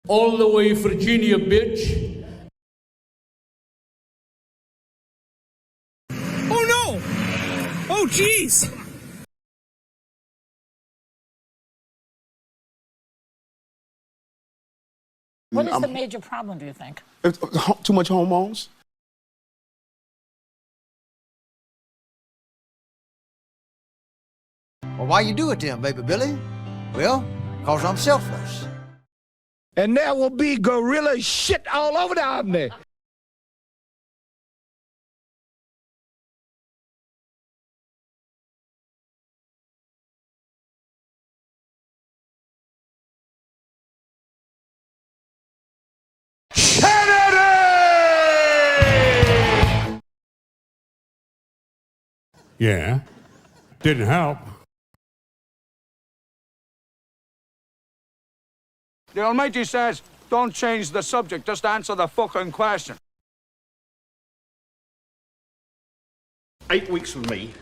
All the way Virginia, bitch. Oh no! Oh jeez! What is the major problem, do you think? Too much hormones. Well, why you do it then, baby Billy? Well, 'cause I'm selfless. And there will be gorilla shit all over down there. Yeah. Didn't help. The Almighty says, don't change the subject, just answer the fucking question. 8 weeks from me,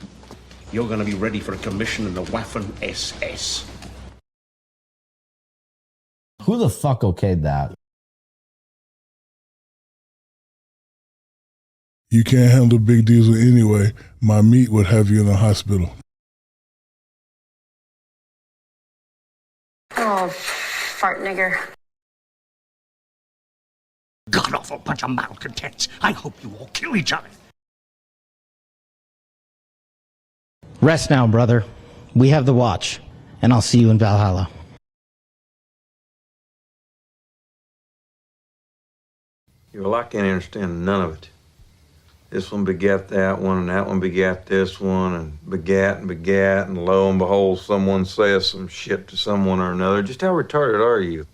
you're going to be ready for a commission in the Waffen SS. Who the fuck okayed that? You can't handle Big Diesel anyway. My meat would have you in the hospital. Oh, fart nigger. God-awful bunch of malcontents. I hope you all kill each other. Rest now, brother. We have the watch, and I'll see you in Valhalla. Well, I can't understand none of it. This one begat that one, and that one begat this one, and begat, and lo and behold, someone says some shit to someone or another. Just how retarded are you?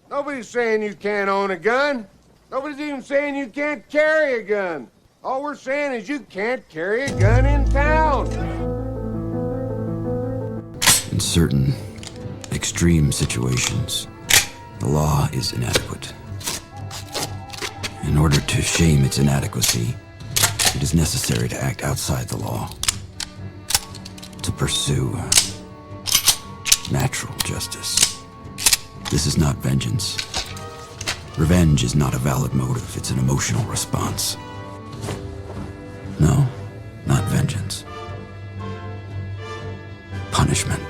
Nobody's saying you can't own a gun. Nobody's even saying you can't carry a gun. All we're saying is you can't carry a gun in town. In certain extreme situations, the law is inadequate. In order to shame its inadequacy, it is necessary to act outside the law, to pursue natural justice. This is not vengeance. Revenge is not a valid motive, it's an emotional response. No, not vengeance. Punishment.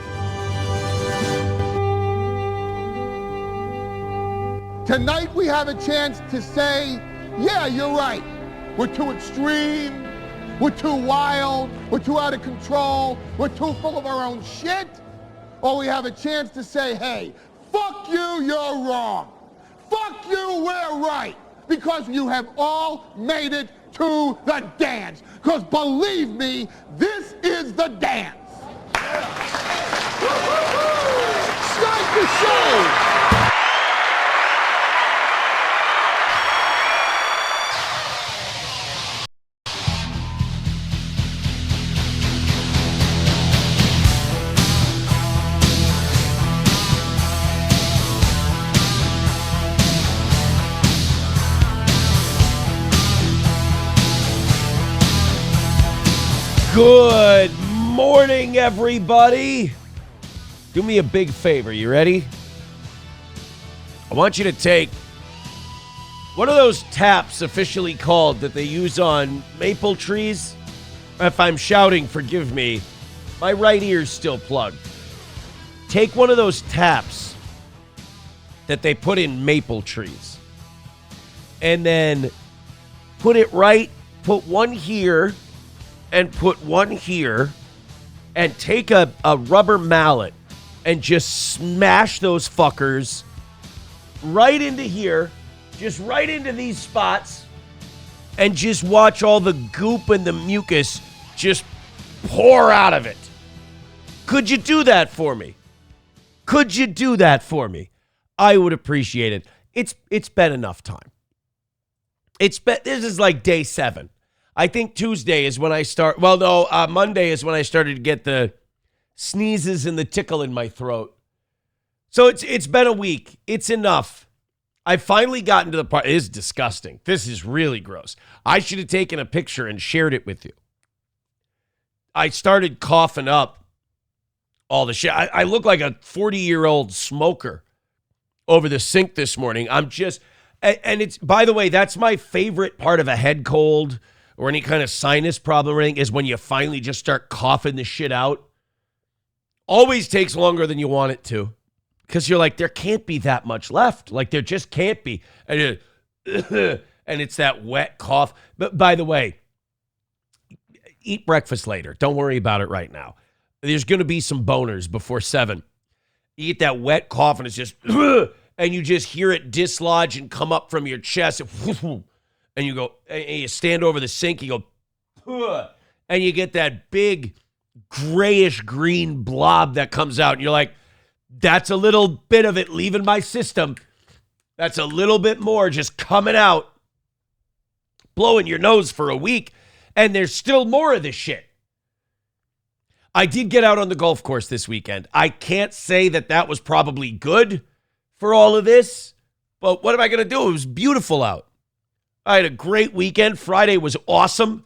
Tonight we have a chance to say, yeah, you're right. We're too extreme, we're too wild, we're too out of control, we're too full of our own shit. Or we have a chance to say, hey, fuck you, you're wrong. Fuck you, we're right. Because you have all made it to the dance. Because believe me, this is the dance. Start the show. Good morning, everybody. Do me a big favor. You ready? I want you to take one of those taps officially called that they use on maple trees. If I'm shouting, forgive me. My right ear's still plugged. Take one of those taps that they put in maple trees and then put one here and put one here, and take a rubber mallet and just smash those fuckers right into here, just right into these spots, and just watch all the goop and the mucus just pour out of it. Could you do that for me? Could you do that for me? I would appreciate it. It's been enough time. This is like day 7. I think Tuesday is when I start. Well, no, Monday is when I started to get the sneezes and the tickle in my throat. So it's been a week. It's enough. I finally gotten to the part. It is disgusting. This is really gross. I should have taken a picture and shared it with you. I started coughing up all the shit. I look like a 40-year-old smoker over the sink this morning. I'm just, and it's, by the way, that's my favorite part of a head cold or any kind of sinus problem or anything, is when you finally just start coughing the shit out. Always takes longer than you want it to, because you're like, there can't be that much left. Like, there just can't be. And it's that wet cough. But by the way, eat breakfast later. Don't worry about it right now. There's going to be some boners before 7. You get that wet cough and it's just, and you just hear it dislodge and come up from your chest. And you go, and you stand over the sink, you go, and you get that big grayish green blob that comes out. And you're like, that's a little bit of it leaving my system. That's a little bit more just coming out, blowing your nose for a week. And there's still more of this shit. I did get out on the golf course this weekend. I can't say that was probably good for all of this, but what am I going to do? It was beautiful out. I had a great weekend. Friday was awesome.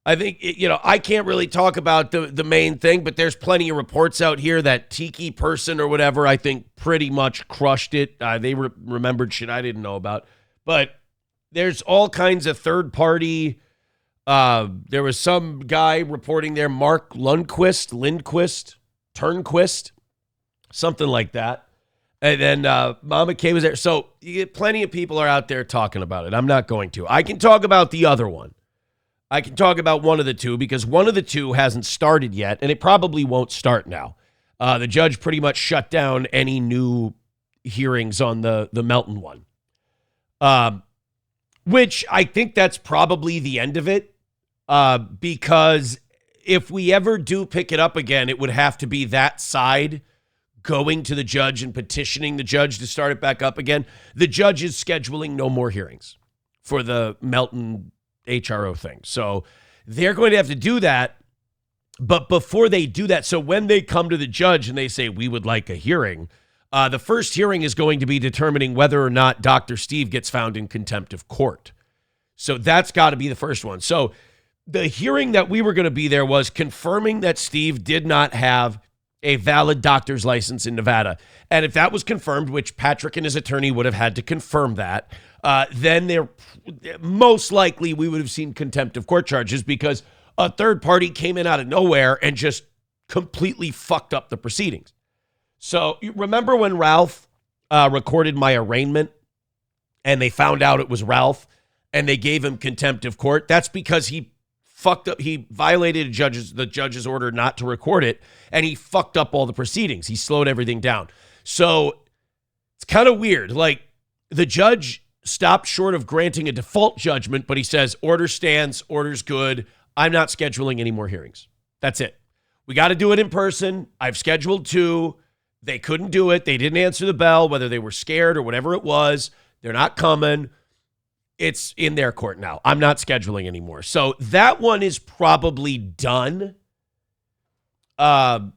I think, I can't really talk about the main thing, but there's plenty of reports out here that Tiki person or whatever, I think, pretty much crushed it. They remembered shit I didn't know about. But there's all kinds of third-party. There was some guy reporting there, Mark Lindquist, Turnquist, something like that. And then Mama K was there. So you get plenty of people are out there talking about it. I'm not going to. I can talk about the other one. I can talk about one of the two, because one of the two hasn't started yet, and it probably won't start now. The judge pretty much shut down any new hearings on the Melton one, which I think that's probably the end of it, because if we ever do pick it up again, it would have to be that side going to the judge and petitioning the judge to start it back up again. The judge is scheduling no more hearings for the Melton HRO thing. So they're going to have to do that. But before they do that, so when they come to the judge and they say, we would like a hearing, the first hearing is going to be determining whether or not Dr. Steve gets found in contempt of court. So that's got to be the first one. So the hearing that we were going to be there was confirming that Steve did not have a valid doctor's license in Nevada. And if that was confirmed, which Patrick and his attorney would have had to confirm that, then there most likely we would have seen contempt of court charges, because a third party came in out of nowhere and just completely fucked up the proceedings. So you remember when Ralph recorded my arraignment and they found out it was Ralph and they gave him contempt of court? That's because he fucked up. He violated the judge's order not to record it, and he fucked up all the proceedings. He slowed everything down. So it's kind of weird. Like, the judge stopped short of granting a default judgment, but he says, order stands, order's good. I'm not scheduling any more hearings. That's it. We got to do it in person. I've scheduled 2. They couldn't do it. They didn't answer the bell, whether they were scared or whatever it was. They're not coming. It's in their court now. I'm not scheduling anymore. So that one is probably done. And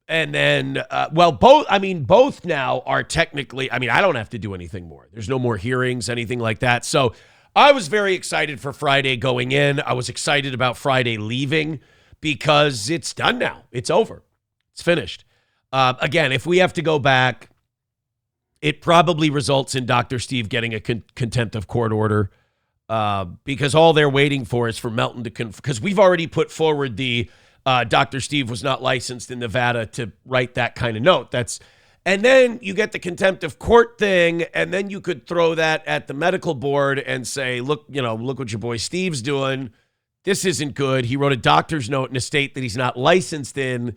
then, both now are technically, I don't have to do anything more. There's no more hearings, anything like that. So I was very excited for Friday going in. I was excited about Friday leaving, because it's done now. It's over. It's finished. Again, if we have to go back, it probably results in Dr. Steve getting a contempt of court order, because all they're waiting for is for Melton to because we've already put forward the Dr. Steve was not licensed in Nevada to write that kind of note. And then you get the contempt of court thing, and then you could throw that at the medical board and say, look what your boy Steve's doing. This isn't good. He wrote a doctor's note in a state that he's not licensed in.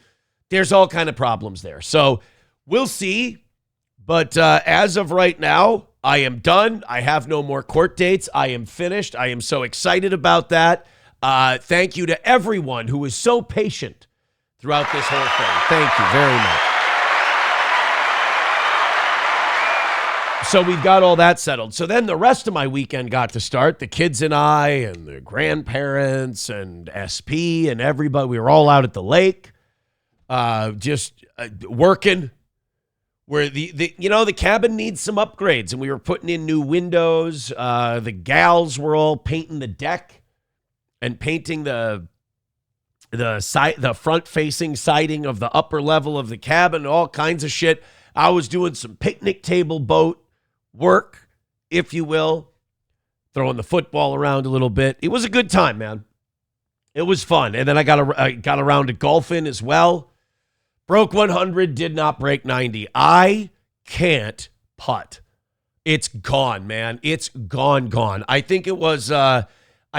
There's all kind of problems there. So we'll see. But as of right now, I am done. I have no more court dates. I am finished. I am so excited about that. Thank you to everyone who was so patient throughout this whole thing. Thank you very much. So we've got all that settled. So then the rest of my weekend got to start. The kids and I and the grandparents and SP and everybody, we were all out at the lake, just working. Where the cabin needs some upgrades, and we were putting in new windows. The gals were all painting the deck and painting the the front-facing siding of the upper level of the cabin, all kinds of shit. I was doing some picnic table boat work, if you will, throwing the football around a little bit. It was a good time, man. It was fun. And then I got around to golfing as well. Broke 100, did not break 90. I can't putt. It's gone, man. It's gone. I think it was, I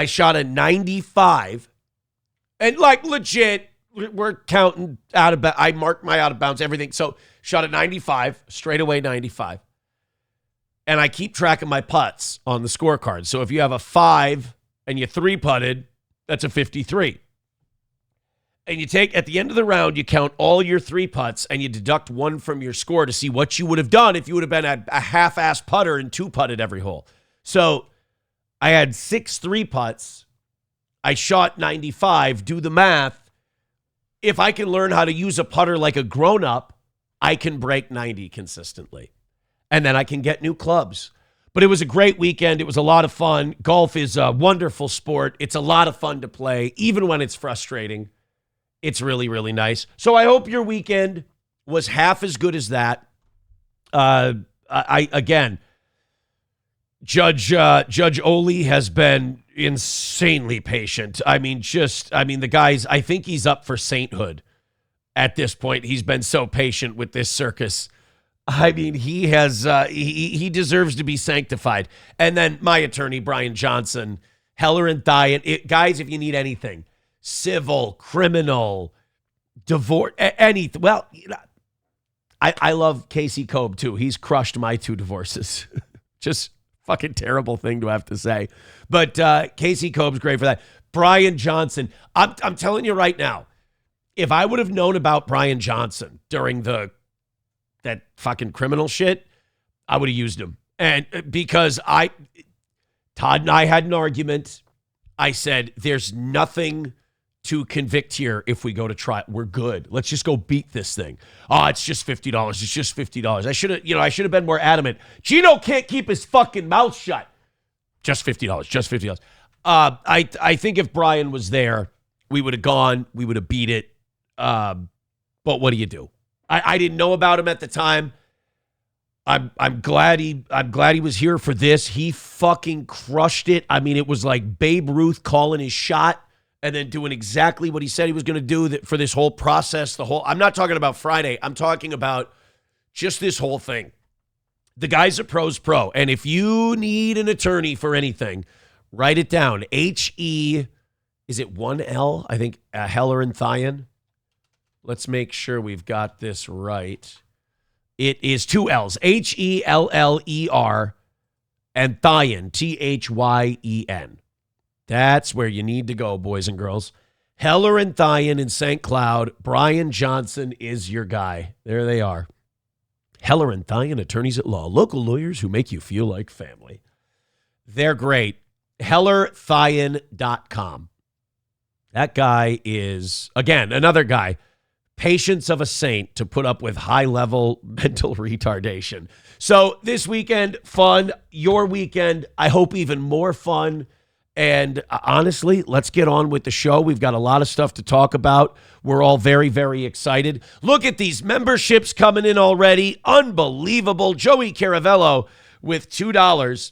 shot a 95. And like legit, we're counting out of bounds. I marked my out of bounds, everything. So shot a 95, straight away 95. And I keep track of my putts on the scorecard. So if you have a 5 and you 3-putted, that's a 53. And you take, at the end of the round, you count all your 3 putts and you deduct 1 from your score to see what you would have done if you would have been a half-ass putter and 2-putted every hole. So I had 6 3-putts. I shot 95. Do the math. If I can learn how to use a putter like a grown-up, I can break 90 consistently. And then I can get new clubs. But it was a great weekend. It was a lot of fun. Golf is a wonderful sport. It's a lot of fun to play, even when it's frustrating. It's really, really nice. So I hope your weekend was half as good as that. Again, Judge Ole has been insanely patient. The guy's, I think he's up for sainthood at this point. He's been so patient with this circus. I mean, he has, he deserves to be sanctified. And then my attorney, Brian Johnson, Heller and Thien. Guys, if you need anything, civil, criminal, divorce, anything. Well, I love Casey Cobe too. He's crushed my 2 divorces. Just fucking terrible thing to have to say. But Casey Cobe's great for that. Brian Johnson. I'm telling you right now, if I would have known about Brian Johnson during that fucking criminal shit, I would have used him. And because Todd and I had an argument. I said, there's nothing to convict here if we go to trial. We're good. Let's just go beat this thing. Oh, it's just $50. It's just $50. I should have been more adamant. Gino can't keep his fucking mouth shut. Just $50. Just $50. I think if Brian was there, we would have gone. We would have beat it. But what do you do? I didn't know about him at the time. I'm glad he was here for this. He fucking crushed it. I mean, it was like Babe Ruth calling his shot and then doing exactly what he said he was going to do for this whole process. I'm not talking about Friday. I'm talking about just this whole thing. The guy's a pro's pro. And if you need an attorney for anything, write it down. H-E, is it 1L? I think Heller and Thien. Let's make sure we've got this right. It is 2 L's. H-E-L-L-E-R and Thien, T-H-Y-E-N. That's where you need to go, boys and girls. Heller and Thien in St. Cloud. Brian Johnson is your guy. There they are. Heller and Thien, attorneys at law. Local lawyers who make you feel like family. They're great. HellerThien.com. That guy is, again, another guy. Patience of a saint to put up with high-level mental retardation. So this weekend, fun. Your weekend, I hope even more fun. And honestly, let's get on with the show. We've got a lot of stuff to talk about. We're all very, very excited. Look at these memberships coming in already. Unbelievable. Joey Caravello with $2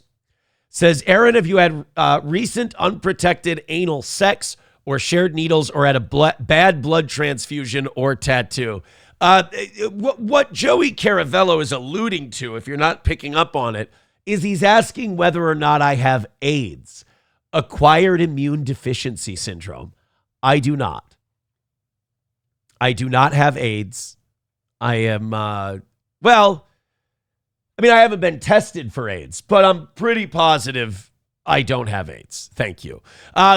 says, Aaron, have you had recent unprotected anal sex or shared needles or had a bad blood transfusion or tattoo? What Joey Caravello is alluding to, if you're not picking up on it, is he's asking whether or not I have AIDS. Acquired immune deficiency syndrome. I do not. I do not have AIDS. I am, I haven't been tested for AIDS, but I'm pretty positive I don't have AIDS. Thank you.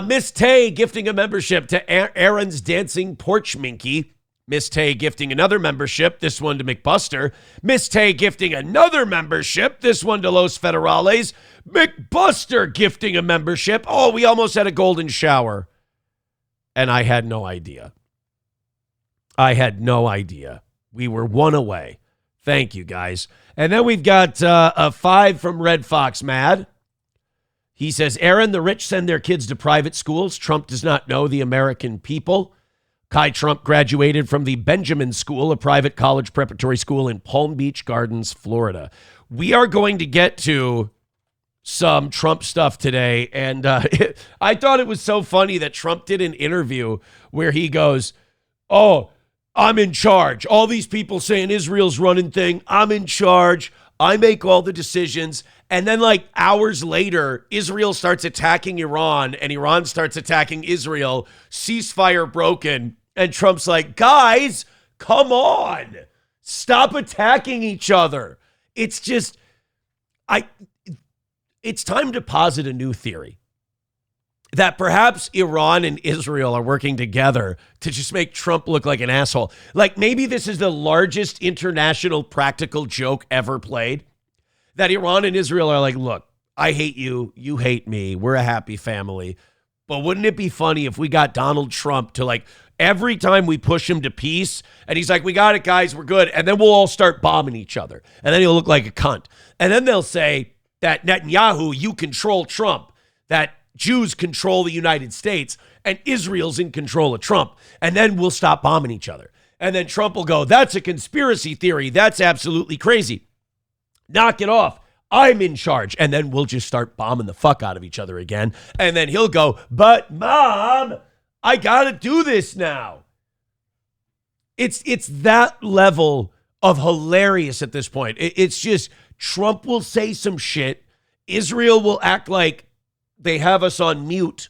Miss Tay gifting a membership to Aaron's Dancing Porch Minky. Miss Tay gifting another membership, this one to McBuster. Miss Tay gifting another membership, this one to Los Federales. McBuster gifting a membership. Oh, we almost had a golden shower. And I had no idea. We were one away. Thank you, guys. And then we've got a 5 from Red Fox Mad. He says, Aaron, the rich send their kids to private schools. Trump does not know the American people. Kai Trump graduated from the Benjamin School, a private college preparatory school in Palm Beach Gardens, Florida. We are going to get to some Trump stuff today. And I thought it was so funny that Trump did an interview where he goes, oh, I'm in charge. All these people saying Israel's running thing. I'm in charge. I make all the decisions. And then like hours later, Israel starts attacking Iran and Iran starts attacking Israel. Ceasefire broken. And Trump's like, guys, come on. Stop attacking each other. It's just, it's time to posit a new theory that perhaps Iran and Israel are working together to just make Trump look like an asshole. Like maybe this is the largest international practical joke ever played. That Iran and Israel are like, look, I hate you. You hate me. We're a happy family. But wouldn't it be funny if we got Donald Trump to like every time we push him to peace and he's like, we got it, guys. We're good. And then we'll all start bombing each other. And then he'll look like a cunt. And then they'll say that Netanyahu, you control Trump. That Jews control the United States and Israel's in control of Trump. And then we'll stop bombing each other. And then Trump will go, that's a conspiracy theory. That's absolutely crazy. Knock it off. I'm in charge. And then we'll just start bombing the fuck out of each other again. And then he'll go, but Mom, I got to do this now. It's that level of hilarious at this point. It's just Trump will say some shit. Israel will act like they have us on mute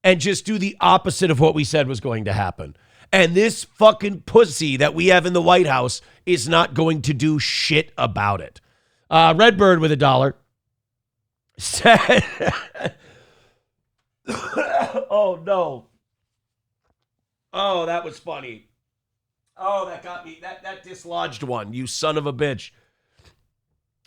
and just do the opposite of what we said was going to happen. And this fucking pussy that we have in the White House is not going to do shit about it. Redbird with $1 said, oh no. Oh, that was funny. Oh, that got me. That dislodged one, you son of a bitch.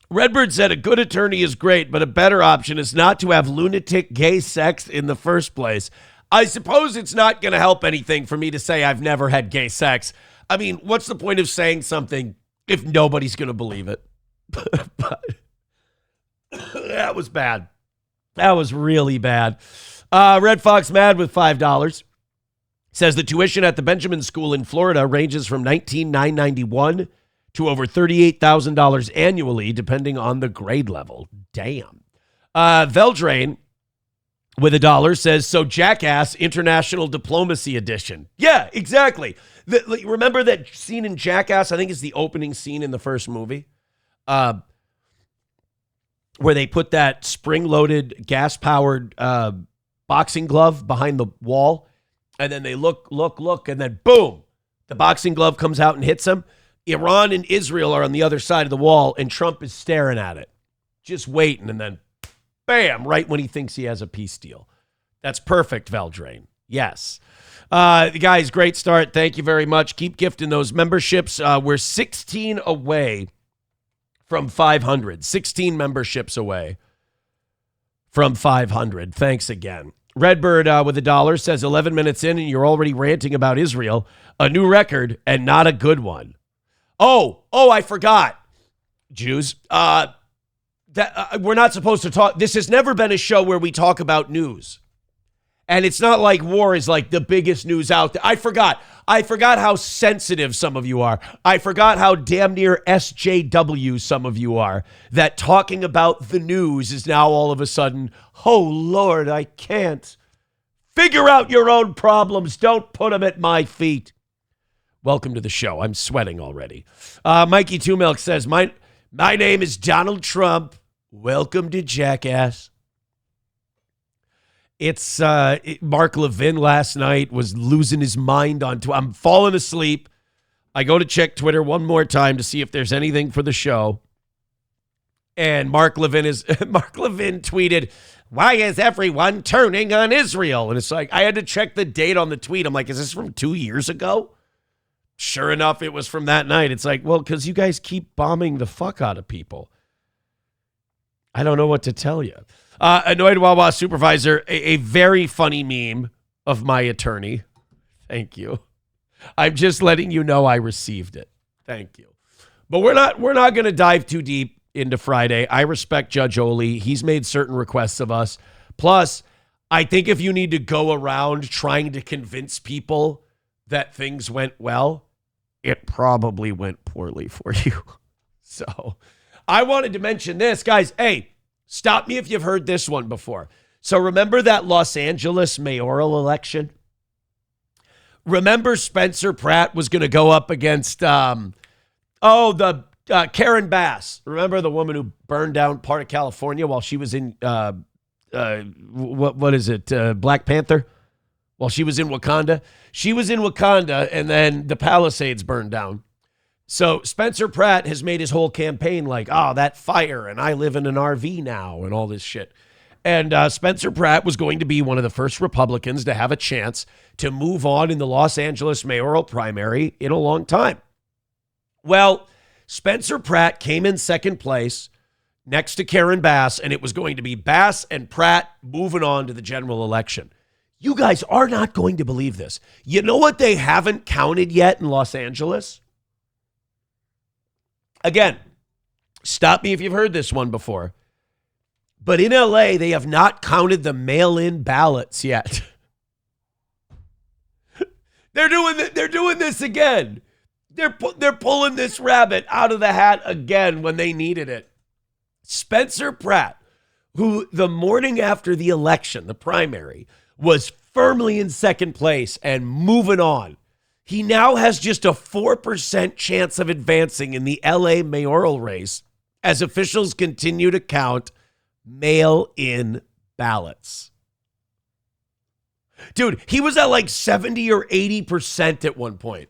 Redbird said a good attorney is great, but a better option is not to have lunatic gay sex in the first place. I suppose it's not going to help anything for me to say I've never had gay sex. I mean, what's the point of saying something if nobody's going to believe it? But that was bad. That was really bad. Red Fox Mad with $5 says the tuition at the Benjamin School in Florida ranges from $19,991 to over $38,000 annually, depending on the grade level. Damn. Veldrain with $1 says, so Jackass International Diplomacy Edition. Yeah, exactly. Remember that scene in Jackass? I think it's the opening scene in the first movie. Where they put that spring-loaded, gas-powered boxing glove behind the wall, and then they look, and then boom, the boxing glove comes out and hits them. Iran and Israel are on the other side of the wall, and Trump is staring at it, just waiting, and then bam, right when he thinks he has a peace deal. That's perfect, Veldrain. Yes. Guys, great start. Thank you very much. Keep gifting those memberships. We're 16 away from 500. 16 memberships away from 500. Thanks again. Redbird with $1 says 11 minutes in and you're already ranting about Israel. A new record and not a good one. Oh, I forgot. Jews. We're not supposed to talk. This has never been a show where we talk about news. And it's not like war is like the biggest news out there. I forgot how sensitive some of you are. I forgot how damn near SJW some of you are. That talking about the news is now all of a sudden, oh, Lord, I can't. Figure out your own problems. Don't put them at my feet. Welcome to the show. I'm sweating already. Mikey Two Milk says, my name is Donald Trump. Welcome to Jackass. It's Mark Levin last night was losing his mind on I'm falling asleep. I go to check Twitter one more time to see if there's anything for the show. And Mark Levin tweeted, why is everyone turning on Israel? And it's like, I had to check the date on the tweet. I'm like, is this from 2 years ago? Sure enough, it was from that night. It's like, well, because you guys keep bombing the fuck out of people. I don't know what to tell you. Annoyed Wawa Supervisor, a very funny meme of my attorney. Thank you. I'm just letting you know I received it. Thank you. But we're not going to dive too deep into Friday. I respect Judge Ole. He's made certain requests of us. Plus, I think if you need to go around trying to convince people that things went well, it probably went poorly for you. So I wanted to mention this. Guys, hey, stop me if you've heard this one before. So remember that Los Angeles mayoral election? Remember Spencer Pratt was going to go up against, Karen Bass. Remember the woman who burned down part of California while she was in, Black Panther? While she was in Wakanda? She was in Wakanda, and then the Palisades burned down. So Spencer Pratt has made his whole campaign like, that fire, and I live in an RV now, and all this shit. And Spencer Pratt was going to be one of the first Republicans to have a chance to move on in the Los Angeles mayoral primary in a long time. Well, Spencer Pratt came in second place next to Karen Bass, and it was going to be Bass and Pratt moving on to the general election. You guys are not going to believe this. You know what they haven't counted yet in Los Angeles? Again, stop me if you've heard this one before. But in LA, they have not counted the mail-in ballots yet. They're doing this again. They're pulling this rabbit out of the hat again when they needed it. Spencer Pratt, who the morning after the election, the primary, was firmly in second place and moving on. He now has just a 4% chance of advancing in the LA mayoral race as officials continue to count mail-in ballots. Dude, he was at like 70 or 80% at one point.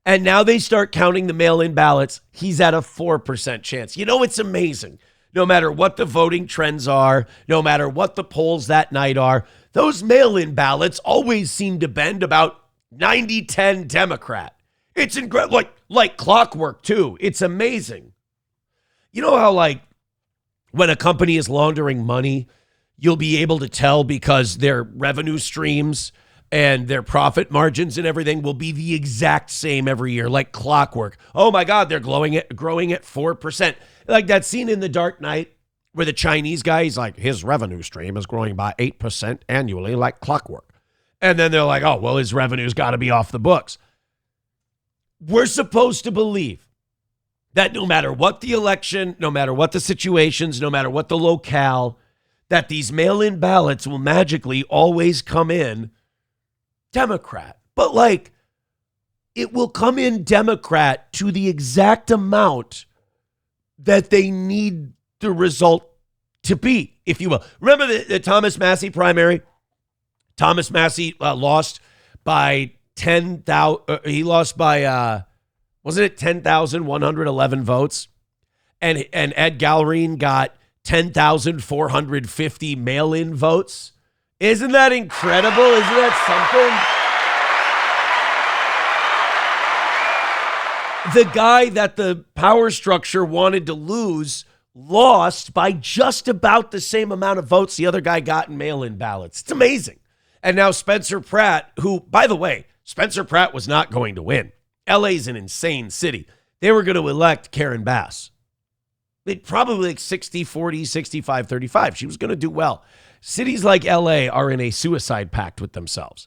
And now they start counting the mail-in ballots. He's at a 4% chance. You know, it's amazing. No matter what the voting trends are, no matter what the polls that night are, those mail-in ballots always seem to bend about 90-10 Democrat. It's incredible, like clockwork too. It's amazing. You know how like when a company is laundering money, you'll be able to tell because their revenue streams and their profit margins and everything will be the exact same every year, like clockwork. Oh my God, they're growing at 4%. Like that scene in The Dark Knight where the Chinese guy, he's like, his revenue stream is growing by 8% annually like clockwork. And then they're like, oh, well, his revenue's got to be off the books. We're supposed to believe that no matter what the election, no matter what the situations, no matter what the locale, that these mail-in ballots will magically always come in Democrat. But like, it will come in Democrat to the exact amount that they need the result to be, if you will. Remember the Thomas Massey primary? Thomas Massey lost by 10,000. He lost by, wasn't it 10,111 votes? And Ed Gallerine got 10,450 mail-in votes. Isn't that incredible? Isn't that something? The guy that the power structure wanted to lose lost by just about the same amount of votes the other guy got in mail-in ballots. It's amazing. And now Spencer Pratt, who, by the way, Spencer Pratt was not going to win. LA's an insane city. They were going to elect Karen Bass. They'd probably like 60-40, 65-35. She was going to do well. Cities like LA are in a suicide pact with themselves.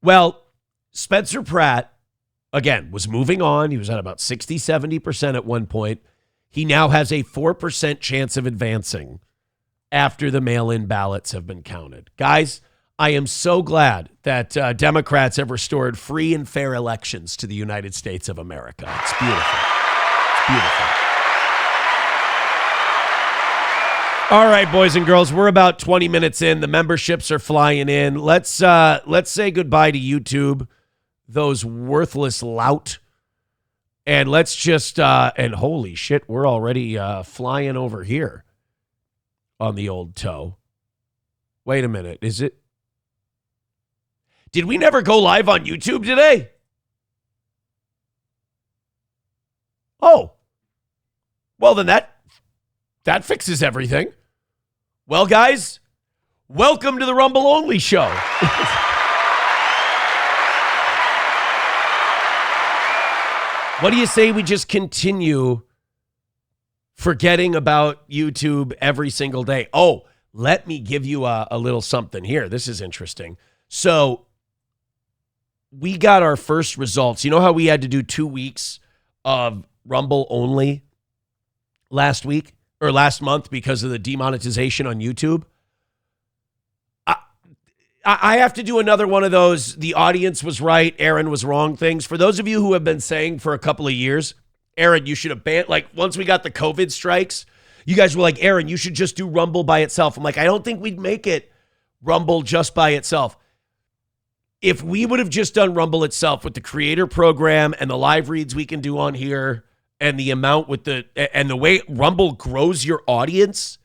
Well, Spencer Pratt, again, was moving on. He was at about 60-70% at one point. He now has a 4% chance of advancing after the mail-in ballots have been counted. Guys, I am so glad that Democrats have restored free and fair elections to the United States of America. It's beautiful. It's beautiful. All right, boys and girls, we're about 20 minutes in. The memberships are flying in. Let's say goodbye to YouTube, those worthless lout. And let's just, and holy shit, we're already flying over here on the old toe. Wait a minute, is it? Did we never go live on YouTube today? Oh. Well, then that fixes everything. Well, guys, welcome to the Rumble Only Show. What do you say we just continue forgetting about YouTube every single day? Oh, let me give you a little something here. This is interesting. So we got our first results. You know how we had to do 2 weeks of Rumble only last week or last month because of the demonetization on YouTube? I have to do another one of those. The audience was right, Aaron was wrong things. For those of you who have been saying for a couple of years, Aaron, you should have banned, like once we got the COVID strikes, you guys were like, Aaron, you should just do Rumble by itself. I'm like, I don't think we'd make it Rumble just by itself. If we would have just done Rumble itself with the creator program and the live reads we can do on here and the amount with and the way Rumble grows your audience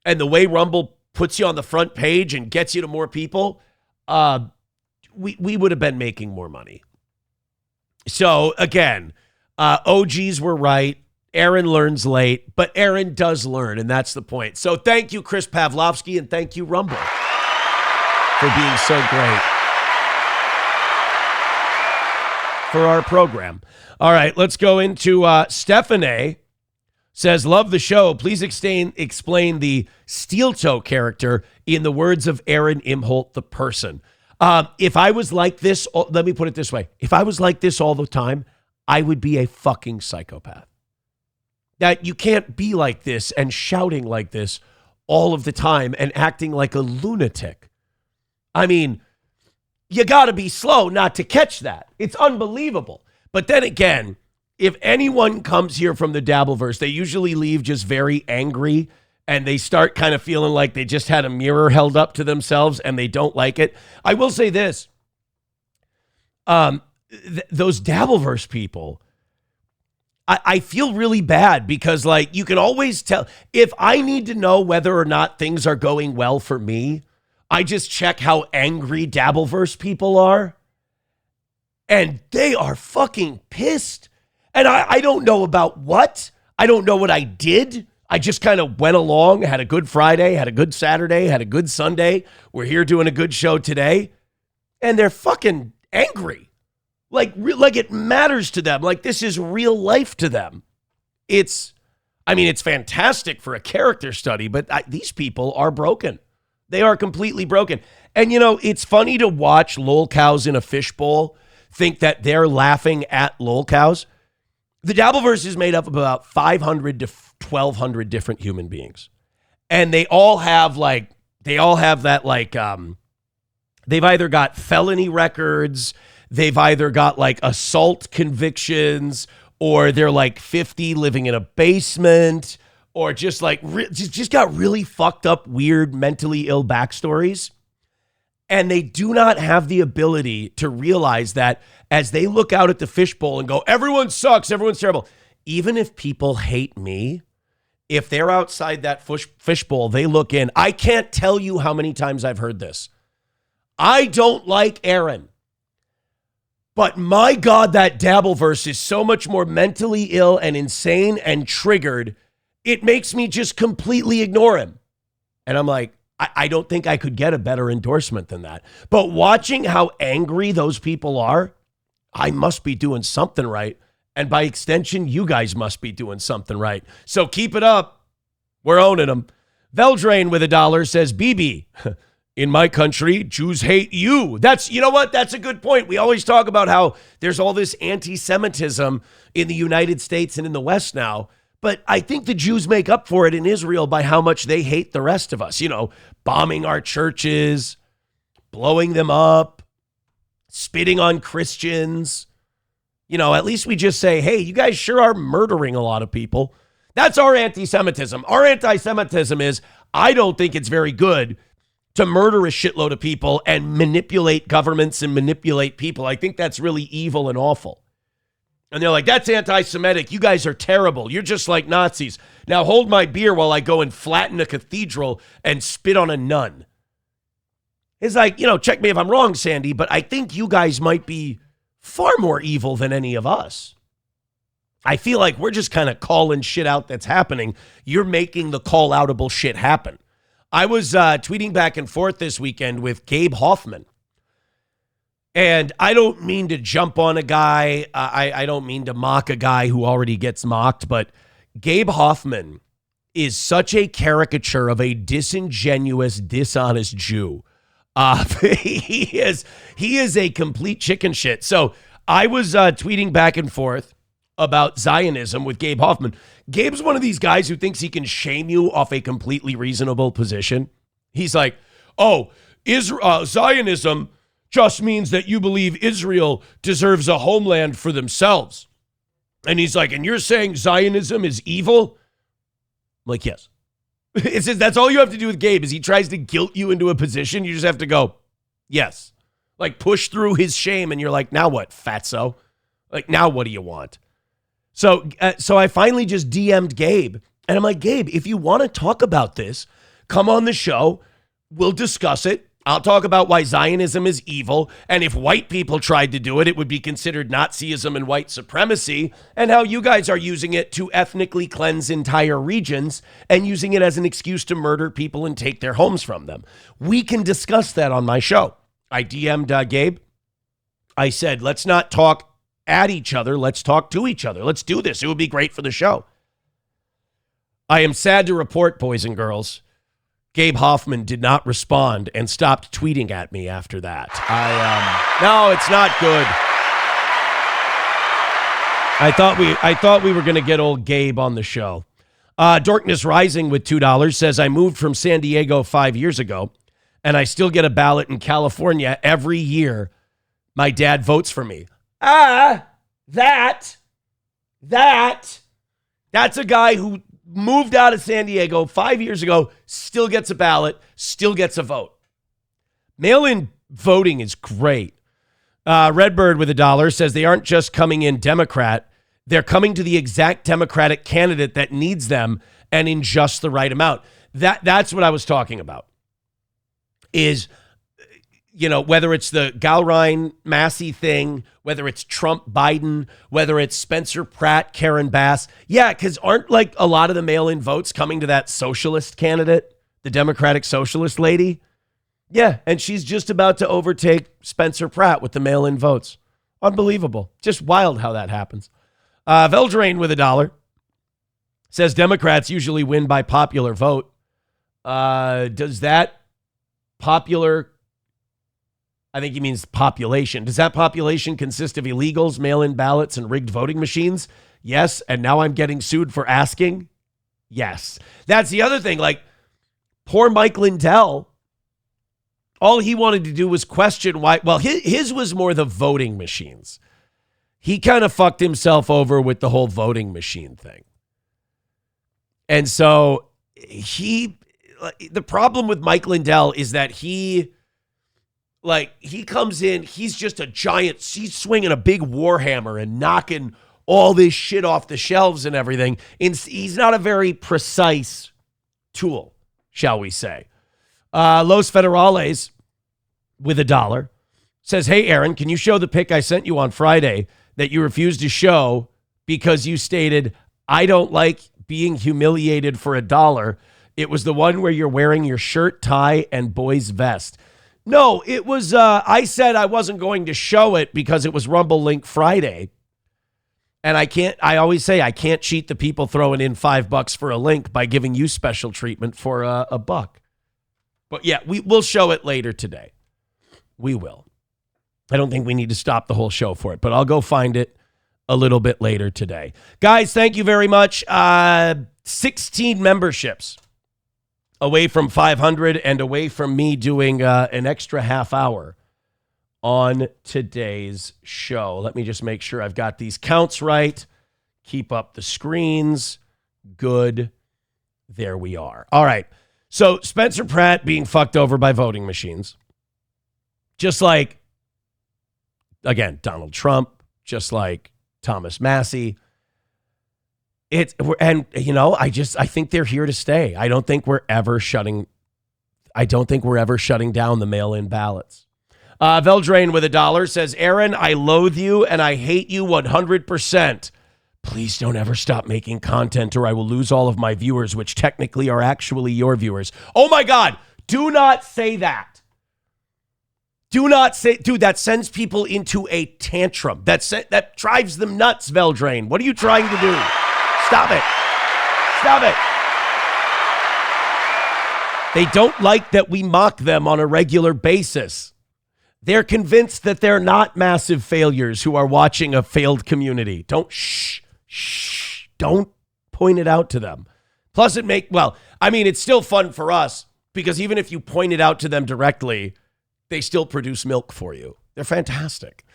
and the way Rumble puts you on the front page and gets you to more people, we would have been making more money. So again, OGs were right. Aaron learns late, but Aaron does learn, and that's the point. So thank you, Chris Pavlovsky, and thank you, Rumble, for being so great for our program. All right, let's go into Stephanie. Says, love the show. Please explain the steel toe character in the words of Aaron Imholt, the person. If I was like this, let me put it this way. If I was like this all the time, I would be a fucking psychopath. That you can't be like this and shouting like this all of the time and acting like a lunatic. I mean, you got to be slow not to catch that. It's unbelievable. But then again, if anyone comes here from the Dabbleverse, they usually leave just very angry and they start kind of feeling like they just had a mirror held up to themselves and they don't like it. I will say this. Those Dabbleverse people, I feel really bad because, like, you can always tell. If I need to know whether or not things are going well for me, I just check how angry Dabbleverse people are. And they are fucking pissed. And I don't know about what. I don't know what I did. I just kind of went along, had a good Friday, had a good Saturday, had a good Sunday. We're here doing a good show today. And they're fucking angry. Like it matters to them. Like this is real life to them. It's fantastic for a character study, but these people are broken. They are completely broken. And, you know, it's funny to watch lol cows in a fishbowl think that they're laughing at lol cows. The Dabbleverse is made up of about 500 to 1,200 different human beings. And they all have that they've either got felony records, they've either got like assault convictions, or they're like 50 living in a basement, or just got really fucked up, weird, mentally ill backstories. And they do not have the ability to realize that as they look out at the fishbowl and go, everyone sucks, everyone's terrible. Even if people hate me, if they're outside that fishbowl, they look in. I can't tell you how many times I've heard this. I don't like Aaron. But my God, that Dabbleverse is so much more mentally ill and insane and triggered. It makes me just completely ignore him. And I'm like, I don't think I could get a better endorsement than that. But watching how angry those people are, I must be doing something right. And by extension, you guys must be doing something right. So keep it up. We're owning them. Veldrain with $1 says, BB, in my country, Jews hate you. You know what? That's a good point. We always talk about how there's all this anti-Semitism in the United States and in the West now. But I think the Jews make up for it in Israel by how much they hate the rest of us. You know, bombing our churches, blowing them up, spitting on Christians. You know, at least we just say, hey, you guys sure are murdering a lot of people. That's our anti-Semitism. Our anti-Semitism is, I don't think it's very good to murder a shitload of people and manipulate governments and manipulate people. I think that's really evil and awful. And they're like, that's anti-Semitic. You guys are terrible. You're just like Nazis. Now hold my beer while I go and flatten a cathedral and spit on a nun. It's like, you know, check me if I'm wrong, Sandy, but I think you guys might be far more evil than any of us. I feel like we're just kind of calling shit out that's happening. You're making the call-outable shit happen. I was tweeting back and forth this weekend with Gabe Hoffman. And I don't mean to jump on a guy. I don't mean to mock a guy who already gets mocked. But Gabe Hoffman is such a caricature of a disingenuous, dishonest Jew. He is a complete chicken shit. So I was tweeting back and forth about Zionism with Gabe Hoffman. Gabe's one of these guys who thinks he can shame you off a completely reasonable position. He's like, oh, Zionism just means that you believe Israel deserves a homeland for themselves. And he's like, and you're saying Zionism is evil? I'm like, yes. It's just, that's all you have to do with Gabe is he tries to guilt you into a position. You just have to go, yes. Like push through his shame and you're like, now what, fatso? Like, now what do you want? So I finally just DM'd Gabe. And I'm like, Gabe, if you want to talk about this, come on the show. We'll discuss it. I'll talk about why Zionism is evil, and if white people tried to do it, it would be considered Nazism and white supremacy, and how you guys are using it to ethnically cleanse entire regions and using it as an excuse to murder people and take their homes from them. We can discuss that on my show. I DM'd Gabe. I said, let's not talk at each other. Let's talk to each other. Let's do this. It would be great for the show. I am sad to report, boys and girls, Gabe Hoffman did not respond and stopped tweeting at me after that. No, it's not good. I thought we were going to get old Gabe on the show. Darkness Rising with $2 says, I moved from San Diego 5 years ago, and I still get a ballot in California every year. My dad votes for me. That's a guy who moved out of San Diego 5 years ago, still gets a ballot, still gets a vote. Mail-in voting is great. Redbird with $1 says they aren't just coming in Democrat, they're coming to the exact Democratic candidate that needs them and in just the right amount. That's what I was talking about. Is, you know, whether it's the Galrein Massey thing, whether it's Trump Biden, whether it's Spencer Pratt, Karen Bass. Yeah, because aren't like a lot of the mail-in votes coming to that socialist candidate, the Democratic socialist lady? Yeah, and she's just about to overtake Spencer Pratt with the mail-in votes. Unbelievable. Just wild how that happens. Veldrain with $1 says Democrats usually win by popular vote. Does that popular... I think he means population. Does that population consist of illegals, mail-in ballots, and rigged voting machines? Yes. And now I'm getting sued for asking? Yes. That's the other thing. Like, poor Mike Lindell, all he wanted to do was question why. Well, his was more the voting machines. He kind of fucked himself over with the whole voting machine thing. And so the problem with Mike Lindell is that he comes in, he's just a giant, he's swinging a big warhammer and knocking all this shit off the shelves and everything. He's not a very precise tool, shall we say. Los Federales with $1 says, hey, Aaron, can you show the pic I sent you on Friday that you refused to show because you stated, I don't like being humiliated for $1. It was the one where you're wearing your shirt, tie, and boy's vest. No, it was, I said I wasn't going to show it because it was Rumble Link Friday. And I always say I can't cheat the people throwing in $5 for a link by giving you special treatment for a buck. But yeah, we'll show it later today. We will. I don't think we need to stop the whole show for it, but I'll go find it a little bit later today. Guys, thank you very much. 16 memberships. Away from 500 and away from me doing an extra half hour on today's show. Let me just make sure I've got these counts right. Keep up the screens. Good. There we are. All right. So Spencer Pratt being fucked over by voting machines. Just like, again, Donald Trump, just like Thomas Massey. I think they're here to stay. I don't think we're ever shutting down the mail-in ballots. Veldrain with $1 says, Aaron, I loathe you and I hate you 100%. Please don't ever stop making content or I will lose all of my viewers, which technically are actually your viewers. Oh my God, do not say that. Do not say, dude, that sends people into a tantrum. That drives them nuts, Veldrain. What are you trying to do? Stop it. Stop it. They don't like that we mock them on a regular basis. They're convinced that they're not massive failures who are watching a failed community. Don't point it out to them. Plus it's still fun for us because even if you point it out to them directly, they still produce milk for you. They're fantastic.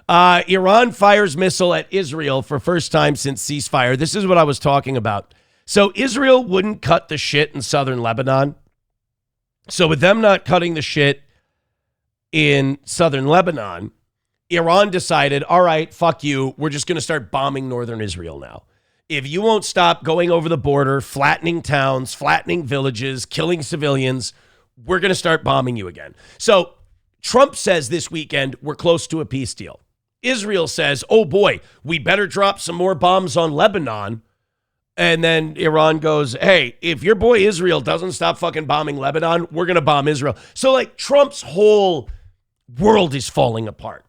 Iran fires missile at Israel for first time since ceasefire. This is what I was talking about. So Israel wouldn't cut the shit in southern Lebanon. So with them not cutting the shit in southern Lebanon, Iran decided, all right, fuck you. We're just going to start bombing northern Israel now. If you won't stop going over the border, flattening towns, flattening villages, killing civilians, we're going to start bombing you again. So Trump says this weekend, we're close to a peace deal. Israel says, oh boy, we better drop some more bombs on Lebanon. And then Iran goes, hey, if your boy Israel doesn't stop fucking bombing Lebanon, we're going to bomb Israel. So like Trump's whole world is falling apart.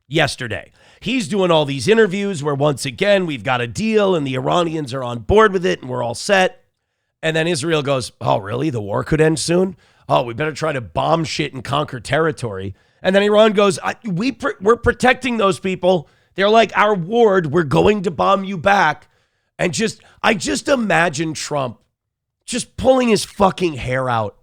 Yesterday, he's doing all these interviews where once again, we've got a deal and the Iranians are on board with it and we're all set. And then Israel goes, oh, really? The war could end soon? Oh, we better try to bomb shit and conquer territory. And then Iran goes, we're protecting those people. They're like our ward. We're going to bomb you back. And I just imagine Trump just pulling his fucking hair out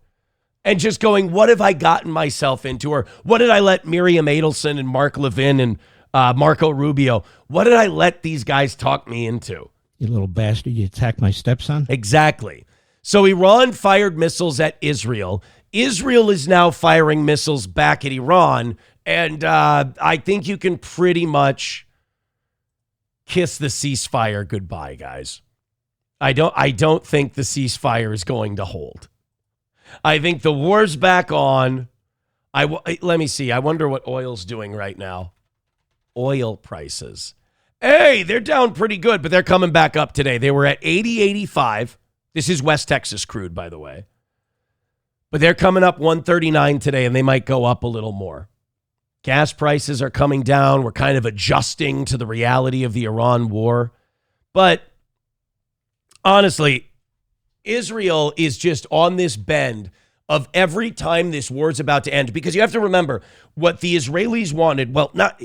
and just going, what have I gotten myself into? Or what did I let Miriam Adelson and Mark Levin and Marco Rubio, what did I let these guys talk me into? You little bastard, you attacked my stepson? Exactly. So Iran fired missiles at Israel. Israel is now firing missiles back at Iran. And I think you can pretty much kiss the ceasefire goodbye, guys. I don't think the ceasefire is going to hold. I think the war's back on. Let me see. I wonder what oil's doing right now. Oil prices. Hey, they're down pretty good, but they're coming back up today. They were at 80.85. This is West Texas crude, by the way. But they're coming up 139 today, and they might go up a little more. Gas prices are coming down. We're kind of adjusting to the reality of the Iran war. But honestly, Israel is just on this bend of every time this war's about to end. Because you have to remember what the Israelis wanted. Well, not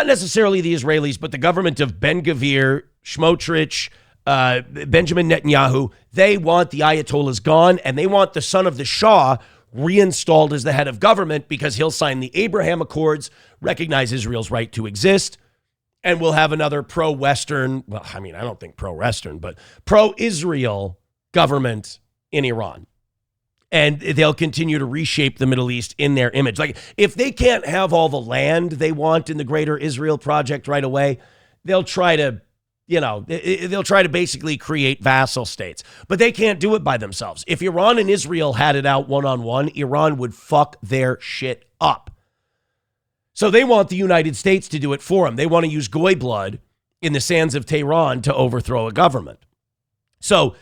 necessarily the Israelis, but the government of Ben-Gvir, Smotrich, Benjamin Netanyahu. They want the Ayatollahs gone, and they want the son of the Shah reinstalled as the head of government because he'll sign the Abraham Accords, recognize Israel's right to exist, and we'll have another pro-Western, well, I mean, I don't think pro-Western, but pro-Israel government in Iran. And they'll continue to reshape the Middle East in their image. Like, if they can't have all the land they want in the Greater Israel Project right away, they'll try to basically create vassal states. But they can't do it by themselves. If Iran and Israel had it out one-on-one, Iran would fuck their shit up. So they want the United States to do it for them. They want to use goy blood in the sands of Tehran to overthrow a government. So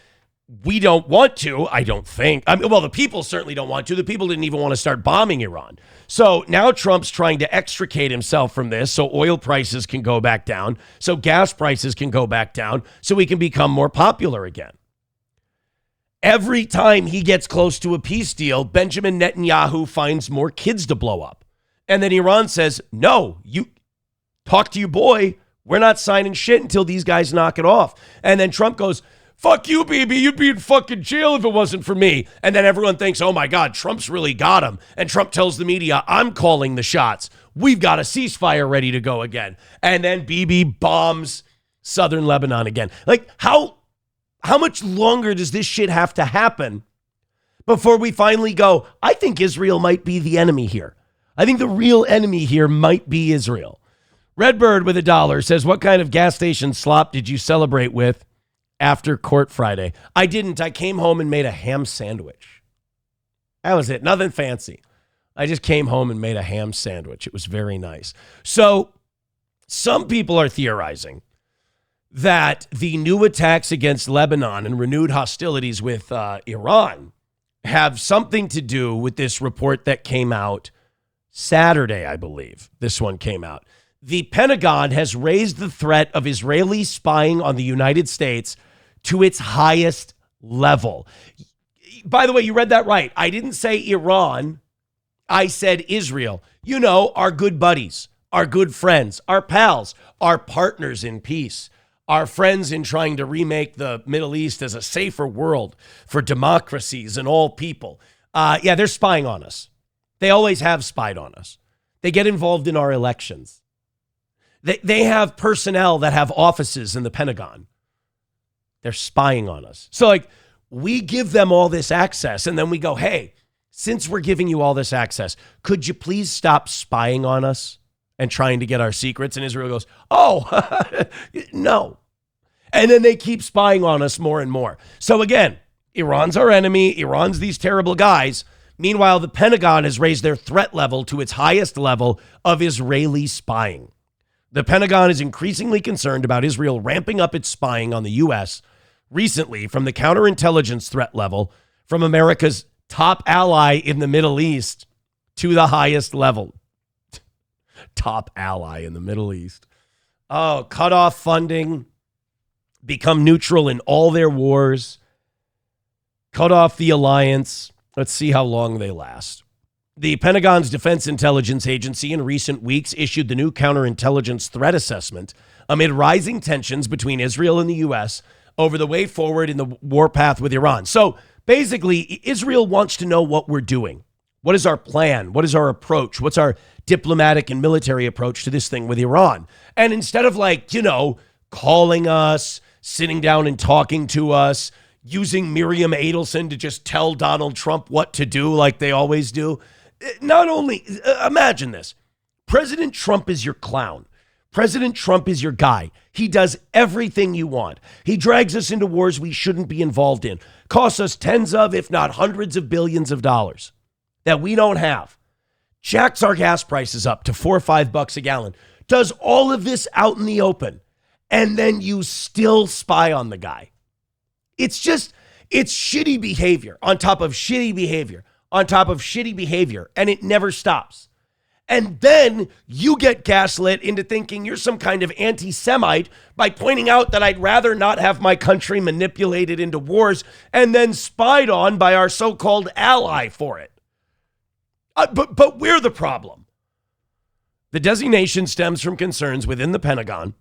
we don't want to, I don't think. Well, the people certainly don't want to. The people didn't even want to start bombing Iran. So now Trump's trying to extricate himself from this so oil prices can go back down, so gas prices can go back down, so he can become more popular again. Every time he gets close to a peace deal, Benjamin Netanyahu finds more kids to blow up. And then Iran says, no, you talk to your boy. We're not signing shit until these guys knock it off. And then Trump goes, fuck you, baby. You'd be in fucking jail if it wasn't for me. And then everyone thinks, oh my God, Trump's really got him. And Trump tells the media, I'm calling the shots. We've got a ceasefire ready to go again. And then Bibi bombs southern Lebanon again. Like, how much longer does this shit have to happen before we finally go, I think Israel might be the enemy here. I think the real enemy here might be Israel. Redbird with $1 says, what kind of gas station slop did you celebrate with after court Friday? I didn't. I came home and made a ham sandwich. That was it. Nothing fancy. I just came home and made a ham sandwich. It was very nice. So some people are theorizing that the new attacks against Lebanon and renewed hostilities with Iran have something to do with this report that came out Saturday, I believe. This one came out. The Pentagon has raised the threat of Israeli spying on the United States to its highest level. by the way, you read that right. I didn't say Iran. I said Israel. You know, our good buddies, our good friends, our pals, our partners in peace, our friends in trying to remake the Middle East as a safer world for democracies and all people. Yeah, they're spying on us. They always have spied on us. They get involved in our elections. They have personnel that have offices in the Pentagon. They're spying on us. So, like, we give them all this access, and then we go, hey, since we're giving you all this access, could you please stop spying on us and trying to get our secrets? And Israel goes, oh, no. And then they keep spying on us more and more. So again, Iran's our enemy. Iran's these terrible guys. Meanwhile, the Pentagon has raised their threat level to its highest level of Israeli spying. The Pentagon is increasingly concerned about Israel ramping up its spying on the U.S. recently from the counterintelligence threat level from America's top ally in the Middle East to the highest level. Top ally in the Middle East. Oh, cut off funding, become neutral in all their wars, cut off the alliance. Let's see how long they last. The Pentagon's Defense Intelligence Agency in recent weeks issued the new counterintelligence threat assessment amid rising tensions between Israel and the U.S. over the way forward in the warpath with Iran. So basically, Israel wants to know what we're doing. What is our plan? What is our approach? What's our diplomatic and military approach to this thing with Iran? And instead of, like, you know, calling us, sitting down and talking to us, using Miriam Adelson to just tell Donald Trump what to do like they always do. Not only, imagine this. President Trump is your clown. President Trump is your guy. He does everything you want. He drags us into wars we shouldn't be involved in. Costs us tens of, if not hundreds of billions of dollars that we don't have. Jacks our gas prices up to $4 or $5 a gallon. Does all of this out in the open. And then you still spy on the guy. It's shitty behavior on top of shitty behavior on top of shitty behavior, and it never stops. And then you get gaslit into thinking you're some kind of anti-Semite by pointing out that I'd rather not have my country manipulated into wars and then spied on by our so-called ally for it. But we're the problem. The designation stems from concerns within the Pentagon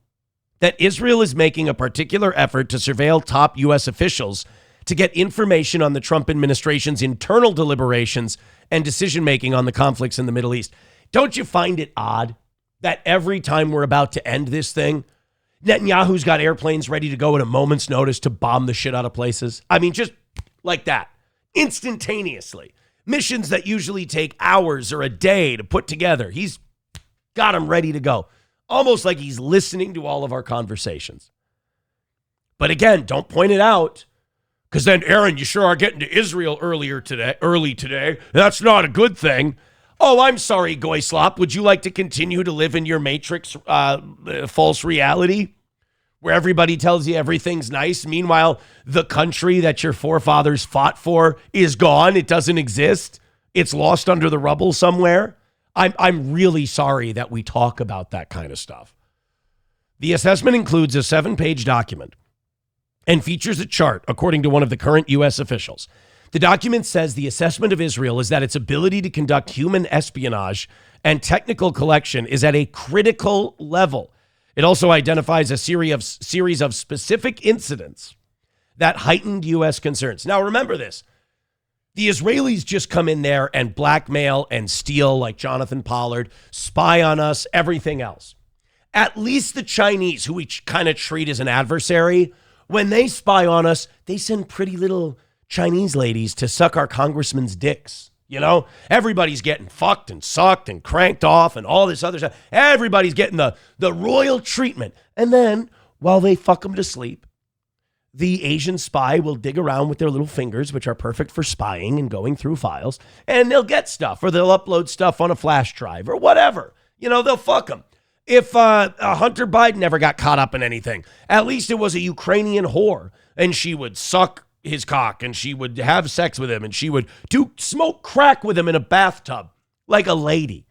that Israel is making a particular effort to surveil top U.S. officials to get information on the Trump administration's internal deliberations and decision-making on the conflicts in the Middle East. Don't you find it odd that every time we're about to end this thing, Netanyahu's got airplanes ready to go at a moment's notice to bomb the shit out of places? I mean, just like that, instantaneously. Missions that usually take hours or a day to put together. He's got them ready to go. Almost like he's listening to all of our conversations. But again, don't point it out. Because then, Aaron, you sure are getting to Israel early today. That's not a good thing. Oh, I'm sorry, Goyslop. Would you like to continue to live in your Matrix false reality where everybody tells you everything's nice? Meanwhile, the country that your forefathers fought for is gone. It doesn't exist. It's lost under the rubble somewhere. I'm really sorry that we talk about that kind of stuff. The assessment includes a 7-page document and features a chart, according to one of the current U.S. officials. The document says the assessment of Israel is that its ability to conduct human espionage and technical collection is at a critical level. It also identifies a series of specific incidents that heightened U.S. concerns. Now, remember this. The Israelis just come in there and blackmail and steal like Jonathan Pollard, spy on us, everything else. At least the Chinese, who we kind of treat as an adversary, when they spy on us, they send pretty little Chinese ladies to suck our congressmen's dicks. You know, everybody's getting fucked and sucked and cranked off and all this other stuff. Everybody's getting the royal treatment. And then while they fuck them to sleep, the Asian spy will dig around with their little fingers, which are perfect for spying and going through files, and they'll get stuff or they'll upload stuff on a flash drive or whatever. You know, they'll fuck them. If Hunter Biden never got caught up in anything, at least it was a Ukrainian whore, and she would suck his cock, and she would have sex with him, and she would smoke crack with him in a bathtub like a lady.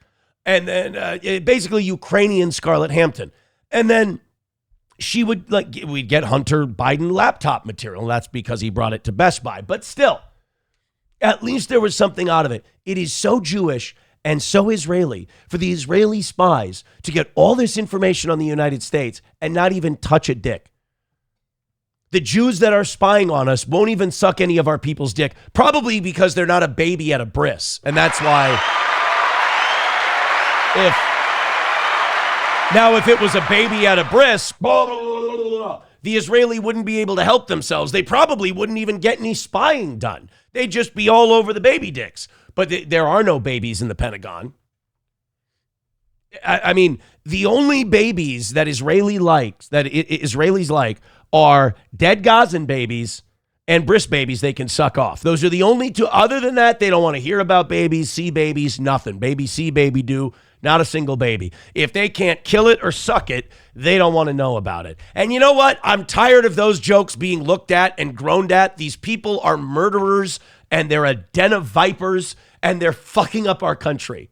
And then basically Ukrainian Scarlett Hampton. And then she would, we'd get Hunter Biden laptop material. And that's because he brought it to Best Buy. But still, At least there was something out of it. It is so Jewish and so Israeli for the Israeli spies to get all this information on the United States and not even touch a dick. The Jews that are spying on us won't even suck any of our people's dick, probably because they're not a baby at a bris. And that's why if it was a baby at a bris, the Israeli wouldn't be able to help themselves. They probably wouldn't even get any spying done. They'd just be all over the baby dicks. But there are no babies in the Pentagon. I mean, the only babies that Israelis like are dead Gazan babies and bris babies they can suck off. Those are the only two. Other than that, they don't want to hear about babies, see babies, nothing. Baby see, baby do, not a single baby. If they can't kill it or suck it, they don't want to know about it. And you know what? I'm tired of those jokes being looked at and groaned at. These people are murderers, and they're a den of vipers, and they're fucking up our country.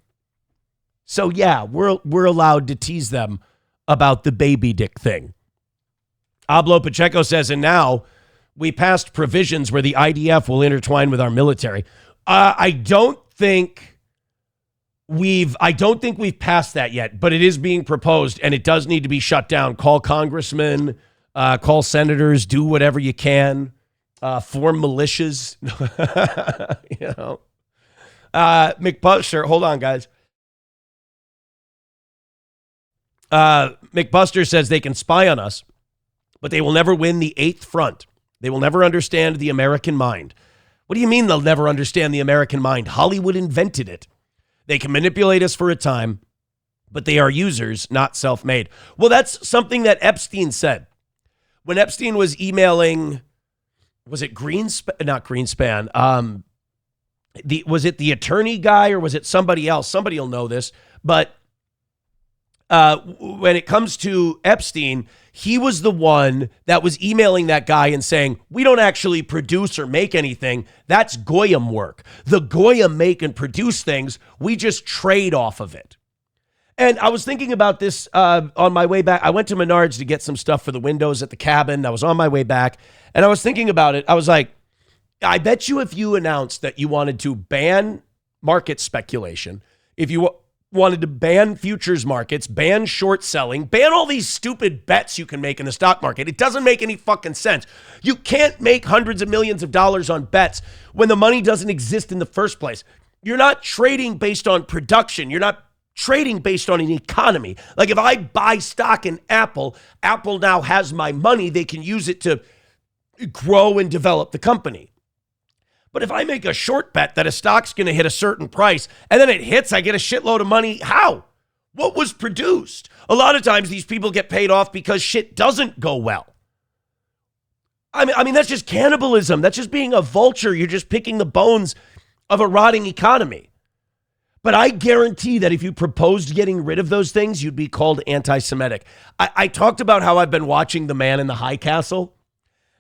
So yeah, we're allowed to tease them about the baby dick thing. Pablo Pacheco says, and now we passed provisions where the IDF will intertwine with our military. I don't think we've passed that yet, but it is being proposed, and it does need to be shut down. Call congressmen, call senators, do whatever you can, form militias. You know, McBuster, hold on, guys. McBuster says they can spy on us, but they will never win the eighth front. They will never understand the American mind. What do you mean they'll never understand the American mind? Hollywood invented it. They can manipulate us for a time, but they are users, not self-made. Well, that's something that Epstein said. When Epstein was emailing, was it Greenspan? Not Greenspan. Was it the attorney guy or was it somebody else? Somebody will know this. But when it comes to Epstein, he was the one that was emailing that guy and saying, we don't actually produce or make anything. That's Goyim work. The Goyim make and produce things. We just trade off of it. And I was thinking about this on my way back. I went to Menards to get some stuff for the windows at the cabin. I was on my way back and I was thinking about it. I was like, I bet you if you announced that you wanted to ban market speculation, if you wanted to ban futures markets, ban short selling, ban all these stupid bets you can make in the stock market. It doesn't make any fucking sense. You can't make hundreds of millions of dollars on bets when the money doesn't exist in the first place. You're not trading based on production. You're not trading based on an economy. Like if I buy stock in Apple, Apple now has my money. They can use it to grow and develop the company. But if I make a short bet that a stock's going to hit a certain price and then it hits, I get a shitload of money. How? What was produced? A lot of times these people get paid off because shit doesn't go well. I mean, that's just cannibalism. That's just being a vulture. You're just picking the bones of a rotting economy. But I guarantee that if you proposed getting rid of those things, you'd be called anti-Semitic. I talked about how I've been watching The Man in the High Castle.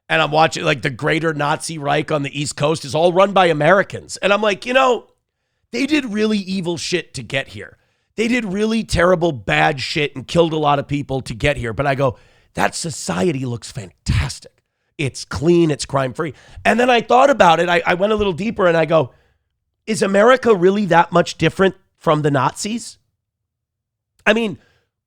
And I'm watching like the greater Nazi Reich on the East Coast is all run by Americans. And I'm like, you know, they did really evil shit to get here. They did really terrible, bad shit and killed a lot of people to get here. But I go, that society looks fantastic. It's clean. It's crime-free. And then I thought about it. I went a little deeper and I go, is America really that much different from the Nazis? I mean,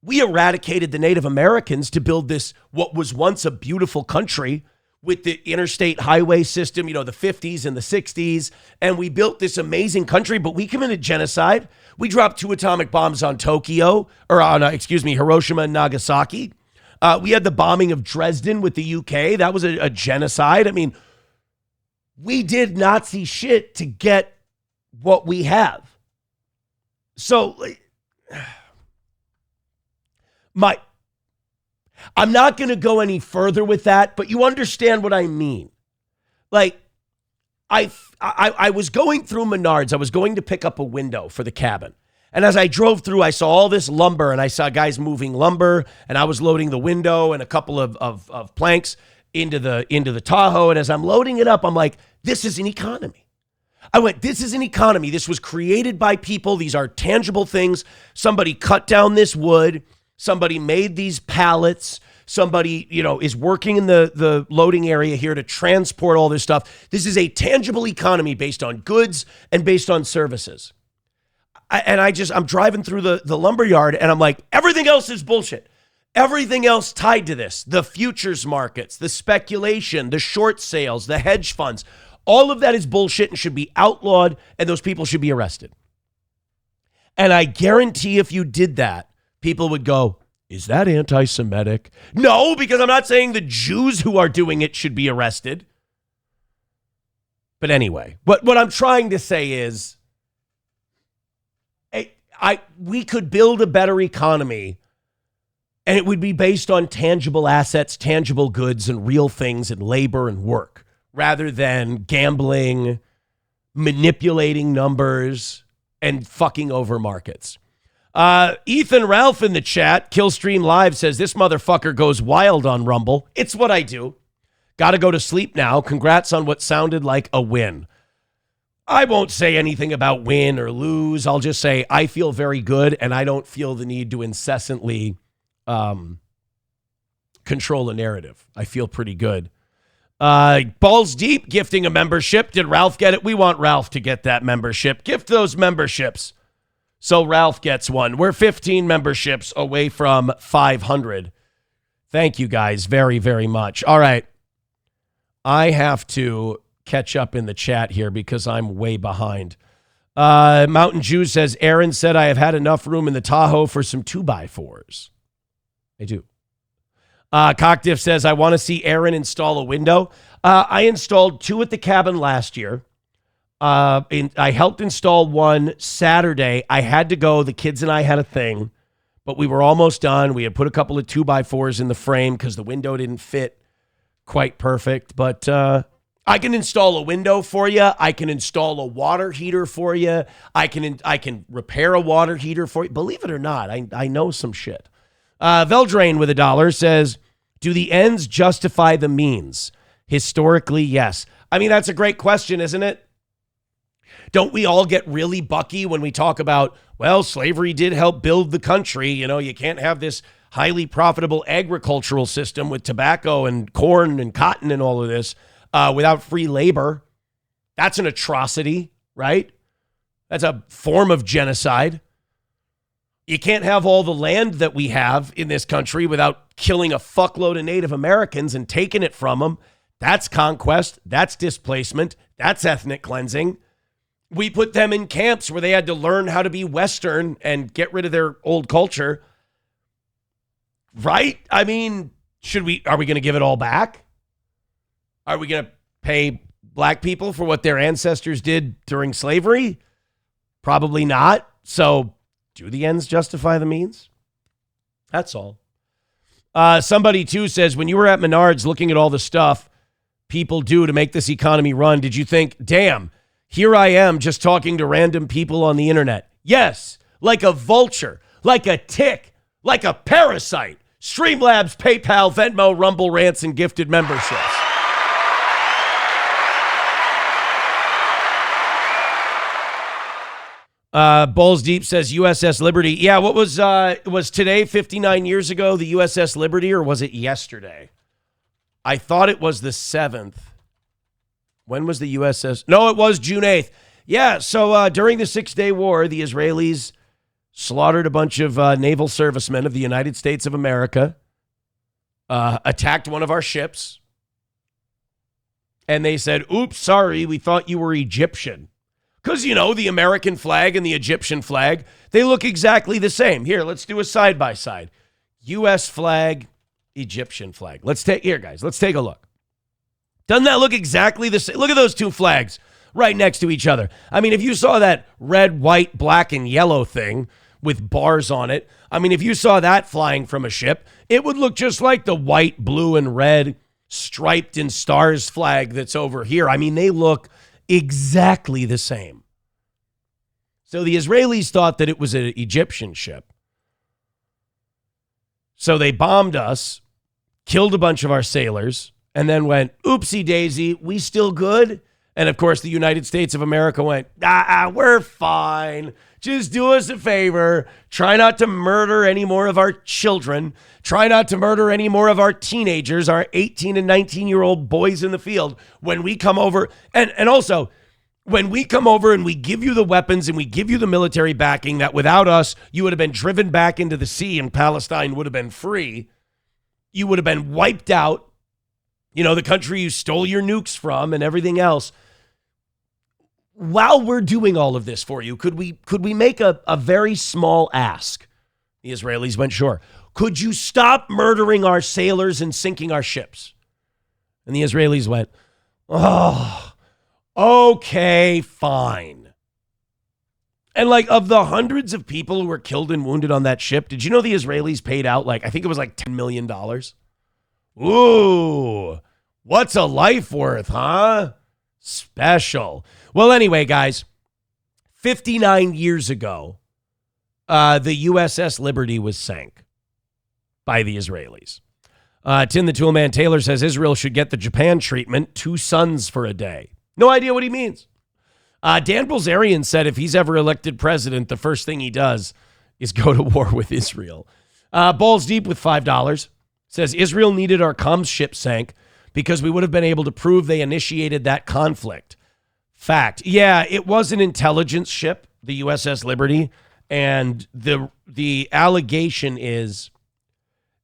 we eradicated the Native Americans to build this, what was once a beautiful country, with the interstate highway system, you know, the 50s and the 60s. And we built this amazing country, but we committed genocide. We dropped 2 atomic bombs on Hiroshima and Nagasaki. We had the bombing of Dresden with the UK. That was a genocide. I mean, we did Nazi shit to get what we have. So I'm not going to go any further with that, but you understand what I mean. Like, I was going through Menards. I was going to pick up a window for the cabin. And as I drove through, I saw all this lumber, and I saw guys moving lumber, and I was loading the window and a couple of planks into the Tahoe. And as I'm loading it up, I'm like, this is an economy. I went, this is an economy. This was created by people. These are tangible things. Somebody cut down this wood. Somebody made these pallets. somebody, is working in the loading area here to transport all this stuff. This is a tangible economy based on goods and based on services. I'm driving through the lumber yard and I'm like, everything else is bullshit. Everything else tied to this, the futures markets, the speculation, the short sales, the hedge funds, all of that is bullshit and should be outlawed, and those people should be arrested. And I guarantee if you did that, people would go, is that anti-Semitic? No, because I'm not saying the Jews who are doing it should be arrested. But anyway, what I'm trying to say is, we could build a better economy, and it would be based on tangible assets, tangible goods, and real things, and labor and work, rather than gambling, manipulating numbers, and fucking over markets. Ethan Ralph in the chat, Killstream Live, says, this motherfucker goes wild on Rumble. It's what I do. Got to go to sleep now. Congrats on what sounded like a win. I won't say anything about win or lose. I'll just say I feel very good, and I don't feel the need to incessantly control a narrative. I feel pretty good. Balls Deep gifting a membership. Did Ralph get it? We want Ralph to get that membership. Gift those memberships so Ralph gets one. We're 15 memberships away from 500. Thank you guys very, very much. All right. I have to catch up in the chat here because I'm way behind. Mountain Jew says, Aaron said I have had enough room in the Tahoe for some 2x4s. I do. Cockdiff says, I want to see Aaron install a window. I installed 2 at the cabin last year. I helped install one Saturday. I had to go. The kids and I had a thing, but we were almost done. We had put a couple of 2x4s in the frame because the window didn't fit quite perfect. But I can install a window for you. I can install a water heater for you. I can repair a water heater for you. Believe it or not, I know some shit. Veldrain with $1 says, do the ends justify the means? Historically, yes. I mean, that's a great question, isn't it? Don't we all get really bucky when we talk about, well, slavery did help build the country. You can't have this highly profitable agricultural system with tobacco and corn and cotton and all of this without free labor. That's an atrocity, right? That's a form of genocide. You can't have all the land that we have in this country without killing a fuckload of Native Americans and taking it from them. That's conquest. That's displacement. That's ethnic cleansing. We put them in camps where they had to learn how to be Western and get rid of their old culture. Right? I mean, are we going to give it all back? Are we going to pay black people for what their ancestors did during slavery? Probably not. So, do the ends justify the means? That's all. Somebody, too, says, when you were at Menards looking at all the stuff people do to make this economy run, did you think, damn, here I am just talking to random people on the internet? Yes, like a vulture, like a tick, like a parasite. Streamlabs, PayPal, Venmo, Rumble Rants, and gifted memberships. Balls Deep says USS Liberty. Yeah, what was today 59 years ago the USS Liberty, or was it yesterday? I thought it was the 7th. When was the USS? No, it was June 8th. Yeah, so during the 6-Day War, the Israelis slaughtered a bunch of naval servicemen of the United States of America, attacked one of our ships, and they said, oops, sorry, we thought you were Egyptian. Because, the American flag and the Egyptian flag, they look exactly the same. Here, let's do a side-by-side. U.S. flag, Egyptian flag. Let's take a look. Doesn't that look exactly the same? Look at those two flags right next to each other. I mean, if you saw that red, white, black, and yellow thing with bars on it, I mean, if you saw that flying from a ship, it would look just like the white, blue, and red striped in stars flag that's over here. I mean, they look exactly the same. So the Israelis thought that it was an Egyptian ship. So they bombed us, killed a bunch of our sailors, and then went, oopsie daisy, we still good? And of course, the United States of America went, we're fine. Just do us a favor. Try not to murder any more of our children. Try not to murder any more of our teenagers, our 18 and 19-year-old boys in the field when we come over. And also, when we come over and we give you the weapons and we give you the military backing that without us, you would have been driven back into the sea and Palestine would have been free. You would have been wiped out. You know, the country you stole your nukes from and everything else. While we're doing all of this for you, could we make a very small ask? The Israelis went, sure. Could you stop murdering our sailors and sinking our ships? And the Israelis went, oh, okay, fine. And like of the hundreds of people who were killed and wounded on that ship, did you know the Israelis paid out I think it was $10 million? Ooh, what's a life worth, huh? Special. Well, anyway, guys, 59 years ago, the USS Liberty was sank by the Israelis. Tim the Toolman Taylor says Israel should get the Japan treatment, 2 suns for a day. No idea what he means. Dan Bilzerian said if he's ever elected president, the first thing he does is go to war with Israel. Balls Deep with $5 says Israel needed our comms ship sank because we would have been able to prove they initiated that conflict. Fact. Yeah, it was an intelligence ship, the USS Liberty, and the allegation is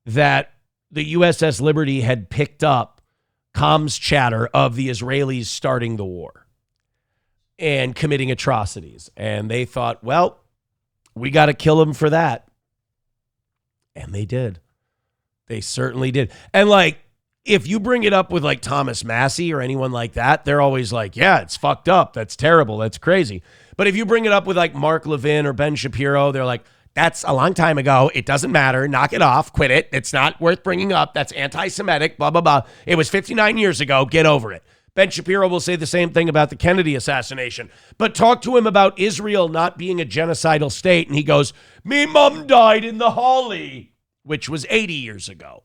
that the USS Liberty had picked up comms chatter of the Israelis starting the war and committing atrocities. And they thought, well, we got to kill them for that. And they did. They certainly did. And if you bring it up with Thomas Massey or anyone like that, they're always like, yeah, it's fucked up. That's terrible. That's crazy. But if you bring it up with Mark Levin or Ben Shapiro, they're like, that's a long time ago. It doesn't matter. Knock it off. Quit it. It's not worth bringing up. That's anti-Semitic, blah, blah, blah. It was 59 years ago. Get over it. Ben Shapiro will say the same thing about the Kennedy assassination. But talk to him about Israel not being a genocidal state, and he goes, me mom died in the Holly, which was 80 years ago.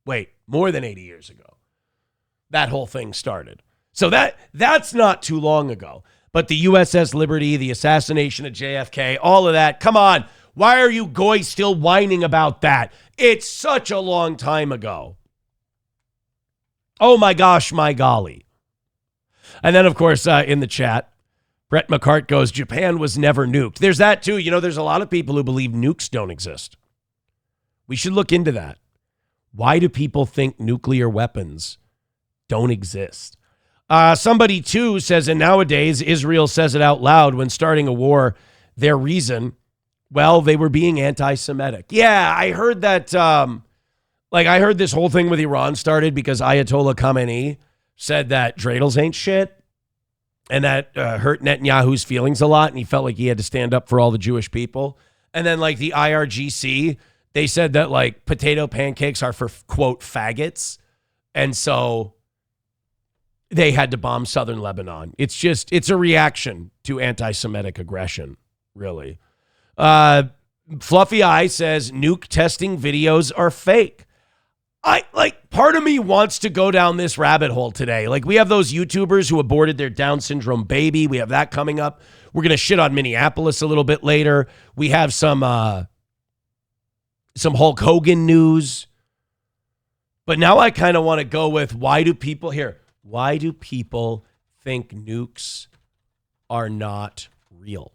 Wait, more than 80 years ago. That whole thing started. So that's not too long ago. But the USS Liberty, the assassination of JFK, all of that, come on. Why are you guys still whining about that? It's such a long time ago. Oh my gosh, my golly. And then, of course, in the chat, Brett McCart goes, Japan was never nuked. There's that too. You know, there's a lot of people who believe nukes don't exist. We should look into that. Why do people think nuclear weapons don't exist? Somebody, too, says, and nowadays Israel says it out loud when starting a war, their reason, well, they were being anti-Semitic. Yeah, I heard that, I heard this whole thing with Iran started because Ayatollah Khamenei said that dreidels ain't shit, and that hurt Netanyahu's feelings a lot, and he felt like he had to stand up for all the Jewish people. And then, the IRGC, they said that, potato pancakes are for, quote, faggots. And so they had to bomb southern Lebanon. It's a reaction to anti-Semitic aggression, really. Fluffy Eye says nuke testing videos are fake. Part of me wants to go down this rabbit hole today. We have those YouTubers who aborted their Down syndrome baby. We have that coming up. We're going to shit on Minneapolis a little bit later. We have some Hulk Hogan news. But now I kind of want to go with why do people think nukes are not real?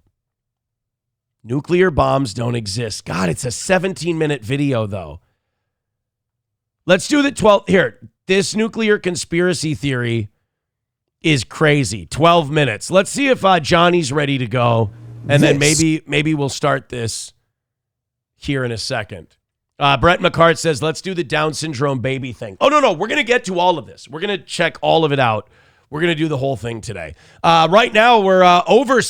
Nuclear bombs don't exist. God, it's a 17-minute video, though. Let's do the 12. Here, this nuclear conspiracy theory is crazy. 12 minutes. Let's see if Johnny's ready to go. And then maybe we'll start this here in a second. Brett McCart says, let's do the Down syndrome baby thing. Oh, no. We're going to get to all of this. We're going to check all of it out. We're going to do the whole thing today. Right now, we're over.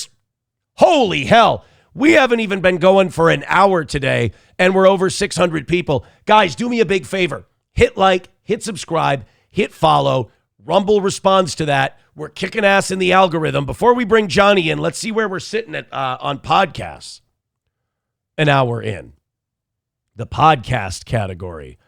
Holy hell. We haven't even been going for an hour today, and we're over 600 people. Guys, do me a big favor. Hit like, hit subscribe, hit follow. Rumble responds to that. We're kicking ass in the algorithm. Before we bring Johnny in, let's see where we're sitting at on podcasts. An hour in. The podcast category.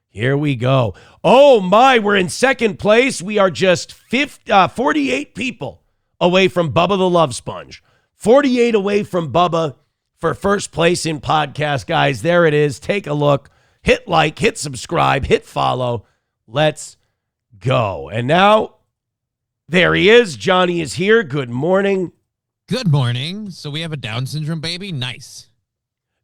Here we go. Oh my, we're in second place. We are just 48 people away from Bubba the Love Sponge. 48 away from Bubba for first place in podcast, guys. There it is. Take a look. Hit like, hit subscribe, hit follow. Let's go. And now, there he is. Johnny is here. Good morning. Good morning. So we have a Down syndrome baby? Nice.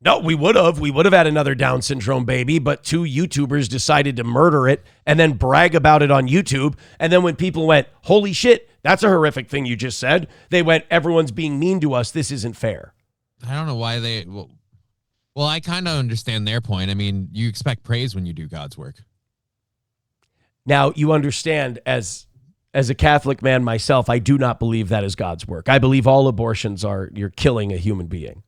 No, we would have. We would have had another Down syndrome baby, but 2 YouTubers decided to murder it and then brag about it on YouTube. And then when people went, holy shit, that's a horrific thing you just said, they went, everyone's being mean to us. This isn't fair. I don't know why they... Well, I kind of understand their point. I mean, you expect praise when you do God's work. Now, you understand, as a Catholic man myself, I do not believe that is God's work. I believe all abortions are, you're killing a human being.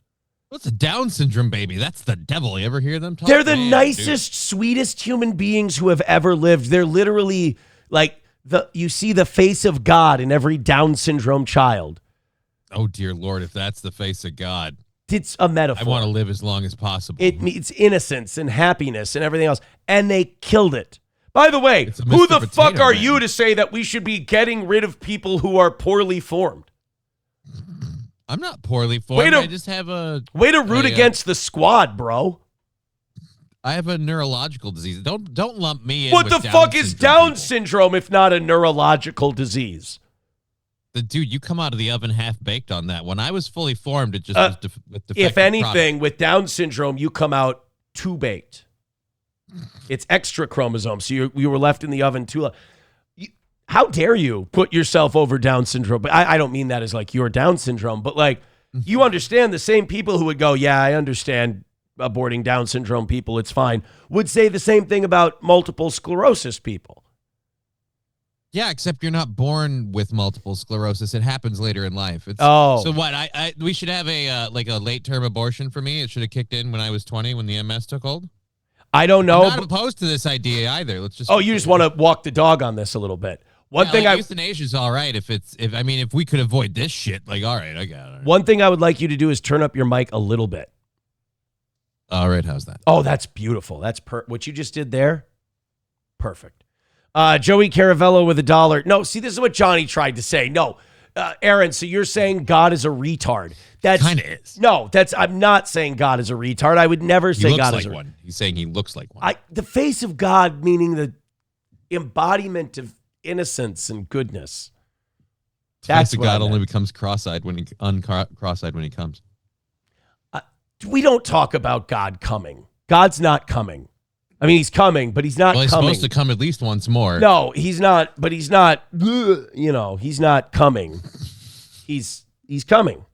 What's a Down syndrome baby? That's the devil. You ever hear them talk? They're the nicest, sweetest human beings who have ever lived. They're literally like you see the face of God in every Down syndrome child. Oh, dear Lord, if that's the face of God. It's a metaphor. I want to live as long as possible. It's innocence and happiness and everything else. And they killed it. By the way, who the fuck are you to say that we should be getting rid of people who are poorly formed? I'm not poorly formed. I just have a... Way to root against the squad, bro. I have a neurological disease. Don't lump me in What with the fuck is Down syndrome if not a neurological disease? Dude, you come out of the oven half-baked on that. When I was fully formed, it just was with defective if anything, product. with Down syndrome, you come out too baked. It's extra chromosomes, so you were left in the oven too long. How dare you put yourself over Down syndrome? But I don't mean that as like your Down syndrome, but like you understand the same people who would go, yeah, I understand aborting Down syndrome people, it's fine, would say the same thing about multiple sclerosis people. Yeah, except you're not born with multiple sclerosis. It happens later in life. So what? We should have a late term abortion for me. It should have kicked in when I was 20 when the MS took hold. I don't know. I'm not opposed to this idea either. Let's just. Oh, you just want to walk the dog on this a little bit. One thing euthanasia's all right if we could avoid this shit. Like, all right, I got it. One thing I would like you to do is turn up your mic a little bit. All right, how's that? Oh, that's beautiful. That's what you just did there. Perfect. Joey Caravello with $1. No, see, this is what Johnny tried to say. No, Aaron, so you're saying God is a retard. That's kind of is. No, I'm not saying God is a retard. I would never say God is one. He's saying he looks like one. The face of God, meaning the embodiment of innocence and goodness. That's what God only becomes cross-eyed when cross-eyed when he comes. We don't talk about God coming. God's not coming. I mean, he's coming, but he's not coming. He's coming. supposed to come at least once more. No, he's not, but he's not, he's not coming. He's coming.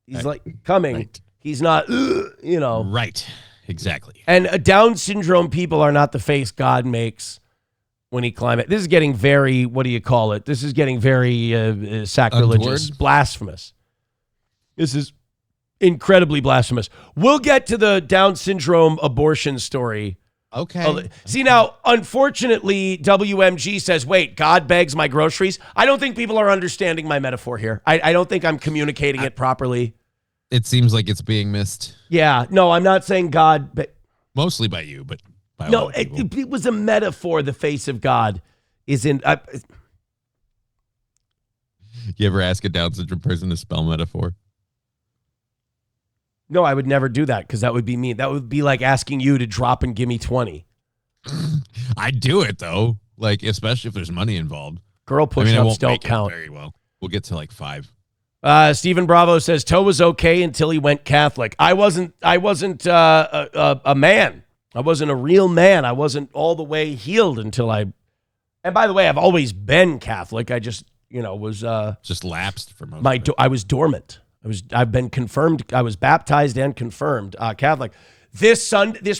He's like coming. Right. He's not, Right, exactly. And Down syndrome people are not the face God makes when he climbs it. This is getting very, what do you call it? This is getting very sacrilegious, blasphemous. This is incredibly blasphemous. We'll get to the Down syndrome abortion story. Okay. See, now, unfortunately, WMG says, wait, God bags my groceries. I don't think people are understanding my metaphor here. I don't think I'm communicating it properly. It seems like it's being missed. Yeah. No, I'm not saying God. But mostly by you, but by no, it was a metaphor. The face of God is in... You ever ask a Down syndrome person to spell metaphor? No, I would never do that because that would be mean. That would be like asking you to drop and give me 20. I'd do it, though. Like, especially if there's money involved. Girl push-ups don't count. Very well. We'll get to like 5. Stephen Bravo says, Toe was okay until he went Catholic. I wasn't a man. I wasn't a real man. I wasn't all the way healed until and by the way, I've always been Catholic. I just, was... just lapsed for most of it. I was dormant. I've been confirmed. I was baptized and confirmed Catholic. This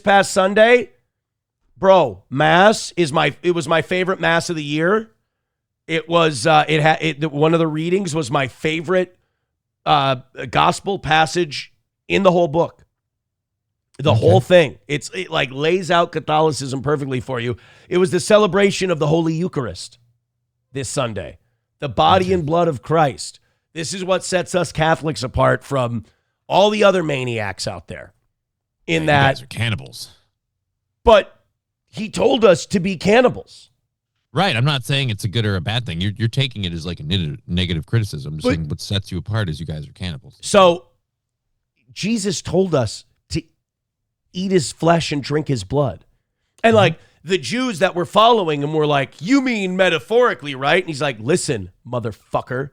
past Sunday, bro, Mass it was my favorite Mass of the year. It was one of the readings was my favorite gospel passage in the whole book. The whole thing. It like lays out Catholicism perfectly for you. It was the celebration of the Holy Eucharist this Sunday, the body and blood of Christ. This is what sets us Catholics apart from all the other maniacs out there. You guys are cannibals. But he told us to be cannibals. Right. I'm not saying it's a good or a bad thing. You're taking it as like a negative criticism. I'm just saying what sets you apart is you guys are cannibals. So Jesus told us to eat his flesh and drink his blood. And like the Jews that were following him were like, you mean metaphorically, right? And he's like, listen, motherfucker,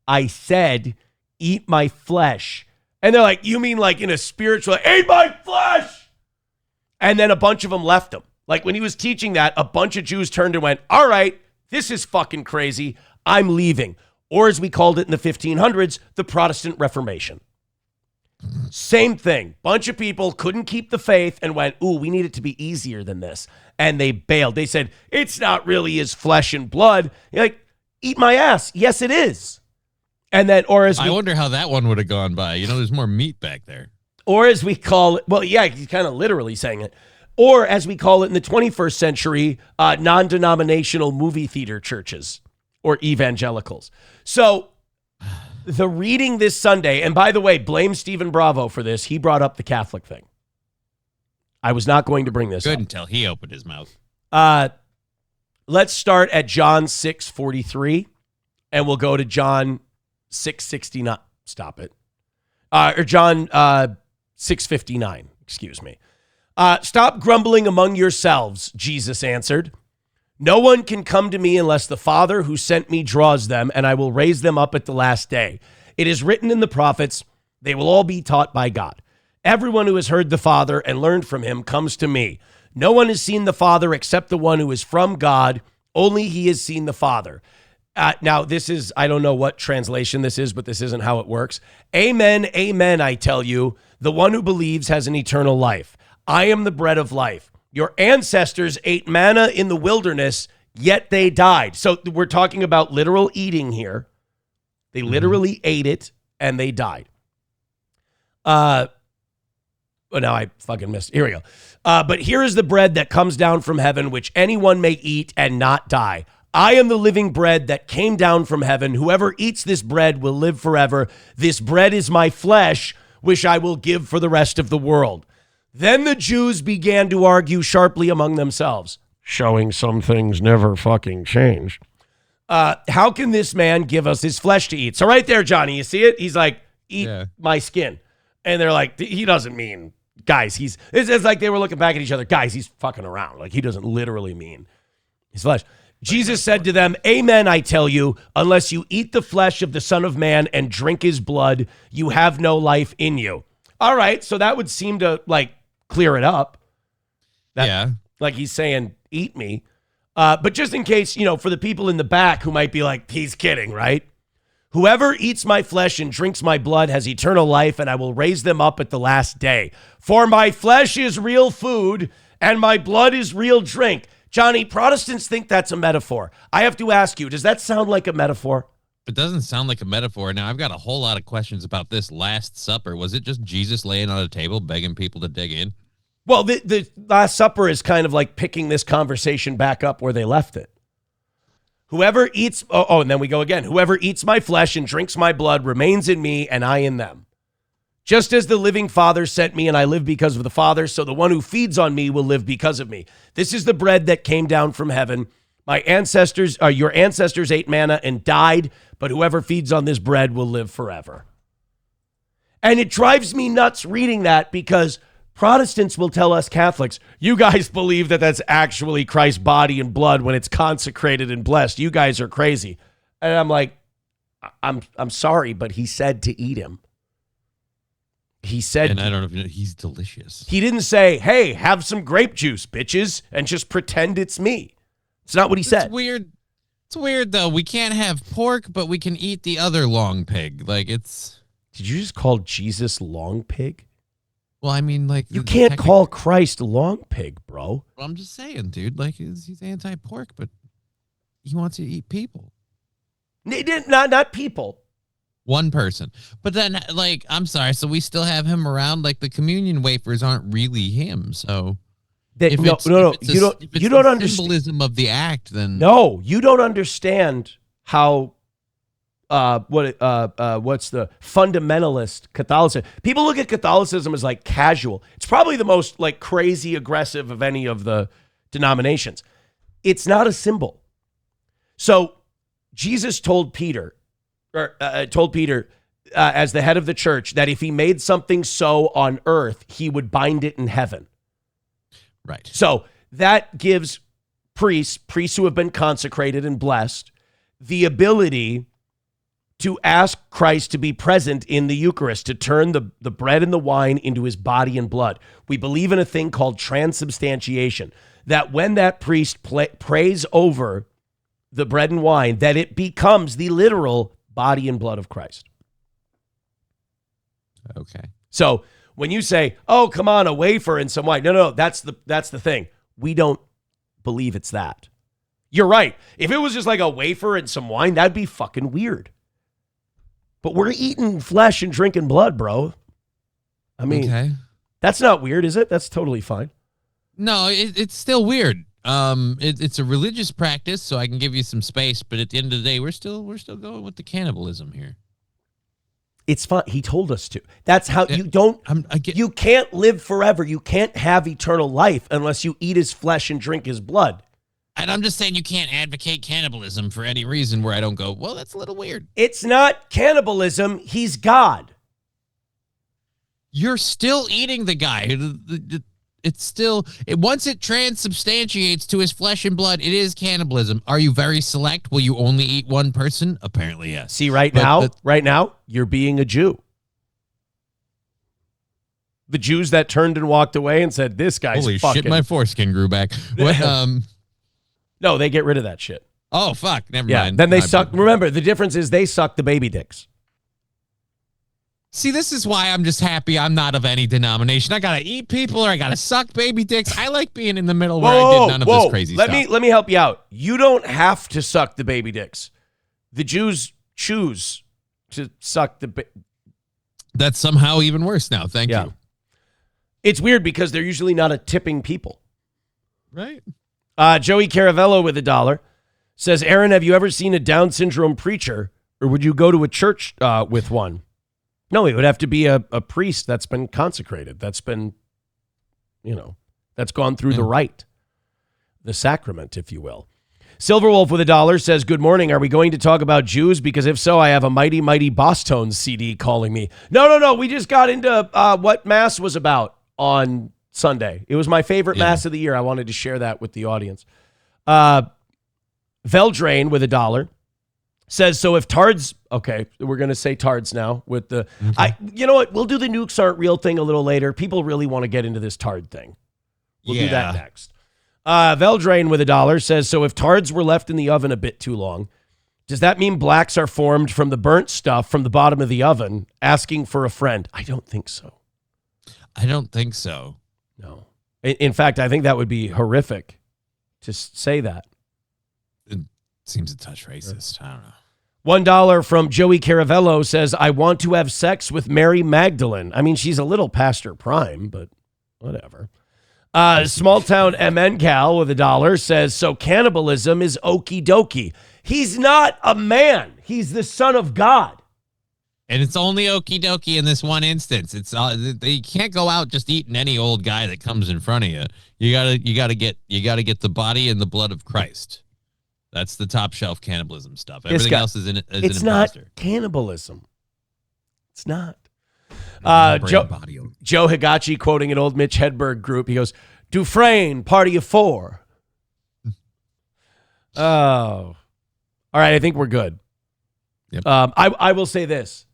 I said, eat my flesh. And they're like, you mean like in a spiritual, eat my flesh? And then a bunch of them left him. Like when he was teaching that, a bunch of Jews turned and went, all right, this is fucking crazy. I'm leaving. Or as we called it in the 1500s, the Protestant Reformation. Same thing. Bunch of people couldn't keep the faith and went, ooh, we need it to be easier than this. And they bailed. They said, it's not really his flesh and blood. You're like, eat my ass. Yes, it is. And then, or as I wonder how that one would have gone by. You know, there's more meat back there. Or as we call it, well, yeah, he's kind of literally saying it. Or as we call it in the 21st century, non-denominational movie theater churches or evangelicals. So the reading this Sunday, and by the way, blame Stephen Bravo for this. He brought up the Catholic thing. I was not going to bring this up. Until he opened his mouth. Let's start at John 6:43, and we'll go to John 6:69. Stop it. Or John 6:59, excuse me. Stop grumbling among yourselves, Jesus answered. No one can come to me unless the Father who sent me draws them, and I will raise them up at the last day. It is written in the prophets, they will all be taught by God. Everyone who has heard the Father and learned from him comes to me. No one has seen the Father except the one who is from God. Only he has seen the Father. Now, this is, I don't know what translation this is, but this isn't how it works. Amen, amen, I tell you, the one who believes has an eternal life. I am the bread of life. Your ancestors ate manna in the wilderness, yet they died. So we're talking about literal eating here. They literally ate it, and they died. Well, now I fucking missed. Here we go. But here is the bread that comes down from heaven, which anyone may eat and not die. I am the living bread that came down from heaven. Whoever eats this bread will live forever. This bread is my flesh, which I will give for the rest of the world. Then the Jews began to argue sharply among themselves, showing some things never fucking change. How can this man give us his flesh to eat? So right there, Johnny, you see it? He's like, eat my skin. And they're like, he doesn't mean, guys, it's like they were looking back at each other. Guys, he's fucking around. Like he doesn't literally mean his flesh. Jesus said to them, amen, I tell you, unless you eat the flesh of the Son of Man and drink his blood, you have no life in you. All right, so that would seem to like clear it up. Like he's saying, eat me. But just in case, for the people in the back who might be like, he's kidding, right? Whoever eats my flesh and drinks my blood has eternal life, and I will raise them up at the last day. For my flesh is real food, and my blood is real drink. Johnny, Protestants think that's a metaphor. I have to ask you, does that sound like a metaphor? It doesn't sound like a metaphor. Now, I've got a whole lot of questions about this Last Supper. Was it just Jesus laying on a table begging people to dig in? Well, the Last Supper is kind of like picking this conversation back up where they left it. Whoever eats, and then we go again. Whoever eats my flesh and drinks my blood remains in me and I in them. Just as the living Father sent me and I live because of the Father, so the one who feeds on me will live because of me. This is the bread that came down from heaven. Your ancestors ate manna and died, but whoever feeds on this bread will live forever. And it drives me nuts reading that because Protestants will tell us Catholics, you guys believe that that's actually Christ's body and blood when it's consecrated and blessed. You guys are crazy. And I'm like, I'm sorry, but he said to eat him. He said, and I don't know if you know, he's delicious. He didn't say, hey, have some grape juice, bitches, and just pretend it's me. It's not what he said. It's weird. It's weird, though. We can't have pork, but we can eat the other long pig. Like, it's... Did you just call Jesus long pig? Well, I mean, like... You can't call Christ long pig, bro. Well, I'm just saying, dude. Like, he's anti-pork, but he wants to eat people. Not people. One person. But then, like, I'm sorry, so we still have him around? Like, the communion wafers aren't really him, so... No. You don't understand symbolism of the act. Then no, you don't understand how what's the fundamentalist Catholicism. People look at Catholicism as like casual. It's probably the most like crazy aggressive of any of the denominations. It's not a symbol. So Jesus told Peter, as the head of the church, that if he made something so on earth, he would bind it in heaven. Right. So that gives priests who have been consecrated and blessed, the ability to ask Christ to be present in the Eucharist, to turn the bread and the wine into his body and blood. We believe in a thing called transubstantiation, that when that priest prays over the bread and wine, that it becomes the literal body and blood of Christ. Okay. So when you say, oh, come on, a wafer and some wine. No, that's the thing. We don't believe it's that. You're right. If it was just like a wafer and some wine, that'd be fucking weird. But we're eating flesh and drinking blood, bro. I mean, That's not weird, is it? That's totally fine. No, it's still weird. It's a religious practice, so I can give you some space. But at the end of the day, we're still going with the cannibalism here. It's fun. He told us to. That's how you don't. You can't live forever. You can't have eternal life unless you eat his flesh and drink his blood. And I'm just saying you can't advocate cannibalism for any reason where I don't go, well, that's a little weird. It's not cannibalism. He's God. You're still eating the guy. It's still, once it transubstantiates to his flesh and blood, it is cannibalism. Are you very select? Will you only eat one person? Apparently, yes. See, right now, you're being a Jew. The Jews that turned and walked away and said, this guy's holy fucking... shit, my foreskin grew back. What, No, they get rid of that shit. Oh, fuck. Never mind. Then they suck. Remember, the difference is they suck the baby dicks. See, this is why I'm just happy I'm not of any denomination. I got to eat people or I got to suck baby dicks. I like being in the middle where I did none of this crazy stuff. Let me help you out. You don't have to suck the baby dicks. The Jews choose to suck the That's somehow even worse now. Thank you. It's weird because they're usually not a tipping people. Right. Joey Caravello with $1 says, Aaron, have you ever seen a Down syndrome preacher, or would you go to a church with one? No, it would have to be a priest that's been consecrated, that's been, that's gone through the rite, the sacrament, if you will. Silverwolf with $1 says, good morning. Are we going to talk about Jews? Because if so, I have a Mighty Mighty Boss Tones CD calling me. No. We just got into what Mass was about on Sunday. It was my favorite Mass of the year. I wanted to share that with the audience. Veldrain with $1 says, so if Tards, okay, we're going to say Tards now with the, you know what? We'll do the nukes aren't real thing a little later. People really want to get into this Tard thing. We'll do that next. Veldrain with $1 says, so if Tards were left in the oven a bit too long, does that mean blacks are formed from the burnt stuff from the bottom of the oven asking for a friend? I don't think so. I don't think so. No. In fact, I think that would be horrific to say that. It seems a touch racist. I don't know. $1 from Joey Caravello says, I want to have sex with Mary Magdalene. I mean, she's a little past her prime, but whatever. Small Town MN Cal with $1 says, so cannibalism is okie dokie. He's not a man. He's the son of God. And it's only okie dokie in this one instance. It's you can't go out just eating any old guy that comes in front of you. You gotta get the body and the blood of Christ. That's the top shelf cannibalism stuff. Everything else is an imposter. It's not cannibalism. It's not. Joe Higachi quoting an old Mitch Hedberg group. He goes, Dufresne, party of four. Oh. All right, I think we're good. Yep. I will say this.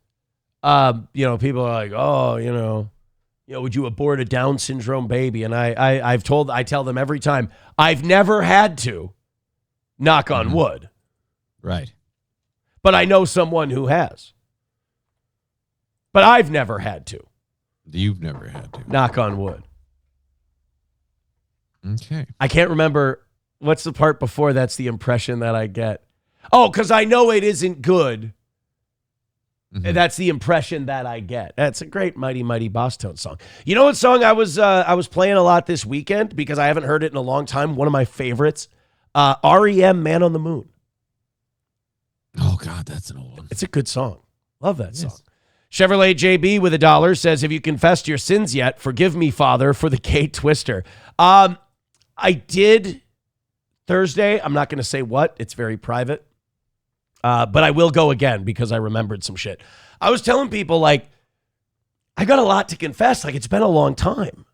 People are like, oh, would you abort a Down syndrome baby? And I tell them every time, I've never had to, knock on wood. Right. But I know someone who has. But I've never had to. You've never had to. Knock on wood. Okay. I can't remember what's the part before that's the impression that I get. Oh, because I know it isn't good. Mm-hmm. That's the impression that I get. That's a great Mighty Mighty Boss Tone song. You know what song I was playing a lot this weekend because I haven't heard it in a long time? One of my favorites. REM, Man on the Moon. Oh, God, that's an old one. It's a good song. Love that song. Chevrolet JB with $1 says, have you confessed your sins yet? Forgive me, Father, for the gay twister. I did Thursday. I'm not going to say what. It's very private. But I will go again because I remembered some shit. I was telling people, like, I got a lot to confess. Like, it's been a long time.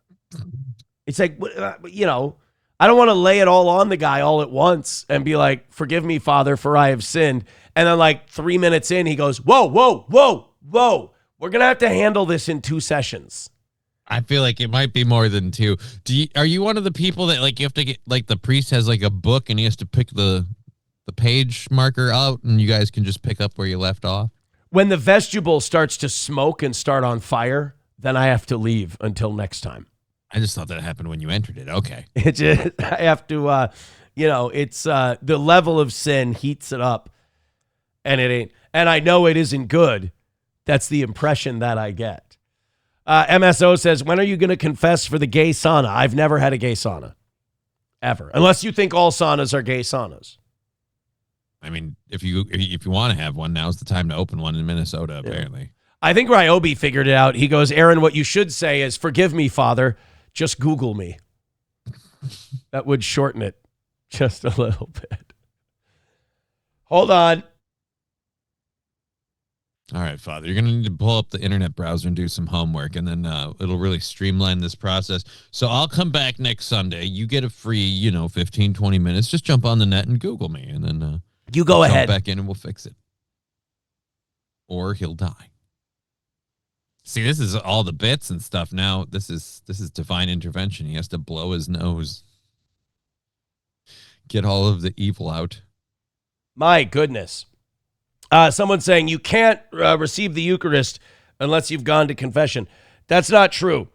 It's like, you know, I don't want to lay it all on the guy all at once and be like, forgive me, Father, for I have sinned. And then like 3 minutes in, he goes, whoa, whoa, whoa, whoa. We're going to have to handle this in 2 sessions. I feel like it might be more than 2. Are you one of the people that like you have to get like the priest has like a book and he has to pick the page marker out and you guys can just pick up where you left off? When the vestibule starts to smoke and start on fire, then I have to leave until next time. I just thought that happened when you entered it. Okay. It just, I have to, it's the level of sin heats it up and it ain't. And I know it isn't good. That's the impression that I get. MSO says, when are you going to confess for the gay sauna? I've never had a gay sauna. Ever. Unless you think all saunas are gay saunas. I mean, if you want to have one, now's the time to open one in Minnesota, apparently. Yeah. I think Ryobi figured it out. He goes, Aaron, what you should say is, forgive me, Father. Just Google me. That would shorten it just a little bit. Hold on. All right, Father, you're going to need to pull up the internet browser and do some homework, and then it'll really streamline this process. So I'll come back next Sunday. You get a free, 15, 20 minutes. Just jump on the net and Google me, and then you go ahead. Jump back in and we'll fix it. Or he'll die. See, this is all the bits and stuff. Now, this is divine intervention. He has to blow his nose. Get all of the evil out. My goodness. Someone saying you can't receive the Eucharist unless you've gone to confession. That's not true.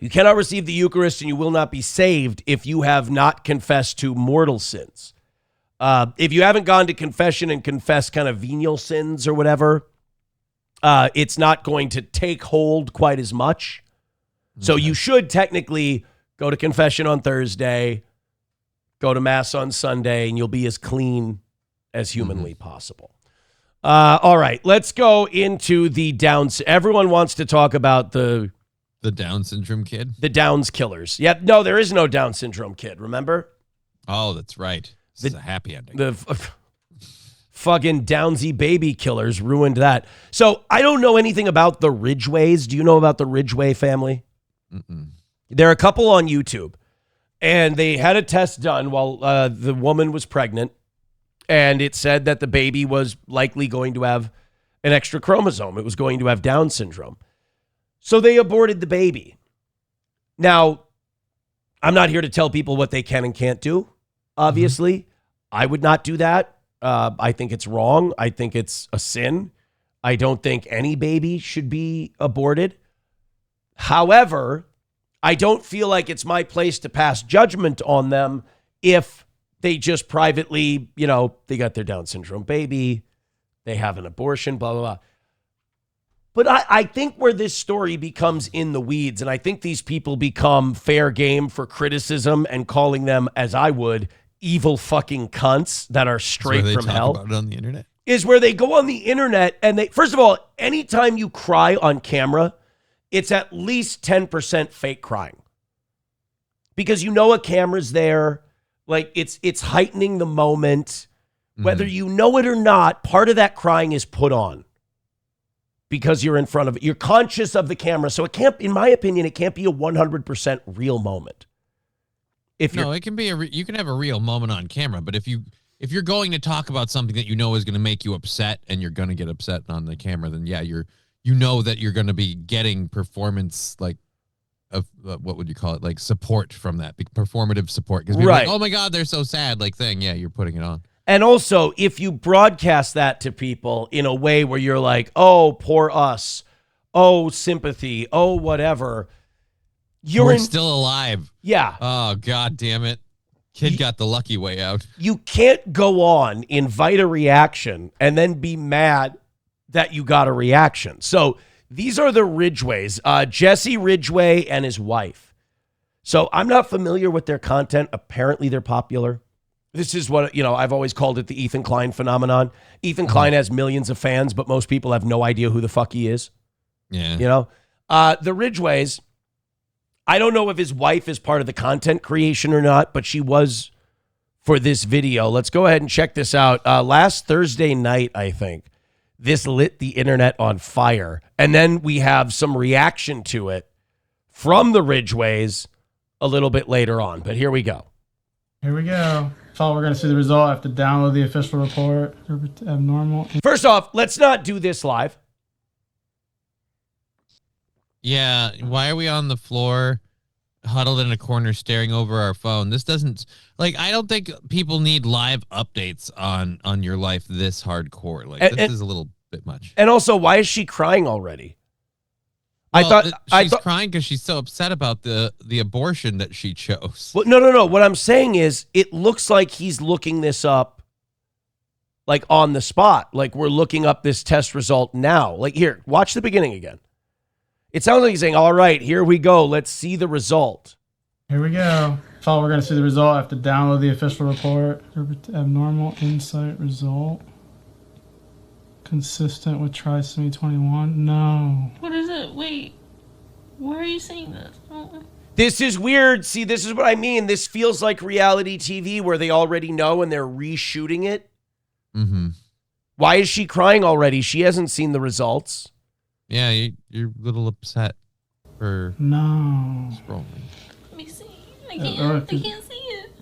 You cannot receive the Eucharist and you will not be saved if you have not confessed to mortal sins. If you haven't gone to confession and confessed kind of venial sins or whatever, it's not going to take hold quite as much. So you should technically go to confession on Thursday, go to Mass on Sunday, and you'll be as clean as humanly possible. All right, let's go into the Downs. Everyone wants to talk about the Down syndrome kid? The Downs killers. Yeah, no, there is no Down syndrome kid, remember? Oh, that's right. This is a happy ending. The fucking Downsy baby killers ruined that. So I don't know anything about the Ridgways. Do you know about the Ridgway family? Mm-mm. They're a couple on YouTube, and they had a test done while the woman was pregnant, and it said that the baby was likely going to have an extra chromosome. It was going to have Down syndrome. So they aborted the baby. Now, I'm not here to tell people what they can and can't do, obviously. I would not do that. I think it's wrong. I think it's a sin. I don't think any baby should be aborted. However, I don't feel like it's my place to pass judgment on them if they just privately, they got their Down syndrome baby, they have an abortion, blah, blah, blah. But I think where this story becomes in the weeds, and I think these people become fair game for criticism and calling them, as I would, evil fucking cunts that are straight from hell. About it on the internet? Is where they go on the internet and they, first of all, anytime you cry on camera, it's at least 10% fake crying. Because a camera's there, like it's heightening the moment. Whether you know it or not, part of that crying is put on. Because you're in front of it. You're conscious of the camera. So it can't, in my opinion, it can't be a 100% real moment. It can be you can have a real moment on camera, but if you're going to talk about something that is going to make you upset and you're going to get upset on the camera, then yeah, that you're going to be getting performance of what would you call it, like support from that, performative support, because people are like, oh my god, they're so sad, thing. Yeah, you're putting it on. And also, if you broadcast that to people in a way where you're like, oh, poor us, oh, sympathy, oh, whatever, we're still alive. Yeah. Oh, god damn it. Kid got the lucky way out. You can't go on, invite a reaction, and then be mad that you got a reaction. So these are the Ridgways, Jesse Ridgway and his wife. So I'm not familiar with their content. Apparently they're popular. This is what, I've always called it the Ethan Klein phenomenon. Ethan Klein has millions of fans, but most people have no idea who the fuck he is. Yeah. The Ridgways, I don't know if his wife is part of the content creation or not, but she was for this video. Let's go ahead and check this out. Last Thursday night, I think, this lit the internet on fire. And then we have some reaction to it from the Ridgways a little bit later on. But here we go. Here we go. So we're going to see the result. I have to download the official report. Abnormal. First off, let's not do this live. Yeah, why are we on the floor, huddled in a corner, staring over our phone? This doesn't, like, I don't think people need live updates on your life this hardcore. Like, this is a little bit much. And also, why is she crying already? Well, she's crying because she's so upset about the abortion that she chose. Well, no. What I'm saying is, it looks like he's looking this up, like, on the spot. Like, we're looking up this test result now. Like, here, watch the beginning again. It sounds like he's saying, all right, here we go. Let's see the result. Here we go. So we're going to see the result. I have to download the official report. Abnormal insight result. Consistent with trisomy 21. No. What is it? Wait. Where are you seeing this? This is weird. See, this is what I mean. This feels like reality TV where they already know and they're reshooting it. Mm-hmm. Why is she crying already? She hasn't seen the results. Yeah, you're a little upset for scrolling. Let me see. I can't see it.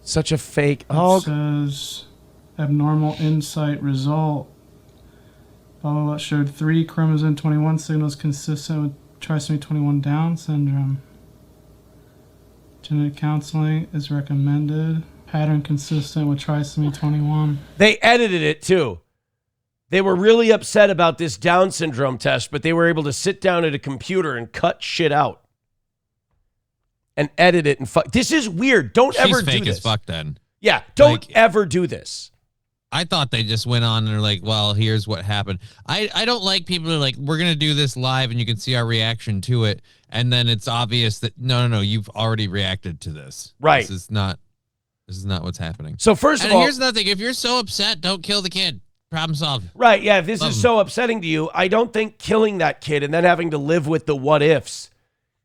Such a fake. It says abnormal insight result. Blah, blah, blah, showed 3 chromosome 21 signals consistent with trisomy 21 Down syndrome. Genetic counseling is recommended. Pattern consistent with trisomy 21. They edited it too. They were really upset about this Down syndrome test, but they were able to sit down at a computer and cut shit out and edit it and fuck. This is weird. Don't ever do this. She's fake as fuck then. Yeah, don't ever do this. I thought they just went on and are like, well, here's what happened. I don't like people who are like, we're going to do this live and you can see our reaction to it. And then it's obvious that, no, you've already reacted to this. Right. This is not what's happening. So first of all, here's another thing. If you're so upset, don't kill the kid. Problem solved. Right, yeah, if this is so upsetting to you, I don't think killing that kid and then having to live with the what ifs,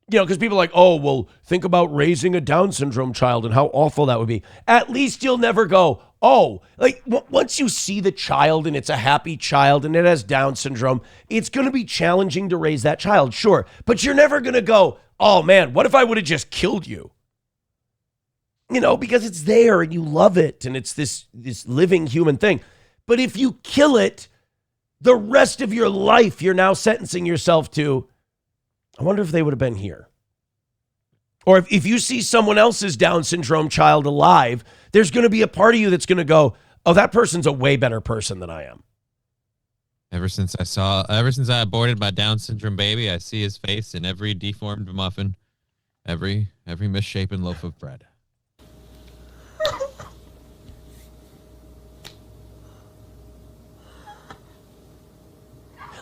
because people are like, oh, well, think about raising a Down syndrome child and how awful that would be. At least you'll never go, oh, like once you see the child and it's a happy child and it has Down syndrome, it's going to be challenging to raise that child, sure. But you're never going to go, oh, man, what if I would have just killed you? Because it's there and you love it and it's this living human thing. But if you kill it, the rest of your life, you're now sentencing yourself to, I wonder if they would have been here. Or if you see someone else's Down syndrome child alive, there's going to be a part of you that's going to go, oh, that person's a way better person than I am. Ever since I aborted my Down syndrome baby, I see his face in every deformed muffin, every misshapen loaf of bread.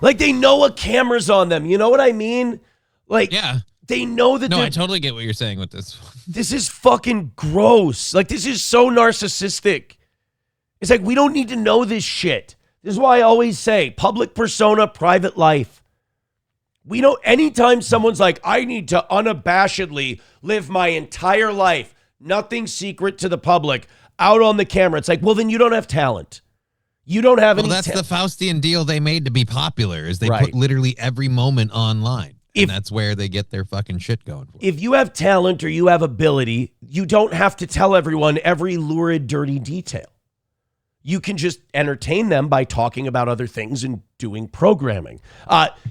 Like, they know a camera's on them. You know what I mean? Like, yeah. They know that. No, I totally get what you're saying with this. This is fucking gross. Like, this is so narcissistic. It's like, we don't need to know this shit. This is why I always say public persona, private life. We don't, anytime someone's like, I need to unabashedly live my entire life, nothing secret to the public, out on the camera. It's like, well, then you don't have talent. You don't have any. Well, that's the Faustian deal they made to be popular, is they put literally every moment online. And that's where they get their fucking shit going. If you have talent or you have ability, you don't have to tell everyone every lurid, dirty detail. You can just entertain them by talking about other things and doing programming.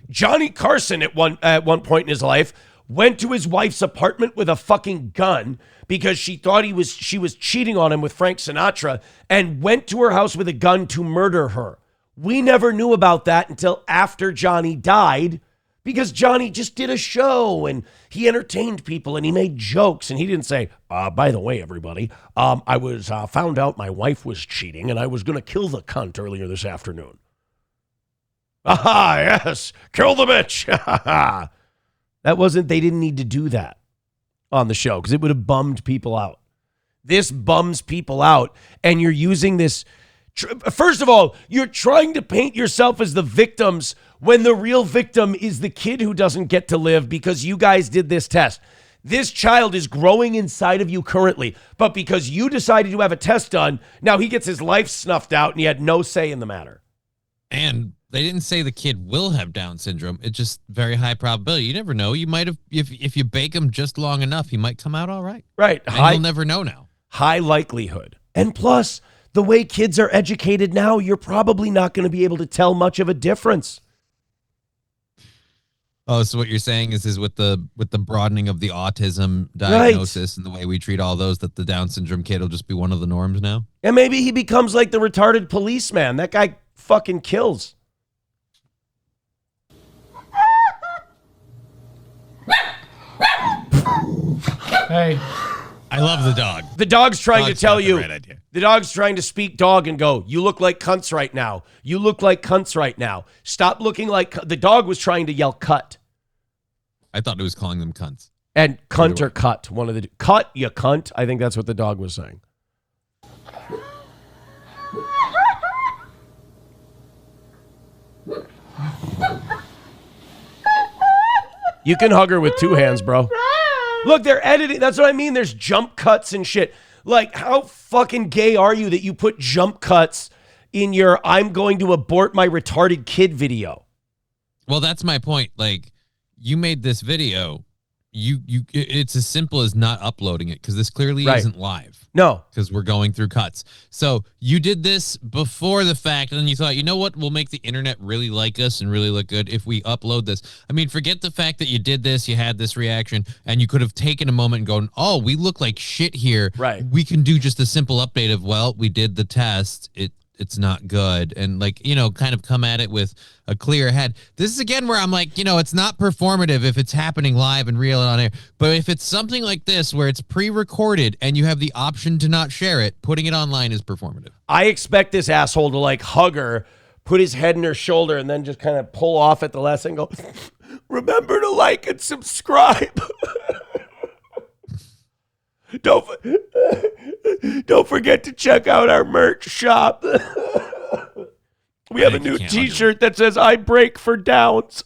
Johnny Carson at one point in his life went to his wife's apartment with a fucking gun because she thought she was cheating on him with Frank Sinatra, and went to her house with a gun to murder her. We never knew about that until after Johnny died, because Johnny just did a show and he entertained people and he made jokes, and he didn't say, by the way, everybody, I was found out my wife was cheating and I was going to kill the cunt earlier this afternoon. Aha, yes, kill the bitch. They didn't need to do that on the show because it would have bummed people out. This bums people out, and you're using this. First of all, you're trying to paint yourself as the victims when the real victim is the kid who doesn't get to live because you guys did this test. This child is growing inside of you currently, but because you decided to have a test done, now he gets his life snuffed out and he had no say in the matter. And they didn't say the kid will have Down syndrome. It's just very high probability. You never know. You might have, if you bake him just long enough, he might come out all right. Right. And you'll never know now. High likelihood. And plus, the way kids are educated now, you're probably not going to be able to tell much of a difference. Oh, so what you're saying is with the broadening of the autism diagnosis and the way we treat all those, that the Down syndrome kid will just be one of the norms now? And maybe he becomes like the retarded policeman. That guy fucking kills. Hey. I love the dog. The dog's trying to tell you. Right idea. The dog's trying to speak dog and go, you look like cunts right now. You look like cunts right now. Stop looking like... The dog was trying to yell cut. I thought it was calling them cunts. And cunt or cut. One of the... Cut, you cunt. I think that's what the dog was saying. You can hug her with two hands, bro. Look, they're editing. That's what I mean. There's jump cuts and shit. Like, how fucking gay are you that you put jump cuts in your I'm going to abort my retarded kid video? Well, that's my point. Like, you made this video. It's as simple as not uploading it, because this clearly isn't live. No. Because we're going through cuts. So you did this before the fact, and then you thought, you know what will make the internet really like us and really look good if we upload this. I mean, forget the fact that you did this, you had this reaction, and you could have taken a moment and gone, oh, we look like shit here. Right. We can do just a simple update of, well, we did the test. It's not good. And like, you know, kind of come at it with a clear head. This is again where I'm like, you know, it's not performative if it's happening live and real and on air. But if it's something like this where it's pre-recorded and you have the option to not share it, putting it online is performative. I expect this asshole to like hug her, put his head in her shoulder, and then just kind of pull off at the last and go, remember to like and subscribe. Don't forget to check out our merch shop. We have a new t-shirt that says I break for Downs.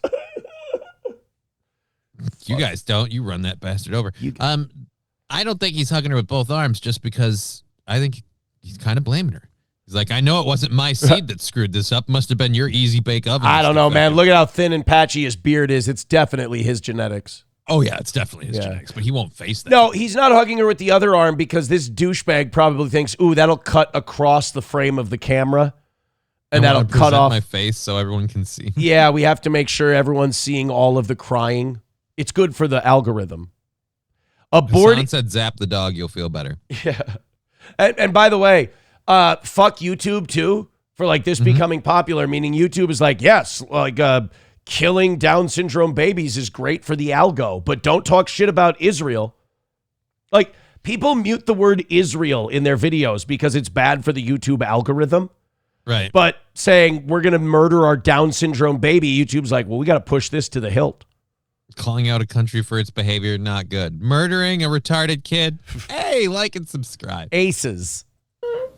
You guys don't. You run that bastard over. I don't think he's hugging her with both arms just because I think he's kind of blaming her. He's like, I know it wasn't my seed that screwed this up. Must have been your easy bake oven. I don't know, man. Look at how thin and patchy his beard is. It's definitely his genetics. Oh, yeah, it's definitely his genetics, but he won't face that. No, he's not hugging her with the other arm because this douchebag probably thinks, ooh, that'll cut across the frame of the camera. And that'll cut off my face so everyone can see. Yeah, we have to make sure everyone's seeing all of the crying. It's good for the algorithm. Hassan said zap the dog, you'll feel better. Yeah. And by the way, fuck YouTube too for like this becoming popular, meaning YouTube is like, yes, like killing Down syndrome babies is great for the algo, but don't talk shit about Israel. Like, people mute the word Israel in their videos because it's bad for the YouTube algorithm. Right. But saying we're going to murder our Down syndrome baby, YouTube's like, well, we got to push this to the hilt. Calling out a country for its behavior, not good. Murdering a retarded kid, hey, like and subscribe. Aces.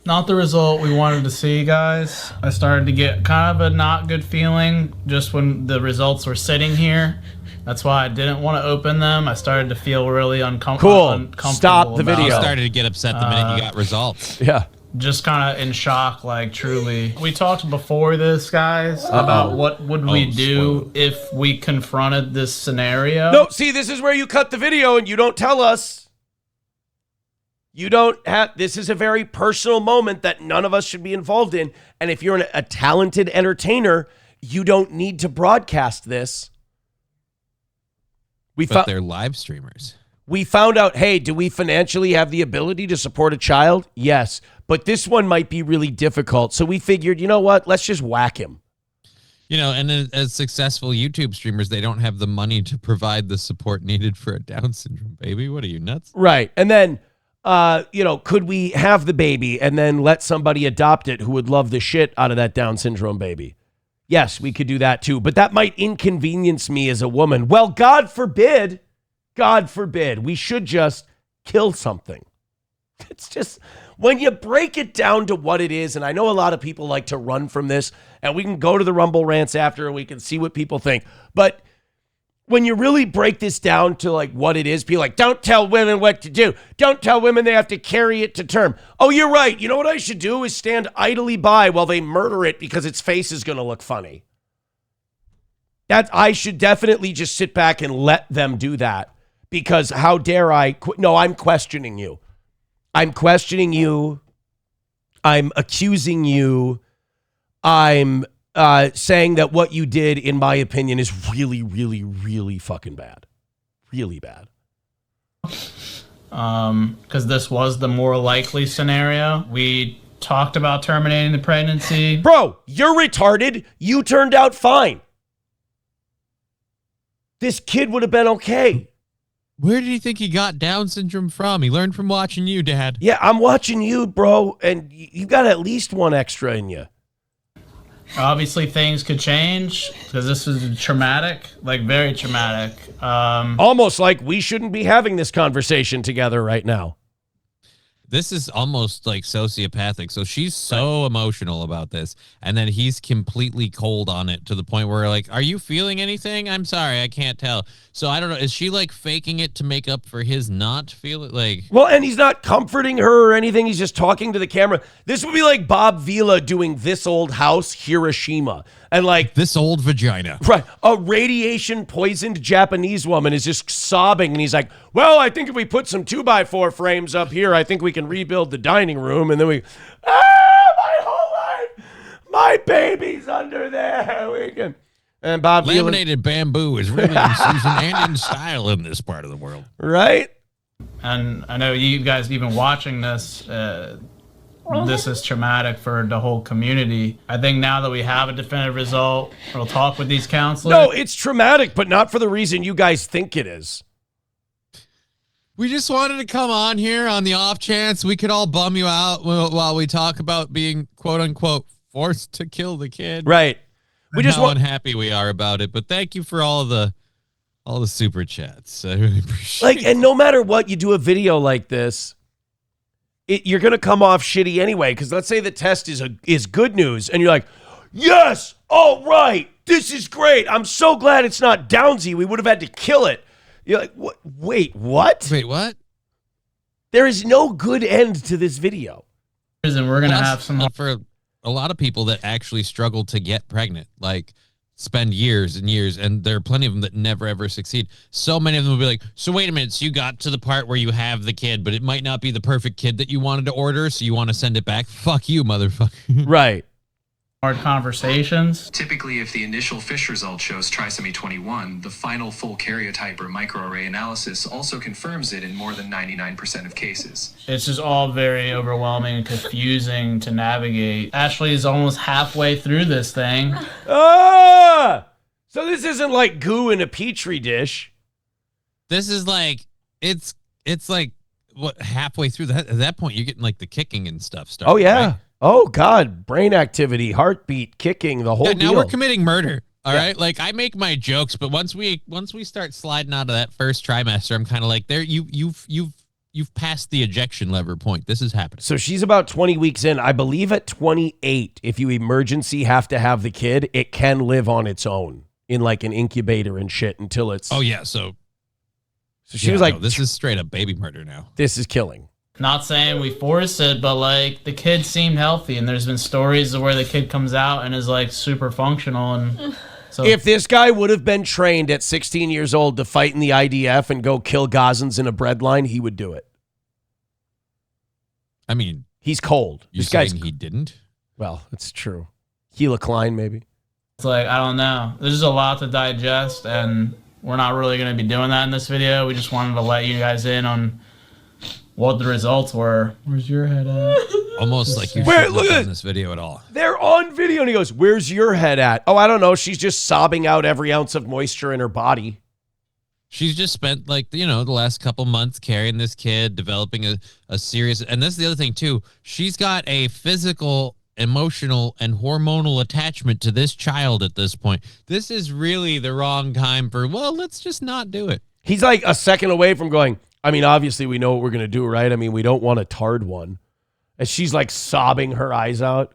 Not the result we wanted to see, guys. I started to get kind of a not good feeling just when the results were sitting here. That's why I didn't want to open them. I started to feel really uncomfortable. Stop the video. You started to get upset the minute you got results. Yeah. Just kind of in shock, like truly. We talked before this, guys, about what would we do if we confronted this scenario. No, see, this is where you cut the video and you don't tell us. You don't have, this is a very personal moment that none of us should be involved in. And if you're a talented entertainer, you don't need to broadcast this. But they're live streamers. We found out, hey, do we financially have the ability to support a child? Yes. But this one might be really difficult. So we figured, you know what? Let's just whack him. You know, and as successful YouTube streamers, they don't have the money to provide the support needed for a Down syndrome baby. What are you, nuts? Right. And then, you know, could we have the baby and then let somebody adopt it who would love the shit out of that Down syndrome baby? Yes, we could do that too. But that might inconvenience me as a woman. Well, God forbid. God forbid. We should just kill something. It's just, when you break it down to what it is, and I know a lot of people like to run from this, and we can go to the Rumble rants after and we can see what people think. But when you really break this down to like what it is, be like, don't tell women what to do. Don't tell women they have to carry it to term. Oh, you're right. You know what I should do is stand idly by while they murder it because its face is going to look funny. That I should definitely just sit back and let them do that, because how dare I? No, I'm questioning you. I'm questioning you. I'm accusing you. I'm saying that what you did, in my opinion, is really, really, really fucking bad. Really bad. Because this was the more likely scenario. We talked about terminating the pregnancy. Bro, you're retarded. You turned out fine. This kid would have been okay. Where did he think he got Down syndrome from? He learned from watching you, Dad. Yeah, I'm watching you, bro, and you got at least one extra in you. Obviously, things could change because this is traumatic, like very traumatic. Almost like we shouldn't be having this conversation together right now. This is almost like sociopathic. So she's so emotional about this, and then he's completely cold on it to the point where, like, are you feeling anything? I'm sorry, I can't tell. So I don't know. Is she like faking it to make up for his not feeling like? Well, and he's not comforting her or anything. He's just talking to the camera. This would be like Bob Vila doing This Old House, Hiroshima. And like This Old Vagina. Right. A radiation poisoned Japanese woman is just sobbing. And he's like, well, I think if we put some 2x4 frames up here, I think we can rebuild the dining room. And then my whole life, my baby's under there. We can. And Bob Laminated bamboo is really in season and in style in this part of the world. Right. And I know you guys even watching this, this is traumatic for the whole community. I think now that we have a definitive result, we'll talk with these counselors. No, it's traumatic, but not for the reason you guys think it is. We just wanted to come on here on the off chance we could all bum you out while we talk about being, quote unquote, forced to kill the kid. Right. We just how unhappy we are about it, but thank you for all the super chats. I really appreciate it. And no matter what, you do a video like this, you're gonna come off shitty anyway. Because let's say the test is good news, and you're like, yes, all right, this is great. I'm so glad it's not Downsy. We would have had to kill it. You're like, what? Wait, what? Wait, what? There is no good end to this video. And we're gonna have some for a lot of people that actually struggle to get pregnant, like spend years and years, and there are plenty of them that never ever succeed. So many of them will be like, so wait a minute, so you got to the part where you have the kid, but it might not be the perfect kid that you wanted to order, so you want to send it back? Fuck you, motherfucker. Right. hard conversations. Typically, if the initial FISH result shows trisomy 21, the final full karyotype or microarray analysis also confirms it in more than 99% of cases. It's just all very overwhelming and confusing to navigate. Ashley is almost halfway through this thing. Ah! So this isn't like goo in a petri dish. This is like, it's like, what, halfway through that? At that point, you're getting like the kicking and stuff started. Oh, yeah. Right? Oh, God. Brain activity, heartbeat, kicking, the whole now deal. we're committing murder. All right. Like, I make my jokes, but once we start sliding out of that first trimester, I'm kind of like, there, you've passed the ejection lever point. This is happening. So she's about 20 weeks in. I believe at 28, if you emergency have to have the kid, it can live on its own in like an incubator and shit until it's. Oh, yeah. So she was like, no, this is straight up baby murder now. This is killing. Not saying we force it, but like the kid seemed healthy, and there's been stories of where the kid comes out and is like super functional. And so if this guy would have been trained at 16 years old to fight in the IDF and go kill Gazans in a bread line, he would do it. I mean, he's cold. You're this guy's saying he didn't? Well, it's true. Gila Klein, maybe. It's like, I don't know. There's a lot to digest, and we're not really going to be doing that in this video. We just wanted to let you guys in on what the results were. Where's your head at? Almost like you shouldn't have done this video at all. They're on video, and he goes, "Where's your head at?" Oh, I don't know. She's just sobbing out every ounce of moisture in her body. She's just spent like, the last couple months carrying this kid, developing a serious, and this is the other thing too. She's got a physical, emotional, and hormonal attachment to this child at this point. This is really the wrong time for, well, let's just not do it. He's like a second away from going, I mean, obviously we know what we're going to do, right? I mean, we don't want a tarred one. And she's like sobbing her eyes out.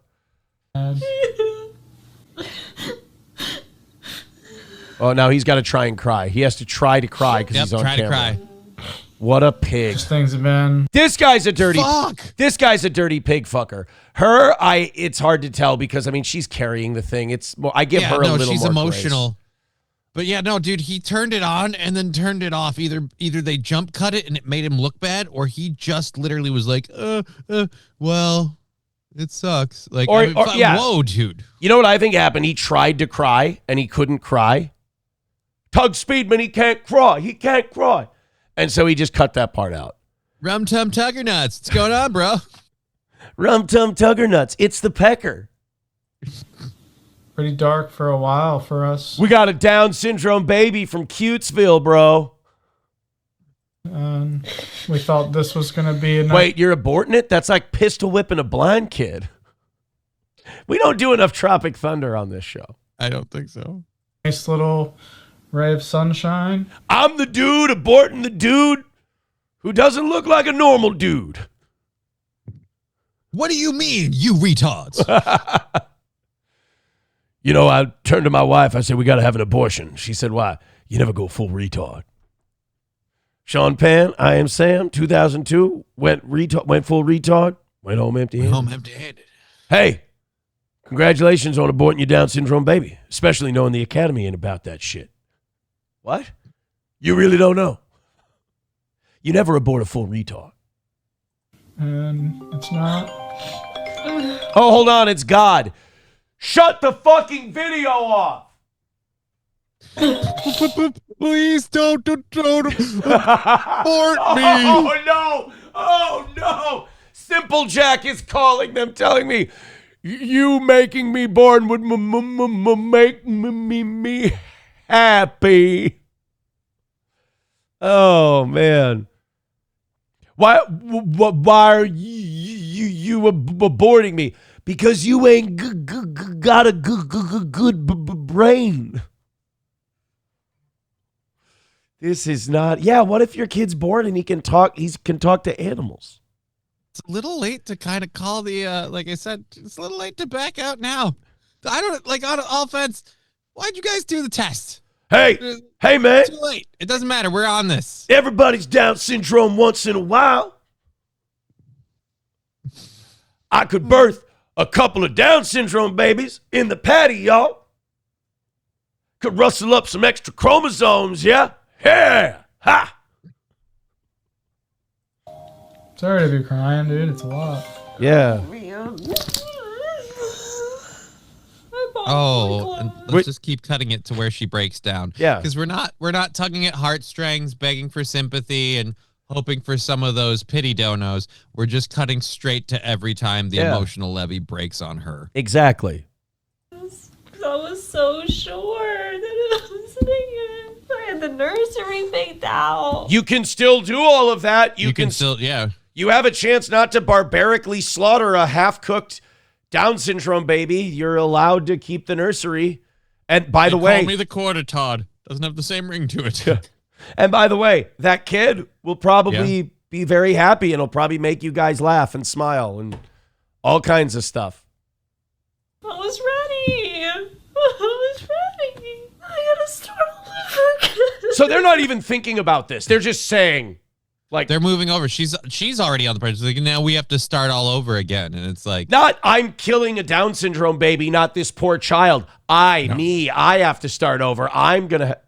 Oh, now he's got to try and cry. He has to try to cry because he's on try camera. to cry. What a pig. Just things have been. This guy's a dirty. Fuck. This guy's a dirty pig fucker. Her, it's hard to tell because I mean she's carrying the thing. It's more. I give her a little she's more emotional. grace. But yeah, no, dude, he turned it on and then turned it off. Either they jump cut it and it made him look bad, or he just literally was like, well, it sucks. Like, whoa, dude. You know what I think happened? He tried to cry and he couldn't cry. Tug Speedman, he can't cry. He can't cry. And so he just cut that part out. Rum Tum Tugger Nuts. What's going on, bro? Rum Tum Tugger Nuts. It's the pecker. Pretty dark for a while for us. We got a Down syndrome baby from Cutesville, bro. We thought this was going to be a Wait, you're aborting it? That's like pistol whipping a blind kid. We don't do enough Tropic Thunder on this show. I don't think so. nice little ray of sunshine. I'm the dude aborting the dude who doesn't look like a normal dude. What do you mean, you retards? You know, I turned to my wife. I said, we got to have an abortion. She said, why? You never go full retard. Sean Penn, I Am Sam, 2002, went full retard, went home empty-handed. Hey, congratulations on aborting your Down syndrome baby, especially knowing the Academy ain't about that shit. What? You really don't know? You never abort a full retard. And it's not. Oh, hold on, it's God. Shut the fucking video off. Please don't abort me. Oh, no. Oh, no. Simple Jack is calling them, telling me, you making me born would make me happy. Oh, man. Why are you aborting me? Because you ain't got a good brain. This is not. Yeah, what if your kid's born and he can talk to animals? It's a little late to kind of call the like I said, it's a little late to back out now. I don't like on offense. Why'd you guys do the test? Hey, man. Too late. It doesn't matter. We're on this. Everybody's Down syndrome once in a while. I could birth a couple of Down syndrome babies in the paddy, y'all. Could rustle up some extra chromosomes, yeah? Yeah! Ha! Sorry to be crying, dude. It's a lot. Yeah. Oh, and let's just keep cutting it to where she breaks down. Yeah. Because we're not tugging at heartstrings, begging for sympathy and hoping for some of those pity donos. We're just cutting straight to every time the emotional levee breaks on her. Exactly. I was so sure that it was I had the nursery picked out. You can still do all of that. You can still, yeah. You have a chance not to barbarically slaughter a half-cooked Down syndrome baby. You're allowed to keep the nursery. And by the way, call me the quarter Todd. Doesn't have the same ring to it. And by the way, that kid will probably be very happy and it'll probably make you guys laugh and smile and all kinds of stuff. I was ready. I was ready. I gotta start all over again. So they're not even thinking about this. They're just saying, like, they're moving over. She's already on the project. Like, now we have to start all over again. And it's like, not I'm killing a Down syndrome baby, not this poor child. I have to start over. I'm going to.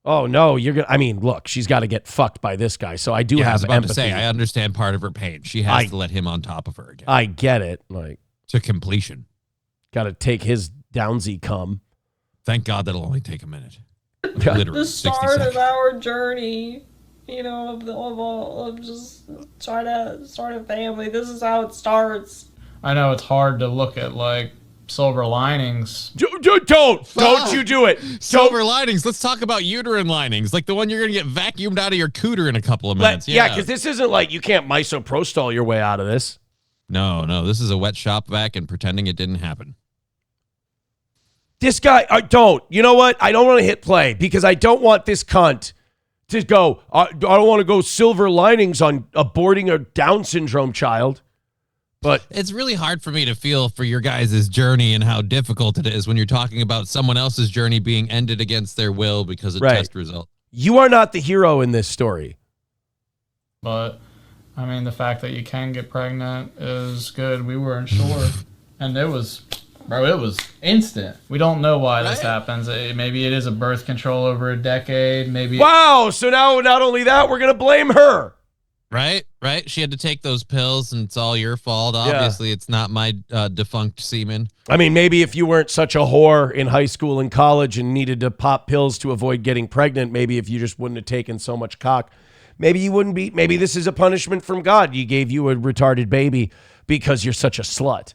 Oh, no, you're going to. I mean, look, she's got to get fucked by this guy. So I do have I was about empathy. to say, I understand part of her pain. She has to let him on top of her again. I get it. Like, to completion. Got to take his Downsy cum. Thank God that'll only take a minute. Yeah. Literally The 60 start seconds. of our journey, you know, of just trying to start a family. This is how it starts. I know it's hard to look at like silver linings. Don't you do it. Silver linings. Let's talk about uterine linings, like the one you're going to get vacuumed out of your cooter in a couple of minutes. Yeah, because this isn't like you can't misoprostol your way out of this. No, this is a wet shop vac and pretending it didn't happen. This guy, you know what? I don't want to hit play because I don't want this cunt to go, I don't want to go silver linings on aborting a Down syndrome child. But it's really hard for me to feel for your guys' journey and how difficult it is when you're talking about someone else's journey being ended against their will because of test result. You are not the hero in this story. But, I mean, the fact that you can get pregnant is good. We weren't sure. And it was instant. We don't know why this happens. Maybe it is a birth control over a decade. Maybe. Wow. So now not only that, we're going to blame her. Right. She had to take those pills, and it's all your fault. Obviously, it's not my defunct semen. I mean, maybe if you weren't such a whore in high school and college and needed to pop pills to avoid getting pregnant, maybe if you just wouldn't have taken so much cock, maybe you wouldn't be. Maybe this is a punishment from God. He gave you a retarded baby because you're such a slut.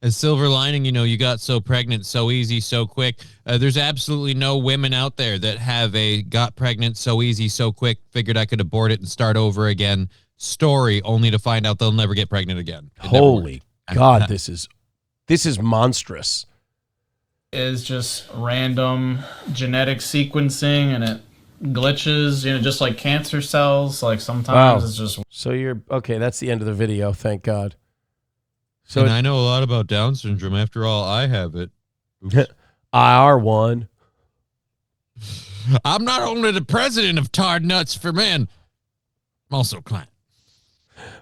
A silver lining, you got so pregnant so easy, so quick. There's absolutely no women out there that have got pregnant so easy, so quick, figured I could abort it and start over again story, only to find out they'll never get pregnant again. Holy God, this is monstrous. Is just random genetic sequencing, and it glitches, just like cancer cells. Like sometimes it's just. So you're okay. That's the end of the video. Thank God. So and I know a lot about Down syndrome. After all, I have it. IR1. I'm not only the president of Tard Nuts for Men, I'm also a client.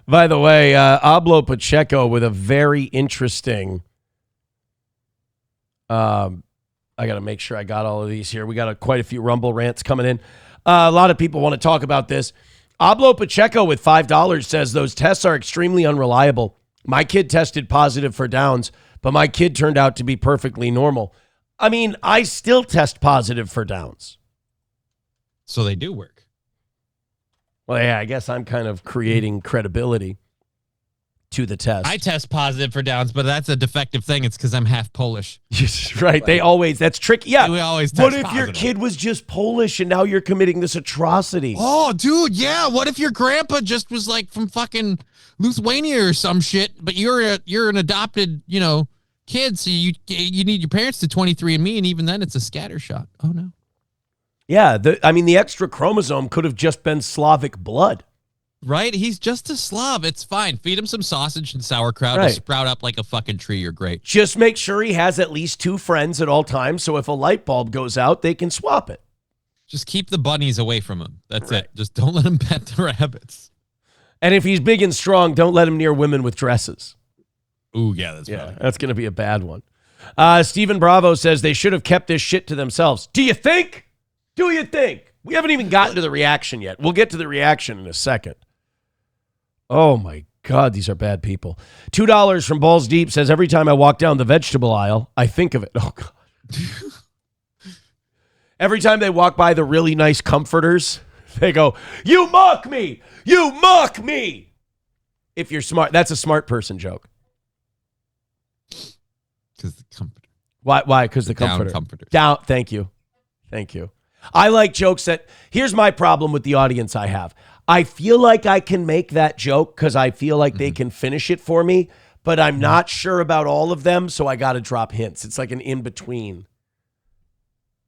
By the way, Ablo Pacheco with a very interesting. I got to make sure I got all of these here. We got quite a few Rumble rants coming in. A lot of people want to talk about this. Ablo Pacheco with $5 says those tests are extremely unreliable. My kid tested positive for Downs, but my kid turned out to be perfectly normal. I mean, I still test positive for Downs. So they do work. Well, yeah, I guess I'm kind of creating credibility to the test. I test positive for Downs, but that's a defective thing. It's because I'm half Polish. Right. They always, that's tricky. Yeah. We always test What if positive. your kid was just Polish and now you're committing this atrocity? Oh, dude, yeah. What if your grandpa just was like from fucking Lithuania or some shit, but you're an adopted, kid, so you need your parents to 23andMe, and even then it's a scatter shot. Oh, no. Yeah. The extra chromosome could have just been Slavic blood. Right? He's just a Slav. It's fine. Feed him some sausage and sauerkraut. Right. He'll sprout up like a fucking tree. You're great. Just make sure he has at least 2 friends at all times, so if a light bulb goes out, they can swap it. Just keep the bunnies away from him. That's it. Just don't let him pet the rabbits. And if he's big and strong, don't let him near women with dresses. Ooh, yeah, that's going to be a bad one. Stephen Bravo says they should have kept this shit to themselves. Do you think? We haven't even gotten to the reaction yet. We'll get to the reaction in a second. Oh, my God, these are bad people. $2 from Balls Deep says, every time I walk down the vegetable aisle, I think of it. Oh, God. Every time they walk by the really nice comforters, they go, you mock me! You mock me! If you're smart. That's a smart person joke. Because the comforter. Why? Because the comforter. Down comforter. Down. Thank you. I like jokes that, here's my problem with the audience I have. I feel like I can make that joke because I feel like they can finish it for me, but I'm not sure about all of them, so I got to drop hints. It's like an in-between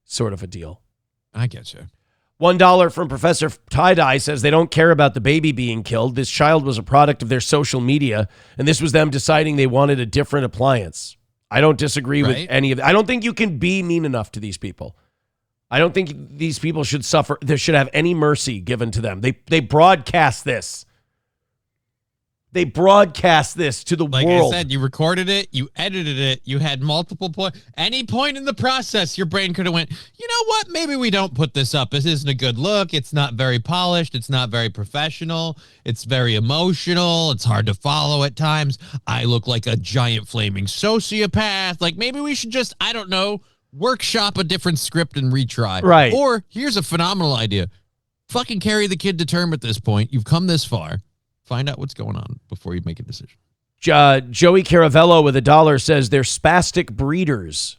sort of a deal. I get you. $1 from Professor Tie-Dye says they don't care about the baby being killed. This child was a product of their social media, and this was them deciding they wanted a different appliance. I don't disagree with any of that. I don't think you can be mean enough to these people. I don't think these people should suffer. There should have any mercy given to them. They broadcast this. They broadcast this to the world. Like I said, you recorded it, you edited it, you had multiple points. Any point in the process, your brain could have went, you know what? Maybe we don't put this up. This isn't a good look. It's not very polished. It's not very professional. It's very emotional. It's hard to follow at times. I look like a giant flaming sociopath. Like maybe we should just, I don't know, workshop a different script and retry. Right. Or here's a phenomenal idea. Fucking carry the kid to term at this point. You've come this far. Find out what's going on before you make a decision. Joey Caravello with $1 says they're spastic breeders.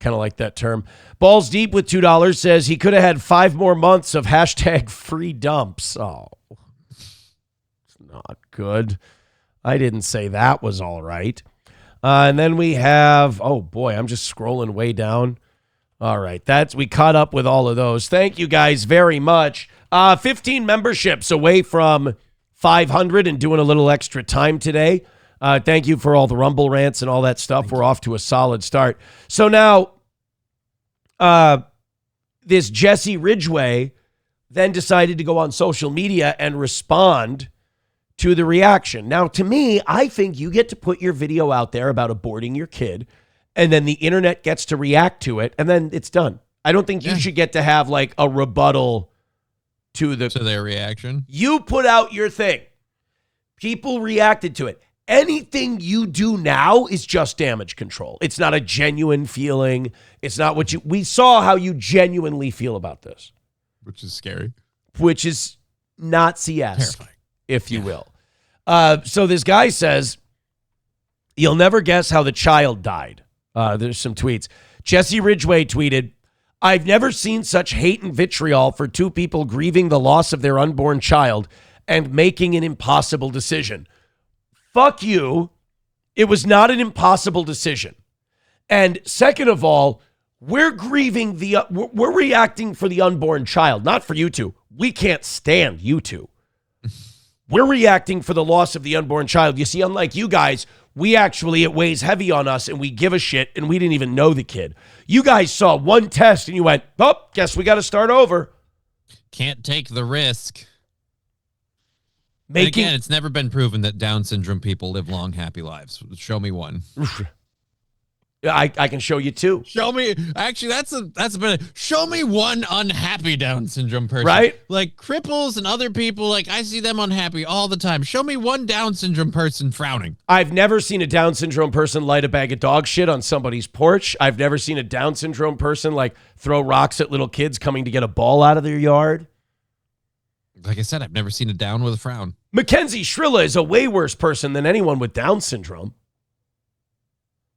Kind of like that term. Balls Deep with $2 says he could have had 5 more months of hashtag free dumps. Oh, it's not good. I didn't say that was all right. And then we have, oh boy, I'm just scrolling way down. All right, we caught up with all of those. Thank you guys very much. 15 memberships away from 500 and doing a little extra time today. Thank you for all the Rumble rants and all that stuff. We're off to a solid start. So now, this Jesse Ridgway then decided to go on social media and respond to the reaction. Now, to me, I think you get to put your video out there about aborting your kid, and then the internet gets to react to it, and then it's done. I don't think you should get to have like a rebuttal to their reaction. You put out your thing. People reacted to it. Anything you do now is just damage control. It's not a genuine feeling. It's not what we saw how you genuinely feel about this. Which is scary. Which is Nazi-esque, if you will. So this guy says, you'll never guess how the child died. There's some tweets. Jesse Ridgway tweeted, I've never seen such hate and vitriol for two people grieving the loss of their unborn child and making an impossible decision. Fuck you. It was not an impossible decision. And second of all, we're grieving we're reacting for the unborn child, not for you two. We can't stand you two. We're reacting for the loss of the unborn child. You see, unlike you guys, it weighs heavy on us and we give a shit and we didn't even know the kid. You guys saw one test and you went, oh, guess we got to start over. Can't take the risk. Again, it's never been proven that Down syndrome people live long, happy lives. Show me one. I can show you two. Show me. Actually, that's a better. Show me one unhappy Down syndrome person. Right? Like cripples and other people. Like I see them unhappy all the time. Show me one Down syndrome person frowning. I've never seen a Down syndrome person light a bag of dog shit on somebody's porch. I've never seen a Down syndrome person like throw rocks at little kids coming to get a ball out of their yard. Like I said, I've never seen a Down with a frown. Mackenzie Shrilla is a way worse person than anyone with Down syndrome.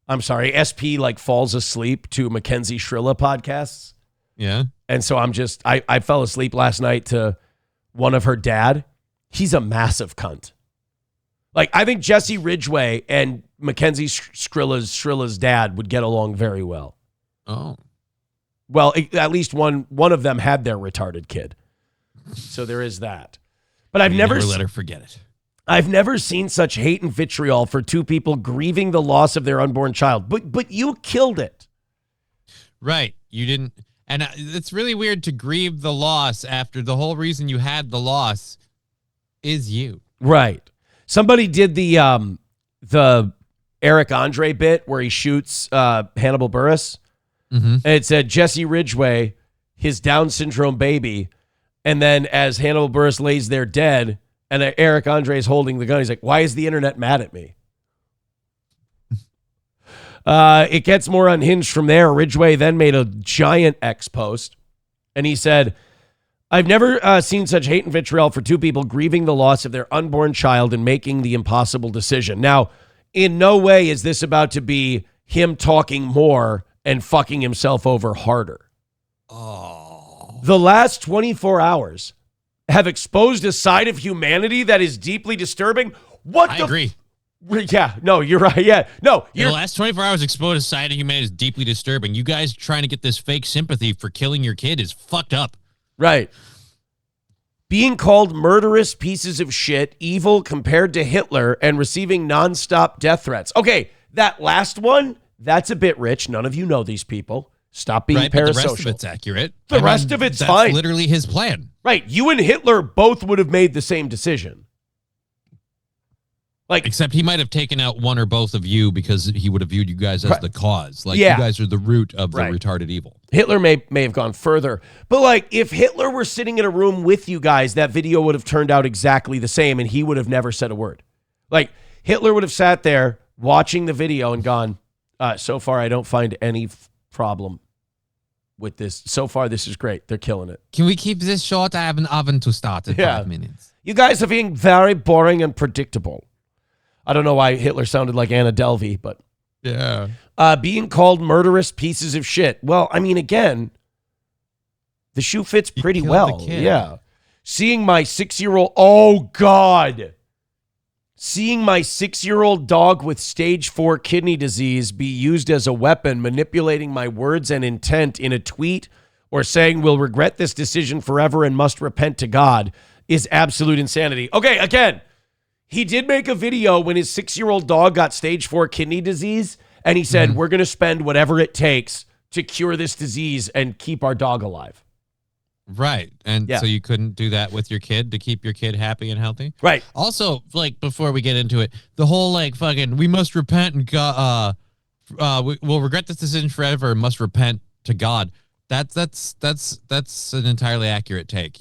I'm sorry, SP like falls asleep to Mackenzie Shrilla podcasts. Yeah. And so I fell asleep last night to one of her dad. He's a massive cunt. Like, I think Jesse Ridgway and Mackenzie Shrilla's dad would get along very well. Oh. Well, at least one of them had their retarded kid. So there is that. But I've never let her forget it. I've never seen such hate and vitriol for two people grieving the loss of their unborn child. But you killed it. Right. You didn't. And it's really weird to grieve the loss after the whole reason you had the loss is you. Right. Somebody did the Eric Andre bit where he shoots Hannibal Buress. Mm-hmm. And it said Jesse Ridgway, his Down syndrome baby. And then as Hannibal Buress lays there dead, and Eric Andre is holding the gun, he's like, why is the internet mad at me? It gets more unhinged from there. Ridgway then made a giant X post, and he said, I've never seen such hate and vitriol for two people grieving the loss of their unborn child and making the impossible decision. Now, in no way is this about to be him talking more and fucking himself over harder. Oh. The last 24 hours have exposed a side of humanity that is deeply disturbing. I agree. Yeah, no, you're right. Yeah, no. The last 24 hours exposed a side of humanity is deeply disturbing. You guys trying to get this fake sympathy for killing your kid is fucked up. Right. Being called murderous pieces of shit, evil compared to Hitler, and receiving nonstop death threats. Okay, that last one, that's a bit rich. None of you know these people. Stop being parasocial. But the rest of it's accurate. The rest of it's that's fine. Literally his plan. Right. You and Hitler both would have made the same decision. Like, except he might have taken out one or both of you because he would have viewed you guys as the cause. Like, yeah. You guys are the root of the retarded evil. Hitler may have gone further. But, like, if Hitler were sitting in a room with you guys, that video would have turned out exactly the same, and he would have never said a word. Like, Hitler would have sat there watching the video and gone, so far I don't find any problem with this. So far, this is great. They're killing it. Can we keep this short? I have an oven to start in 5 minutes. You guys are being very boring and predictable. I don't know why Hitler sounded like Anna Delvey, but yeah. Being called murderous pieces of shit. Well, I mean, again, the shoe fits pretty well. Yeah. Seeing my 6-year-old, oh God. Seeing my 6-year-old dog with stage 4 kidney disease be used as a weapon, manipulating my words and intent in a tweet or saying we'll regret this decision forever and must repent to God is absolute insanity. Okay, again, he did make a video when his 6-year-old dog got stage 4 kidney disease, and he said, we're going to spend whatever it takes to cure this disease and keep our dog alive. Right. And so you couldn't do that with your kid to keep your kid happy and healthy? Right. Also, like, before we get into it, the whole, like, fucking, we must repent and we'll regret this decision forever and must repent to God. That's an entirely accurate take.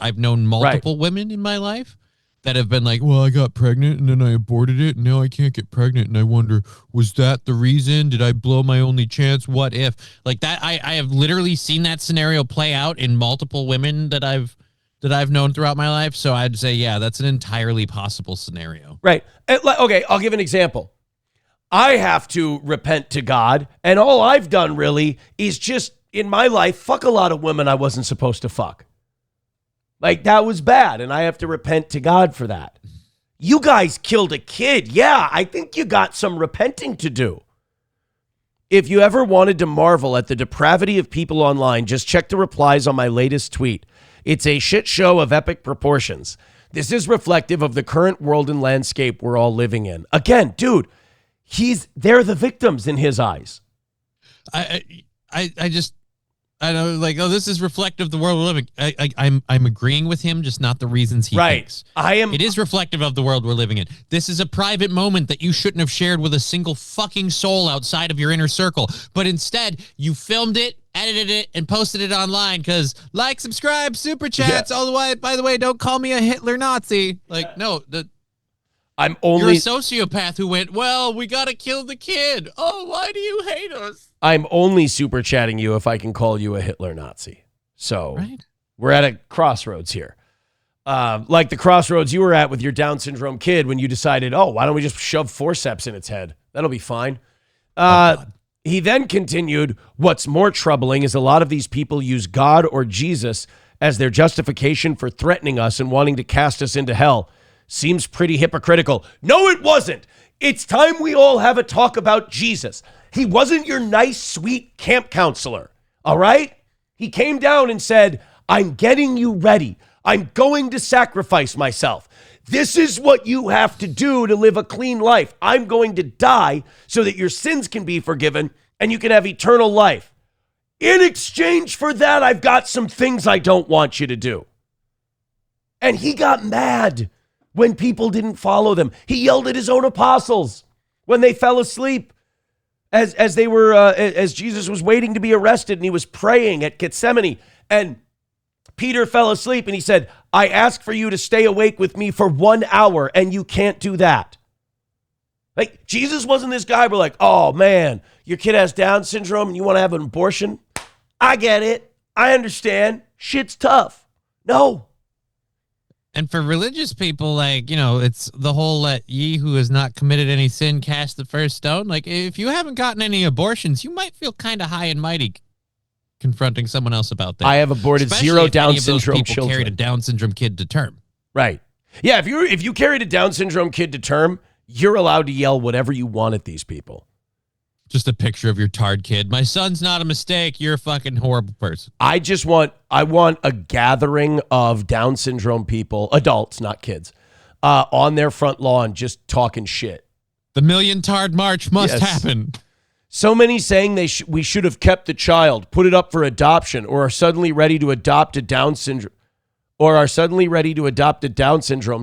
I've known multiple women in my life that have been like, well, I got pregnant and then I aborted it and now I can't get pregnant. And I wonder, was that the reason? Did I blow my only chance? What if? Like that, I have literally seen that scenario play out in multiple women that I've known throughout my life. So I'd say, yeah, that's an entirely possible scenario. Right. Okay, I'll give an example. I have to repent to God, and all I've done really is just, in my life, fuck a lot of women I wasn't supposed to fuck. Like, that was bad, and I have to repent to God for that. You guys killed a kid. Yeah, I think you got some repenting to do. If you ever wanted to marvel at the depravity of people online, just check the replies on my latest tweet. It's a shit show of epic proportions. This is reflective of the current world and landscape we're all living in. Again, dude, they're the victims in his eyes. I know, like, oh, this is reflective of the world we're living. I'm agreeing with him, just not the reasons he thinks. It is reflective of the world we're living in. This is a private moment that you shouldn't have shared with a single fucking soul outside of your inner circle. But instead, you filmed it, edited it, and posted it online because like, subscribe, super chats. All the way. By the way, don't call me a Hitler Nazi. Like, no, you're a sociopath who went, well, we got to kill the kid. Oh, why do you hate us? I'm only super chatting you if I can call you a Hitler Nazi. So we're at a crossroads here. Like the crossroads you were at with your Down syndrome kid when you decided, oh, why don't we just shove forceps in its head? That'll be fine. He then continued, what's more troubling is a lot of these people use God or Jesus as their justification for threatening us and wanting to cast us into hell. Seems pretty hypocritical. No, it wasn't. It's time we all have a talk about Jesus. He wasn't your nice, sweet camp counselor, all right? He came down and said, I'm getting you ready. I'm going to sacrifice myself. This is what you have to do to live a clean life. I'm going to die so that your sins can be forgiven and you can have eternal life. In exchange for that, I've got some things I don't want you to do. And he got mad when people didn't follow them. He yelled at his own apostles when they fell asleep as Jesus was waiting to be arrested and he was praying at Gethsemane. And Peter fell asleep and he said, I ask for you to stay awake with me for 1 hour and you can't do that. Like, Jesus wasn't this guy where like, oh man, your kid has Down syndrome and you want to have an abortion? I get it. I understand. Shit's tough. No. And for religious people, like, you know, it's the whole let ye who has not committed any sin cast the first stone. Like, if you haven't gotten any abortions, you might feel kind of high and mighty confronting someone else about that. I have aborted especially 0 if Down any of those syndrome people children. carried a Down syndrome kid to term. Right. Yeah, if you carried a Down syndrome kid to term, you're allowed to yell whatever you want at these people. Just a picture of your tarred kid. My son's not a mistake. You're a fucking horrible person. I want a gathering of Down syndrome people, adults, not kids, on their front lawn just talking shit. The Million Tarred March must happen. So many saying we should have kept the child, put it up for adoption, or are suddenly ready to adopt a Down syndrome,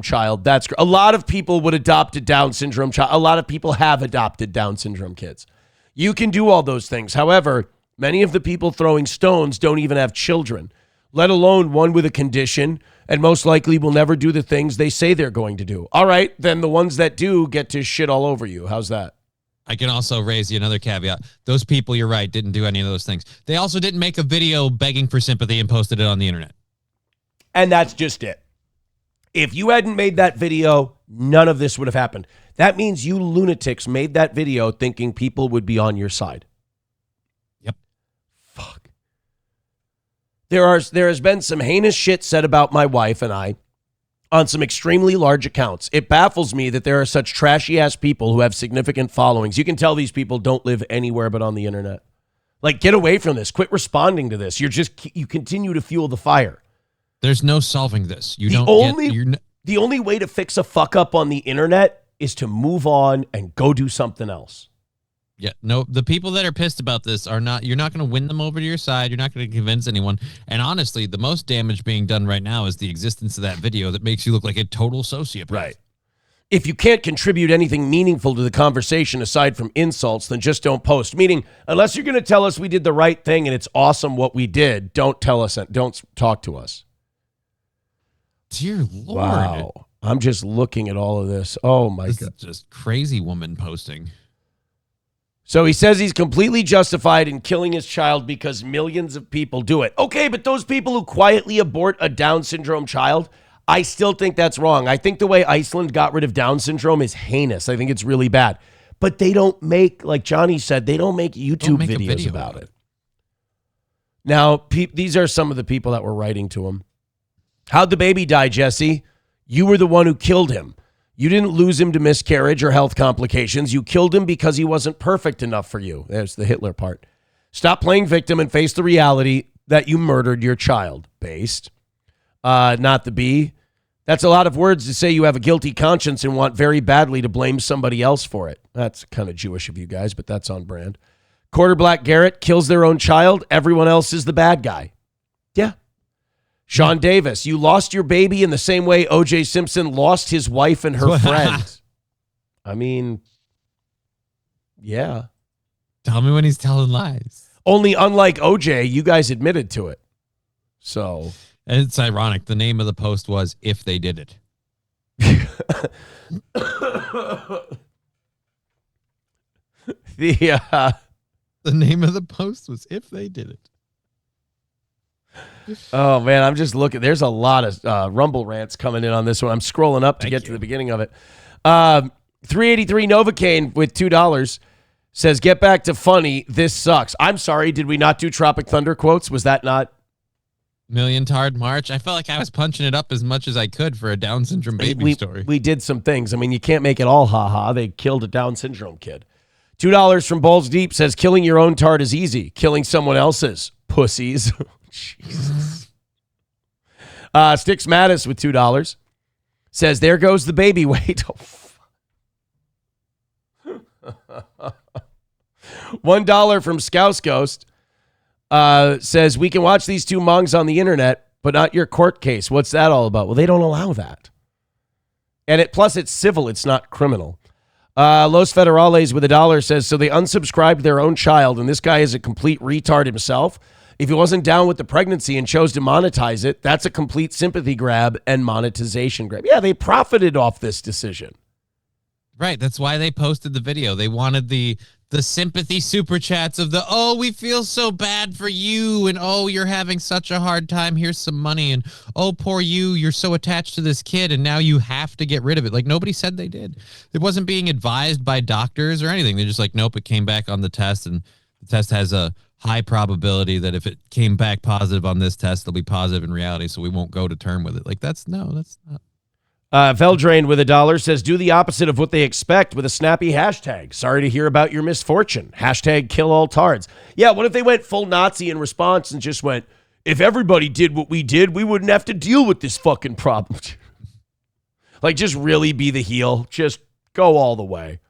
child. That's a lot of people would adopt a Down syndrome child. A lot of people have adopted Down syndrome kids. You can do all those things. However, many of the people throwing stones don't even have children, let alone one with a condition, and most likely will never do the things they say they're going to do. All right, then the ones that do get to shit all over you. How's that? I can also raise you another caveat. Those people, you're right, didn't do any of those things. They also didn't make a video begging for sympathy and posted it on the internet. And that's just it. If you hadn't made that video, none of this would have happened. That means you lunatics made that video thinking people would be on your side. Yep. Fuck. There has been some heinous shit said about my wife and I on some extremely large accounts. It baffles me that there are such trashy-ass people who have significant followings. You can tell these people don't live anywhere but on the internet. Like, get away from this. Quit responding to this. You continue to fuel the fire. There's no solving this. The only way to fix a fuck up on the internet is to move on and go do something else. Yeah, no, the people that are pissed about this are not, you're not going to win them over to your side. You're not going to convince anyone. And honestly, the most damage being done right now is the existence of that video that makes you look like a total sociopath. Right. If you can't contribute anything meaningful to the conversation aside from insults, then just don't post. Meaning, unless you're going to tell us we did the right thing and it's awesome what we did, don't tell us, don't talk to us. Dear Lord. Wow. I'm just looking at all of this. Oh, my God. This is just crazy woman posting. So he says he's completely justified in killing his child because millions of people do it. Okay, but those people who quietly abort a Down syndrome child, I still think that's wrong. I think the way Iceland got rid of Down syndrome is heinous. I think it's really bad. But they don't make, like Johnny said, they don't make YouTube videos about it. Now, these are some of the people that were writing to him. How'd the baby die, Jesse? You were the one who killed him. You didn't lose him to miscarriage or health complications. You killed him because he wasn't perfect enough for you. There's the Hitler part. Stop playing victim and face the reality that you murdered your child. Based. Not the B. That's a lot of words to say you have a guilty conscience and want very badly to blame somebody else for it. That's kind of Jewish of you guys, but that's on brand. Quarter Black Garrett kills their own child. Everyone else is the bad guy. Yeah. Sean Davis, you lost your baby in the same way O.J. Simpson lost his wife and her friend. I mean, yeah. Tell me when he's telling lies. Only unlike O.J., you guys admitted to it. So. And it's ironic. The name of the post was If They Did It. The name of the post was If They Did It. Oh, man, I'm just looking. There's a lot of Rumble rants coming in on this one. I'm scrolling up to get to the beginning of it. 383 Novocaine with $2 says, get back to funny. This sucks. I'm sorry. Did we not do Tropic Thunder quotes? Was that not? Million Tard March. I felt like I was punching it up as much as I could for a Down syndrome baby story. We did some things. I mean, you can't make it all ha-ha. They killed a Down syndrome kid. $2 from Balls Deep says, killing your own tard is easy. Killing someone else's. Pussies. Jesus. Sticks Mattis with $2 says, there goes the baby weight. $1 from Scouse Ghost says, we can watch these two mongs on the internet, but not your court case. What's that all about? Well, they don't allow that. And plus it's civil. It's not criminal. Los Federales with $1 says, so they unsubscribed their own child, and this guy is a complete retard himself. If he wasn't down with the pregnancy and chose to monetize it, that's a complete sympathy grab and monetization grab. Yeah, they profited off this decision. Right. That's why they posted the video. They wanted the sympathy super chats of oh, we feel so bad for you. And oh, you're having such a hard time. Here's some money. And oh, poor you. You're so attached to this kid. And now you have to get rid of it. Like nobody said they did. It wasn't being advised by doctors or anything. They're just like, nope, it came back on the test. And the test has a high probability that if it came back positive on this test, it'll be positive in reality. So we won't go to term with it. Like that's not. Veldrain with $1 says, do the opposite of what they expect with a snappy hashtag. Sorry to hear about your misfortune. Hashtag kill all tards. Yeah, what if they went full Nazi in response and just went, if everybody did what we did, we wouldn't have to deal with this fucking problem. Like just really be the heel. Just go all the way.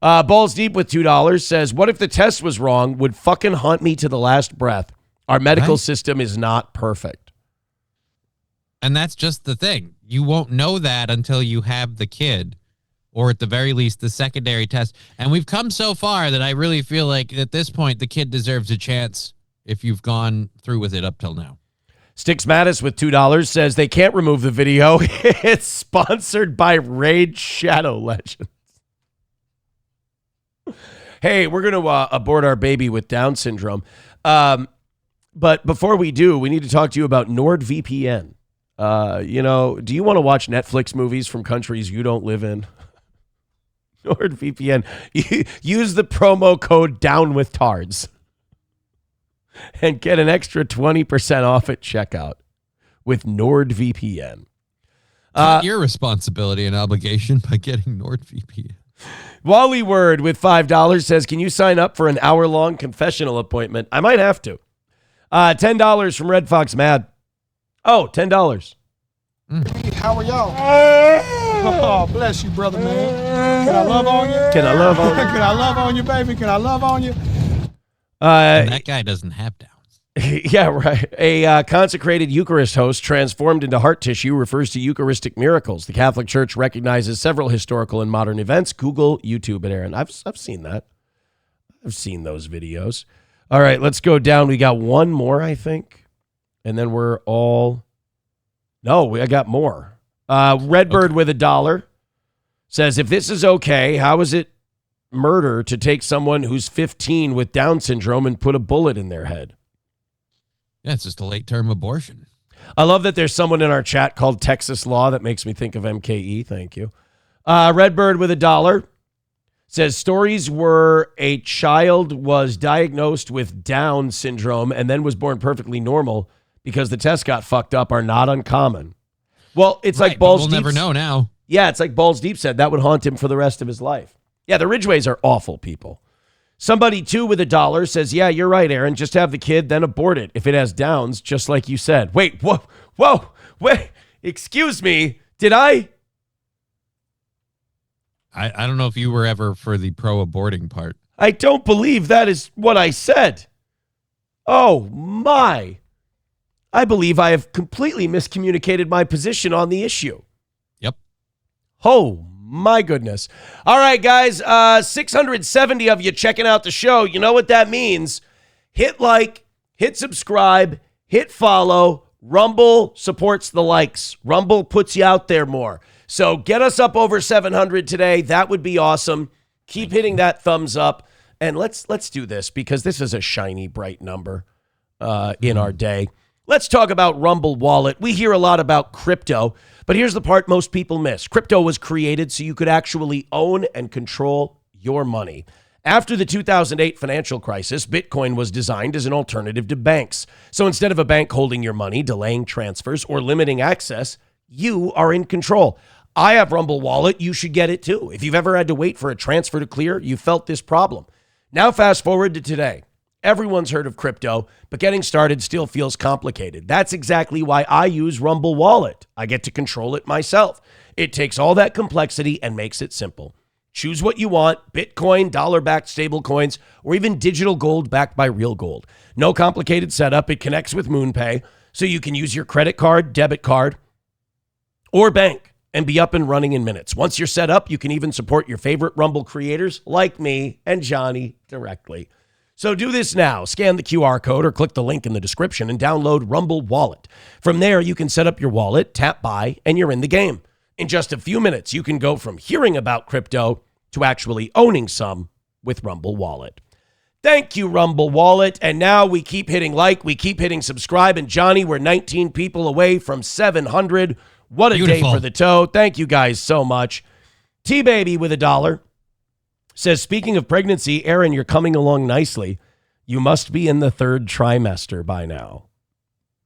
Balls Deep with $2 says, what if the test was wrong? Would fucking haunt me to the last breath. Our medical system is not perfect. And that's just the thing. You won't know that until you have the kid, or at the very least, the secondary test. And we've come so far that I really feel like at this point, the kid deserves a chance if you've gone through with it up till now. Sticks Mattis with $2 says they can't remove the video. It's sponsored by Raid Shadow Legends. Hey, we're going to abort our baby with Down syndrome. But before we do, we need to talk to you about NordVPN. Do you want to watch Netflix movies from countries you don't live in? NordVPN. Use the promo code DOWNWITHTARDS and get an extra 20% off at checkout with NordVPN. Your responsibility and obligation by getting NordVPN. Wally Word with $5 says, can you sign up for an hour-long confessional appointment? I might have to. $10 from Red Fox Mad. Oh, $10. How are y'all? Oh, bless you, brother, man. Can I love on you? Can I love on you? Can I love on you, baby? Can I love on you? That guy doesn't have downs. Yeah, right. A consecrated Eucharist host transformed into heart tissue refers to Eucharistic miracles. The Catholic Church recognizes several historical and modern events. Google YouTube it, Aaron. I've seen that. I've seen those videos. All right, let's go down. We got one more, I think. And then we're all... No, I got more. Redbird with $1 says, if this is okay, how is it murder to take someone who's 15 with Down syndrome and put a bullet in their head? Yeah, it's just a late-term abortion. I love that there's someone in our chat called Texas Law. That makes me think of MKE. Thank you. Redbird with $1 says, stories where a child was diagnosed with Down syndrome and then was born perfectly normal because the test got fucked up are not uncommon. Well, it's like Balls Deep. We'll never know now. Yeah, it's like Balls Deep said. That would haunt him for the rest of his life. Yeah, the Ridgways are awful people. Somebody, too, with $1 says, yeah, you're right, Aaron. Just have the kid, then abort it if it has Downs, just like you said. Wait, whoa, wait, excuse me. Did I don't know if you were ever for the pro-aborting part. I don't believe that is what I said. Oh, my. I believe I have completely miscommunicated my position on the issue. Yep. Oh, my goodness. All right, guys, 670 of you checking out the show. You know what that means. Hit like, hit subscribe, hit follow. Rumble supports the likes. Rumble puts you out there more. So get us up over 700 today. That would be awesome. Keep hitting that thumbs up. And let's do this because this is a shiny, bright number in our day. Let's talk about Rumble Wallet. We hear a lot about crypto, but here's the part most people miss. Crypto was created so you could actually own and control your money. After the 2008 financial crisis, Bitcoin was designed as an alternative to banks. So instead of a bank holding your money, delaying transfers, or limiting access, you are in control. I have Rumble Wallet. You should get it too. If you've ever had to wait for a transfer to clear, you felt this problem. Now fast forward to today. Everyone's heard of crypto, but getting started still feels complicated. That's exactly why I use Rumble Wallet. I get to control it myself. It takes all that complexity and makes it simple. Choose what you want: Bitcoin, dollar-backed stablecoins, or even digital gold backed by real gold. No complicated setup. It connects with MoonPay, so you can use your credit card, debit card, or bank and be up and running in minutes. Once you're set up, you can even support your favorite Rumble creators like me and Johnny directly. So do this now. Scan the QR code or click the link in the description and download Rumble Wallet. From there, you can set up your wallet, tap buy, and you're in the game. In just a few minutes, you can go from hearing about crypto to actually owning some with Rumble Wallet. Thank you, Rumble Wallet. And now we keep hitting like, we keep hitting subscribe. And Johnny, we're 19 people away from 700. What a day for the toe. Thank you guys so much. T-Baby with $1 says, speaking of pregnancy, Aaron, you're coming along nicely. You must be in the 3rd trimester by now.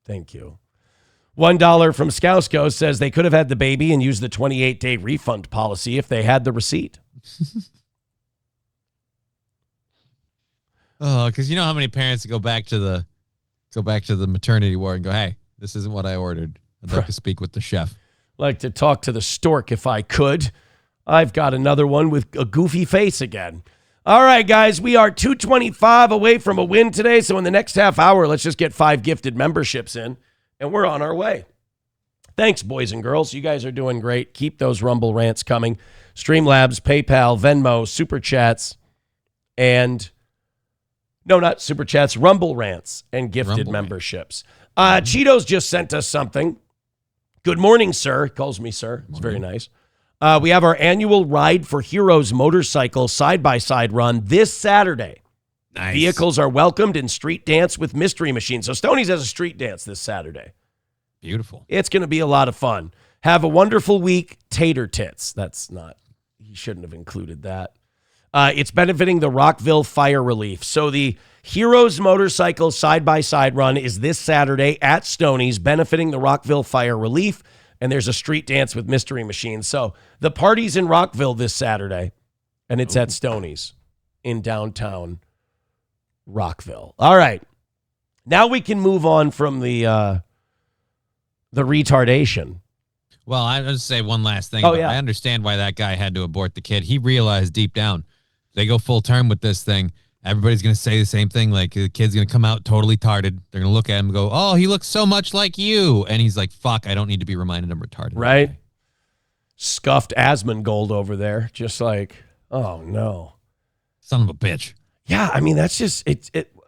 Thank you. $1 from Skousko says they could have had the baby and used the 28-day refund policy if they had the receipt. Oh, because you know how many parents go back to the maternity ward and go, hey, this isn't what I ordered. I'd like to speak with the chef. Like to talk to the stork if I could. I've got another one with a goofy face again. All right, guys, we are 225 away from a win today. So in the next half hour, let's just get 5 gifted memberships in, and we're on our way. Thanks, boys and girls. You guys are doing great. Keep those Rumble rants coming. Streamlabs, PayPal, Venmo, Super Chats, and no, not Super Chats, Rumble rants and gifted memberships. Cheetos just sent us something. Good morning, sir. He calls me sir. It's very nice. We have our annual Ride for Heroes motorcycle side-by-side run this Saturday. Nice. Vehicles are welcomed in street dance with Mystery Machine. So Stoney's has a street dance this Saturday. Beautiful. It's going to be a lot of fun. Have a wonderful week, Tater Tits. He shouldn't have included that. It's benefiting the Rockville Fire Relief. So the Heroes Motorcycle Side-by-Side Run is this Saturday at Stoney's, benefiting the Rockville Fire Relief. And there's a street dance with Mystery Machine. So the party's in Rockville this Saturday, and it's at Stoney's in downtown Rockville. All right. Now we can move on from the the retardation. Well, I'll just say one last thing. Oh, yeah. I understand why that guy had to abort the kid. He realized deep down, they go full term with this thing, everybody's going to say the same thing. Like, the kid's going to come out totally tarded. They're going to look at him and go, oh, he looks so much like you. And he's like, fuck, I don't need to be reminded I'm retarded. Right? Scuffed Asmongold over there. Just like, oh, no. Son of a bitch. Yeah, I mean, that's just,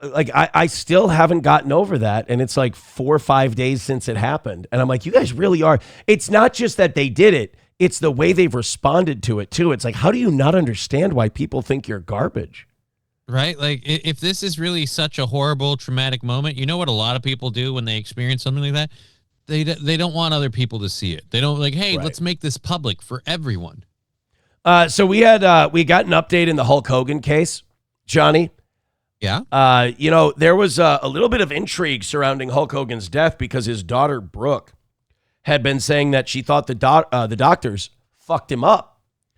like, I still haven't gotten over that. And it's like 4 or 5 days since it happened. And I'm like, you guys really are. It's not just that they did it. It's the way they've responded to it, too. It's like, how do you not understand why people think you're garbage? Right? Like, if this is really such a horrible, traumatic moment, you know what a lot of people do when they experience something like that? They don't want other people to see it. They don't like, hey, let's make this public for everyone. So we got an update in the Hulk Hogan case, Johnny. Yeah. There was a little bit of intrigue surrounding Hulk Hogan's death because his daughter, Brooke, had been saying that she thought the doctors fucked him up.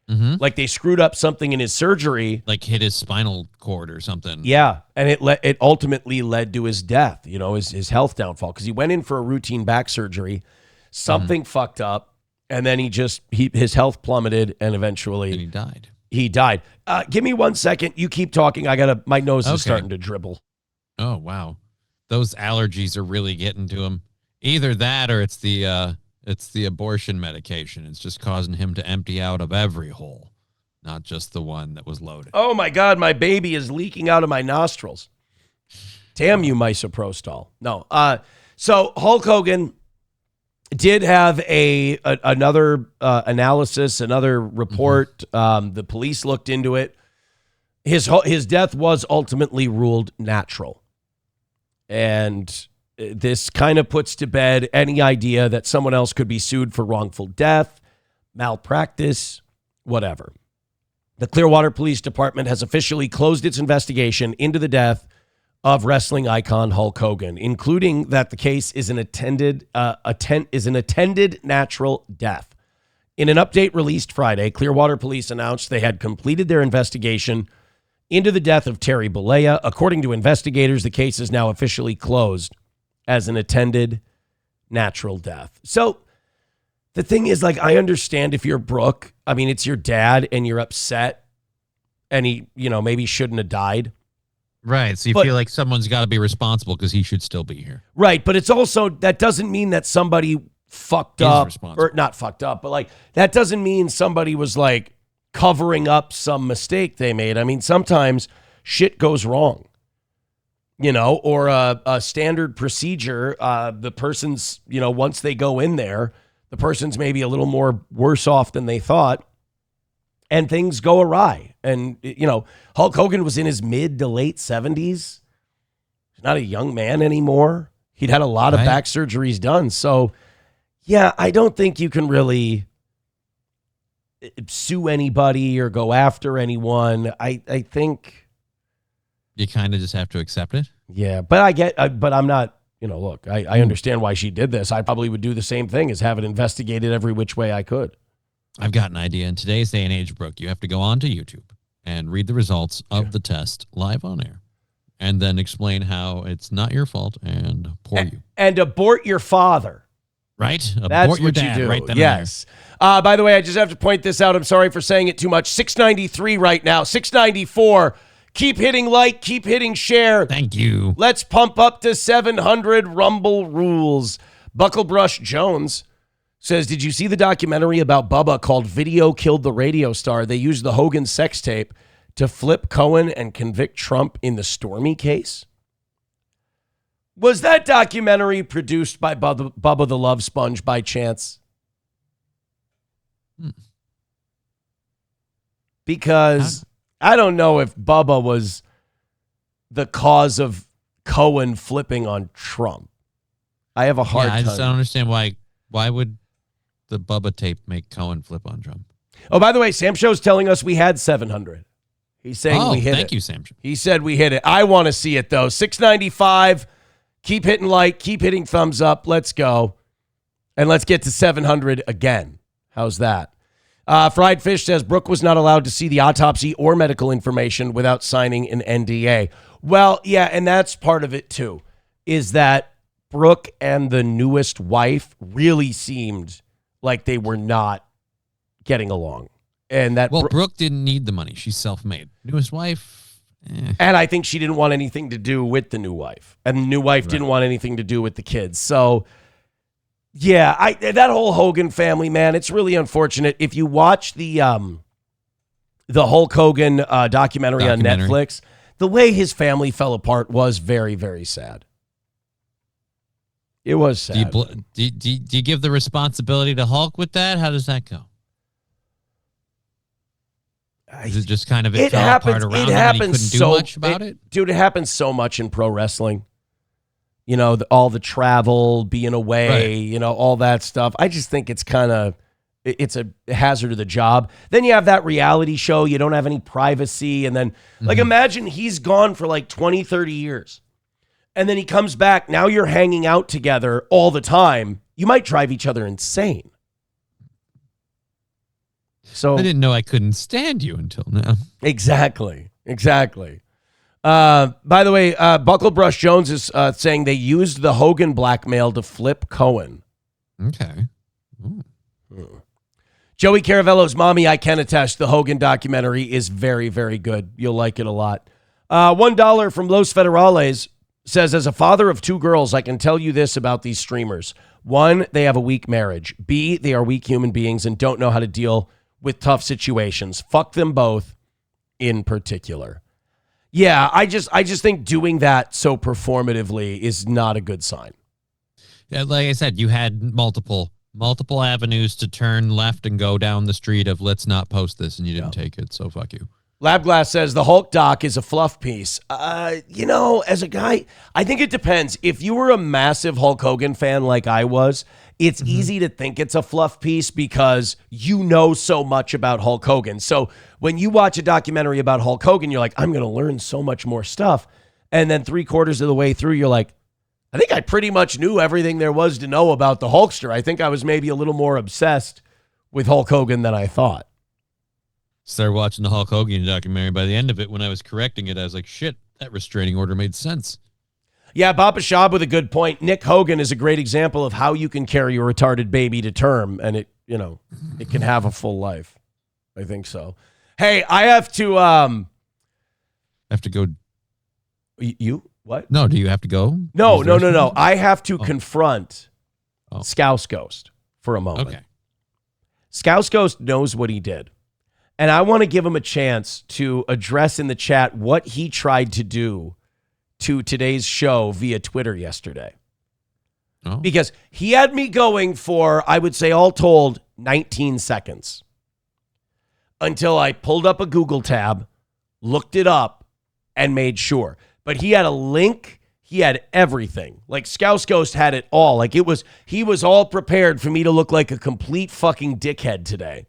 Mm-hmm. Like they screwed up something in his surgery. Like hit his spinal cord or something. Yeah. And it ultimately led to his death, his health downfall. Because he went in for a routine back surgery. Something fucked up. And then his health plummeted and eventually he died. He died. Give me 1 second. You keep talking. My nose is starting to dribble. Oh, wow. Those allergies are really getting to him. Either that or it's the abortion medication. It's just causing him to empty out of every hole, not just the one that was loaded. Oh, my God. My baby is leaking out of my nostrils. Damn you, misoprostol. No. So Hulk Hogan did have another analysis, another report. The police looked into it. His death was ultimately ruled natural. And this kind of puts to bed any idea that someone else could be sued for wrongful death, malpractice, whatever. The Clearwater Police Department has officially closed its investigation into the death of wrestling icon Hulk Hogan, including that the case is an attended natural death. In an update released Friday, Clearwater Police announced they had completed their investigation into the death of Terry Bollea. According to investigators, the case is now officially closed as an attended natural death. So the thing is, like, I understand if you're Brooke, I mean, it's your dad and you're upset and he, maybe shouldn't have died. Right. So you feel like someone's got to be responsible because he should still be here. Right. But it's also, that doesn't mean that somebody fucked up or not fucked up, but like, that doesn't mean somebody was like covering up some mistake they made. I mean, sometimes shit goes wrong. Or a standard procedure, the person's, once they go in there, the person's maybe a little more worse off than they thought, and things go awry. And, Hulk Hogan was in his mid to late 70s. He's not a young man anymore. He'd had a lot of back surgeries done. So, yeah, I don't think you can really sue anybody or go after anyone. I think you kind of just have to accept it. Yeah, but but I'm not, look, I understand why she did this. I probably would do the same thing as have it investigated every which way I could. I've got an idea. In today's day and age, Brooke, you have to go onto YouTube and read the results of the test live on air and then explain how it's not your fault and poor you. And abort your father. Right? That's Abort your what dad you do. right then Yes. By the way, I just have to point this out. I'm sorry for saying it too much. 693 right now. 694. Keep hitting like, keep hitting share. Thank you. Let's pump up to 700. Rumble rules. Bucklebrush Jones says, did you see the documentary about Bubba called Video Killed the Radio Star? They used the Hogan sex tape to flip Cohen and convict Trump in the Stormy case. Was that documentary produced by Bubba the Love Sponge by chance? Because I don't know if Bubba was the cause of Cohen flipping on Trump. I have a hard time. I just don't understand why would the Bubba tape make Cohen flip on Trump? Oh, by the way, Sam Show's telling us we had 700. He's saying we hit it. Thank you, Sam Show. He said we hit it. I want to see it, though. 695. Keep hitting like, keep hitting thumbs up. Let's go. And let's get to 700 again. How's that? Fried Fish says Brooke was not allowed to see the autopsy or medical information without signing an NDA. Well, yeah, and that's part of it, too, is that Brooke and the newest wife really seemed like they were not getting along. And that Brooke didn't need the money. She's self-made. Newest wife. And I think she didn't want anything to do with the new wife. And the new wife didn't want anything to do with the kids. So, yeah, that whole Hogan family, man, it's really unfortunate. If you watch the Hulk Hogan documentary on Netflix, the way his family fell apart was very, very sad. It was sad. Do you give the responsibility to Hulk with that? How does that go? Is it just kind of it fell apart around him and he couldn't do much about it? Dude, it happens so much in pro wrestling. You know, all the travel, being away, you know, all that stuff. I just think it's kind of, it's a hazard of the job. Then you have that reality show. You don't have any privacy. And then, like, imagine he's gone for like 20, 30 years. And then he comes back. Now you're hanging out together all the time. You might drive each other insane. So I didn't know I couldn't stand you until now. Exactly. By the way, Buckle Brush Jones is saying they used the Hogan blackmail to flip Cohen. Okay. Joey Caravello's mommy, I can attest, the Hogan documentary is very, very good. You'll like it a lot. $1 from Los Federales says, as a father of 2 girls, I can tell you this about these streamers. 1, they have a weak marriage. B, they are weak human beings and don't know how to deal with tough situations. Fuck them both in particular. Yeah, I just think doing that so performatively is not a good sign. Yeah, like I said, you had multiple avenues to turn left and go down the street of let's not post this, and you didn't take it, so fuck you. Labglass says the Hulk doc is a fluff piece. You know, as a guy, I think it depends. If you were a massive Hulk Hogan fan like I was, it's easy to think it's a fluff piece because you know so much about Hulk Hogan. So when you watch a documentary about Hulk Hogan, you're like, I'm going to learn so much more stuff. And then 3/4 of the way through, you're like, I think I pretty much knew everything there was to know about the Hulkster. I think I was maybe a little more obsessed with Hulk Hogan than I thought. Started watching the Hulk Hogan documentary. By the end of it, when I was correcting it, I was like, shit, that restraining order made sense. Yeah, Baba Shab with a good point. Nick Hogan is a great example of how you can carry a retarded baby to term, and it can have a full life. I think so. Hey, I have to go. You what? No, do you have to go? No. I have to confront Scouse Ghost for a moment. Okay. Scouse Ghost knows what he did. And I want to give him a chance to address in the chat what he tried to do to today's show via Twitter yesterday. Oh. Because he had me going for, I would say all told, 19 seconds. Until I pulled up a Google tab, looked it up, and made sure. But he had a link. He had everything. Like Scouse Ghost had it all. Like he was all prepared for me to look like a complete fucking dickhead today.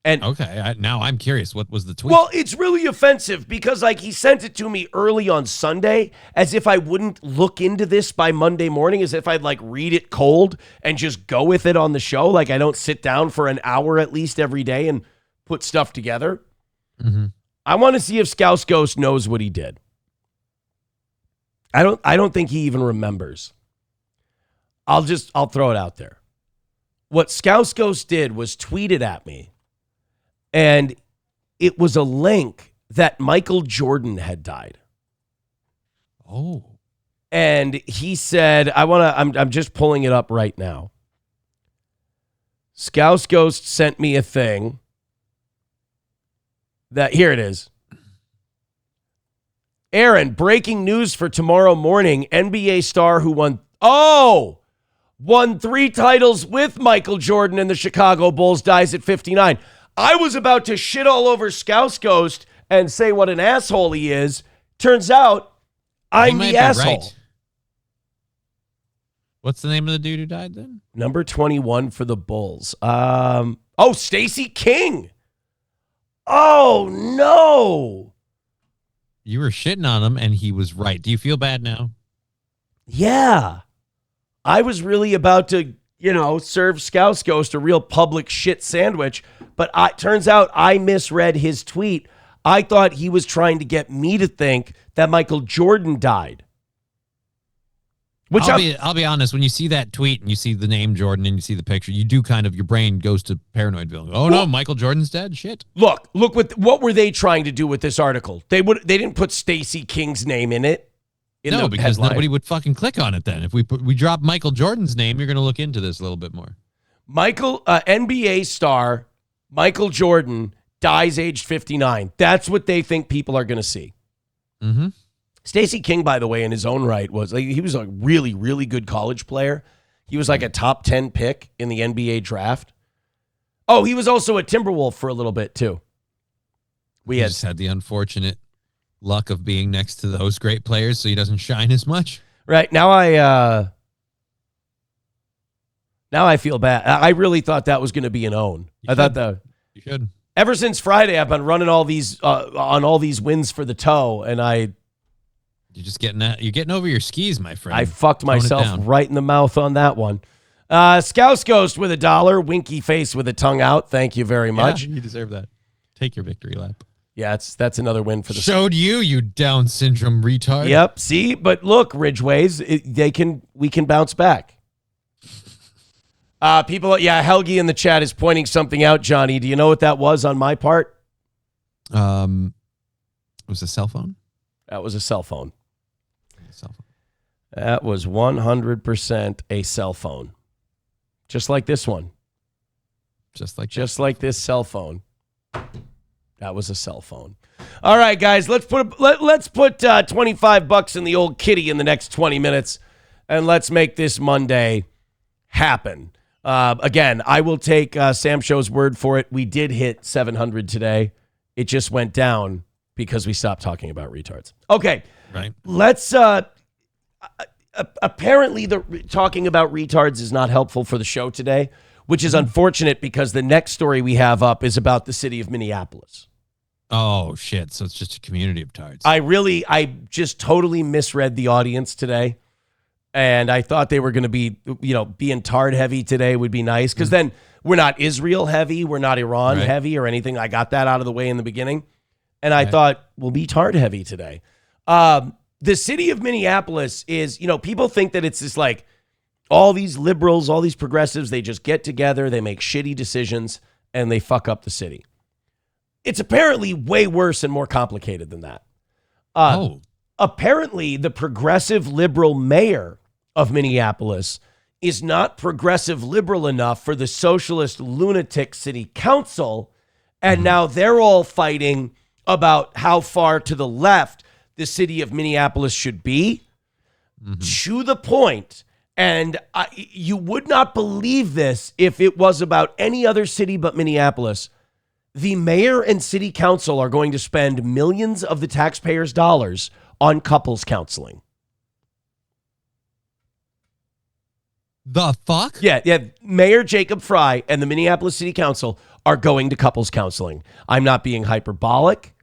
And okay, now I'm curious. What was the tweet? Well, it's really offensive because like he sent it to me early on Sunday as if I wouldn't look into this by Monday morning, as if I'd like read it cold and just go with it on the show. Like I don't sit down for an hour at least every day and put stuff together. I want to see if Scouse Ghost knows what he did. I don't think he even remembers. I'll throw it out there. What Scouse Ghost did was tweet it at me. And it was a link that Michael Jordan had died. Oh. And he said, I'm just pulling it up right now. Scouse Ghost sent me a thing that, here it is. Aaron, breaking news for tomorrow morning. NBA star who won 3 titles with Michael Jordan and the Chicago Bulls dies at 59. I was about to shit all over Scouse Ghost and say what an asshole he is. Turns out I'm the asshole. Right. What's the name of the dude who died then? Number 21 for the Bulls. Stacey King. Oh, no. You were shitting on him, and he was right. Do you feel bad now? Yeah. I was really about to, serve Scouse Ghost a real public shit sandwich, but turns out I misread his tweet. I thought he was trying to get me to think that Michael Jordan died. I'll be honest. When you see that tweet and you see the name Jordan and you see the picture, you do kind of, your brain goes to paranoidville. Oh no, Michael Jordan's dead. Shit. Look what were they trying to do with this article? They didn't put Stacey King's name in it. No, because nobody would fucking click on it then. If we drop Michael Jordan's name, you're going to look into this a little bit more. NBA star Michael Jordan dies aged 59. That's what they think people are going to see. Mm-hmm. Stacey King, by the way, in his own right, he was a really, really good college player. He was like a top 10 pick in the NBA draft. Oh, he was also a Timberwolf for a little bit too. He just had the unfortunate luck of being next to those great players, so he doesn't shine as much. Right. Now I feel bad. I really thought that was going to be an own. You should. Ever since Friday, I've been running all these on all these wins for the toe, and you're just you're getting over your skis, my friend. I fucked myself right in the mouth on that one. Scouse Ghost with $1, Winky Face with a tongue out. Thank you very much. Yeah, you deserve that. Take your victory lap. Yeah, that's another win for the showed you Down syndrome retard. Yep. See, but look, Ridgways, we can bounce back. Helgi in the chat is pointing something out, Johnny. Do you know what that was on my part? It was a cell phone? That was a cell phone. That was 100% a cell phone. Just like this one. Just like this cell phone. That was a cell phone. All right, guys, let's put $25 in the old kitty in the next 20 minutes, and let's make this Monday happen. Again, I will take Sam Show's word for it. We did hit 700 today. It just went down because we stopped talking about retards. Okay, right. Let's. Apparently, talking about retards is not helpful for the show today, which is unfortunate because the next story we have up is about the city of Minneapolis. Oh, shit. So it's just a community of tards. I just totally misread the audience today. And I thought they were going to be, being tard heavy today would be nice. Because then we're not Israel heavy. We're not Iran heavy or anything. I got that out of the way in the beginning. And I thought we'll be tard heavy today. The city of Minneapolis is, people think that it's just like all these liberals, all these progressives, they just get together, they make shitty decisions, and they fuck up the city. It's apparently way worse and more complicated than that. Apparently, the progressive liberal mayor of Minneapolis is not progressive liberal enough for the socialist lunatic city council, and now they're all fighting about how far to the left the city of Minneapolis should be. To the point, and you would not believe this if it was about any other city but Minneapolis, the mayor and city council are going to spend millions of the taxpayers' dollars on couples counseling. The fuck? Yeah. Mayor Jacob Fry and the Minneapolis City Council are going to couples counseling. I'm not being hyperbolic.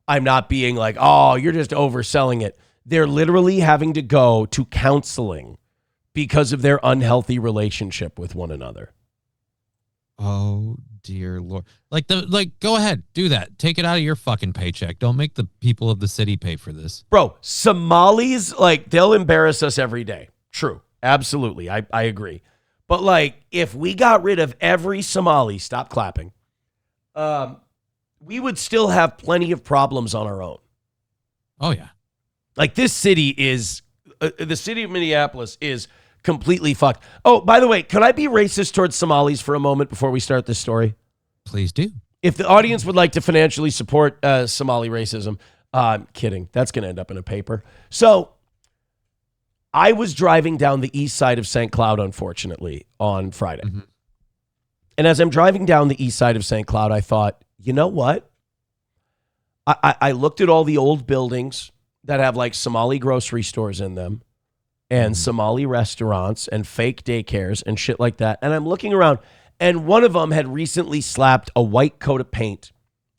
I'm not being like, oh, you're just overselling it. They're literally having to go to counseling because of their unhealthy relationship with one another. Oh, dear Lord. Go ahead, do that. Take it out of your fucking paycheck. Don't make the people of the city pay for this. Bro, Somalis, they'll embarrass us every day. True. Absolutely. I agree. But if we got rid of every Somali, stop clapping, we would still have plenty of problems on our own. Oh, yeah. This city is, the city of Minneapolis is completely fucked. Oh, by the way, could I be racist towards Somalis for a moment before we start this story? Please do. If the audience would like to financially support Somali racism, I'm kidding. That's going to end up in a paper. So I was driving down the east side of St. Cloud, unfortunately, on Friday. And as I'm driving down the east side of St. Cloud, I thought, you know what? I looked at all the old buildings that have Somali grocery stores in them and Somali restaurants and fake daycares and shit like that. And I'm looking around, and one of them had recently slapped a white coat of paint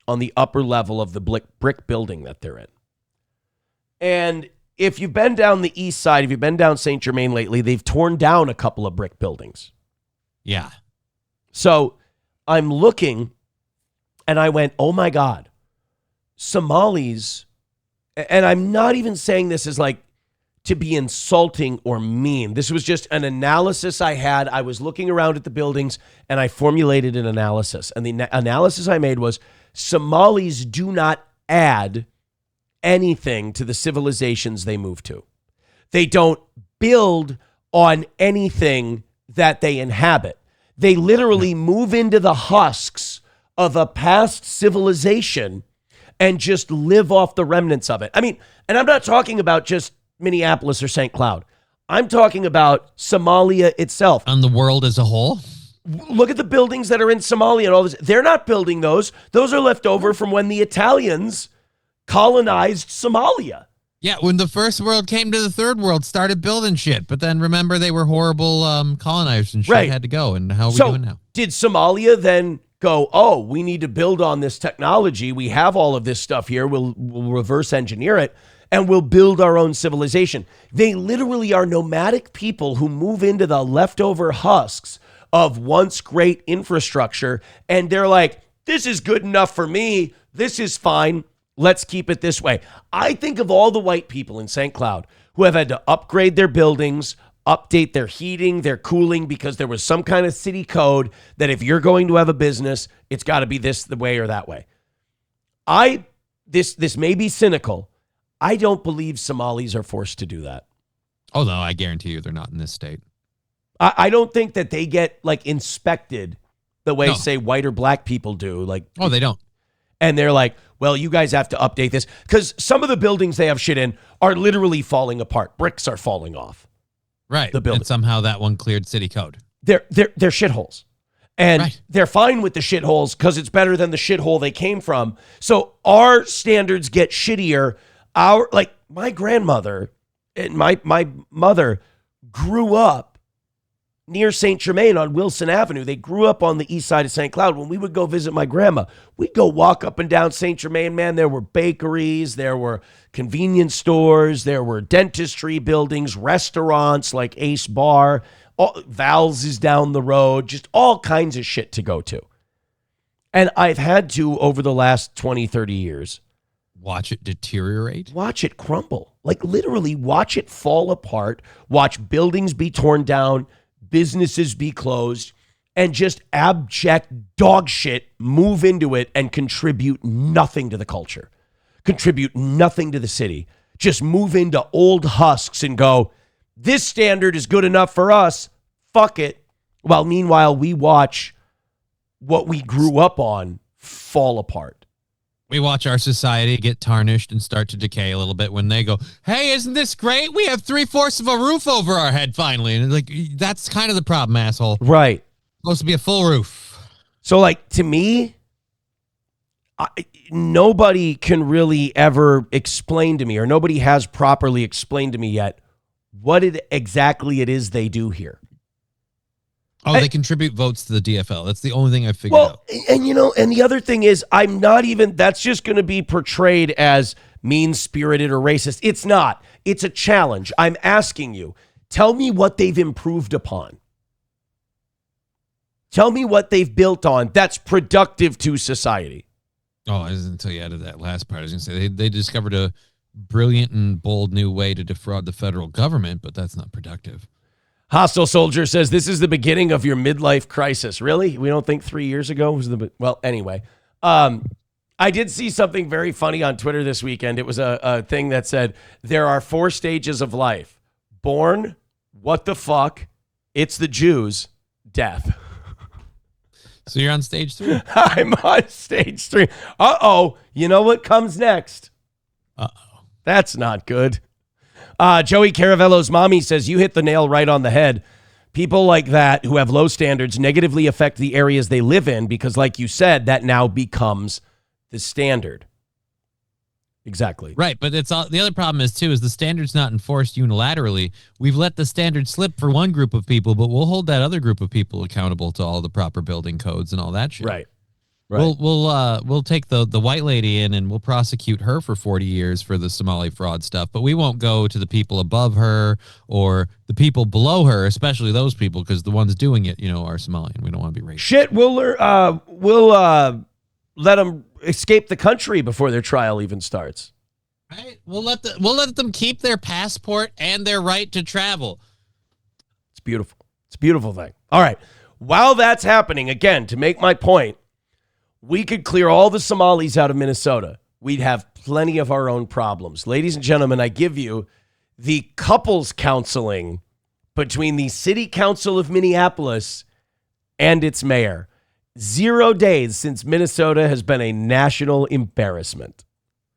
on the upper level of the brick building that they're in. And if you've been down the east side, if you've been down St. Germain lately, they've torn down a couple of brick buildings. Yeah. So I'm looking, and I went, oh my God, Somalis, and I'm not even saying this as to be insulting or mean. This was just an analysis I had. I was looking around at the buildings and I formulated an analysis. And the analysis I made was Somalis do not add anything to the civilizations they move to. They don't build on anything that they inhabit. They literally move into the husks of a past civilization and just live off the remnants of it. I mean, and I'm not talking about just Minneapolis or St. Cloud. I'm talking about Somalia itself. On the world as a whole? Look at the buildings that are in Somalia and all this. They're not building those. Those are left over from when the Italians colonized Somalia. Yeah, when the first world came to the third world, started building shit. But then remember, they were horrible colonizers and shit had to go. And how are we doing now? Did Somalia then go, oh, we need to build on this technology. We have all of this stuff here. We'll reverse engineer it and we'll build our own civilization. They literally are nomadic people who move into the leftover husks of once great infrastructure. And they're like, this is good enough for me. This is fine. Let's keep it this way. I think of all the white people in St. Cloud who have had to upgrade their buildings, update their heating, their cooling, because there was some kind of city code that if you're going to have a business, it's got to be this the way or that way. This may be cynical. I don't believe Somalis are forced to do that. Oh, no, I guarantee you they're not in this state. I don't think that they get like inspected the way, say, white or black people do. Like, oh, they don't. And they're like, well, you guys have to update this. Because some of the buildings they have shit in are literally falling apart. Bricks are falling off. Right. The building. And somehow that one cleared city code. They're shitholes. And they're fine with the shitholes because it's better than the shithole they came from. So our standards get shittier. My grandmother and my mother grew up near St. Germain on Wilson Avenue. They grew up on the east side of St. Cloud. When we would go visit my grandma, we'd go walk up and down St. Germain, man. There were bakeries, there were convenience stores, there were dentistry buildings, restaurants like Ace Bar, Val's is down the road, just all kinds of shit to go to. And I've had to, over the last 20, 30 years, watch it deteriorate, watch it crumble, like literally watch it fall apart, watch buildings be torn down, businesses be closed, and just abject dog shit move into it and contribute nothing to the culture, contribute nothing to the city. Just move into old husks and go, this standard is good enough for us. Fuck it. While meanwhile, we watch what we grew up on fall apart. We watch our society get tarnished and start to decay a little bit when they go, hey, isn't this great? We have 3/4 of a roof over our head finally. And it's like, that's kind of the problem, asshole. Right. Supposed to be a full roof. So, like, to me, nobody can really ever explain to me, or nobody has properly explained to me yet, what exactly it is they do here. Oh, they contribute votes to the DFL. That's the only thing I figured out. And and the other thing is, that's just going to be portrayed as mean-spirited or racist. It's not. It's a challenge. I'm asking you, tell me what they've improved upon. Tell me what they've built on that's productive to society. Oh, I didn't until you added that last part. I was going to say they discovered a brilliant and bold new way to defraud the federal government, but that's not productive. Hostile Soldier says, this is the beginning of your midlife crisis. Really? We don't think 3 years ago was well, anyway. I did see something very funny on Twitter this weekend. It was a thing that said, there are 4 stages of life. Born, what the fuck, it's the Jews, death. So you're on stage 3? I'm on stage 3. Uh-oh. You know what comes next? Uh-oh. That's not good. Joey Caravello's mommy says, you hit the nail right on the head. People like that who have low standards negatively affect the areas they live in because, like you said, that now becomes the standard. Exactly. Right, but it's all, the other problem is the standard's not enforced unilaterally. We've let the standard slip for one group of people, but we'll hold that other group of people accountable to all the proper building codes and all that shit. Right. We'll take the white lady in and we'll prosecute her for 40 years for the Somali fraud stuff, but we won't go to the people above her or the people below her, especially those people, because the ones doing it, are Somalian. We don't want to be racist. Shit, we'll let them escape the country before their trial even starts. Right? We'll let them keep their passport and their right to travel. It's beautiful. It's a beautiful thing. All right. While that's happening, again, to make my point, we could clear all the Somalis out of Minnesota. We'd have plenty of our own problems. Ladies and gentlemen, I give you the couples counseling between the City Council of Minneapolis and its mayor. 0 days since Minnesota has been a national embarrassment.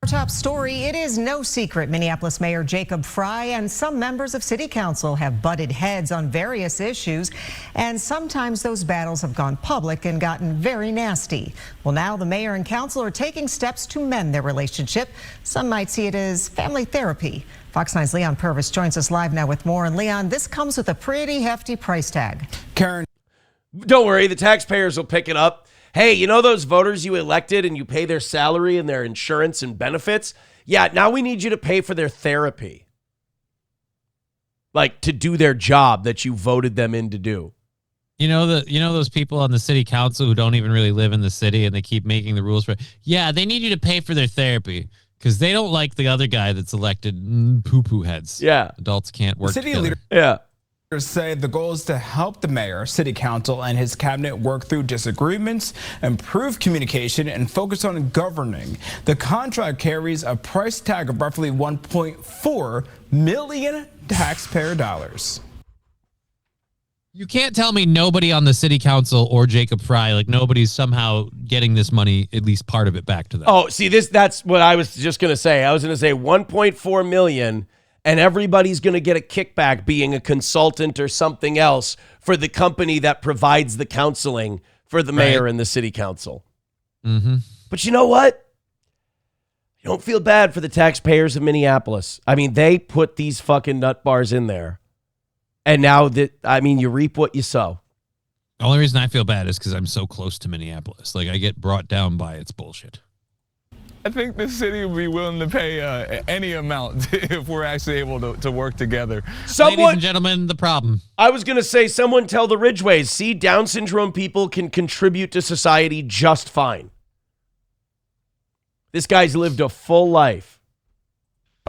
Our top story, it is no secret Minneapolis Mayor Jacob Fry and some members of City Council have butted heads on various issues, and sometimes those battles have gone public and gotten very nasty. Well, now the mayor and council are taking steps to mend their relationship. Some might see it as family therapy. Fox 9's Leon Purvis joins us live now with more. And Leon, this comes with a pretty hefty price tag. Karen, don't worry, the taxpayers will pick it up. Hey, you know those voters you elected and you pay their salary and their insurance and benefits? Yeah, now we need you to pay for their therapy. Like to do their job that you voted them in to do. You know those people on the city council who don't even really live in the city and they keep making the rules for it. Yeah, they need you to pay for their therapy because they don't like the other guy that's elected poo-poo heads. Yeah. Adults can't work City together. leader. Yeah. Say the goal is to help the mayor, city council, and his cabinet work through disagreements, improve communication, and focus on governing. The contract carries a price tag of roughly $1.4 million taxpayer dollars. You can't tell me nobody on the city council or Jacob Fry, like nobody's somehow getting this money, at least part of it back to them. Oh, see, that's what I was just going to say. I was going to say 1.4 million. And everybody's going to get a kickback being a consultant or something else for the company that provides the counseling for the mayor and the city council. Mm-hmm. But you know what? You don't feel bad for the taxpayers of Minneapolis. I mean, they put these fucking nut bars in there. And now you reap what you sow. The only reason I feel bad is because I'm so close to Minneapolis. Like I get brought down by its bullshit. I think the city would be willing to pay any amount if we're actually able to work together. Ladies and gentlemen, the problem. I was going to say, someone tell the Ridgways, see, Down syndrome people can contribute to society just fine. This guy's lived a full life.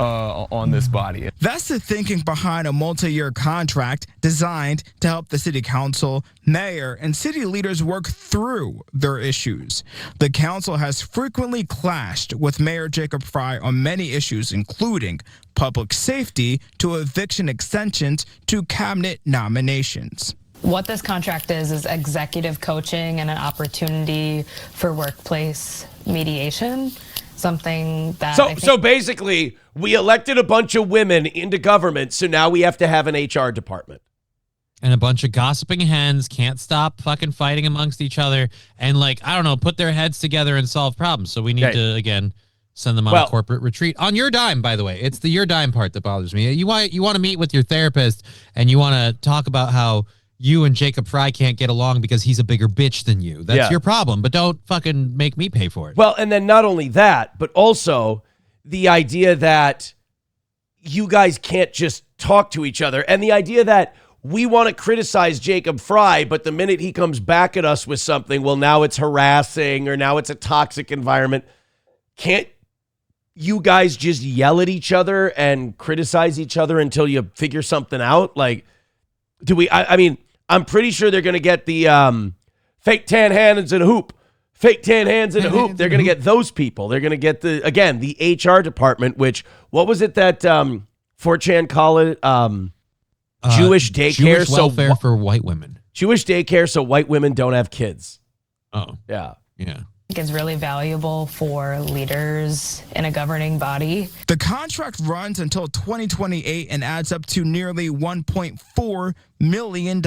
On this body. That's the thinking behind a multi-year contract designed to help the city council, mayor, and city leaders work through their issues. The council has frequently clashed with Mayor Jacob Fry on many issues, including public safety to eviction extensions to cabinet nominations. What this contract is executive coaching and an opportunity for workplace mediation. Something that So basically, we elected a bunch of women into government, so now we have to have an HR department. And a bunch of gossiping hens can't stop fucking fighting amongst each other and, like, I don't know, put their heads together and solve problems. So we need to, again, send them on a corporate retreat. On your dime, by the way. It's the your dime part that bothers me. You want to meet with your therapist and you want to talk about how you and Jacob Fry can't get along because he's a bigger bitch than you. That's your problem, but don't fucking make me pay for it. Well, and then not only that, but also the idea that you guys can't just talk to each other, and the idea that we want to criticize Jacob Fry, but the minute he comes back at us with something, well, now it's harassing or now it's a toxic environment. Can't you guys just yell at each other and criticize each other until you figure something out? Like, do we, I mean, I'm pretty sure they're going to get the fake tan hands in a hoop. Fake tan hands in a hoop. They're going to get those people. They're going to get the HR department, which, what was it that 4chan call it? Jewish daycare. Jewish welfare for white women. Jewish daycare so white women don't have kids. Oh. Yeah. Yeah. is really valuable for leaders in a governing body. The contract runs until 2028 and adds up to nearly $1.4 million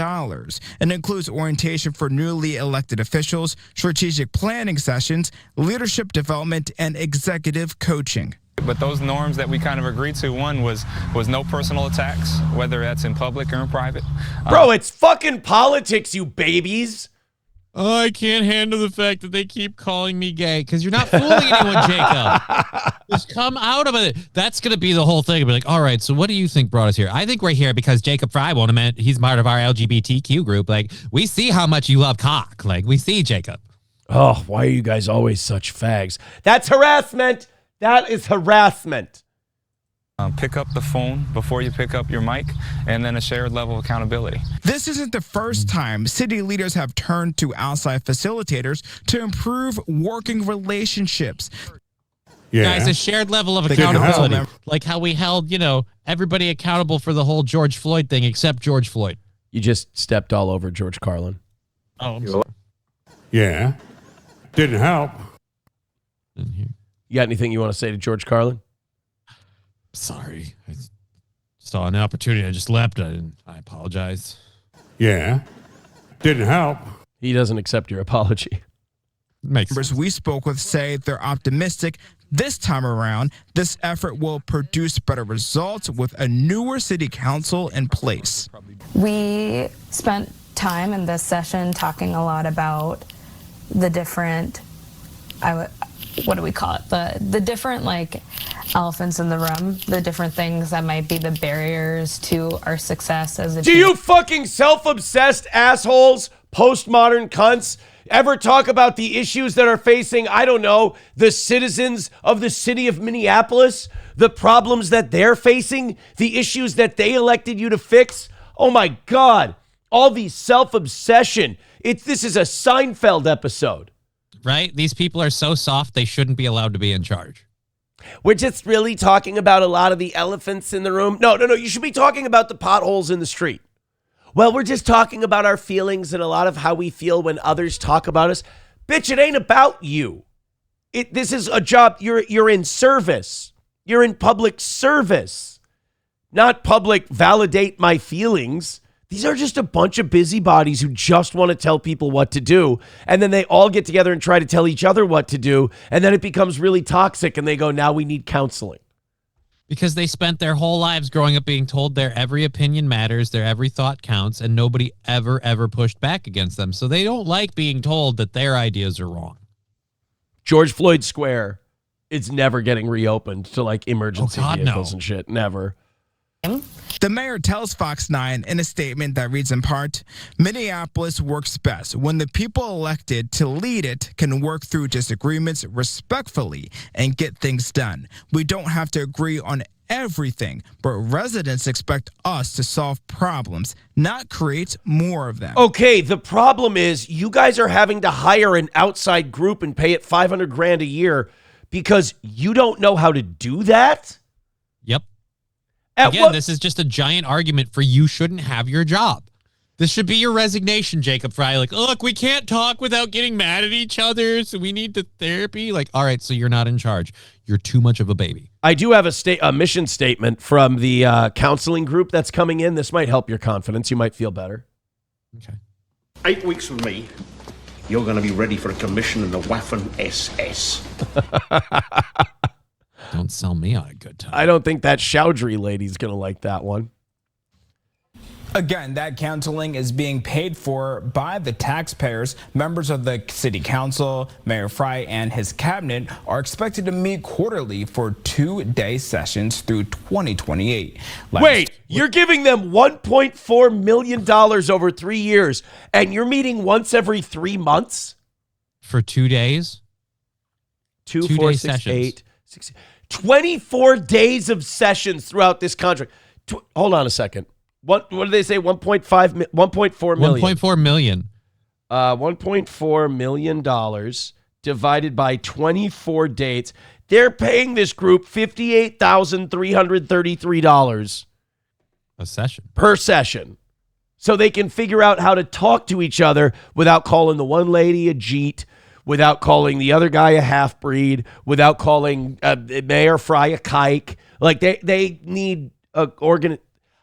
and includes orientation for newly elected officials, strategic planning sessions, leadership development, and executive coaching. But those norms that we kind of agreed to, one was no personal attacks, whether that's in public or in private. Bro, it's fucking politics, you babies. Oh, I can't handle the fact that they keep calling me gay, because you're not fooling anyone, Jacob. Just come out of it. That's going to be the whole thing. I'll be like, all right, so what do you think brought us here? I think we're here because Jacob Fry won't admit he's part of our LGBTQ group. Like, we see how much you love cock. Like, we see, Jacob. Oh, why are you guys always such fags? That's harassment. That is harassment. Pick up the phone before you pick up your mic, and then a shared level of accountability. This isn't the first time city leaders have turned to outside facilitators to improve working relationships. Guys, a shared level of accountability. Like how we held, everybody accountable for the whole George Floyd thing except George Floyd. You just stepped all over George Carlin. Oh, I'm sorry. Yeah. Didn't help. You got anything you want to say to George Carlin? Sorry. I saw an opportunity. I just leapt at it, and I apologize. Yeah. Didn't help. He doesn't accept your apology. Members we spoke with say they're optimistic this time around this effort will produce better results with a newer city council in place. We spent time in this session talking a lot about the different, what do we call it? The different elephants in the room, the different things that might be the barriers to our success as a team. Do you fucking self-obsessed assholes, postmodern cunts, ever talk about the issues that are facing, I don't know, the citizens of the city of Minneapolis, the problems that they're facing, the issues that they elected you to fix? Oh my God, all these self-obsession. This is a Seinfeld episode. Right? These people are so soft, they shouldn't be allowed to be in charge. We're just really talking about a lot of the elephants in the room. No. You should be talking about the potholes in the street. Well, we're just talking about our feelings and a lot of how we feel when others talk about us. Bitch, it ain't about you. This is a job. You're in service. You're in public service, not public validate my feelings. These are just a bunch of busybodies who just want to tell people what to do. And then they all get together and try to tell each other what to do. And then it becomes really toxic and they go, now we need counseling. Because they spent their whole lives growing up being told their every opinion matters, their every thought counts, and nobody ever pushed back against them. So they don't like being told that their ideas are wrong. George Floyd Square is never getting reopened to emergency vehicles and shit. Never. The mayor tells Fox 9 in a statement that reads in part, Minneapolis works best when the people elected to lead it can work through disagreements respectfully and get things done. We don't have to agree on everything, but residents expect us to solve problems, not create more of them. Okay, the problem is you guys are having to hire an outside group and pay it $500,000 a year because you don't know how to do that? Yep. Again, this is just a giant argument for you shouldn't have your job. This should be your resignation, Jacob Fry. Look, we can't talk without getting mad at each other, so we need the therapy. All right, so you're not in charge. You're too much of a baby. I do have a mission statement from the counseling group that's coming in. This might help your confidence. You might feel better. Okay. 8 weeks from me, you're going to be ready for a commission in the Waffen SS. Don't sell me on a good time. I don't think that Chowdhury lady's going to like that one. Again, that counseling is being paid for by the taxpayers. Members of the city council, Mayor Fry and his cabinet are expected to meet quarterly for 2-day sessions through 2028. Wait, you're giving them $1.4 million over 3 years, and you're meeting once every 3 months? For 2 days? 2, 4, 6, 8, 6, 24 days of sessions throughout this contract. Hold on a second. What did they say? 1.4 million. 1.4 million. $1.4 million divided by 24 dates. They're paying this group $58,333 a session. Per session. So they can figure out how to talk to each other without calling the one lady a jeet, without calling the other guy a half-breed, without calling Mayor Fry a kike. They need a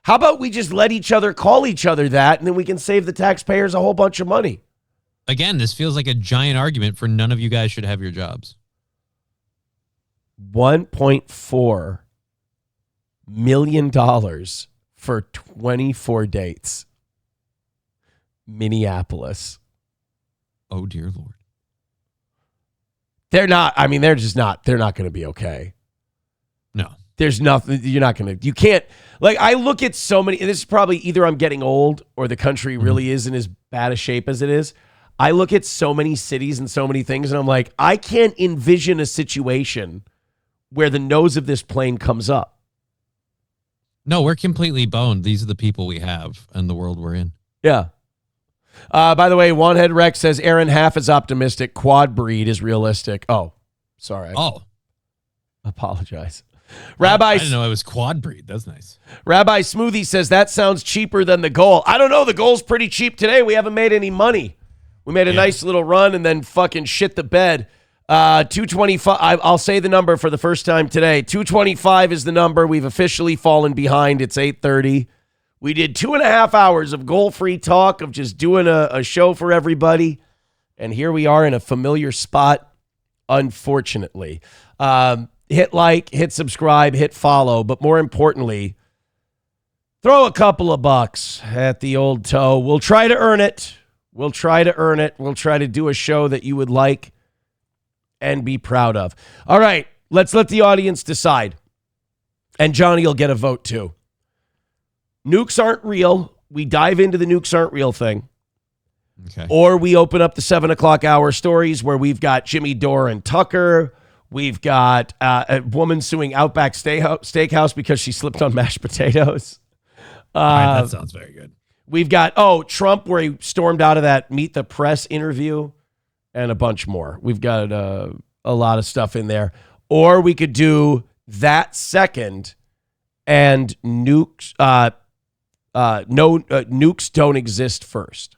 How about we just let each other call each other that, and then we can save the taxpayers a whole bunch of money? Again, this feels like a giant argument for none of you guys should have your jobs. $1.4 million for 24 dates. Minneapolis. Oh, dear Lord. They're not going to be okay. No. There's nothing, you can't, I look at so many, and this is probably either I'm getting old or the country really isn't as bad a shape as it is. I look at so many cities and so many things, and I'm like, I can't envision a situation where the nose of this plane comes up. No, we're completely boned. These are the people we have and the world we're in. Yeah. By the way, Wanhead Rex says Aaron half is optimistic. Quad breed is realistic. Oh, sorry. Apologize. Rabbi, I didn't know it was quad breed. That's nice. Rabbi Smoothie says that sounds cheaper than the goal. I don't know. The goal's pretty cheap today. We haven't made any money. We made a nice little run and then fucking shit the bed. 225. I'll say the number for the first time today. 225 is the number. We've officially fallen behind. It's 8:30. We did 2.5 hours of goal-free talk, of just doing a show for everybody. And here we are in a familiar spot, unfortunately. Hit like, hit subscribe, hit follow. But more importantly, throw a couple of bucks at the old toe. We'll try to earn it. We'll try to do a show that you would like and be proud of. All right, let's let the audience decide. And Johnny will get a vote too. Nukes aren't real. We dive into the nukes aren't real thing. Okay. Or we open up the 7 o'clock hour stories where we've got Jimmy Dore and Tucker. We've got a woman suing Outback Steakhouse because she slipped on mashed potatoes. All right, that sounds very good. We've got, Trump, where he stormed out of that Meet the Press interview, and a bunch more. We've got a lot of stuff in there. Or we could do that second and nukes. Nukes don't exist first.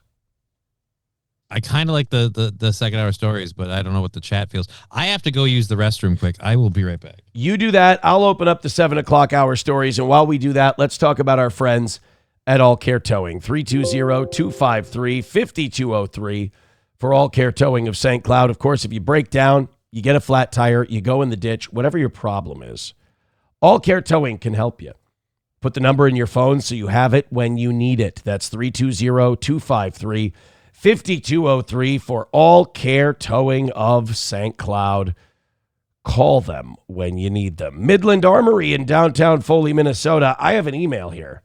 I kind of like the second hour stories, but I don't know what the chat feels. I have to go use the restroom quick. I will be right back. You do that. I'll open up the 7 o'clock hour stories. And while we do that, let's talk about our friends at All Care Towing. 320-253-5203 for All Care Towing of St. Cloud. Of course, if you break down, you get a flat tire, you go in the ditch, whatever your problem is, All Care Towing can help you. Put the number in your phone so you have it when you need it. That's 320-253-5203 for All Care Towing of St. Cloud. Call them when you need them. Midland Armory in downtown Foley, Minnesota. I have an email here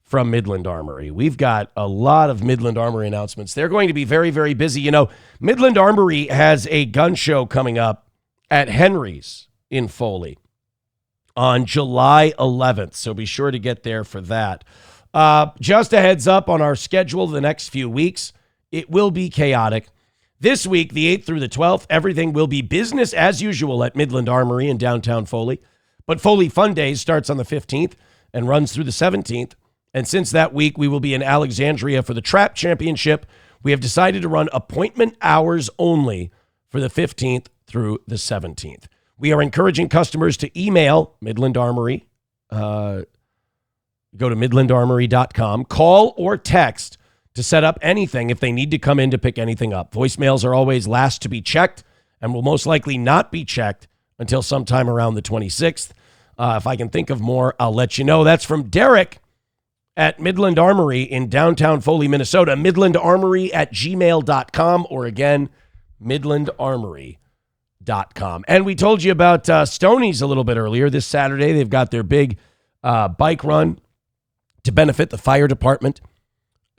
from Midland Armory. We've got a lot of Midland Armory announcements. They're going to be very, very busy. You know, Midland Armory has a gun show coming up at Henry's in Foley on July 11th, so be sure to get there for that. Just a heads up on our schedule the next few weeks. It will be chaotic. This week, the 8th through the 12th, everything will be business as usual at Midland Armory in downtown Foley. But Foley Fun Days starts on the 15th and runs through the 17th. And since that week, we will be in Alexandria for the Trap Championship. We have decided to run appointment hours only for the 15th through the 17th. We are encouraging customers to email Midland Armory. Go to midlandarmory.com. Call or text to set up anything if they need to come in to pick anything up. Voicemails are always last to be checked and will most likely not be checked until sometime around the 26th. If I can think of more, I'll let you know. That's from Derek at Midland Armory in downtown Foley, Minnesota. midlandarmory@gmail.com, or again, midlandarmory.com. And we told you about Stoney's a little bit earlier. This Saturday, they've got their big bike run to benefit the fire department.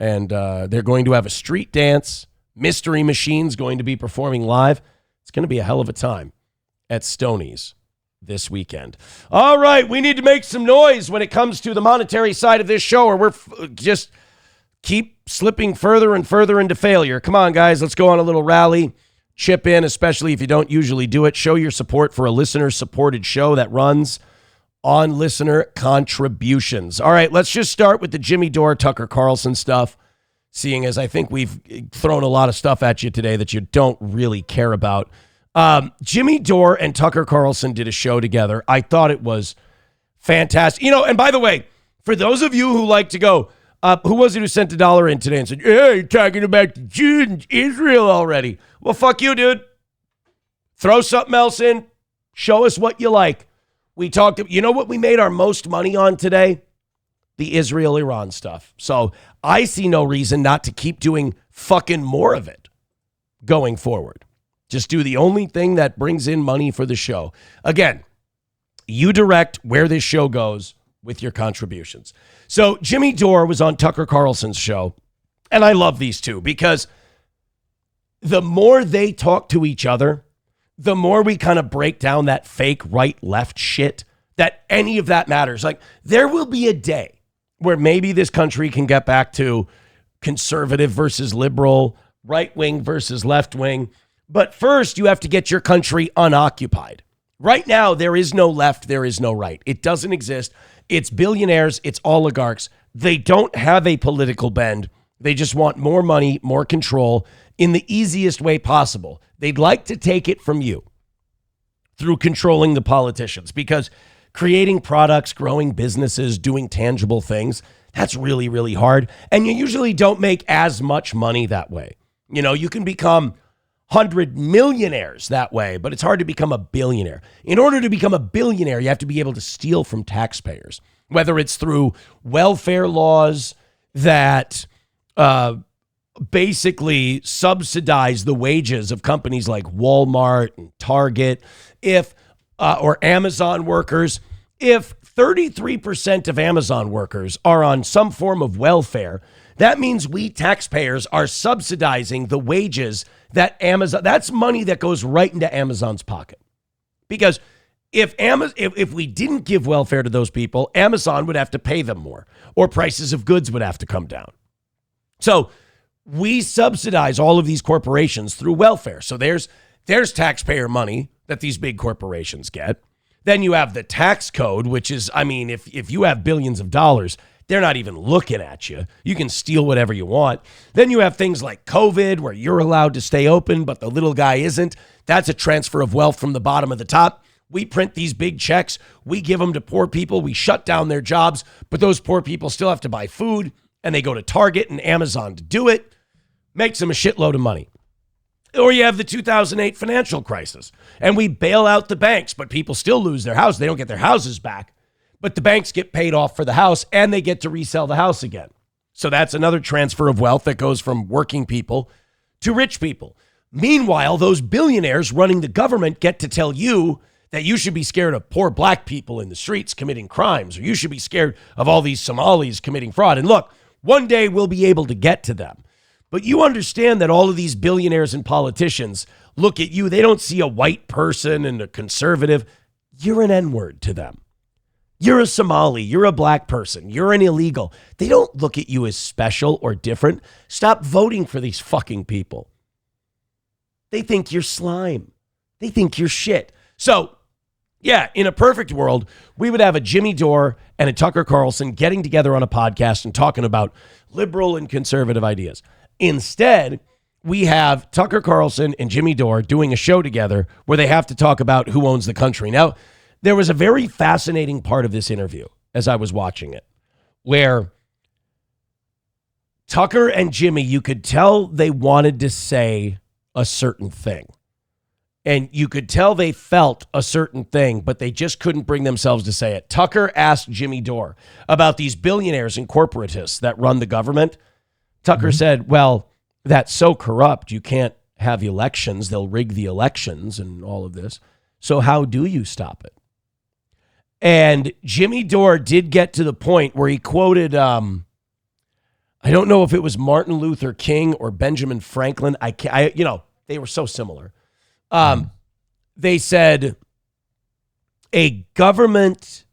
And they're going to have a street dance. Mystery Machine's going to be performing live. It's going to be a hell of a time at Stoney's this weekend. All right, we need to make some noise when it comes to the monetary side of this show, or we're just keep slipping further and further into failure. Come on, guys, let's go on a little rally. Chip in, especially if you don't usually do it. Show your support for a listener-supported show that runs on listener contributions. All right, let's just start with the Jimmy Dore, Tucker Carlson stuff, seeing as I think we've thrown a lot of stuff at you today that you don't really care about. Jimmy Dore and Tucker Carlson did a show together. I thought it was fantastic. You know, and by the way, for those of you who like to go, who was it who sent $1 in today and said, "Yeah, you're talking about the Jews and Israel already"? Well, fuck you, dude. Throw something else in. Show us what you like. We talked, you know what we made our most money on today? The Israel-Iran stuff. So I see no reason not to keep doing fucking more of it going forward. Just do the only thing that brings in money for the show. Again, you direct where this show goes with your contributions. So Jimmy Dore was on Tucker Carlson's show, and I love these two because the more they talk to each other, the more we kind of break down that fake right-left shit that any of that matters. Like, there will be a day where maybe this country can get back to conservative versus liberal, right wing versus left wing. But first, you have to get your country unoccupied. Right now, there is no left, there is no right. It doesn't exist. It's billionaires, it's oligarchs. They don't have a political bend. They just want more money, more control in the easiest way possible. They'd like to take it from you through controlling the politicians, because creating products, growing businesses, doing tangible things, that's really, really hard. And you usually don't make as much money that way. You know, you can become 100 millionaires that way, but it's hard to become a billionaire. In order to become a billionaire, you have to be able to steal from taxpayers, whether it's through welfare laws that basically subsidize the wages of companies like Walmart and Target, or Amazon workers. If 33% of Amazon workers are on some form of welfare, that means we taxpayers are subsidizing the wages that Amazon, that's money that goes right into Amazon's pocket. Because if we didn't give welfare to those people, Amazon would have to pay them more, or prices of goods would have to come down. So we subsidize all of these corporations through welfare. So there's taxpayer money that these big corporations get. Then you have the tax code, which is, I mean, if you have billions of dollars, they're not even looking at you. You can steal whatever you want. Then you have things like COVID, where you're allowed to stay open, but the little guy isn't. That's a transfer of wealth from the bottom of the top. We print these big checks. We give them to poor people. We shut down their jobs, but those poor people still have to buy food, and they go to Target and Amazon to do it. Makes them a shitload of money. Or you have the 2008 financial crisis, and we bail out the banks, but people still lose their house. They don't get their houses back. But the banks get paid off for the house, and they get to resell the house again. So that's another transfer of wealth that goes from working people to rich people. Meanwhile, those billionaires running the government get to tell you that you should be scared of poor black people in the streets committing crimes, or you should be scared of all these Somalis committing fraud. And look, one day we'll be able to get to them. But you understand that all of these billionaires and politicians look at you. They don't see a white person and a conservative. You're an N-word to them. You're a Somali. You're a black person. You're an illegal. They don't look at you as special or different. Stop voting for these fucking people. They think you're slime. They think you're shit. So, yeah, in a perfect world, we would have a Jimmy Dore and a Tucker Carlson getting together on a podcast and talking about liberal and conservative ideas. Instead, we have Tucker Carlson and Jimmy Dore doing a show together where they have to talk about who owns the country. Now, there was a very fascinating part of this interview as I was watching it, where Tucker and Jimmy, you could tell they wanted to say a certain thing. And you could tell they felt a certain thing, but they just couldn't bring themselves to say it. Tucker asked Jimmy Dore about these billionaires and corporatists that run the government. Tucker said, well, that's so corrupt, you can't have elections. They'll rig the elections and all of this. So how do you stop it? And Jimmy Dore did get to the point where he quoted, I don't know if it was Martin Luther King or Benjamin Franklin. They were so similar. They said, a government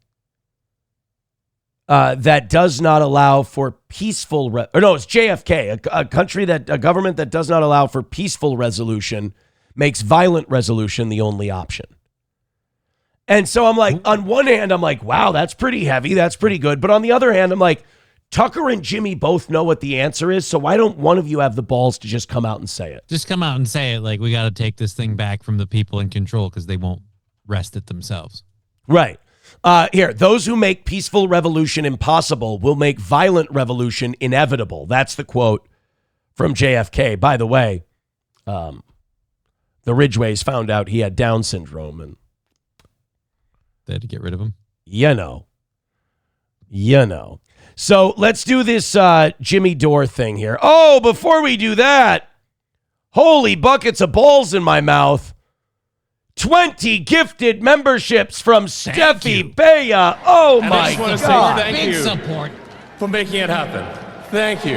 that does not allow for peaceful, it's JFK, a government that does not allow for peaceful resolution makes violent resolution the only option. And so I'm like, on one hand, I'm like, wow, that's pretty heavy. That's pretty good. But on the other hand, I'm like, Tucker and Jimmy both know what the answer is. So why don't one of you have the balls to just come out and say it? Just come out and say it. Like, we got to take this thing back from the people in control because they won't wrest it themselves. Right. Here, those who make peaceful revolution impossible will make violent revolution inevitable. That's the quote from JFK. By the way, the Ridgways found out he had Down syndrome, and they had to get rid of him. You know. So let's do this Jimmy Dore thing here. Oh, before we do that, holy buckets of balls in my mouth. 20 gifted memberships from Steffi Bea. Oh, and my I just want to God. say thank Big you support for making it happen. Thank you.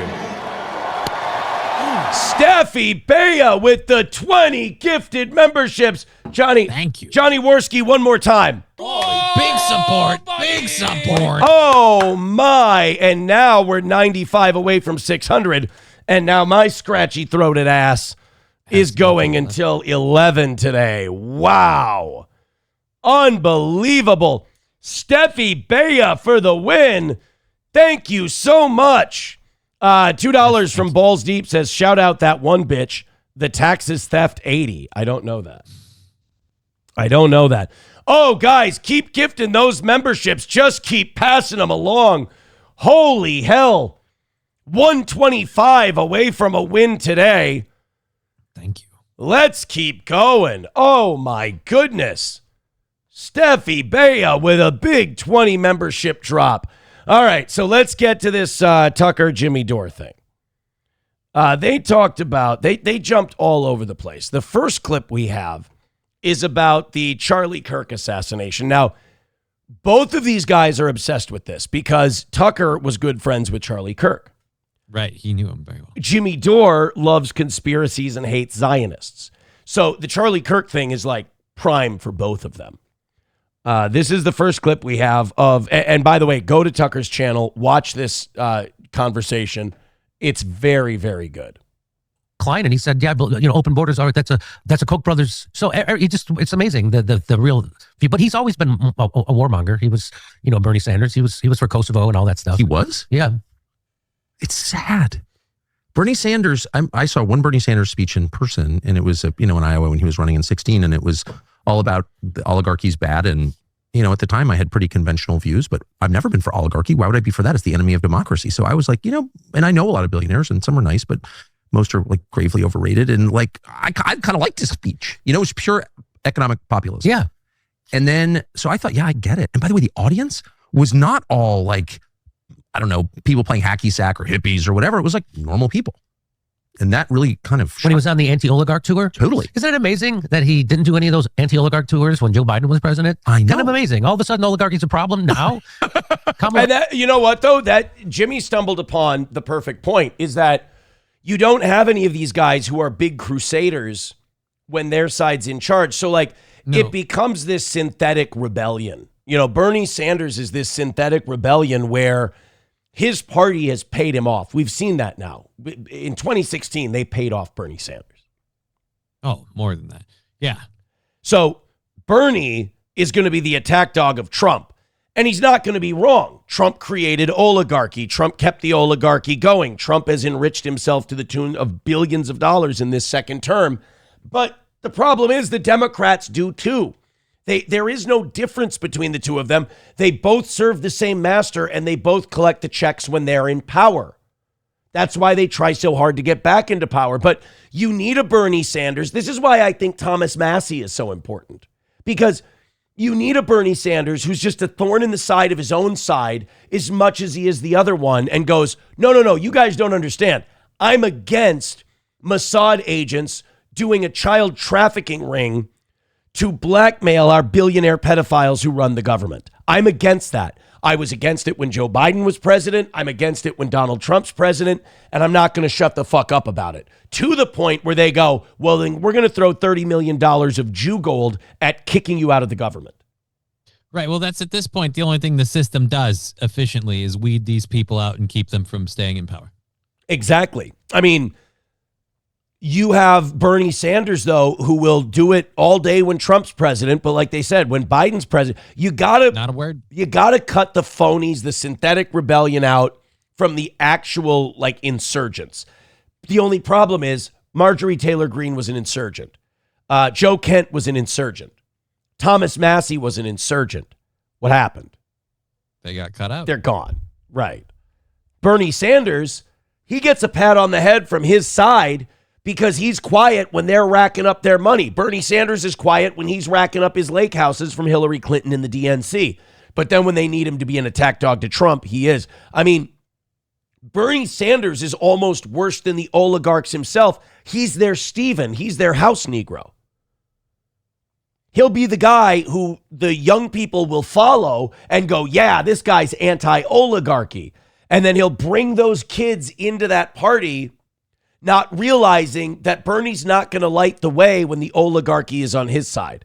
Steffi Bea with the 20 gifted memberships. Johnny, thank you. Johnny Worski, one more time. Big support. Big support. Oh, my. And now we're 95 away from 600. And now my scratchy-throated ass is going until 11 today. Wow. Unbelievable. Steffi Bea for the win. Thank you so much. $2 from Balls Deep says, shout out that one bitch. The taxes theft 80. I don't know that. Oh, guys, keep gifting those memberships. Just keep passing them along. Holy hell. 125 away from a win today. Thank you. Let's keep going. Oh, my goodness. Steffi Bea with a big 20 membership drop. All right, so let's get to this Tucker Jimmy Dore thing. They talked about, they jumped all over the place. The first clip we have is about the Charlie Kirk assassination. Now, both of these guys are obsessed with this because Tucker was good friends with Charlie Kirk. Right, he knew him very well. Jimmy Dore loves conspiracies and hates Zionists. So the Charlie Kirk thing is like prime for both of them. This is the first clip we have of, and by the way, go to Tucker's channel, watch this conversation. It's very, very good. Klein, and he said, yeah, but, open borders are, that's a Koch brothers. So it's amazing the real, but he's always been a warmonger. He was, Bernie Sanders. He was for Kosovo and all that stuff. He was? Yeah. It's sad. Bernie Sanders, I saw one Bernie Sanders speech in person, and it was, in Iowa when he was running in 2016, and it was all about the oligarchy's bad. And, at the time I had pretty conventional views, but I've never been for oligarchy. Why would I be for that? It's the enemy of democracy. So I was like, and I know a lot of billionaires, and some are nice, but most are like gravely overrated. And like, I kind of liked his speech. It was pure economic populism. Yeah. And then, so I thought, yeah, I get it. And by the way, the audience was not all like, I don't know, people playing hacky sack or hippies or whatever. It was like normal people. And that really kind of... When he was on the anti-oligarch tour? Totally. Isn't it amazing that he didn't do any of those anti-oligarch tours when Joe Biden was president? I know. Kind of amazing. All of a sudden, oligarchy's a problem now. And that, you know what, though? That Jimmy stumbled upon the perfect point, is that you don't have any of these guys who are big crusaders when their side's in charge. So, like, it becomes this synthetic rebellion. Bernie Sanders is this synthetic rebellion where his party has paid him off. We've seen that now. In 2016, they paid off Bernie Sanders. Oh, more than that. Yeah. So Bernie is going to be the attack dog of Trump. And he's not going to be wrong. Trump created oligarchy. Trump kept the oligarchy going. Trump has enriched himself to the tune of billions of dollars in this second term. But the problem is the Democrats do too. There is no difference between the two of them. They both serve the same master, and they both collect the checks when they're in power. That's why they try so hard to get back into power. But you need a Bernie Sanders. This is why I think Thomas Massie is so important. Because you need a Bernie Sanders who's just a thorn in the side of his own side as much as he is the other one, and goes, no, you guys don't understand. I'm against Mossad agents doing a child trafficking ring to blackmail our billionaire pedophiles who run the government. I'm against that. I was against it when Joe Biden was president. I'm against it when Donald Trump's president, and I'm not going to shut the fuck up about it. To the point where they go, well, then we're going to throw $30 million of Jew gold at kicking you out of the government. Right. Well, that's at this point, the only thing the system does efficiently is weed these people out and keep them from staying in power. Exactly. I mean, you have Bernie Sanders, though, who will do it all day when Trump's president. But like they said, when Biden's president, you gotta cut the phonies, the synthetic rebellion out from the actual like insurgents. The only problem is Marjorie Taylor Greene was an insurgent. Joe Kent was an insurgent. Thomas Massie was an insurgent. What happened? They got cut out. They're gone. Right. Bernie Sanders, he gets a pat on the head from his side because he's quiet when they're racking up their money. Bernie Sanders is quiet when he's racking up his lake houses from Hillary Clinton and the DNC. But then when they need him to be an attack dog to Trump, he is. I mean, Bernie Sanders is almost worse than the oligarchs himself. He's their Steven. He's their house Negro. He'll be the guy who the young people will follow and go, yeah, this guy's anti-oligarchy. And then he'll bring those kids into that party, not realizing that Bernie's not going to light the way when the oligarchy is on his side.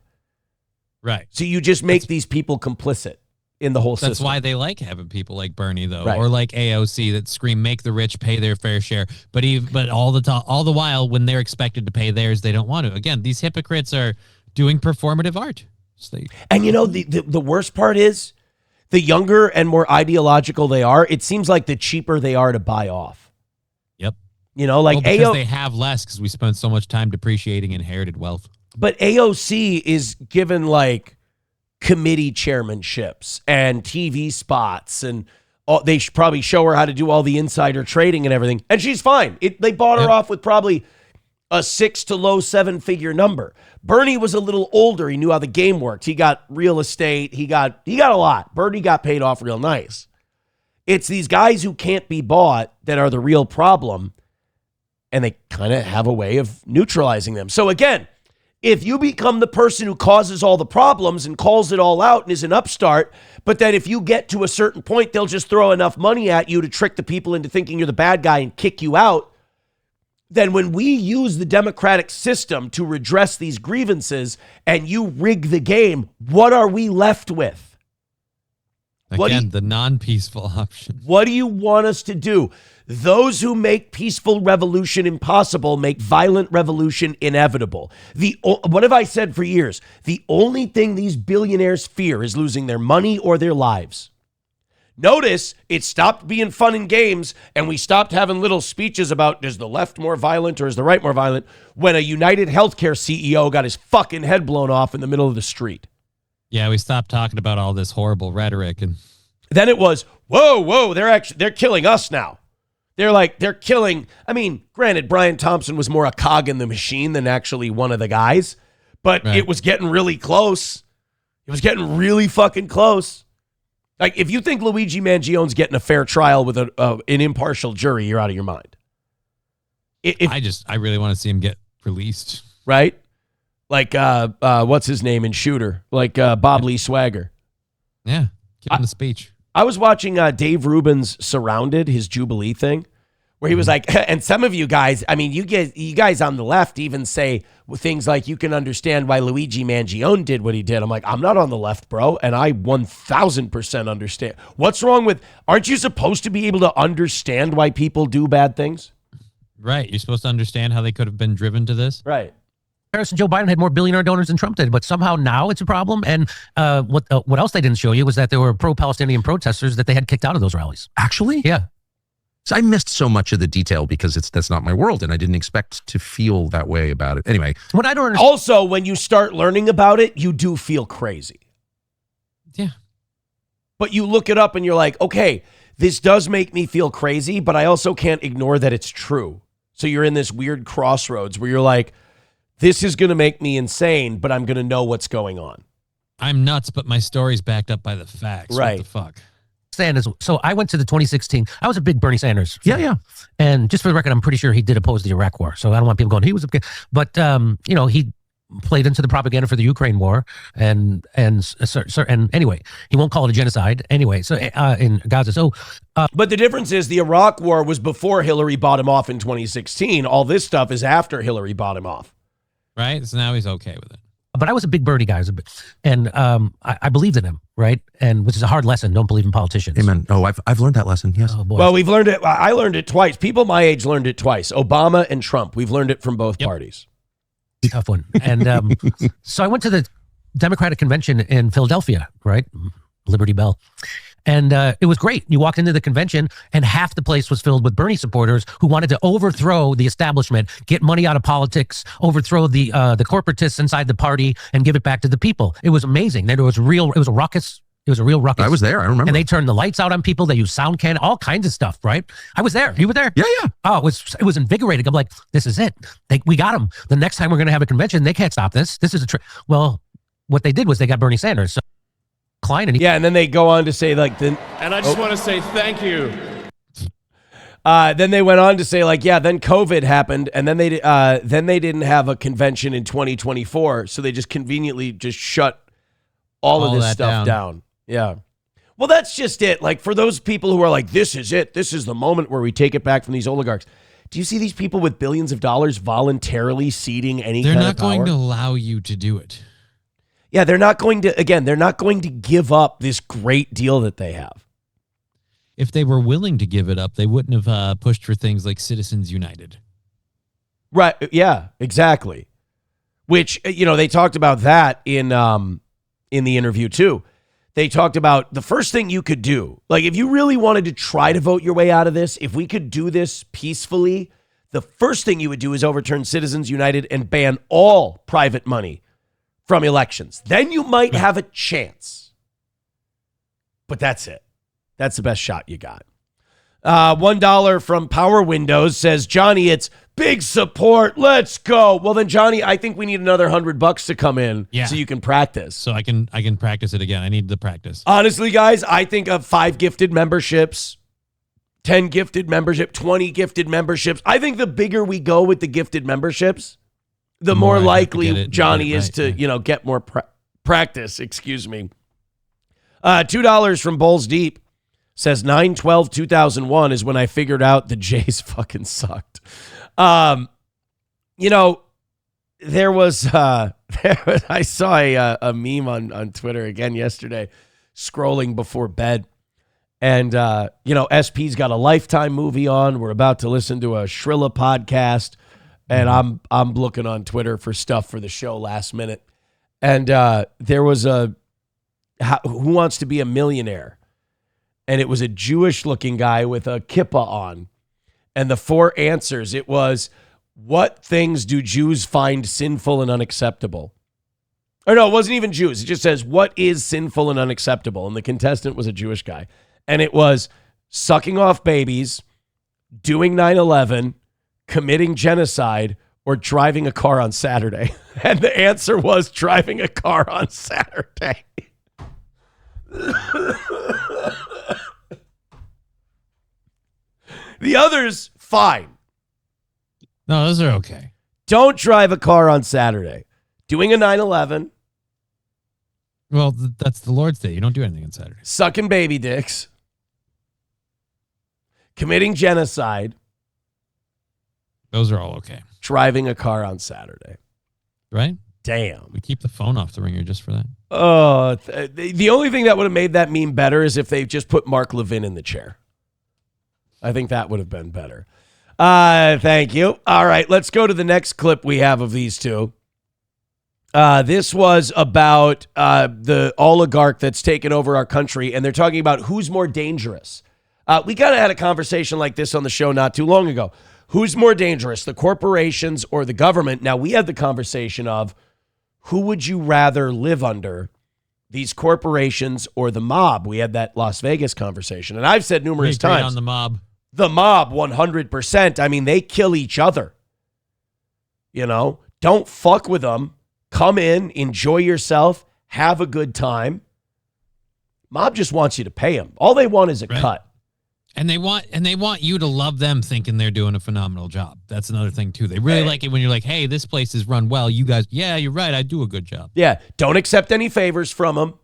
Right. So you just make these people complicit. in the whole That's system. why they like having people like Bernie, though, Right. or like AOC that scream, "Make the rich pay their fair share." But all the while, when they're expected to pay theirs, they don't want to. Again, these hypocrites are doing performative art. So And you know, the worst part is, the younger and more ideological they are, it seems like the cheaper they are to buy off. Yep. You know, like because they have less because we spent so much time depreciating inherited wealth. But AOC is given like committee chairmanships and TV spots, and they should probably show her how to do all the insider trading and everything, and she's fine. They bought her off with probably a 6 to low 7-figure number. Bernie was a little older. He knew how the game worked. He got real estate. He got a lot. Bernie got paid off real nice. It's these guys who can't be bought that are the real problem, and they kind of have a way of neutralizing them. So again, if you become the person who causes all the problems and calls it all out and is an upstart, but then if you get to a certain point, they'll just throw enough money at you to trick the people into thinking you're the bad guy and kick you out, then when we use the democratic system to redress these grievances and you rig the game, what are we left with? Again, the non-peaceful option. What do you want us to do? Those who make peaceful revolution impossible make violent revolution inevitable. What have I said for years? The only thing these billionaires fear is losing their money or their lives. Notice it stopped being fun and games, and we stopped having little speeches about is the left more violent or is the right more violent when a United Healthcare CEO got his fucking head blown off in the middle of the street. Yeah, we stopped talking about all this horrible rhetoric, and then it was, whoa, they're killing us now. They're killing. I mean, granted, Brian Thompson was more a cog in the machine than actually one of the guys, but It was getting really close. It was getting really fucking close. Like, if you think Luigi Mangione's getting a fair trial with an impartial jury, you're out of your mind. I really want to see him get released. Right? Like, what's his name in Shooter? Like Bob Lee Swagger. Yeah, give him the speech. I was watching Dave Rubin's Surrounded, his Jubilee thing, where he was like, and some of you guys, I mean, you guys on the left even say things like, you can understand why Luigi Mangione did what he did. I'm like, I'm not on the left, bro, and I 1,000% understand. What's wrong with, aren't you supposed to be able to understand why people do bad things? Right, you're supposed to understand how they could have been driven to this. Right. Joe Biden had more billionaire donors than Trump did, but somehow now it's a problem. And what else they didn't show you was that there were pro-Palestinian protesters that they had kicked out of those rallies. Actually? Yeah. So I missed so much of the detail because that's not my world, and I didn't expect to feel that way about it. Anyway. What I don't understand. Also, when you start learning about it, you do feel crazy. Yeah. But you look it up and you're like, okay, this does make me feel crazy, but I also can't ignore that it's true. So you're in this weird crossroads where you're like, this is going to make me insane, but I'm going to know what's going on. I'm nuts, but my story's backed up by the facts. Right. What the fuck? Sanders. So I went to the 2016. I was a big Bernie Sanders fan. Yeah. And just for the record, I'm pretty sure he did oppose the Iraq War. So I don't want people going, he was a good, but he played into the propaganda for the Ukraine war, and anyway, he won't call it a genocide anyway. So in Gaza, but the difference is the Iraq War was before Hillary bought him off in 2016. All this stuff is after Hillary bought him off. Right. So now he's okay with it. But I was a big Bernie guy, and I believed in him, right? And which is a hard lesson. Don't believe in politicians. Amen. Oh, I've learned that lesson. Yes. Oh, boy. Well, we've learned it. I learned it twice. People my age learned it twice. Obama and Trump. We've learned it from both parties. Tough one. And so I went to the Democratic convention in Philadelphia, right? Liberty Bell. And it was great. You walked into the convention and half the place was filled with Bernie supporters who wanted to overthrow the establishment, get money out of politics, overthrow the corporatists inside the party, and give it back to the people. It was amazing. It was a real ruckus. It was a real ruckus. I was there. I remember. And they turned the lights out on people. They used sound cannon, all kinds of stuff, right? I was there. You were there? Yeah. Oh, it was invigorating. I'm like, this is it. We got them. The next time we're going to have a convention, they can't stop this. This is a trick. Well, what they did was they got Bernie Sanders. So and then they go on to say and I just want to say thank you. Then they went on to say then COVID happened, and then they didn't have a convention in 2024, so they just conveniently just shut all of this stuff down. Yeah. Well, that's just it. Like, for those people who are like, this is it. This is the moment where we take it back from these oligarchs. Do you see these people with billions of dollars voluntarily ceding any kind of power? They're not going to allow you to do it. Yeah, they're not going to give up this great deal that they have. If they were willing to give it up, they wouldn't have pushed for things like Citizens United. Right. Yeah, exactly. Which, they talked about that in the interview too. They talked about the first thing you could do, like if you really wanted to try to vote your way out of this, if we could do this peacefully, the first thing you would do is overturn Citizens United and ban all private money from elections. Then you might have a chance. But that's it. That's the best shot you got. $1 from Power Windows says, Johnny, it's big support. Let's go. Well, then, Johnny, I think we need another $100 to come in so you can practice. So I can practice it again. I need the practice. Honestly, guys, I think of 5 gifted memberships, 10 gifted membership, 20 gifted memberships. I think the bigger we go with the gifted memberships, the more likely Johnny is to, get more practice. Excuse me. $2 from Bowls Deep. Says 9/12/2001 is when I figured out the Jays fucking sucked. There was I saw a meme on Twitter again yesterday, scrolling before bed, and SP's got a Lifetime movie on. We're about to listen to a Shrilla podcast, and I'm looking on Twitter for stuff for the show last minute, and there was a Who Wants to Be a Millionaire. And it was a Jewish-looking guy with a kippah on. And the 4 answers, it was, what things do Jews find sinful and unacceptable? Or no, it wasn't even Jews. It just says, what is sinful and unacceptable? And the contestant was a Jewish guy. And it was sucking off babies, doing 9/11, committing genocide, or driving a car on Saturday. And the answer was driving a car on Saturday. The others, fine. No, those are okay. Don't drive a car on Saturday. Doing a 9/11. Well, that's the Lord's Day. You don't do anything on Saturday. Sucking baby dicks. Committing genocide. Those are all okay. Driving a car on Saturday. Right? Damn. We keep the phone off the ringer just for that. Oh, the only thing that would have made that meme better is if they just put Mark Levin in the chair. I think that would have been better. Thank you. All right, let's go to the next clip we have of these two. This was about the oligarch that's taken over our country, and they're talking about who's more dangerous. We kind of had a conversation like this on the show not too long ago. Who's more dangerous, the corporations or the government? Now, we had the conversation of who would you rather live under, these corporations or the mob? We had that Las Vegas conversation, and I've said numerous times. On the mob. The mob, 100%. I mean, they kill each other. Don't fuck with them. Come in, enjoy yourself, have a good time. Mob just wants you to pay them. All they want is a cut. And they want you to love them, thinking they're doing a phenomenal job. That's another thing too. They really like it when you're like, "Hey, this place is run well. You guys, yeah, you're right. I do a good job." Yeah, don't accept any favors from them.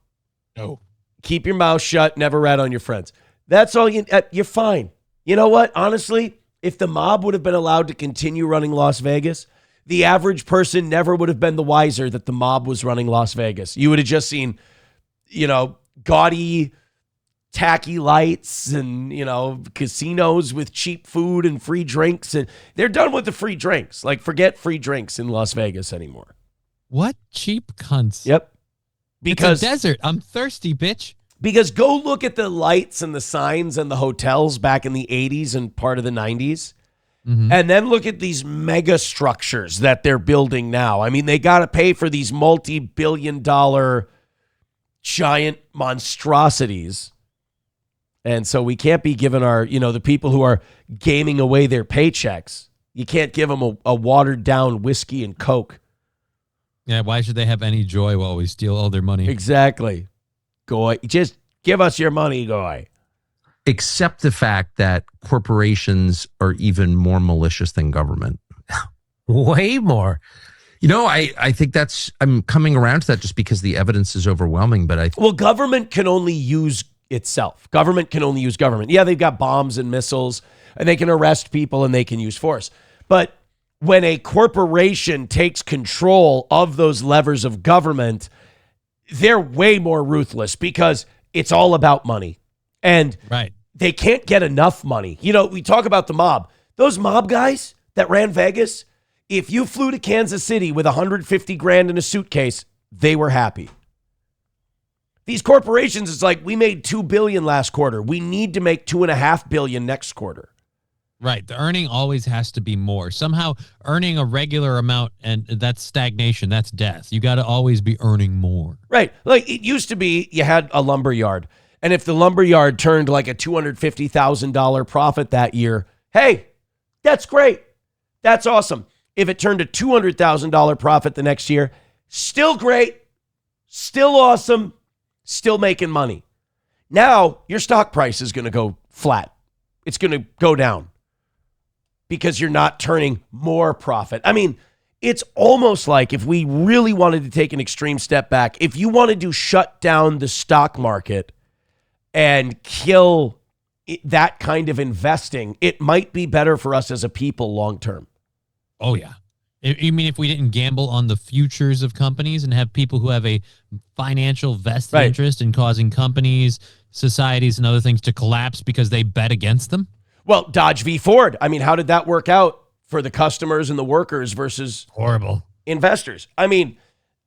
No. Keep your mouth shut. Never rat on your friends. That's all you're fine. You know what? Honestly, if the mob would have been allowed to continue running Las Vegas, the average person never would have been the wiser that the mob was running Las Vegas. You would have just seen, gaudy, tacky lights and, casinos with cheap food and free drinks. And they're done with the free drinks. Like, forget free drinks in Las Vegas anymore. What cheap cunts? Yep. Because it's a desert. I'm thirsty, bitch. Because go look at the lights and the signs and the hotels back in the 80s and part of the 90s. Mm-hmm. And then look at these mega structures that they're building now. I mean, they got to pay for these multi-billion-dollar giant monstrosities. And so we can't be giving our, the people who are gaming away their paychecks, you can't give them a watered-down whiskey and Coke. Yeah, why should they have any joy while we steal all their money? Exactly. Goy, just give us your money, Goy. Except the fact that corporations are even more malicious than government. Way more. I think I'm coming around to that just because the evidence is overwhelming. But well, government can only use itself. Government can only use government. Yeah, they've got bombs and missiles, and they can arrest people and they can use force. But when a corporation takes control of those levers of government, they're way more ruthless because it's all about money. And they can't get enough money. You know, we talk about the mob. Those mob guys that ran Vegas, if you flew to Kansas City with 150 grand in a suitcase, they were happy. These corporations, it's like, we made $2 billion last quarter. We need to make $2.5 billion next quarter. Right. The earning always has to be more. Somehow earning a regular amount, and that's stagnation. That's death. You got to always be earning more. Right. Like it used to be, you had a lumber yard. And if the lumber yard turned like a $250,000 profit that year, hey, that's great. That's awesome. If it turned a $200,000 profit the next year, still great, still awesome, still making money. Now your stock price is going to go flat. It's going to go down because you're not turning more profit. I mean, it's almost like if we really wanted to take an extreme step back, if you wanted to shut down the stock market and kill that kind of investing, it might be better for us as a people long term. Oh, yeah. You mean if we didn't gamble on the futures of companies and have people who have a financial vested interest in causing companies, societies, and other things to collapse because they bet against them? Well, Dodge v. Ford. I mean, how did that work out for the customers and the workers versus horrible investors? I mean,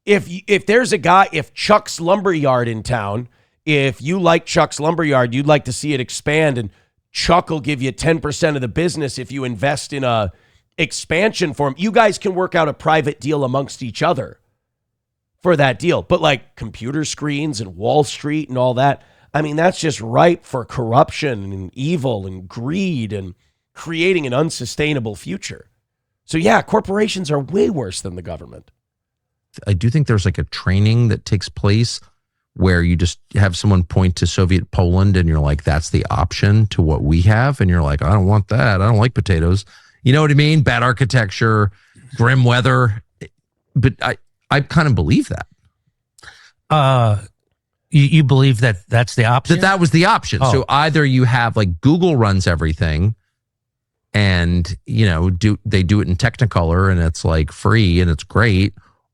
if there's a guy, if Chuck's Lumberyard in town, if you like Chuck's Lumberyard, you'd like to see it expand, and Chuck will give you 10% of the business if you invest in a expansion for him. You guys can work out a private deal amongst each other for that deal. But like computer screens and Wall Street and all that, I mean, that's just ripe for corruption and evil and greed and creating an unsustainable future. So yeah, corporations are way worse than the government. I do think there's like a training that takes place where you just have someone point to Soviet Poland and you're like, that's the option to what we have. And you're like, I don't want that. I don't like potatoes. You know what I mean? Bad architecture, grim weather. But I kind of believe that. You believe that that's the option? That was the option. Oh. So either you have like Google runs everything and, you know, they do it in Technicolor and it's like free and it's great,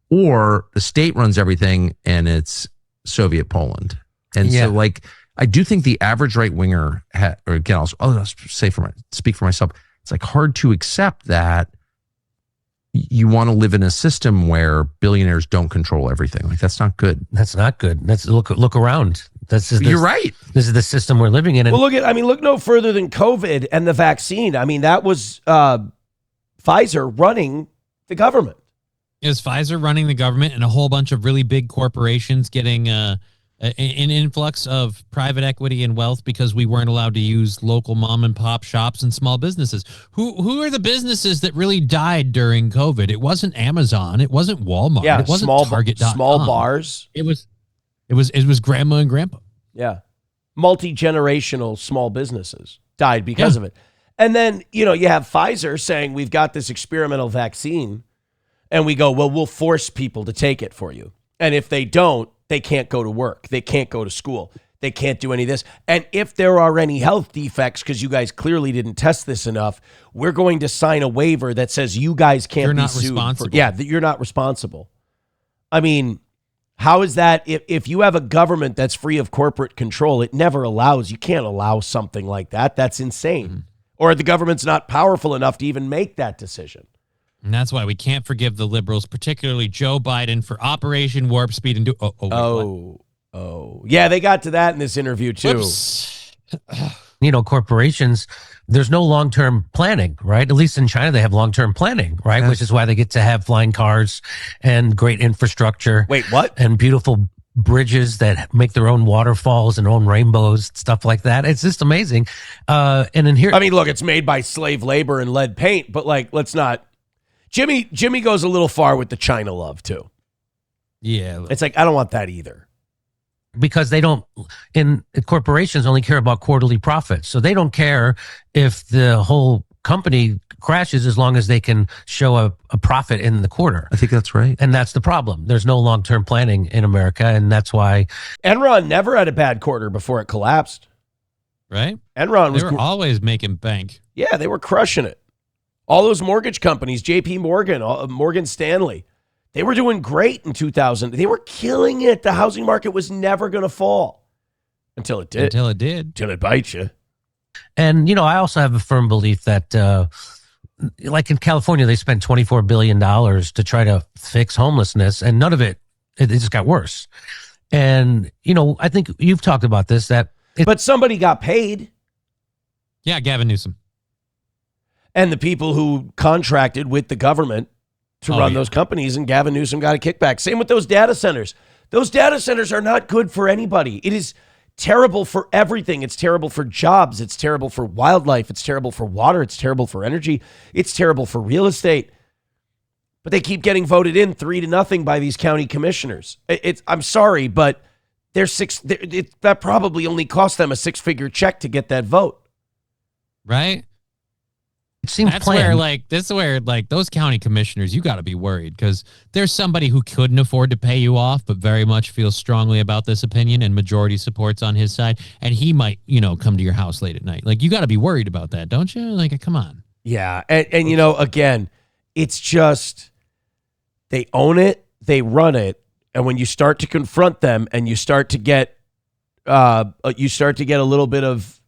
or the state runs everything and it's Soviet Poland. And so like, I do think the average right winger, or again, I'll speak for myself. It's like hard to accept that you want to live in a system where billionaires don't control everything. Like that's not good. That's not good. That's look around. You're right. This is the system we're living in. And well, look no further than COVID and the vaccine. I mean, that was Pfizer running the government. It was Pfizer running the government and a whole bunch of really big corporations getting an influx of private equity and wealth because we weren't allowed to use local mom and pop shops and small businesses. Who are the businesses that really died during COVID? It wasn't Amazon. It wasn't Walmart. Yeah, it wasn't Target.com. Small bars. It was grandma and grandpa. Yeah. Multi-generational small businesses died because of it. And then, you know, you have Pfizer saying we've got this experimental vaccine and we go, well, we'll force people to take it for you. And if they don't, they can't go to work. They can't go to school. They can't do any of this. And if there are any health defects, because you guys clearly didn't test this enough, we're going to sign a waiver that says you guys can't be sued. That you're not responsible. I mean, how is that? If you have a government that's free of corporate control, it never allows. You can't allow something like that. That's insane. Mm-hmm. Or the government's not powerful enough to even make that decision. And that's why we can't forgive the liberals, particularly Joe Biden, for Operation Warp Speed and yeah, they got to that in this interview too. You know, corporations, there's no long-term planning, right? At least in China, they have long-term planning, right? Which is why they get to have flying cars and great infrastructure. Wait, what? And beautiful bridges that make their own waterfalls and own rainbows, stuff like that. It's just amazing. And in here, I mean, look, it's made by slave labor and lead paint, but like, let's not. Jimmy goes a little far with the China love too. Yeah. It's like, I don't want that either. Because they don't, corporations only care about quarterly profits. So they don't care if the whole company crashes as long as they can show a profit in the quarter. I think that's right. And that's the problem. There's no long-term planning in America. And that's why Enron never had a bad quarter before it collapsed. Right? Enron was they were always making bank. Yeah, they were crushing it. All those mortgage companies, JP Morgan, Morgan Stanley, They were doing great in 2000. They were killing it. The housing market was never going to fall until it did. Until it bites you. And, I also have a firm belief that, like in California, they spent $24 billion to try to fix homelessness, and none of it just got worse. And, I think you've talked about this, but somebody got paid. Yeah, Gavin Newsom. And the people who contracted with the government to run those companies, and Gavin Newsom got a kickback. Same with those data centers. Those data centers are not good for anybody. It is terrible for everything. It's terrible for jobs. It's terrible for wildlife. It's terrible for water. It's terrible for energy. It's terrible for real estate. But they keep getting voted in 3-0 by these county commissioners. I'm sorry, but that probably only cost them a 6-figure check to get that vote. Right? It seems That's planned. where those county commissioners, you got to be worried because there's somebody who couldn't afford to pay you off, but very much feels strongly about this opinion and majority support's on his side. And he might, come to your house late at night. Like, you got to be worried about that, don't you? Like, come on. Yeah. And again, it's just, they own it, they run it. And when you start to confront them and you start to get a little bit of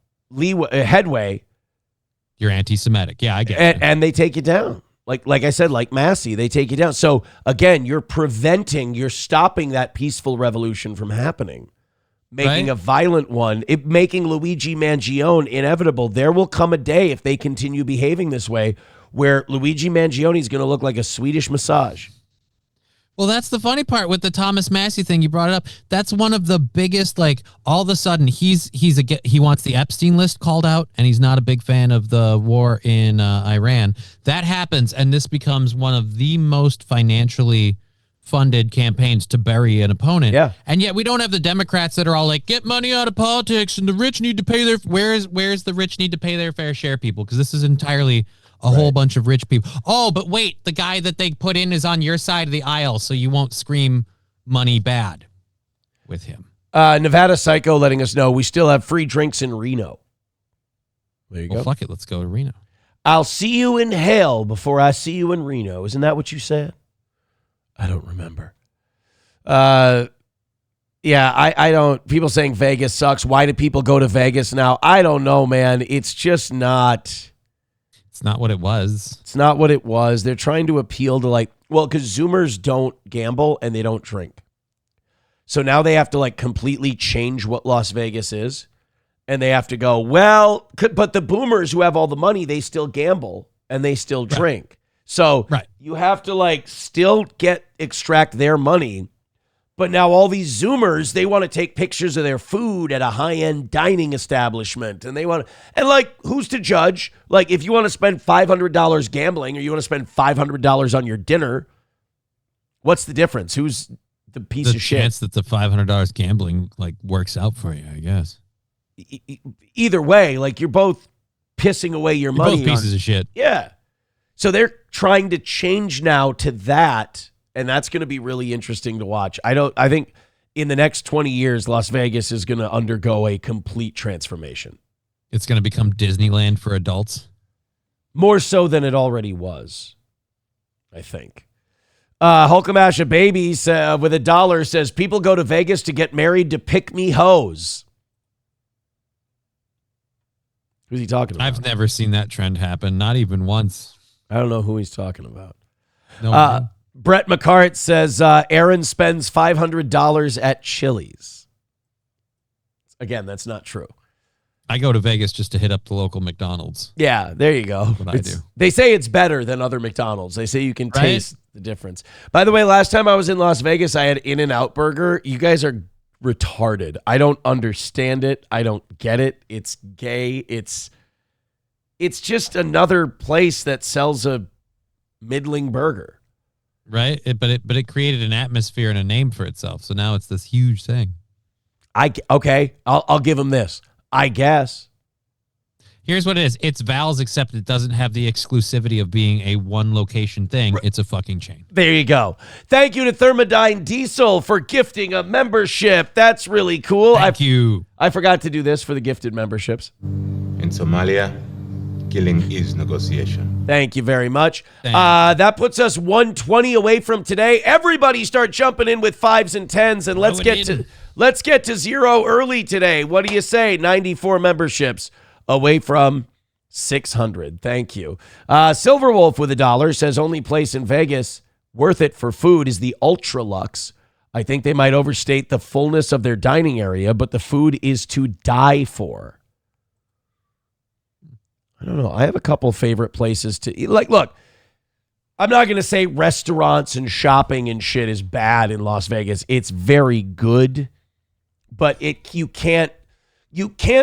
headway, you're anti-Semitic. Yeah, I get it. And they take you down. Like I said, like Massey, they take you down. So again, you're stopping that peaceful revolution from happening, making a violent one, making Luigi Mangione inevitable. There will come a day, if they continue behaving this way, where Luigi Mangione is going to look like a Swedish massage. Well, that's the funny part with the Thomas Massey thing. You brought it up. That's one of the biggest, all of a sudden he wants the Epstein list called out, and he's not a big fan of the war in Iran. That happens, and this becomes one of the most financially funded campaigns to bury an opponent. Yeah. And yet we don't have the Democrats that are all like, get money out of politics, and the rich need to pay their, where's the rich need to pay their fair share, people? Because this is entirely a whole bunch of rich people. Oh, but wait, the guy that they put in is on your side of the aisle, so you won't scream money bad with him. Nevada Psycho letting us know we still have free drinks in Reno. There you go. Fuck it, let's go to Reno. I'll see you in hell before I see you in Reno. Isn't that what you said? I don't remember. Yeah, I don't. People saying Vegas sucks. Why do people go to Vegas now? I don't know, man. It's just not. It's not what it was. It's not what it was. They're trying to appeal to because Zoomers don't gamble and they don't drink. So now they have to completely change what Las Vegas is. And they have to go, but the boomers who have all the money, they still gamble and they still drink. So you have to still extract their money. But now all these Zoomers, they want to take pictures of their food at a high-end dining establishment. And they want to, and who's to judge? If you want to spend $500 gambling or you want to spend $500 on your dinner, what's the difference? Who's the piece of shit? The chance that the $500 gambling works out for you, I guess. Either way, you're both pissing away your money. Both pieces of shit. Yeah. So they're trying to change now to that. And that's going to be really interesting to watch. I think in the next 20 years, Las Vegas is going to undergo a complete transformation. It's going to become Disneyland for adults. More so than it already was, I think. Hulkamash, a baby with $1 says, people go to Vegas to get married to pick-me hoes. Who's he talking about? I've never seen that trend happen, not even once. I don't know who he's talking about. No. Brett McCart says, Aaron spends $500 at Chili's. Again, that's not true. I go to Vegas just to hit up the local McDonald's. Yeah, there you go. That's what I do. They say it's better than other McDonald's. They say you can taste the difference. By the way, last time I was in Las Vegas, I had In-N-Out Burger. You guys are retarded. I don't understand it. I don't get it. It's gay. It's just another place that sells a middling burger. Right, but it created an atmosphere and a name for itself. So now it's this huge thing. I'll give him this. I guess. Here's what it is. It's Val's, except it doesn't have the exclusivity of being a one location thing. It's a fucking chain. There you go. Thank you to Thermodyne Diesel for gifting a membership. That's really cool. Thank you. I forgot to do this for the gifted memberships. In Somalia, killing is negotiation. Thank you very much. That puts us 120 away from today. Everybody start jumping in with 5s and 10s, and let's get to 0 early today. What do you say? 94 memberships away from 600. Thank you. Silver Wolf with $1 says only place in Vegas worth it for food is the Ultra Lux. I think they might overstate the fullness of their dining area, but the food is to die for. I don't know. I have a couple favorite places to eat. Like, look, I'm not going to say restaurants and shopping and shit is bad in Las Vegas. It's very good, but you can't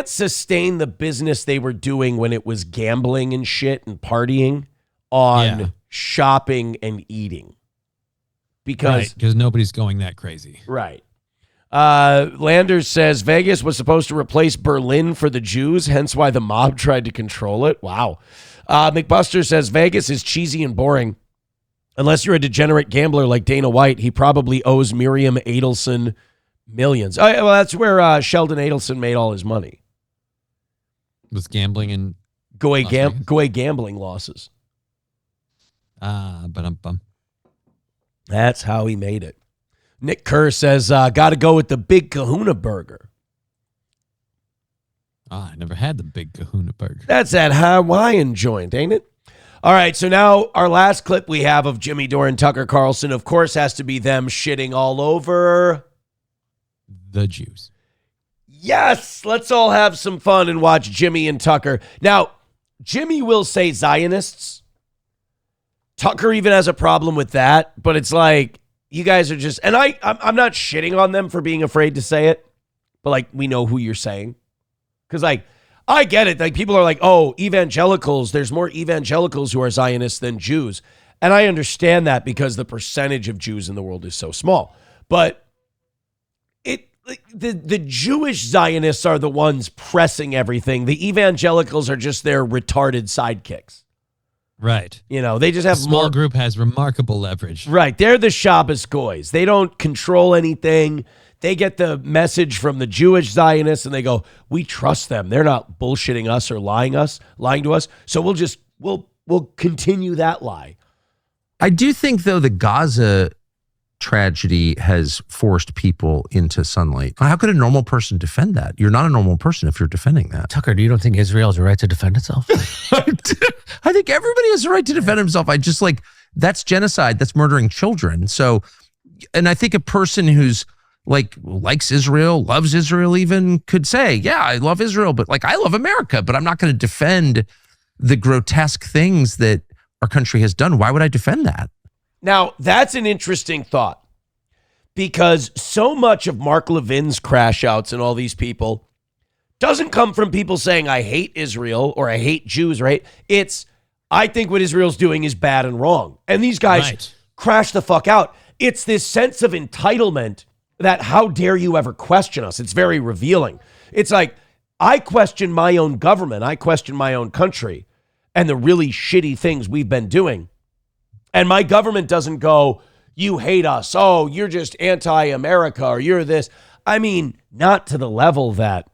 sustain the business they were doing when it was gambling and shit and partying on shopping and eating. Because nobody's going that crazy. Right. Landers says Vegas was supposed to replace Berlin for the Jews, hence why the mob tried to control it. Wow. McBuster says Vegas is cheesy and boring. Unless you're a degenerate gambler like Dana White, he probably owes Miriam Adelson millions. Well, that's where Sheldon Adelson made all his money. Was gambling and go away gambling losses. That's how he made it. Nick Kerr says, got to go with the Big Kahuna Burger. I never had the Big Kahuna Burger. That's that Hawaiian joint, ain't it? All right, so now our last clip we have of Jimmy Dore and Tucker Carlson, of course, has to be them shitting all over the Jews. Yes, let's all have some fun and watch Jimmy and Tucker. Now, Jimmy will say Zionists. Tucker even has a problem with that, but it's like, you guys are just, and I'm not shitting on them for being afraid to say it, but like, we know who you're saying. Because like, I get it. Like, people are like, oh, evangelicals, there's more evangelicals who are Zionists than Jews. And I understand that because the percentage of Jews in the world is so small. But the Jewish Zionists are the ones pressing everything. The evangelicals are just their retarded sidekicks. Right. You know, they just have a small group has remarkable leverage. Right. They're the Shabbos goys. They don't control anything. They get the message from the Jewish Zionists and they go, we trust them. They're not bullshitting us or lying to us. So we'll continue that lie. I do think, though, the Gaza tragedy has forced people into sunlight. How could a normal person defend that? You're not a normal person if you're defending that. Tucker, do you don't think Israel has a right to defend itself? I think everybody has a right to defend himself. I just like, that's genocide. That's murdering children. So, and I think a person who's like likes Israel, loves Israel even could say, yeah, I love Israel, but like I love America, but I'm not going to defend the grotesque things that our country has done. Why would I defend that? Now, that's an interesting thought because so much of Mark Levin's crash outs and all these people doesn't come from people saying, I hate Israel or I hate Jews, right? It's, I think what Israel's doing is bad and wrong. And these guys crash the fuck out. It's this sense of entitlement that how dare you ever question us? It's very revealing. It's like, I question my own government. I question my own country and the really shitty things we've been doing. And my government doesn't go, you hate us. Oh, you're just anti-America or you're this. I mean, not to the level that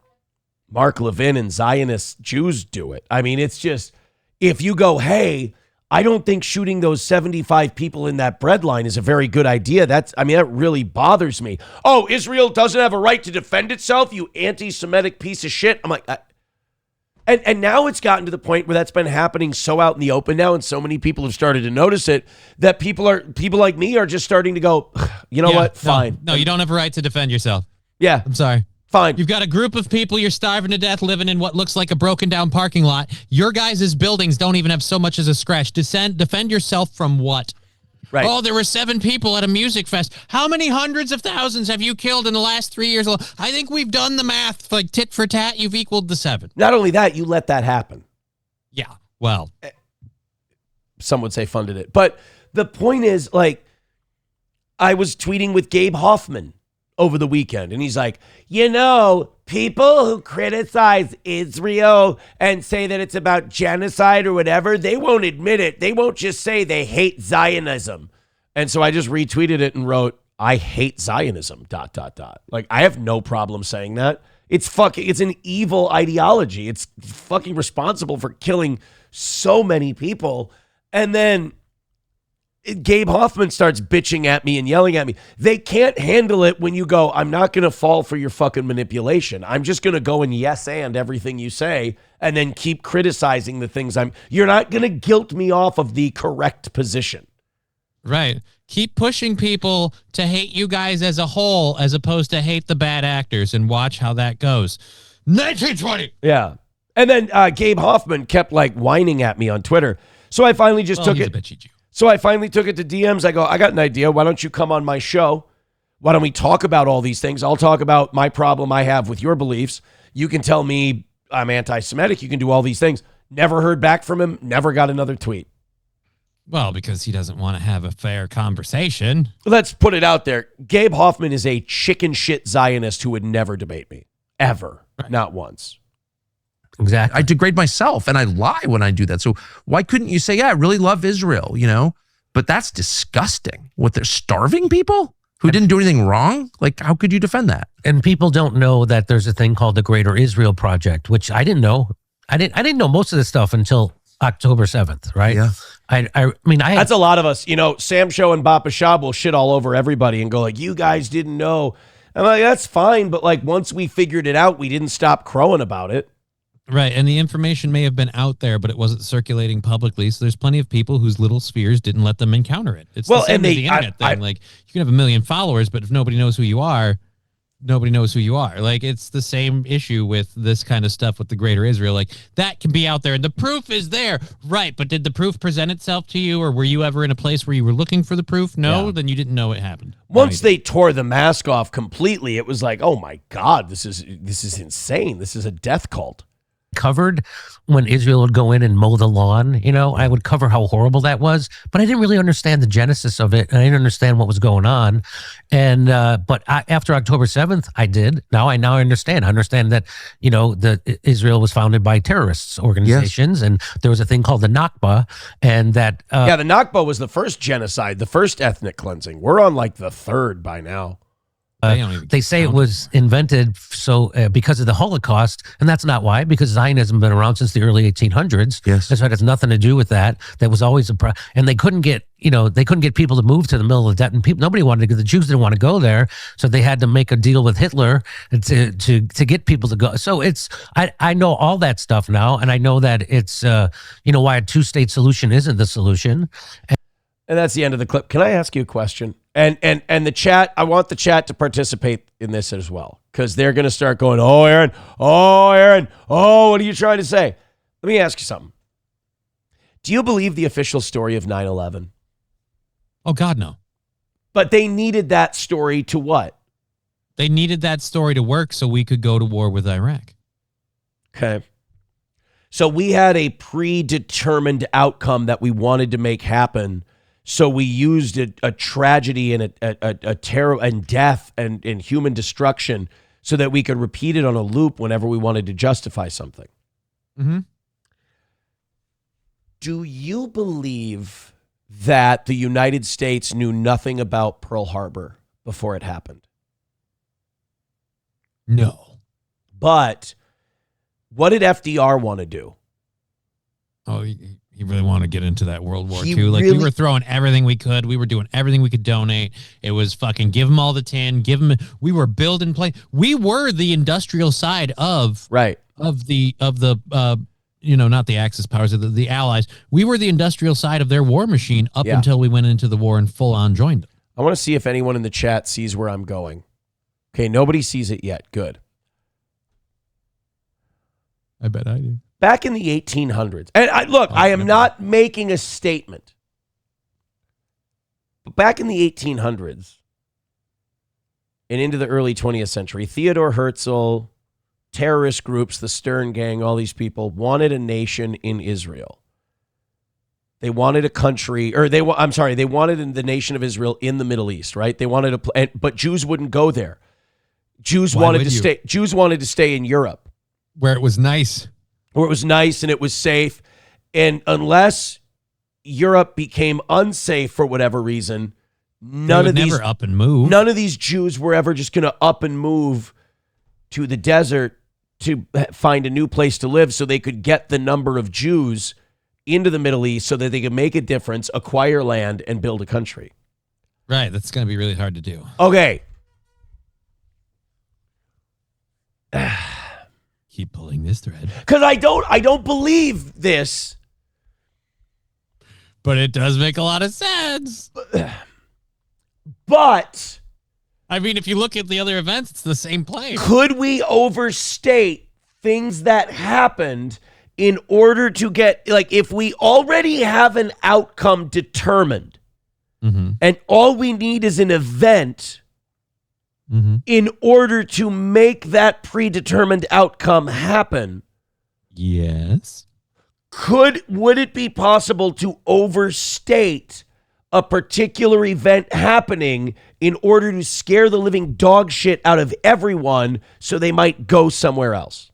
Mark Levin and Zionist Jews do it. I mean, it's just, if you go, hey, I don't think shooting those 75 people in that bread line is a very good idea. That really bothers me. Oh, Israel doesn't have a right to defend itself, you anti-Semitic piece of shit. I'm like, And now it's gotten to the point where that's been happening so out in the open now, and so many people have started to notice it that people like me are just starting to go, you know what? Fine. No, you don't have a right to defend yourself. Yeah. I'm sorry. Fine. You've got a group of people you're starving to death living in what looks like a broken down parking lot. Your guys' buildings don't even have so much as a scratch. Defend yourself from what? Right. Oh, there were 7 people at a music fest. How many hundreds of thousands have you killed in the last 3 years? I think we've done the math. Like tit for tat, you've equaled the 7. Not only that, you let that happen. Yeah. Well, some would say funded it. But the point is, like, I was tweeting with Gabe Hoffman over the weekend, and he's like, you know, people who criticize Israel and say that it's about genocide or whatever, they won't admit it. They won't just say they hate Zionism. And so I just retweeted it and wrote, I hate Zionism, ... Like, I have no problem saying that. It's an evil ideology. It's fucking responsible for killing so many people. And then Gabe Hoffman starts bitching at me and yelling at me. They can't handle it when you go, I'm not going to fall for your fucking manipulation. I'm just going to go and yes and everything you say and then keep criticizing the things you're not going to guilt me off of the correct position. Right. Keep pushing people to hate you guys as a whole as opposed to hate the bad actors and watch how that goes. 1920. Yeah. And then Gabe Hoffman kept like whining at me on Twitter. So I finally just took it. So I finally took it to DMs. I go, I got an idea. Why don't you come on my show? Why don't we talk about all these things? I'll talk about my problem I have with your beliefs. You can tell me I'm anti-Semitic. You can do all these things. Never heard back from him. Never got another tweet. Well, because he doesn't want to have a fair conversation. Let's put it out there. Gabe Hoffman is a chicken shit Zionist who would never debate me. Ever. Right. Not once. Exactly. I degrade myself and I lie when I do that. So why couldn't you say, yeah, I really love Israel, you know? But that's disgusting. What, they're starving people who didn't do anything wrong? Like, how could you defend that? And people don't know that there's a thing called the Greater Israel Project, which I didn't know. I didn't know most of this stuff until October 7th, right? Yeah. I mean, that's a lot of us. You know, Sam Show and Bapa Shab will shit all over everybody and go like, you guys didn't know. I'm like, that's fine. But like, once we figured it out, we didn't stop crowing about it. Right, and the information may have been out there, but it wasn't circulating publicly. So there's plenty of people whose little spheres didn't let them encounter it. It's the same as the internet thing. Like, you can have 1 million followers, but if nobody knows who you are, nobody knows who you are. Like, it's the same issue with this kind of stuff with the Greater Israel. Like, that can be out there, and the proof is there. Right, but did the proof present itself to you, or were you ever in a place where you were looking for the proof? No, then you didn't know it happened. Once they tore the mask off completely, it was like, oh my God, this is insane. This is a death cult. Covered when Israel would go in and mow the lawn, you know, I would cover how horrible that was, but I didn't really understand the genesis of it, and I didn't understand what was going on. And but after October 7th, I did. Now I understand. I understand that, you know, Israel was founded by terrorists organizations, and there was a thing called the Nakba, and that the Nakba was the first genocide, the first ethnic cleansing. We're on like the third by now. They say it was invented because of the Holocaust, and that's not why, because Zionism has been around since the early 1800s. Yes. That's why it has nothing to do with that. That was always and they couldn't get, people to move to the middle of that, and nobody wanted to go. The Jews didn't want to go there, so they had to make a deal with Hitler to get people to go. So I know all that stuff now, and I know that it's why a two-state solution isn't the solution. And that's the end of the clip. Can I ask you a question? And the chat, I want the chat to participate in this as well, because they're going to start going, oh, Aaron, what are you trying to say? Let me ask you something. Do you believe the official story of 9/11? Oh, God, no. But they needed that story to what? They needed that story to work so we could go to war with Iraq. Okay. So we had a predetermined outcome that we wanted to make happen. So we used a tragedy and a terror and death and human destruction so that we could repeat it on a loop whenever we wanted to justify something. Mm-hmm. Do you believe that the United States knew nothing about Pearl Harbor before it happened? No. But what did FDR want to do? Oh, he really wanted to get into that World War II. Like, we were throwing everything we could. We were doing everything we could donate. It was fucking give them all the tin, we were building play. We were the industrial side of the not the Axis powers, the Allies. We were the industrial side of their war machine up until we went into the war and full on joined them. I want to see if anyone in the chat sees where I'm going. Okay, nobody sees it yet. Good. I bet I do. Back in the 1800s, and I am not making a statement, but back in the 1800s and into the early 20th century, Theodore Herzl, terrorist groups, the Stern Gang, all these people wanted a nation in Israel. They wanted a country, they wanted the nation of Israel in the Middle East, right? They wanted but Jews wouldn't go there. Jews wanted to stay in Europe, where it was nice. And it was safe. And unless Europe became unsafe for whatever reason, none of these Jews were ever just going to up and move to the desert to find a new place to live so they could get the number of Jews into the Middle East so that they can make a difference, acquire land, and build a country. Right. That's going to be really hard to do. Okay. Keep pulling this thread. Because I don't believe this. But it does make a lot of sense. But I mean, if you look at the other events, it's the same plane. Could we overstate things that happened in order to get, like, if we already have an outcome determined and all we need is an event in order to make that predetermined outcome happen? Yes. Would it be possible to overstate a particular event happening in order to scare the living dog shit out of everyone so they might go somewhere else?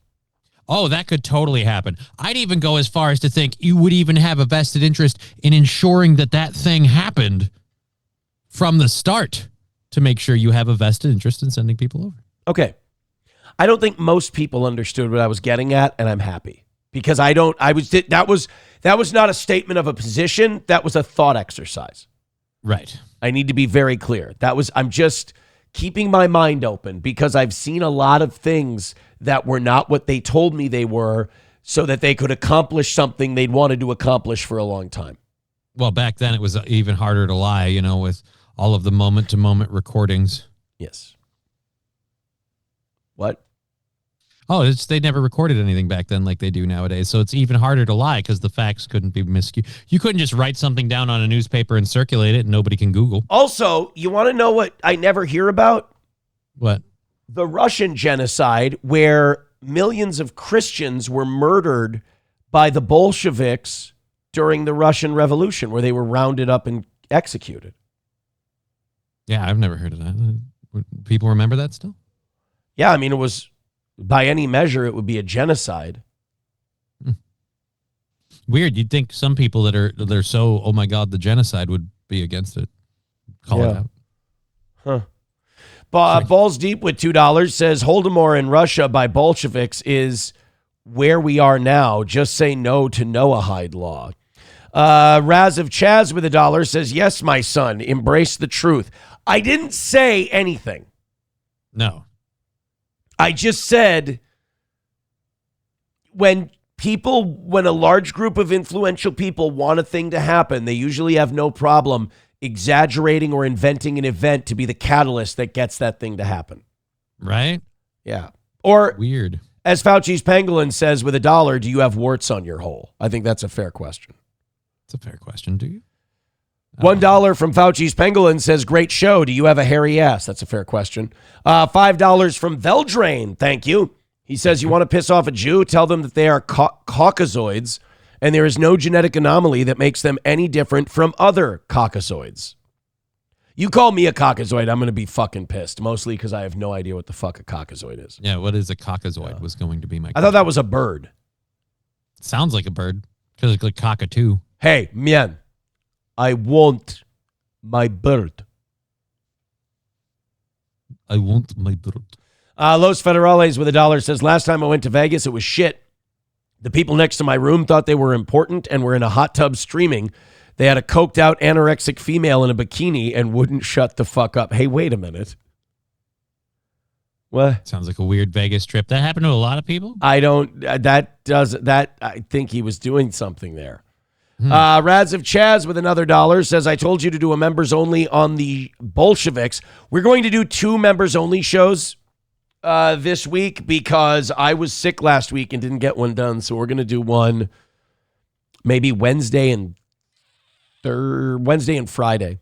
Oh, that could totally happen. I'd even go as far as to think you would even have a vested interest in ensuring that that thing happened from the start to make sure you have a vested interest in sending people over. Okay. I don't think most people understood what I was getting at, and I'm happy. Because that was not a statement of a position. That was a thought exercise. Right. I need to be very clear. I'm just keeping my mind open because I've seen a lot of things that were not what they told me they were so that they could accomplish something they'd wanted to accomplish for a long time. Well, back then it was even harder to lie, with all of the moment-to-moment recordings. Yes. What? Oh, they never recorded anything back then like they do nowadays. So it's even harder to lie because the facts couldn't be miscued. You couldn't just write something down on a newspaper and circulate it and nobody can Google. Also, you want to know what I never hear about? What? The Russian genocide, where millions of Christians were murdered by the Bolsheviks during the Russian Revolution, where they were rounded up and executed. Yeah, I've never heard of that. People remember that still? Yeah, I mean, it was... by any measure, it would be a genocide. Weird. You'd think some people that are so, oh my God, the genocide would be against it. Call it out. Huh. Balls Deep with $2 says Holodomor in Russia by Bolsheviks is where we are now. Just say no to Noahide law. Raz of Chaz with $1 says, yes, my son, embrace the truth. I didn't say anything. No. I just said when a large group of influential people want a thing to happen, they usually have no problem exaggerating or inventing an event to be the catalyst that gets that thing to happen. Right? Yeah. Or weird. As Fauci's Pangolin says with $1, do you have warts on your hole? I think that's a fair question. It's a fair question. Do you? $1 from Fauci's Pangolin says, great show. Do you have a hairy ass? That's a fair question. $5 from Veldrain. Thank you. He says, you want to piss off a Jew? Tell them that they are Caucasoids, and there is no genetic anomaly that makes them any different from other Caucasoids. You call me a Caucasoid, I'm going to be fucking pissed, mostly because I have no idea what the fuck a Caucasoid is. Yeah, what is a Caucasoid was going to be my question. I thought that was a bird. Sounds like a bird, because it's like cockatoo. Hey, man. I want my bird. I want my bird. Los Federales with $1 says, last time I went to Vegas, it was shit. The people next to my room thought they were important and were in a hot tub streaming. They had a coked out anorexic female in a bikini and wouldn't shut the fuck up. Hey, wait a minute. What? Sounds like a weird Vegas trip. That happened to a lot of people? I think he was doing something there. Rads of Chaz with another $1 says, I told you to do a members only on the Bolsheviks. We're going to do 2 members only shows this week because I was sick last week and didn't get one done. So we're going to do one maybe Wednesday and Friday.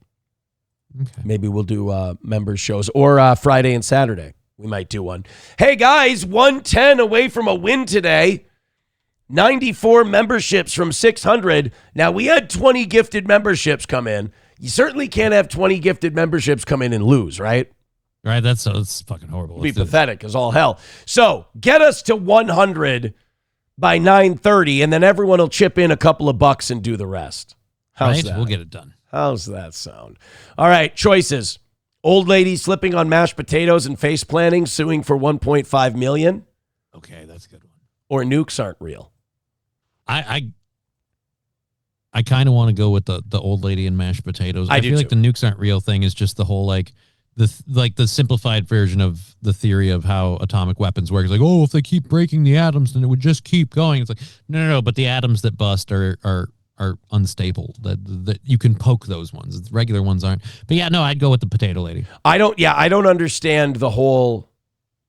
Okay. Maybe we'll do members shows or Friday and Saturday. We might do one. Hey guys, 110 away from a win today. 94 memberships from 600. Now, we had 20 gifted memberships come in. You certainly can't have 20 gifted memberships come in and lose, right? Right, that's fucking horrible. It'd be pathetic as all hell. So, get us to 100 by 9:30, and then everyone will chip in a couple of bucks and do the rest. How's that? We'll get it done. How's that sound? All right, choices. Old lady slipping on mashed potatoes and face planting, suing for $1.5 million. Okay, that's a good one. Or nukes aren't real. I kind of want to go with the old lady and mashed potatoes. I feel like the nukes aren't real thing is just the whole like the simplified version of the theory of how atomic weapons work. It's like, oh, if they keep breaking the atoms, then it would just keep going. It's like, no. But the atoms that bust are unstable. That you can poke those ones. The regular ones aren't. But yeah, no, I'd go with the potato lady. I don't understand the whole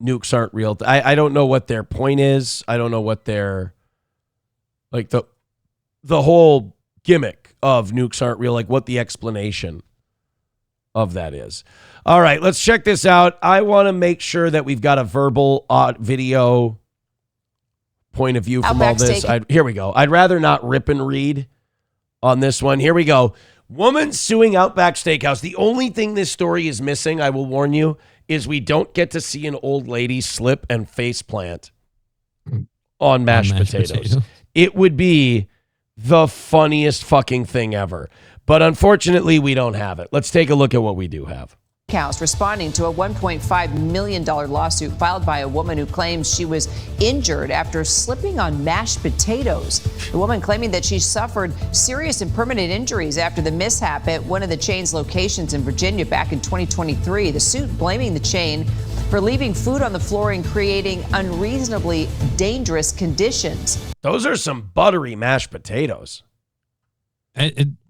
nukes aren't real. I don't know what their point is. I don't know what their like the whole gimmick of nukes aren't real, like what the explanation of that is. All right, let's check this out. I want to make sure that we've got a verbal video point of view from all this. Here we go. I'd rather not rip and read on this one. Here we go. Woman suing Outback Steakhouse. The only thing this story is missing, I will warn you, is we don't get to see an old lady slip and face plant on mashed potatoes. It would be the funniest fucking thing ever. But unfortunately, we don't have it. Let's take a look at what we do have. House responding to a $1.5 million lawsuit filed by a woman who claims she was injured after slipping on mashed potatoes. The woman claiming that she suffered serious and permanent injuries after the mishap at one of the chain's locations in Virginia back in 2023. The suit blaming the chain for leaving food on the floor and creating unreasonably dangerous conditions. Those are some buttery mashed potatoes.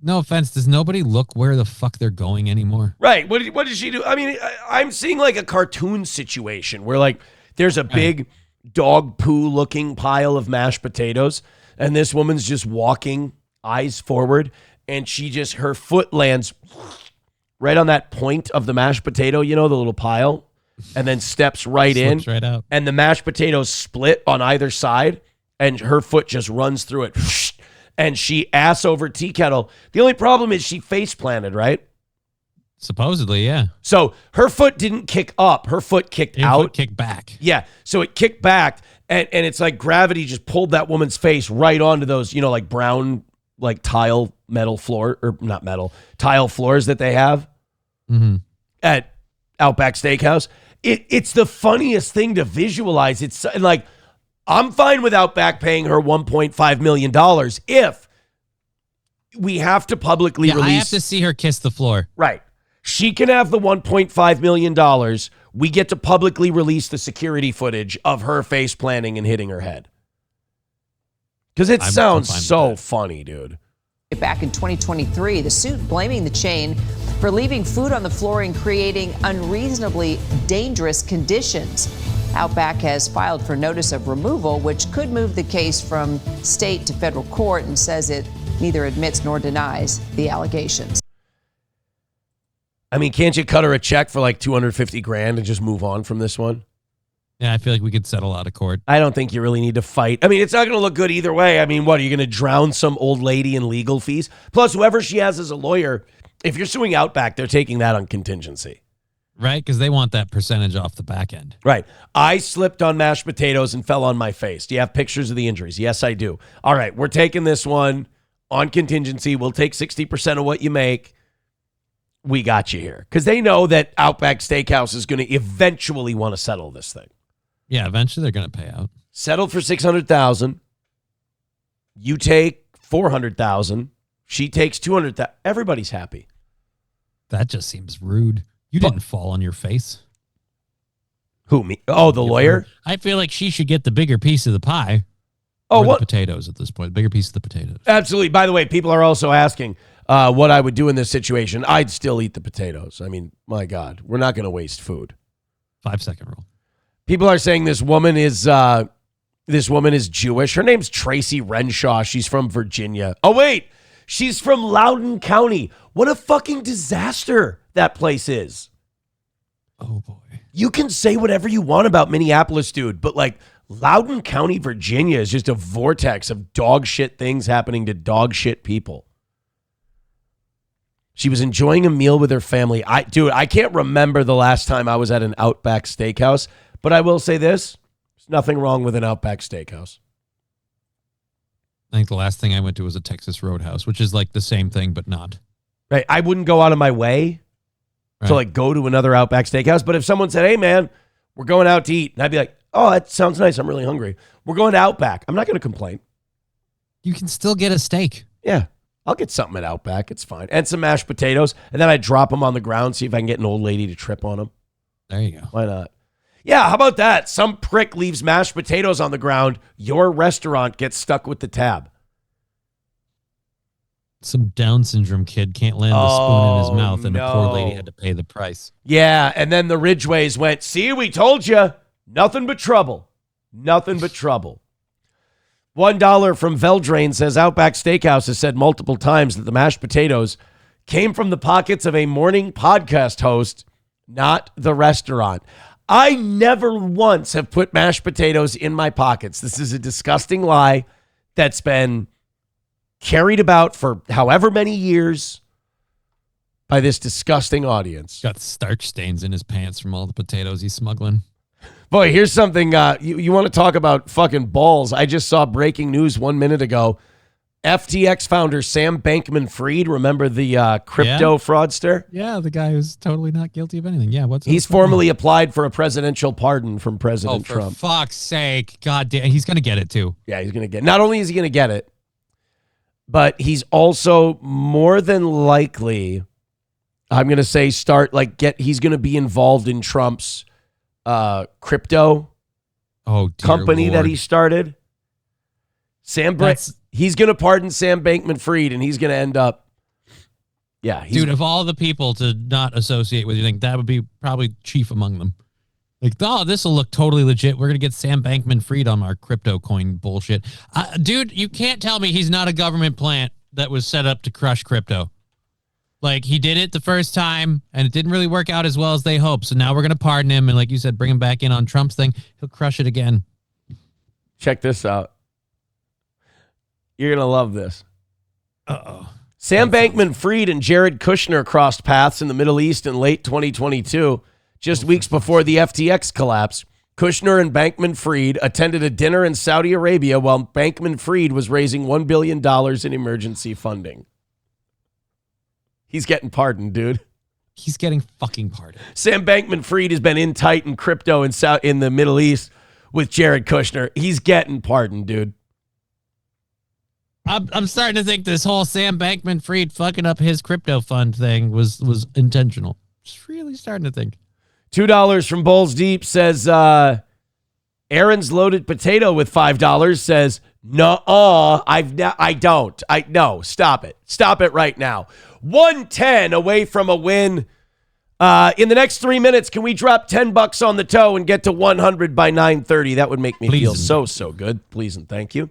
No offense, does nobody look where the fuck they're going anymore? Right. What did she do? I mean, I'm seeing like a cartoon situation where like there's a big dog poo looking pile of mashed potatoes and this woman's just walking eyes forward and her foot lands right on that point of the mashed potato, the little pile, and then steps right in. Right out. And the mashed potatoes split on either side and her foot just runs through it. And she ass over tea kettle. The only problem is she face planted, right? Supposedly, yeah. So her foot didn't kick up. Her foot kicked out. Foot kicked back. Yeah. So it kicked back. And it's like gravity just pulled that woman's face right onto those, like brown, like tile metal floor, or not metal, tile floors that they have at Outback Steakhouse. It's the funniest thing to visualize. It's like, I'm fine with Outback paying her $1.5 million if we have to publicly release. I have to see her kiss the floor. Right. She can have the $1.5 million. We get to publicly release the security footage of her face planting and hitting her head. Because it sounds so funny, dude. Back in 2023, the suit blaming the chain for leaving food on the floor and creating unreasonably dangerous conditions. Outback has filed for notice of removal, which could move the case from state to federal court, and says it neither admits nor denies the allegations. I mean, can't you cut her a check for like $250,000 and just move on from this one? Yeah, I feel like we could settle out of court. I don't think you really need to fight. I mean, it's not going to look good either way. I mean, what, are you going to drown some old lady in legal fees? Plus, whoever she has as a lawyer, if you're suing Outback, they're taking that on contingency. Right, because they want that percentage off the back end. Right. I slipped on mashed potatoes and fell on my face. Do you have pictures of the injuries? Yes, I do. All right, we're taking this one on contingency. We'll take 60% of what you make. We got you here. Because they know that Outback Steakhouse is going to eventually want to settle this thing. Yeah, eventually they're going to pay out. Settled for $600,000. You take $400,000. She takes $200,000. Everybody's happy. That just seems rude. You didn't fall on your face. Who, me? Oh, the lawyer? I feel like she should get the bigger piece of the pie. Oh, or what? The potatoes at this point. Bigger piece of the potatoes. Absolutely. By the way, people are also asking what I would do in this situation. I'd still eat the potatoes. I mean, my God, we're not going to waste food. 5-second rule. People are saying this woman is Jewish. Her name's Tracy Renshaw. She's from Virginia. Oh, wait. She's from Loudoun County. What a fucking disaster that place is. Oh, boy. You can say whatever you want about Minneapolis, dude, but like Loudoun County, Virginia is just a vortex of dog shit things happening to dog shit people. She was enjoying a meal with her family. I can't remember the last time I was at an Outback Steakhouse, but I will say this. There's nothing wrong with an Outback Steakhouse. I think the last thing I went to was a Texas Roadhouse, which is like the same thing, but not. Right. I wouldn't go out of my way to like go to another Outback Steakhouse. But if someone said, hey, man, we're going out to eat, and I'd be like, oh, that sounds nice. I'm really hungry. We're going to Outback. I'm not going to complain. You can still get a steak. Yeah. I'll get something at Outback. It's fine. And some mashed potatoes. And then I drop them on the ground, see if I can get an old lady to trip on them. There you go. Why not? Yeah, how about that? Some prick leaves mashed potatoes on the ground. Your restaurant gets stuck with the tab. Some Down syndrome kid can't land the spoon in his mouth, and a poor lady had to pay the price. Yeah, and then the Ridgways went, see, we told you. Nothing but trouble. Nothing but trouble. $1 from Veldrain says Outback Steakhouse has said multiple times that the mashed potatoes came from the pockets of a morning podcast host, not the restaurant. I never once have put mashed potatoes in my pockets. This is a disgusting lie that's been carried about for however many years by this disgusting audience. Got starch stains in his pants from all the potatoes he's smuggling. Boy, here's something. You want to talk about fucking balls. I just saw breaking news 1 minute ago. FTX founder Sam Bankman-Fried, remember the crypto fraudster? Yeah, the guy who's totally not guilty of anything. Yeah, He's formally applied for a presidential pardon from President for Trump. Fuck's sake. God damn, he's going to get it too. Yeah, he's going to get. Not only is he going to get it, but he's also more than likely, I'm going to say, he's going to be involved in Trump's crypto company Lord. that he started. He's going to pardon Sam Bankman-Fried, and he's going to end up. Yeah, dude. Of all the people to not associate with, you think that would be probably chief among them. Like, oh, this will look totally legit. We're gonna get Sam Bankman-Fried on our crypto coin bullshit, dude. You can't tell me he's not a government plant that was set up to crush crypto. Like, he did it the first time, and it didn't really work out as well as they hoped. So now we're gonna pardon him, and like you said, bring him back in on Trump's thing. He'll crush it again. Check this out. You're gonna love this. Uh-oh. Sam Bankman-Fried and Jared Kushner crossed paths in the Middle East in late 2022, just weeks before the FTX collapse. Kushner and Bankman-Fried attended a dinner in Saudi Arabia while Bankman-Fried was raising $1 billion in emergency funding. He's getting pardoned, dude. He's getting fucking pardoned. Sam Bankman-Fried has been in tight in crypto in the Middle East with Jared Kushner. He's getting pardoned, dude. I'm starting to think this whole Sam Bankman-Fried fucking up his crypto fund thing was intentional. Just really starting to think. $2 from Bowls Deep says, Aaron's loaded potato with $5 says, no, no, stop it. Stop it right now. 110 away from a win. In the next 3 minutes, can we drop $10 on the toe and get to 100 by 9:30? That would make me feel so good. Please and thank you.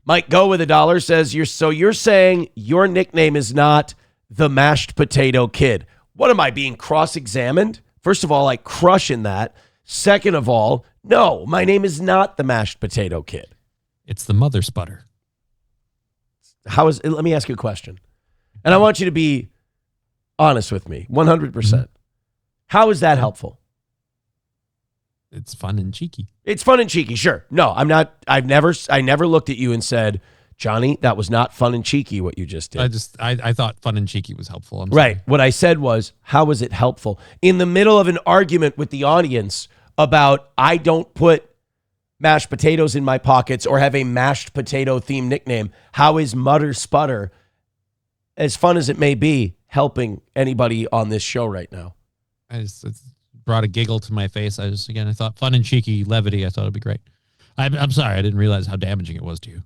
Mike Go with $1 says, you're saying your nickname is not the mashed potato kid. What am I, being cross-examined? First of all, I crush in that. Second of all, no, my name is not the mashed potato kid. It's the mother sputter. Let me ask you a question. And I want you to be honest with me, 100%. Mm-hmm. How is that helpful? It's fun and cheeky. It's fun and cheeky, sure. No, I'm not. I never looked at you and said, Johnny, that was not fun and cheeky what you just did. I thought fun and cheeky was helpful. Right. What I said was, how was it helpful? In the middle of an argument with the audience about I don't put mashed potatoes in my pockets or have a mashed potato themed nickname, how is Mutter Sputter, as fun as it may be, helping anybody on this show right now? It's brought a giggle to my face. I thought fun and cheeky levity. I thought it'd be great. I'm sorry. I didn't realize how damaging it was to you.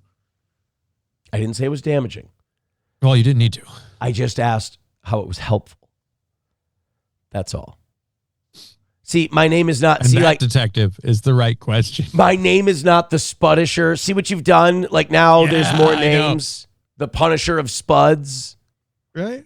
I didn't say it was damaging. Well, you didn't need to. I just asked how it was helpful. That's all. See, my name is not... detective is the right question. My name is not the Spudisher. See what you've done? Like now there's more names. The Punisher of Spuds. Right?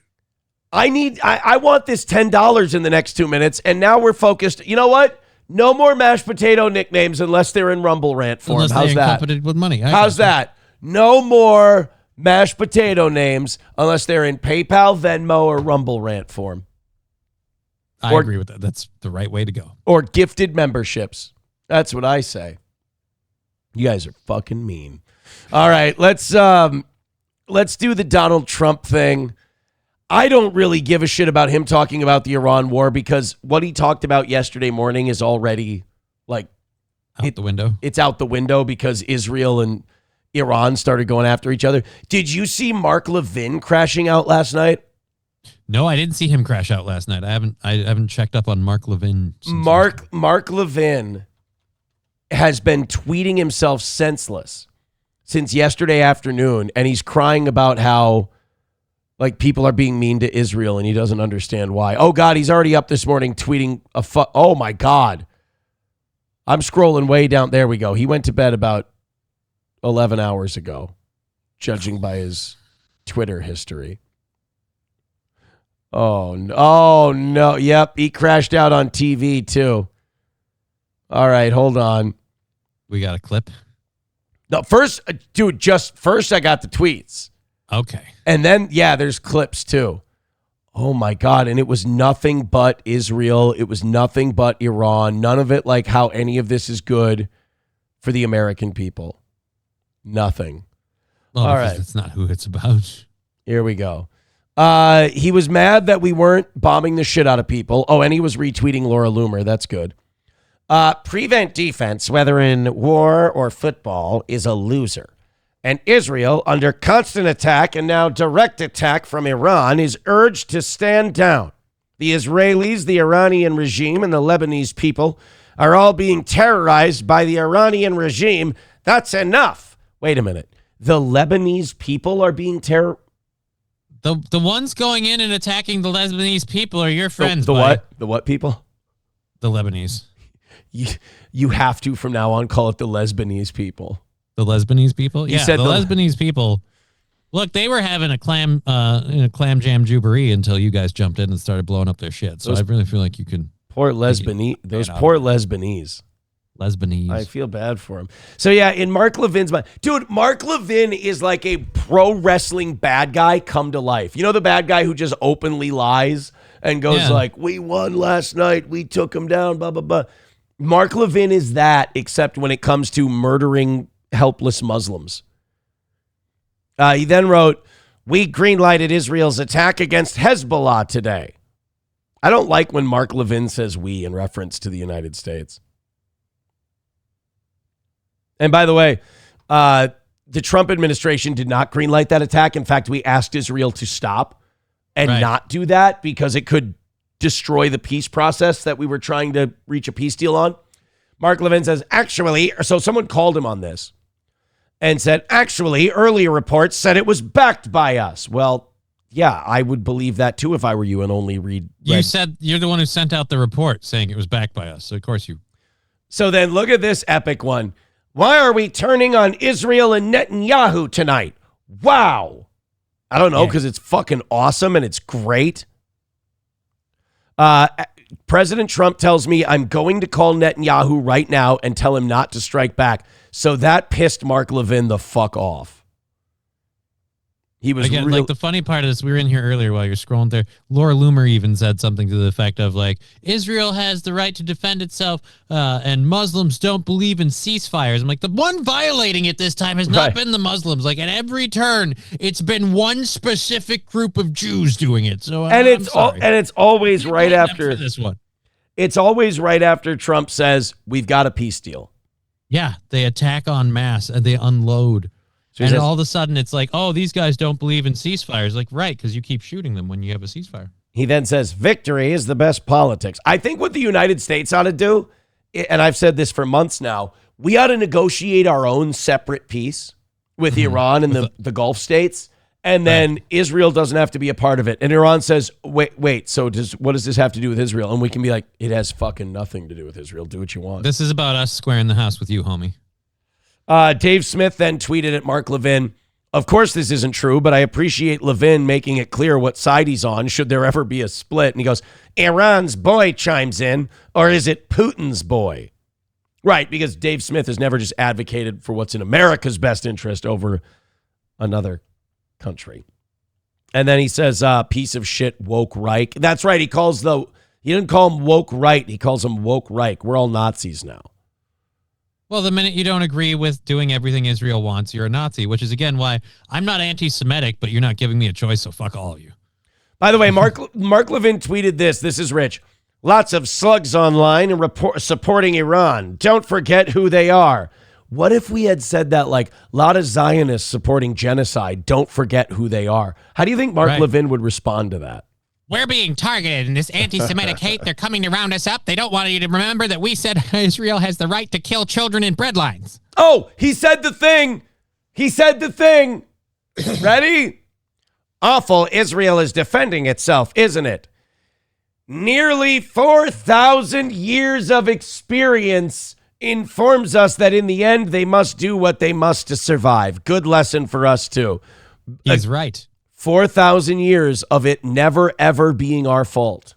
I want this $10 in the next 2 minutes, and now we're focused. You know what? No more mashed potato nicknames unless they're in Rumble Rant form. Unless How's they that? accompanied with money. How's that? No more mashed potato names unless they're in PayPal, Venmo, or Rumble Rant form. I agree with that. That's the right way to go. Or gifted memberships. That's what I say. You guys are fucking mean. All right, let's do the Donald Trump thing. I don't really give a shit about him talking about the Iran war because what he talked about yesterday morning is already like out the window. It's out the window because Israel and Iran started going after each other. Did you see Mark Levin crashing out last night? No, I didn't see him crash out last night. I haven't checked up on Mark Levin. Mark Levin has been tweeting himself senseless since yesterday afternoon, and he's crying about how like people are being mean to Israel and he doesn't understand why. Oh God, he's already up this morning tweeting oh my God. I'm scrolling way down. There we go. He went to bed about 11 hours ago, judging by his Twitter history. Oh no. Yep, he crashed out on TV too. All right, hold on. We got a clip? No, first I got the tweets. Okay. And then, there's clips too. Oh my God. And it was nothing but Israel. It was nothing but Iran. None of it like how any of this is good for the American people. Nothing. Well, all because right. That's not who it's about. Here we go. He was mad that we weren't bombing the shit out of people. Oh, and he was retweeting Laura Loomer. That's good. Prevent defense, whether in war or football, is a loser. And Israel, under constant attack and now direct attack from Iran, is urged to stand down. The Israelis, the Iranian regime, and the Lebanese people are all being terrorized by the Iranian regime. That's enough. Wait a minute. The Lebanese people are being terrorized? The ones going in and attacking the Lebanese people are your friends. The what? The what people? The Lebanese. You have to, from now on, call it the Lebanese people. The Lebanese people? You said the Lebanese people. Look, they were having a clam jam jubilee until you guys jumped in and started blowing up their shit. So I really feel like you can. Poor Lebanese. Those poor Lebanese. I feel bad for him. So in Mark Levin's mind, dude, Mark Levin is like a pro wrestling bad guy come to life. You know the bad guy who just openly lies and goes like, "We won last night. We took him down." Blah blah blah. Mark Levin is that, except when it comes to murdering helpless Muslims. He then wrote, "We greenlighted Israel's attack against Hezbollah today." I don't like when Mark Levin says "we" in reference to the United States. And by the way, the Trump administration did not greenlight that attack. In fact, we asked Israel to stop and not do that because it could destroy the peace process that we were trying to reach a peace deal on. Mark Levin says, actually, so someone called him on this and said, actually, earlier reports said it was backed by us. Well, yeah, I would believe that too if I were you and only read. You said you're the one who sent out the report saying it was backed by us. So, of course, you. So then look at this epic one. Why are we turning on Israel and Netanyahu tonight? Wow. I don't know, because it's fucking awesome and it's great. President Trump tells me I'm going to call Netanyahu right now and tell him not to strike back. So that pissed Mark Levin the fuck off. He was again, like the funny part of this, we were in here earlier while you're scrolling there. Laura Loomer even said something to the effect of like, Israel has the right to defend itself and Muslims don't believe in ceasefires. I'm like, the one violating it this time has not been the Muslims. Like at every turn, it's been one specific group of Jews doing it. So it's always right after this one. It's always right after Trump says we've got a peace deal. Yeah, they attack en masse and they unload. So and all of a sudden, it's like, oh, these guys don't believe in ceasefires. Like, right, because you keep shooting them when you have a ceasefire. He then says, victory is the best politics. I think what the United States ought to do, and I've said this for months now, we ought to negotiate our own separate peace with Iran and the Gulf states, and then Israel doesn't have to be a part of it. And Iran says, wait, so what does this have to do with Israel? And we can be like, it has fucking nothing to do with Israel. Do what you want. This is about us squaring the house with you, homie. Dave Smith then tweeted at Mark Levin, of course this isn't true, but I appreciate Levin making it clear what side he's on should there ever be a split. And he goes, Iran's boy chimes in, or is it Putin's boy? Right, because Dave Smith has never just advocated for what's in America's best interest over another country. And then he says, piece of shit, woke Reich. That's right, he didn't call him woke right, he calls him woke Reich. We're all Nazis now. Well, the minute you don't agree with doing everything Israel wants, you're a Nazi, which is, again, why I'm not anti-Semitic, but you're not giving me a choice, so fuck all of you. By the way, Mark Levin tweeted this. This is Rich. Lots of slugs online and supporting Iran. Don't forget who they are. What if we had said that, like, a lot of Zionists supporting genocide, don't forget who they are? How do you think Mark Levin would respond to that? We're being targeted in this anti-Semitic hate. They're coming to round us up. They don't want you to remember that we said Israel has the right to kill children in breadlines. Oh, he said the thing. He said the thing. Ready? Awful. Israel is defending itself, isn't it? Nearly 4,000 years of experience informs us that in the end, they must do what they must to survive. Good lesson for us, too. He's right. 4,000 years of it never, ever being our fault.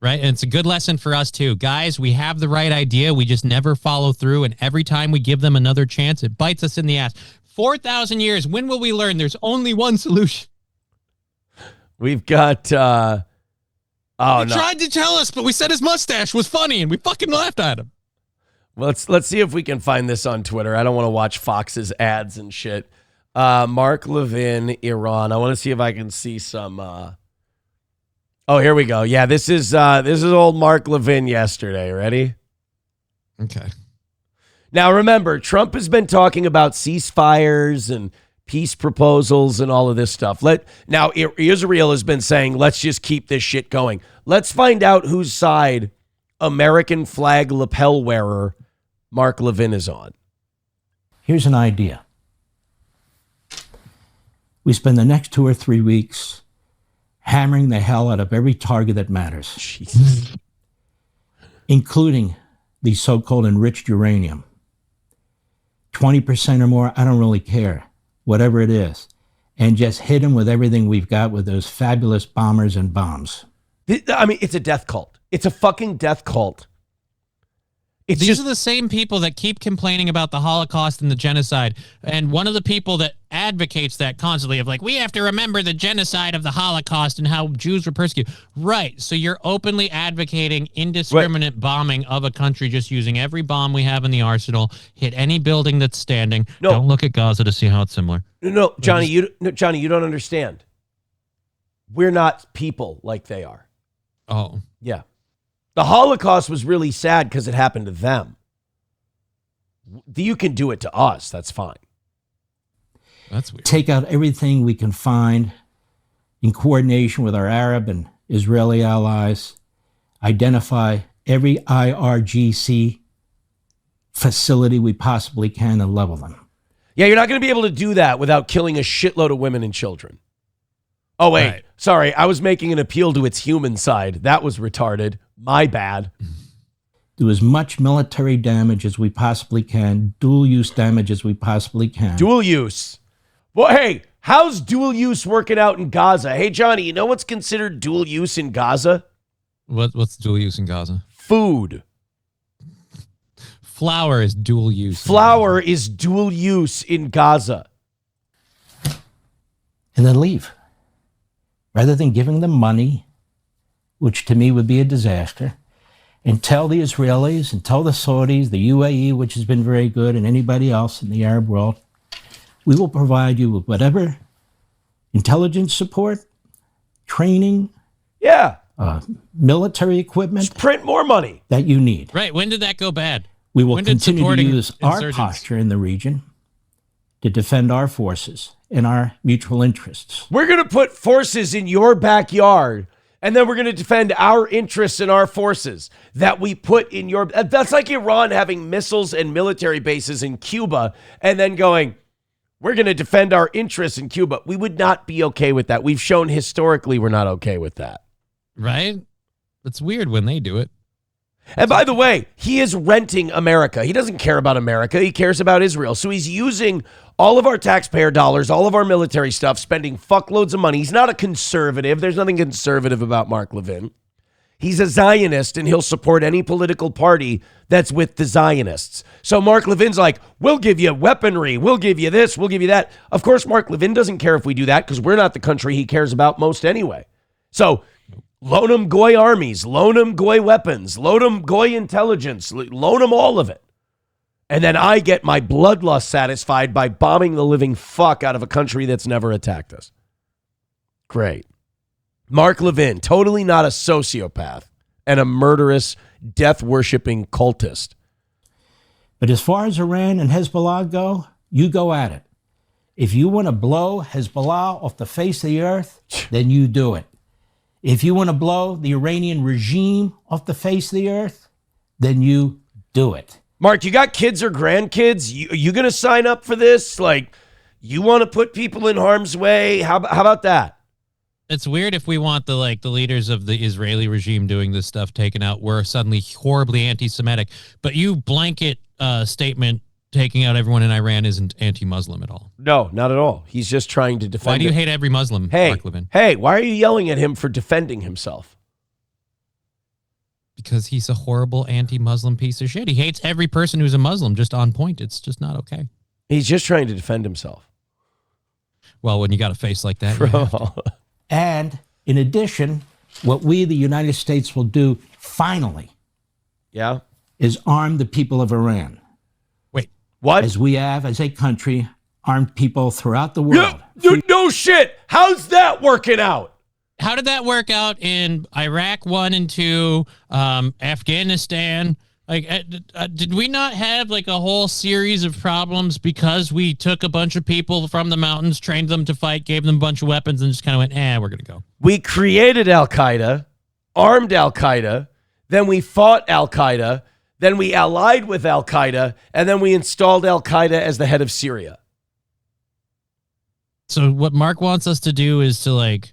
Right, and it's a good lesson for us, too. Guys, we have the right idea. We just never follow through, and every time we give them another chance, it bites us in the ass. 4,000 years, when will we learn there's only one solution? We've got... He tried to tell us, but we said his mustache was funny, and we fucking laughed at him. Let's see if we can find this on Twitter. I don't want to watch Fox's ads and shit. Mark Levin, Iran. I want to see if I can see some. Oh, here we go. Yeah, this is old Mark Levin yesterday. Ready? Okay. Now remember, Trump has been talking about ceasefires and peace proposals and all of this stuff. Now Israel has been saying, let's just keep this shit going. Let's find out whose side American flag lapel wearer Mark Levin is on. Here's an idea. We spend the next 2 or 3 weeks hammering the hell out of every target that matters. Jesus. Including the so-called enriched uranium. 20% or more, I don't really care. Whatever it is. And just hit them with everything we've got with those fabulous bombers and bombs. I mean, it's a death cult. It's a fucking death cult. These are the same people that keep complaining about the Holocaust and the genocide. And one of the people that advocates that constantly of like, we have to remember the genocide of the Holocaust and how Jews were persecuted. Right. So you're openly advocating indiscriminate bombing of a country, just using every bomb we have in the arsenal, hit any building that's standing. No. Don't look at Gaza to see how it's similar. No, Johnny, you don't understand. We're not people like they are. Oh. Yeah. The Holocaust was really sad because it happened to them. You can do it to us. That's fine. That's weird. Take out everything we can find in coordination with our Arab and Israeli allies. Identify every IRGC facility we possibly can and level them. Yeah, you're not going to be able to do that without killing a shitload of women and children. Oh, wait. Right. Sorry. I was making an appeal to its human side. That was retarded. My bad. Do as much military damage as we possibly can, dual use damage as we possibly can. Dual use. Well, hey, how's dual use working out in Gaza? Hey, Johnny, you know what's considered dual use in Gaza? What's dual use in Gaza? Food. Flour is dual use. Flour is dual use in Gaza. And then leave. Rather than giving them money, which to me would be a disaster, and tell the Israelis and tell the Saudis, the UAE, which has been very good, and anybody else in the Arab world, we will provide you with whatever intelligence support, training, military equipment. Just print more money that you need. Right. When did that go bad? We will continue to use our posture in the region to defend our forces and our mutual interests. We're going to put forces in your backyard, and then we're going to defend our interests and our forces that we put in your... That's like Iran having missiles and military bases in Cuba and then going, we're going to defend our interests in Cuba. We would not be okay with that. We've shown historically we're not okay with that. Right? It's weird when they do it. And by the way, he is renting America. He doesn't care about America. He cares about Israel. So he's using all of our taxpayer dollars, all of our military stuff, spending fuckloads of money. He's not a conservative. There's nothing conservative about Mark Levin. He's a Zionist, and he'll support any political party that's with the Zionists. So Mark Levin's like, we'll give you weaponry. We'll give you this. We'll give you that. Of course, Mark Levin doesn't care if we do that because we're not the country he cares about most anyway. So loan him Goy armies, loan him Goy weapons, loan him Goy intelligence, loan him all of it. And then I get my bloodlust satisfied by bombing the living fuck out of a country that's never attacked us. Great. Mark Levin, totally not a sociopath and a murderous, death-worshipping cultist. But as far as Iran and Hezbollah go, you go at it. If you want to blow Hezbollah off the face of the earth, then you do it. If you want to blow the Iranian regime off the face of the earth, then you do it. Mark, you got kids or grandkids? You going to sign up for this? Like, you want to put people in harm's way? How about that? It's weird if we want the leaders of the Israeli regime doing this stuff taken out. We're suddenly horribly anti-Semitic. But you blanket statement taking out everyone in Iran isn't anti-Muslim at all. No, not at all. He's just trying to defend. Why do you hate every Muslim, Mark Levin? Hey, why are you yelling at him for defending himself? Because he's a horrible anti-Muslim piece of shit. He hates every person who's a Muslim, just on point. It's just not okay. He's just trying to defend himself. Well, when you got a face like that, you have to. And in addition, what we, the United States, will do finally is arm the people of Iran. Wait, what? As we have, as a country, armed people throughout the world. No shit. How's that working out? How did that work out in Iraq 1 and 2, Afghanistan? Like, did we not have like a whole series of problems because we took a bunch of people from the mountains, trained them to fight, gave them a bunch of weapons, and just kind of went, we're going to go? We created Al-Qaeda, armed Al-Qaeda, then we fought Al-Qaeda, then we allied with Al-Qaeda, and then we installed Al-Qaeda as the head of Syria. So what Mark wants us to do is to like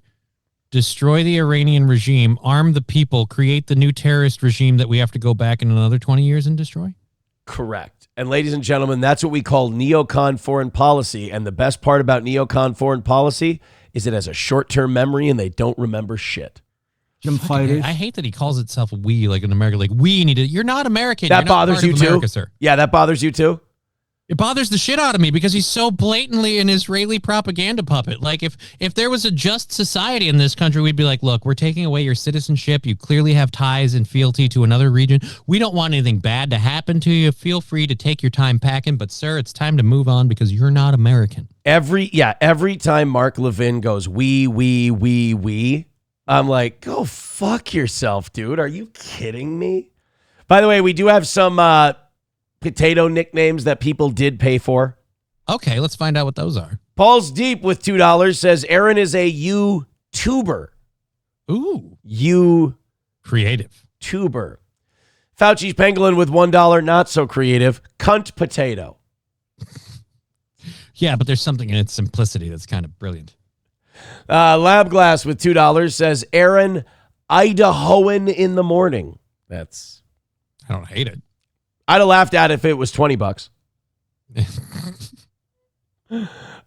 destroy the Iranian regime, arm the people, create the new terrorist regime that we have to go back in another 20 years and destroy? Correct. And ladies and gentlemen, that's what we call neocon foreign policy. And the best part about neocon foreign policy is it has a short-term memory and they don't remember shit. Fighters. I hate that he calls itself we, like in America. Like, we need it. You're not American. That You're not bothers part you of too? America, sir. Yeah, that bothers you too? It bothers the shit out of me because he's so blatantly an Israeli propaganda puppet. Like, if there was a just society in this country, we'd be like, look, we're taking away your citizenship. You clearly have ties and fealty to another region. We don't want anything bad to happen to you. Feel free to take your time packing. But, sir, it's time to move on because you're not American. Every time Mark Levin goes, we, I'm like, go fuck yourself, dude. Are you kidding me? By the way, we do have some potato nicknames that people did pay for. Okay, let's find out what those are. Paul's Deep with $2 says Aaron is a YouTuber. Ooh. Creative. Tuber. Fauci's Pangolin with $1, not so creative. Cunt potato. Yeah, but there's something in its simplicity that's kind of brilliant. Lab Glass with $2 says Aaron Idahoan in the morning. I don't hate it. I'd have laughed at it if it was $20.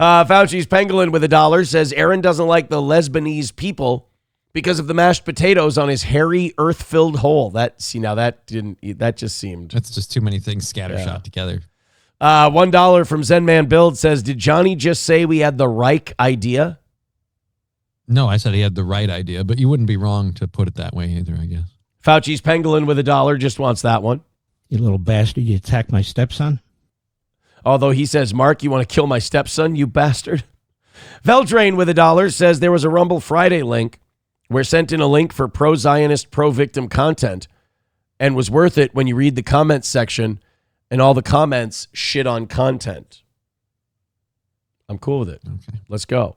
Fauci's Pangolin with $1 says Aaron doesn't like the Lebanese people because of the mashed potatoes on his hairy, earth-filled hole. That just seemed. That's just too many things scattershot together. $1 from Zen Man Build says, did Johnny just say we had the Reich idea? No, I said he had the right idea, but you wouldn't be wrong to put it that way either, I guess. Fauci's Pangolin with $1 just wants that one. You little bastard, you attacked my stepson? Although he says, Mark, you want to kill my stepson, you bastard? Veldrain with $1 says there was a Rumble Friday link. We're sent in a link for pro-Zionist, pro-victim content and was worth it when you read the comments section and all the comments shit on content. I'm cool with it. Okay. Let's go.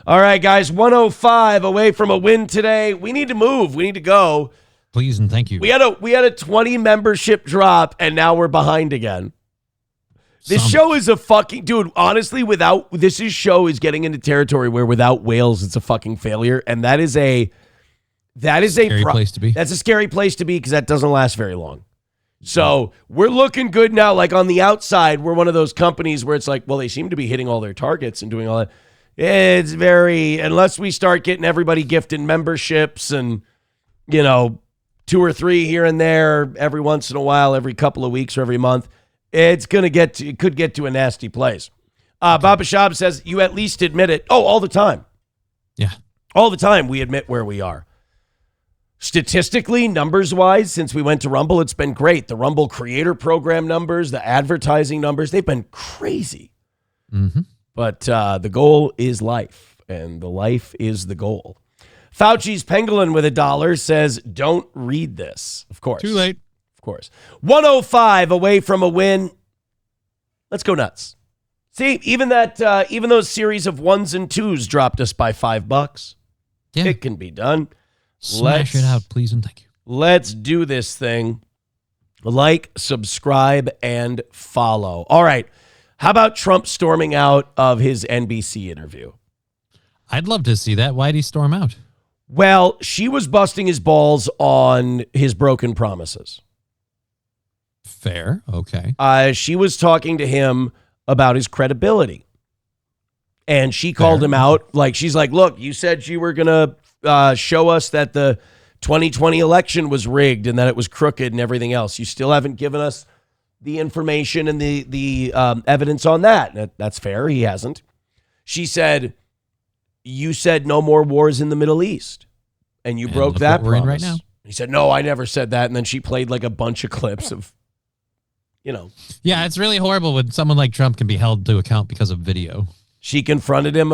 All right, guys, 105 away from a win today. We need to move. We need to go. Please and thank you. We had a 20 membership drop, and now we're behind again. This show is a fucking dude. Honestly, show is getting into territory where without whales, it's a fucking failure, and that is a scary place to be. That's a scary place to be because that doesn't last very long. So we're looking good now. Like on the outside, we're one of those companies where it's like, well, they seem to be hitting all their targets and doing all that. It's unless we start getting everybody gifting memberships and 2 or 3 here and there every once in a while, every couple of weeks or every month, it could get to a nasty place. Baba Shab says you at least admit it. Oh, all the time. Yeah. All the time we admit where we are. Statistically, numbers-wise, since we went to Rumble, it's been great. The Rumble Creator Program numbers, the advertising numbers, they've been crazy. Mm-hmm. But the goal is life, and the life is the goal. Fauci's Pangolin with $1 says, don't read this. Of course. Too late. course. 105 away from a win. Let's go nuts. See, even those series of 1s and 2s dropped us by $5. Yeah. It can be done. Smash it out, please and thank you. Let's do this thing. Like, subscribe, and follow. All right. How about Trump storming out of his NBC interview? I'd love to see that. Why'd he storm out? Well, she was busting his balls on his broken promises. Fair. Okay. She was talking to him about his credibility. And she called him out. Like, she's like, look, you said you were going to show us that the 2020 election was rigged and that it was crooked and everything else. You still haven't given us the information and the evidence on that. That's fair. He hasn't. She said, you said no more wars in the Middle East. And you broke that we're promise. in right now. He said, no, I never said that. And then she played like a bunch of clips of, Yeah, it's really horrible when someone like Trump can be held to account because of video. She didn't confront him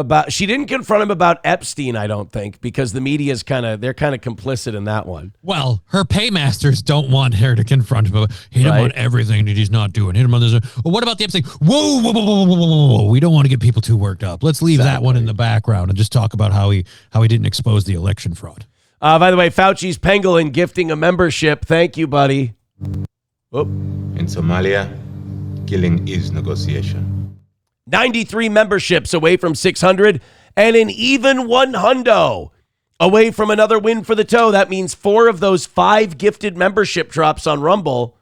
about Epstein, I don't think, because the media's they're kind of complicit in that one. Well, her paymasters don't want her to confront him. Hit him on everything that he's not doing. Hit him on this. Well, what about the Epstein? Whoa. We don't want to get people too worked up. Let's leave that one in the background and just talk about how he didn't expose the election fraud. By the way, Fauci's pangolin gifting a membership. Thank you, buddy. In Somalia, killing is negotiation. 93 memberships away from 600 and an even 100 away from another win for the toe. That means 4 of those 5 gifted membership drops on Rumble.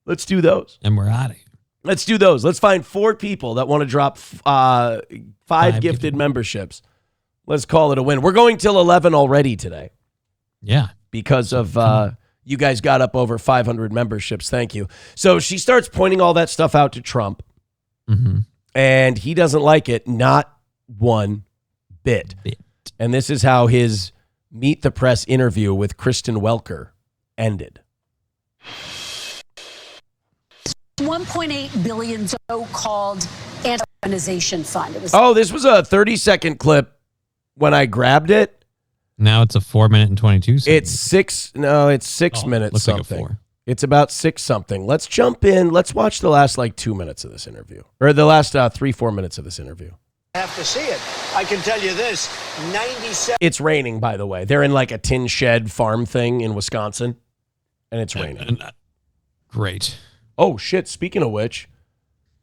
Let's do those. And we're out of here. Let's do those. Let's find 4 people that want to drop 5 gifted memberships. Let's call it a win. We're going till 11 already today. Yeah. Because of you guys got up over 500 memberships. Thank you. So she starts pointing all that stuff out to Trump. Mm-hmm. And he doesn't like it, not one bit. And this is how his Meet the Press interview with Kristen Welker ended. $1.8 billion so-called anti-weaponization fund. This was a 30-second clip when I grabbed it. Now it's a 4 minute and 22 seconds. It's 6 minutes looks like a something. 4. It's about 6 something. Let's jump in. Let's watch the last 2 minutes of this interview. Or the last 3-4 minutes of this interview. I have to see it. I can tell you this, 97. It's raining, by the way. They're in like a tin shed farm thing in Wisconsin. And it's raining. Great. Oh, shit. Speaking of which.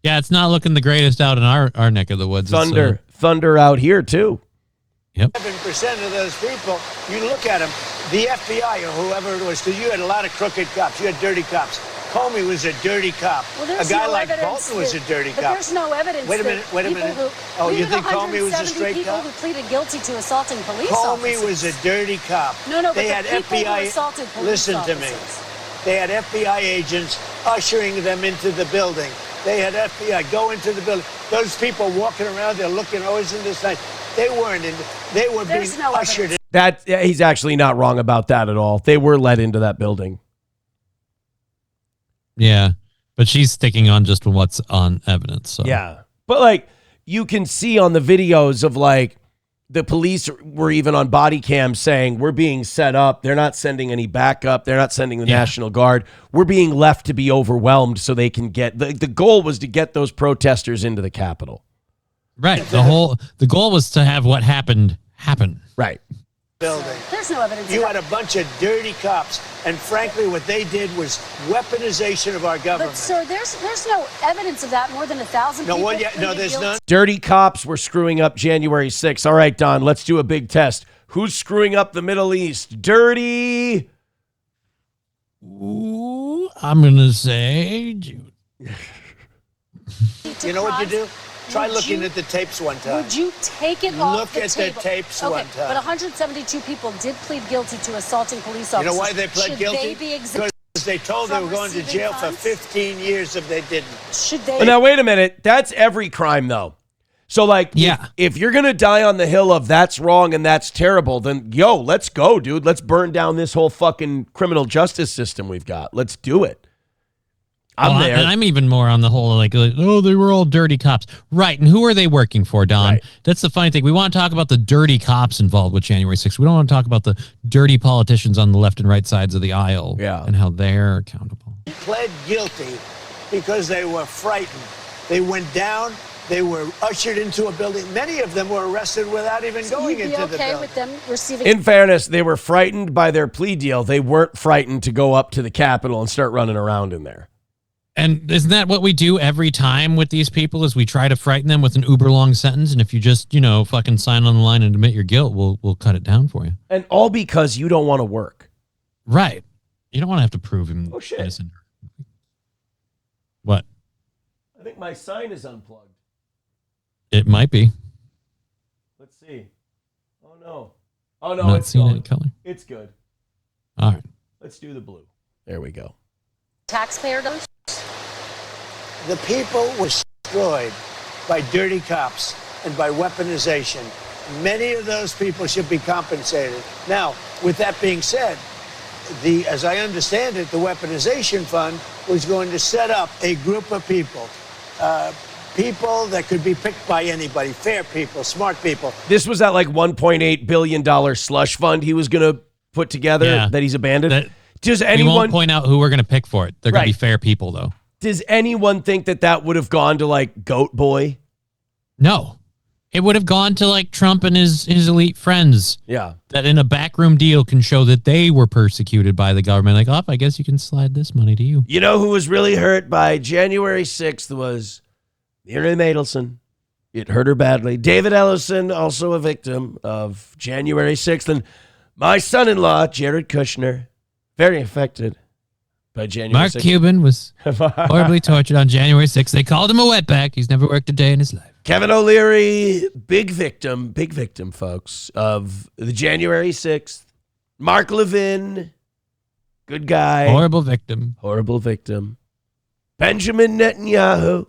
Yeah, it's not looking the greatest out in our neck of the woods. Thunder out here, too. Yep. 7% of those people, you look at them, the FBI or whoever it was, because you had a lot of crooked cops, you had dirty cops. Comey was a dirty cop. Well, a guy like Bolton was a dirty but cop. There's no evidence. Wait a minute. You think Comey was a straight people cop? who pleaded guilty to assaulting police Comey officers. was a dirty cop. No, but they the had people FBI. who assaulted police Listen to me. officers. They had FBI agents ushering them into the building. They had FBI go into the building. Those people walking around, they're looking always in this night. They weren't in. They were being ushered in. He's actually not wrong about that at all. They were let into that building. Yeah, but she's sticking on just what's on evidence. So. Yeah, but you can see on the videos of the police were even on body cam saying we're being set up. They're not sending any backup. They're not sending the National Guard. We're being left to be overwhelmed so they can get the goal was to get those protesters into the Capitol. Right. The goal was to have what happened happen. Right. Building. There's no evidence. You had a bunch of dirty cops, and frankly, what they did was weaponization of our government. But sir, there's no evidence of that. More than 1,000 people. There's none. Dirty cops were screwing up January 6th. All right, Don, let's do a big test. Who's screwing up the Middle East? Dirty. Ooh, I'm gonna say. You know what you do? Try looking at the tapes one time. Would you take it off the table? Look at the tapes one time. But 172 people did plead guilty to assaulting police officers. You know why they pled guilty? Should they be exempt? Because they told they were going to jail for 15 years if they didn't. Should they? Now, wait a minute. That's every crime, though. So, if you're going to die on the hill of that's wrong and that's terrible, then, let's go, dude. Let's burn down this whole fucking criminal justice system we've got. Let's do it. I'm there. And I'm even more on the whole, they were all dirty cops. Right. And who are they working for, Don? Right. That's the funny thing. We want to talk about the dirty cops involved with January 6th. We don't want to talk about the dirty politicians on the left and right sides of the aisle and how they're accountable. pled guilty because they were frightened. They went down. They were ushered into a building. Many of them were arrested without even going into the building. With them receiving? In fairness, they were frightened by their plea deal. They weren't frightened to go up to the Capitol and start running around in there. And isn't that what we do every time with these people? Is we try to frighten them with an uber long sentence, and if you just fucking sign on the line and admit your guilt, we'll cut it down for you. And all because you don't want to work. Right. You don't want to have to prove him innocent. What? I think my sign is unplugged. It might be. Let's see. Oh no. Oh no, I'm not it's seeing gone. any color. It's good. All right. Let's do the blue. There we go. Taxpayer dollars? The people were destroyed by dirty cops and by weaponization. Many of those people should be compensated. Now, with that being said, as I understand it, the weaponization fund was going to set up a group of people, people that could be picked by anybody, fair people, smart people. This was that like $1.8 billion slush fund he was going to put together that he's abandoned. Does We anyone won't point out who we're going to pick for it. They're going to be fair people, though. Does anyone think that would have gone to like Goat Boy? No. It would have gone to like Trump and his elite friends. Yeah. That in a backroom deal can show that they were persecuted by the government. Like, I guess you can slide this money to you. You know who was really hurt by January 6th was Miriam Adelson. It hurt her badly. David Ellison, also a victim of January 6th. And my son-in-law, Jared Kushner, very affected by January Mark 6th. Cuban was horribly tortured on January 6th. They called him a wetback. He's never worked a day in his life. Kevin O Leary, big victim, folks, of the January 6th. Mark Levin, good guy. Horrible victim. Horrible victim. Benjamin Netanyahu.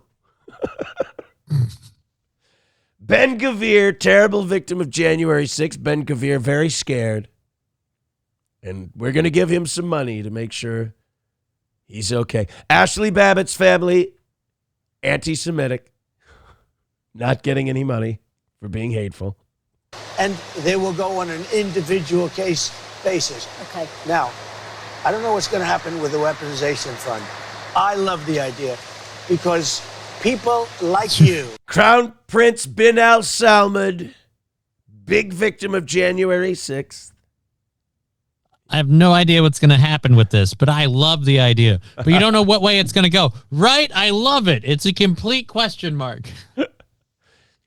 Ben Gvir, terrible victim of January 6th. Ben Gvir, very scared. And we're going to give him some money to make sure he's okay. Ashley Babbitt's family, anti-Semitic. Not getting any money for being hateful. And they will go on an individual case basis. Okay. Now, I don't know what's going to happen with the weaponization fund. I love the idea because people like you. Crown Prince bin Al Salman, big victim of January 6th. I have no idea what's going to happen with this, but I love the idea. But you don't know what way it's going to go. Right? I love it. It's a complete question mark.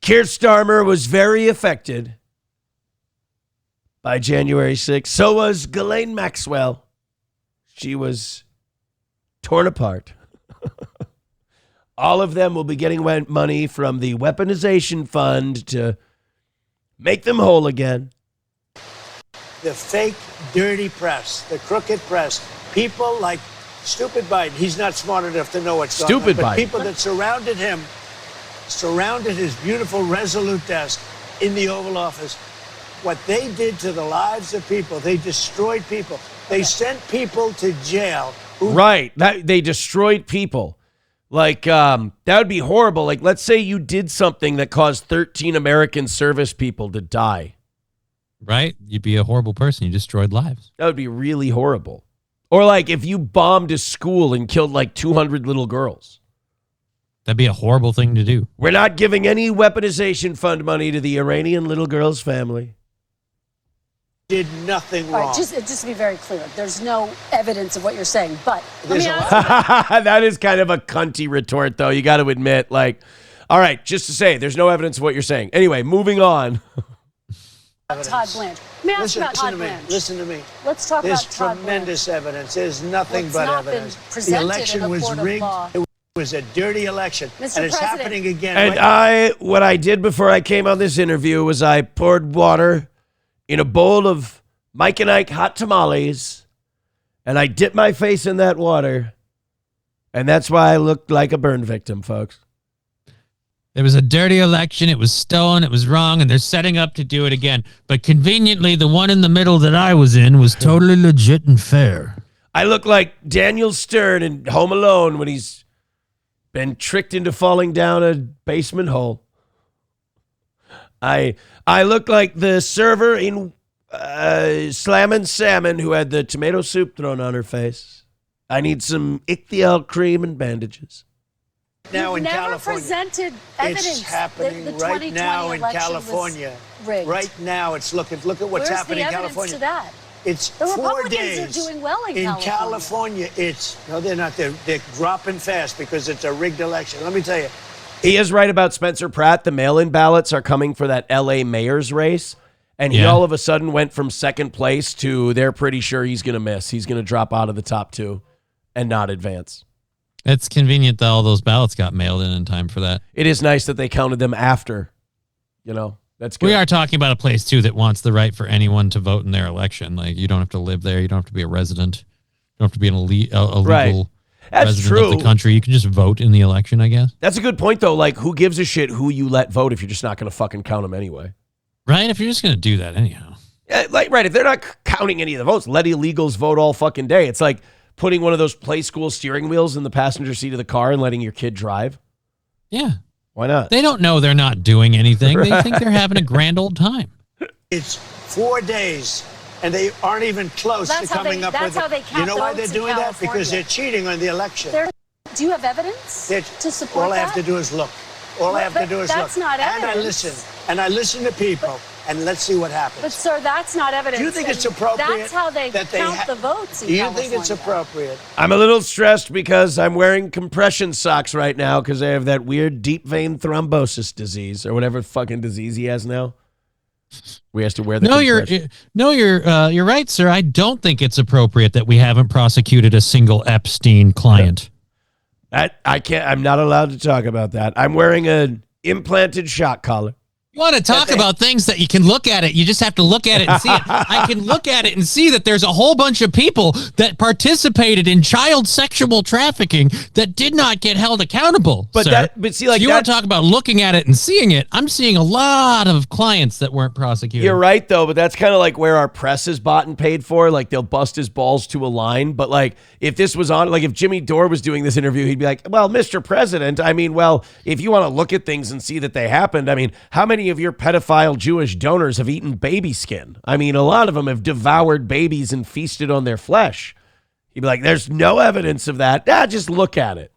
Keir Starmer was very affected by January 6th. So was Ghislaine Maxwell. She was torn apart. All of them will be getting money from the weaponization fund to make them whole again. The fake, dirty press, the crooked press, people like stupid Biden. He's not smart enough to know what's going on. Stupid But Biden. people that surrounded him, surrounded his beautiful Resolute desk in the Oval Office. What they did to the lives of people, they destroyed people. They sent people to jail. Right. They destroyed people. Like, that would be horrible. Like, let's say you did something that caused 13 American service people to die. Right? You'd be a horrible person. You destroyed lives. That would be really horrible. Or like if you bombed a school and killed like 200 little girls. That'd be a horrible thing to do. We're not giving any weaponization fund money to the Iranian little girl's family. Did nothing All wrong. right, just to be very clear, there's no evidence of what you're saying, but There's let me a ask That is kind of a cunty retort, though. You got to admit, like, all right, just to say, there's no evidence of what you're saying. Anyway, moving on. Todd Blanche. Let me ask you about Todd to me. Blanche. Listen to me. Let's talk There's about Todd tremendous evidence. There's nothing Well, it's but not been evidence. The presented election in a was court of rigged. law. It was a dirty election. Mr. And it's President. happening again. And what I did before I came on this interview was I poured water in a bowl of Mike and Ike hot tamales, and I dipped my face in that water, and that's why I looked like a burn victim, folks. There was a dirty election. It was stolen. It was wrong. And they're setting up to do it again. But conveniently, the one in the middle that I was in was totally legit and fair. I look like Daniel Stern in Home Alone when he's been tricked into falling down a basement hole. I look like the server in Slammin' Salmon who had the tomato soup thrown on her face. I need some ichthyol cream and bandages. Now You've in never California, presented evidence it's happening that the right 2020 now in election California. was rigged. Right now, it's look at what's Where's happening the in evidence California. to that? It's The 4 Republicans days. are doing well in California. No, they're not. They're dropping fast because it's a rigged election. Let me tell you. He is right about Spencer Pratt. The mail-in ballots are coming for that L.A. mayor's race. And he all of a sudden went from second place to they're pretty sure he's going to miss. He's going to drop out of the top 2 and not advance. It's convenient that all those ballots got mailed in time for that. It is nice that they counted them after. You know, that's good. We are talking about a place, too, that wants the right for anyone to vote in their election. Like, you don't have to live there. You don't have to be a resident. You don't have to be an legal That's resident true. of the country. You can just vote in the election, I guess. That's a good point, though. Like, who gives a shit who you let vote if you're just not going to fucking count them anyway? Right? If you're just going to do that anyhow. Yeah, right. If they're not counting any of the votes, let illegals vote all fucking day. It's like putting one of those play school steering wheels in the passenger seat of the car and letting your kid drive. Yeah. Why not? They don't know they're not doing anything. They think they're having a grand old time. It's 4 days, and they aren't even close to coming up with it. You know why they're doing that? Because they're cheating on the election. Do you have evidence to support All I have that? to do is look. All I have to do is that's look. not And I evidence. listen. And I listen to people. And let's see what happens. But, sir, that's not evidence. Do you think it's and appropriate That's how they that they count the votes in Do you California. think it's appropriate? I'm a little stressed because I'm wearing compression socks right now because I have that weird deep vein thrombosis disease or whatever fucking disease he has now. We have to wear the You're right, sir. I don't think it's appropriate that we haven't prosecuted a single Epstein client. I'm not allowed to talk about that. I'm wearing an implanted shock collar. You want to talk about things that you can look at it. You just have to look at it and see it. I can look at it and see that there's a whole bunch of people that participated in child sexual trafficking that did not get held accountable. But sir. So you want to talk about looking at it and seeing it. I'm seeing a lot of clients that weren't prosecuted. You're right, though, but that's kind of like where our press is bought and paid for. Like, they'll bust his balls to a line. But, like, if this was on, like, if Jimmy Dore was doing this interview, he'd be like, well, Mr. President, I mean, well, if you want to look at things and see that they happened, I mean, how many of your pedophile Jewish donors have eaten baby skin? I mean, a lot of them have devoured babies and feasted on their flesh. He'd be like, there's no evidence of that. Just look at it.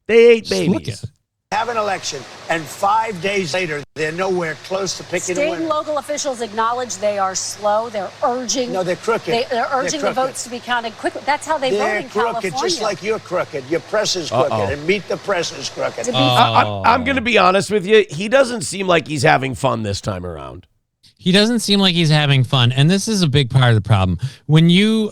They ate babies. Have an election, and 5 days later, they're nowhere close to picking a State winner. and local officials acknowledge they are slow. They're urging. No, they're crooked. They're urging They're the crooked. votes to be counted quickly. That's how they They're vote in crooked, California. just like you're crooked. Your press is crooked, and Meet the Press is crooked. I'm going to be honest with you. He doesn't seem like he's having fun this time around. He doesn't seem like he's having fun, and this is a big part of the problem. When you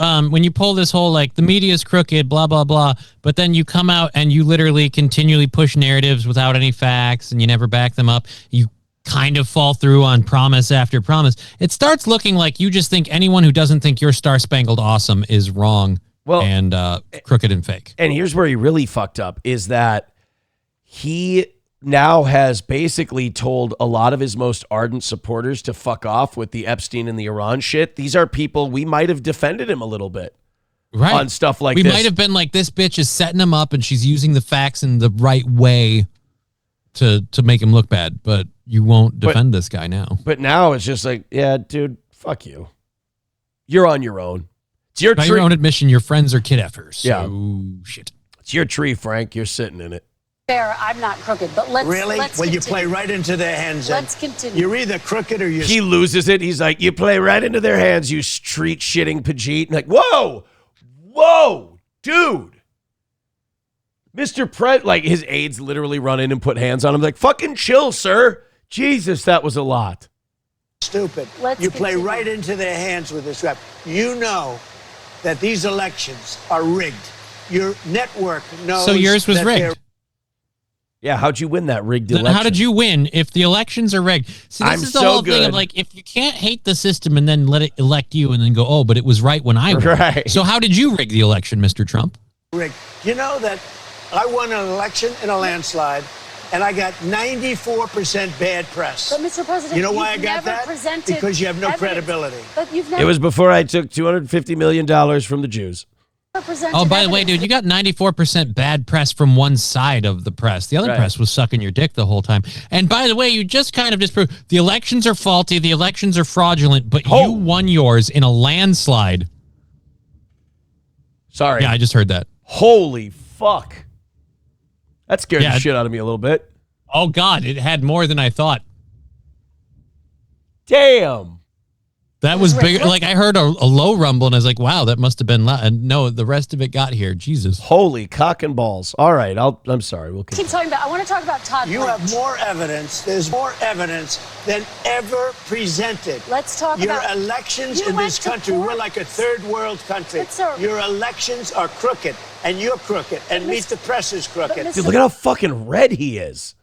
pull this whole like the media is crooked, blah blah blah, but then you come out and you literally continually push narratives without any facts, and you never back them up. You kind of fall through on promise after promise. It starts looking like you just think anyone who doesn't think you're star-spangled awesome is wrong and crooked and fake. And here's where he really fucked up is that he now has basically told a lot of his most ardent supporters to fuck off with the Epstein and the Iran shit. These are people we might have defended him a little bit. Right. On stuff like we this. might have been like, this bitch is setting him up and she's using the facts in the right way to make him look bad, but you won't defend this guy now. But now it's just like, yeah, dude, fuck you. You're on your own. It's your By tree. your own admission, your friends are kid effers. So, Yeah. shit. It's your tree, Frank. You're sitting in it. Fair, I'm not crooked, but let's Really? Let's Well, you continue. play right into their hands. then. Let's continue. You're either crooked or you're... He loses it. He's like, you play right into their hands, you street shitting Pajit. And like, whoa, dude. Mr. Like his aides literally run in and put hands on him. Like, fucking chill, sir. Jesus, that was a lot. Stupid. Let's you play continue. right into their hands with this rap. You know that these elections are rigged. Your network knows. So yours was that they're- rigged. Yeah, how'd you win that rigged Then election? how did you win if the elections are rigged? See, this I'm is the so whole thing good. of like, if you can't hate the system and then let it elect you and then go, oh, but it was right when I won. Right. So how did you rig the election, Mr. Trump? rigged. You know that I won an election in a landslide, and I got 94% bad press. But, Mr. President, you know why I you've got never that? presented Because you have no evidence. credibility. But you've never It was before I took $250 million from the Jews. presented Oh, by the way, evidence. dude, you got 94% bad press from one side of the press. The other Right. press was sucking your dick the whole time. And by the way, you just kind of disproved the elections are faulty, the elections are fraudulent, but you won yours in a landslide. Sorry. Yeah, I just heard that. Holy fuck. That scared the shit out of me a little bit. Oh, God. It had more than I thought. Damn. That was big. Like, I heard a low rumble, and I was like, wow, that must have been loud. And no, the rest of it got here. Jesus. Holy cock and balls. All right. I'm sorry. We'll Keep talking about. I want to talk about Todd. You have more evidence. There's more evidence than ever presented. Let's talk your about elections You in went this to country. court. We're like a third world country. But, sir- Your elections are crooked, and you're crooked, and Meet the Press is crooked. Dude, look at how fucking red he is.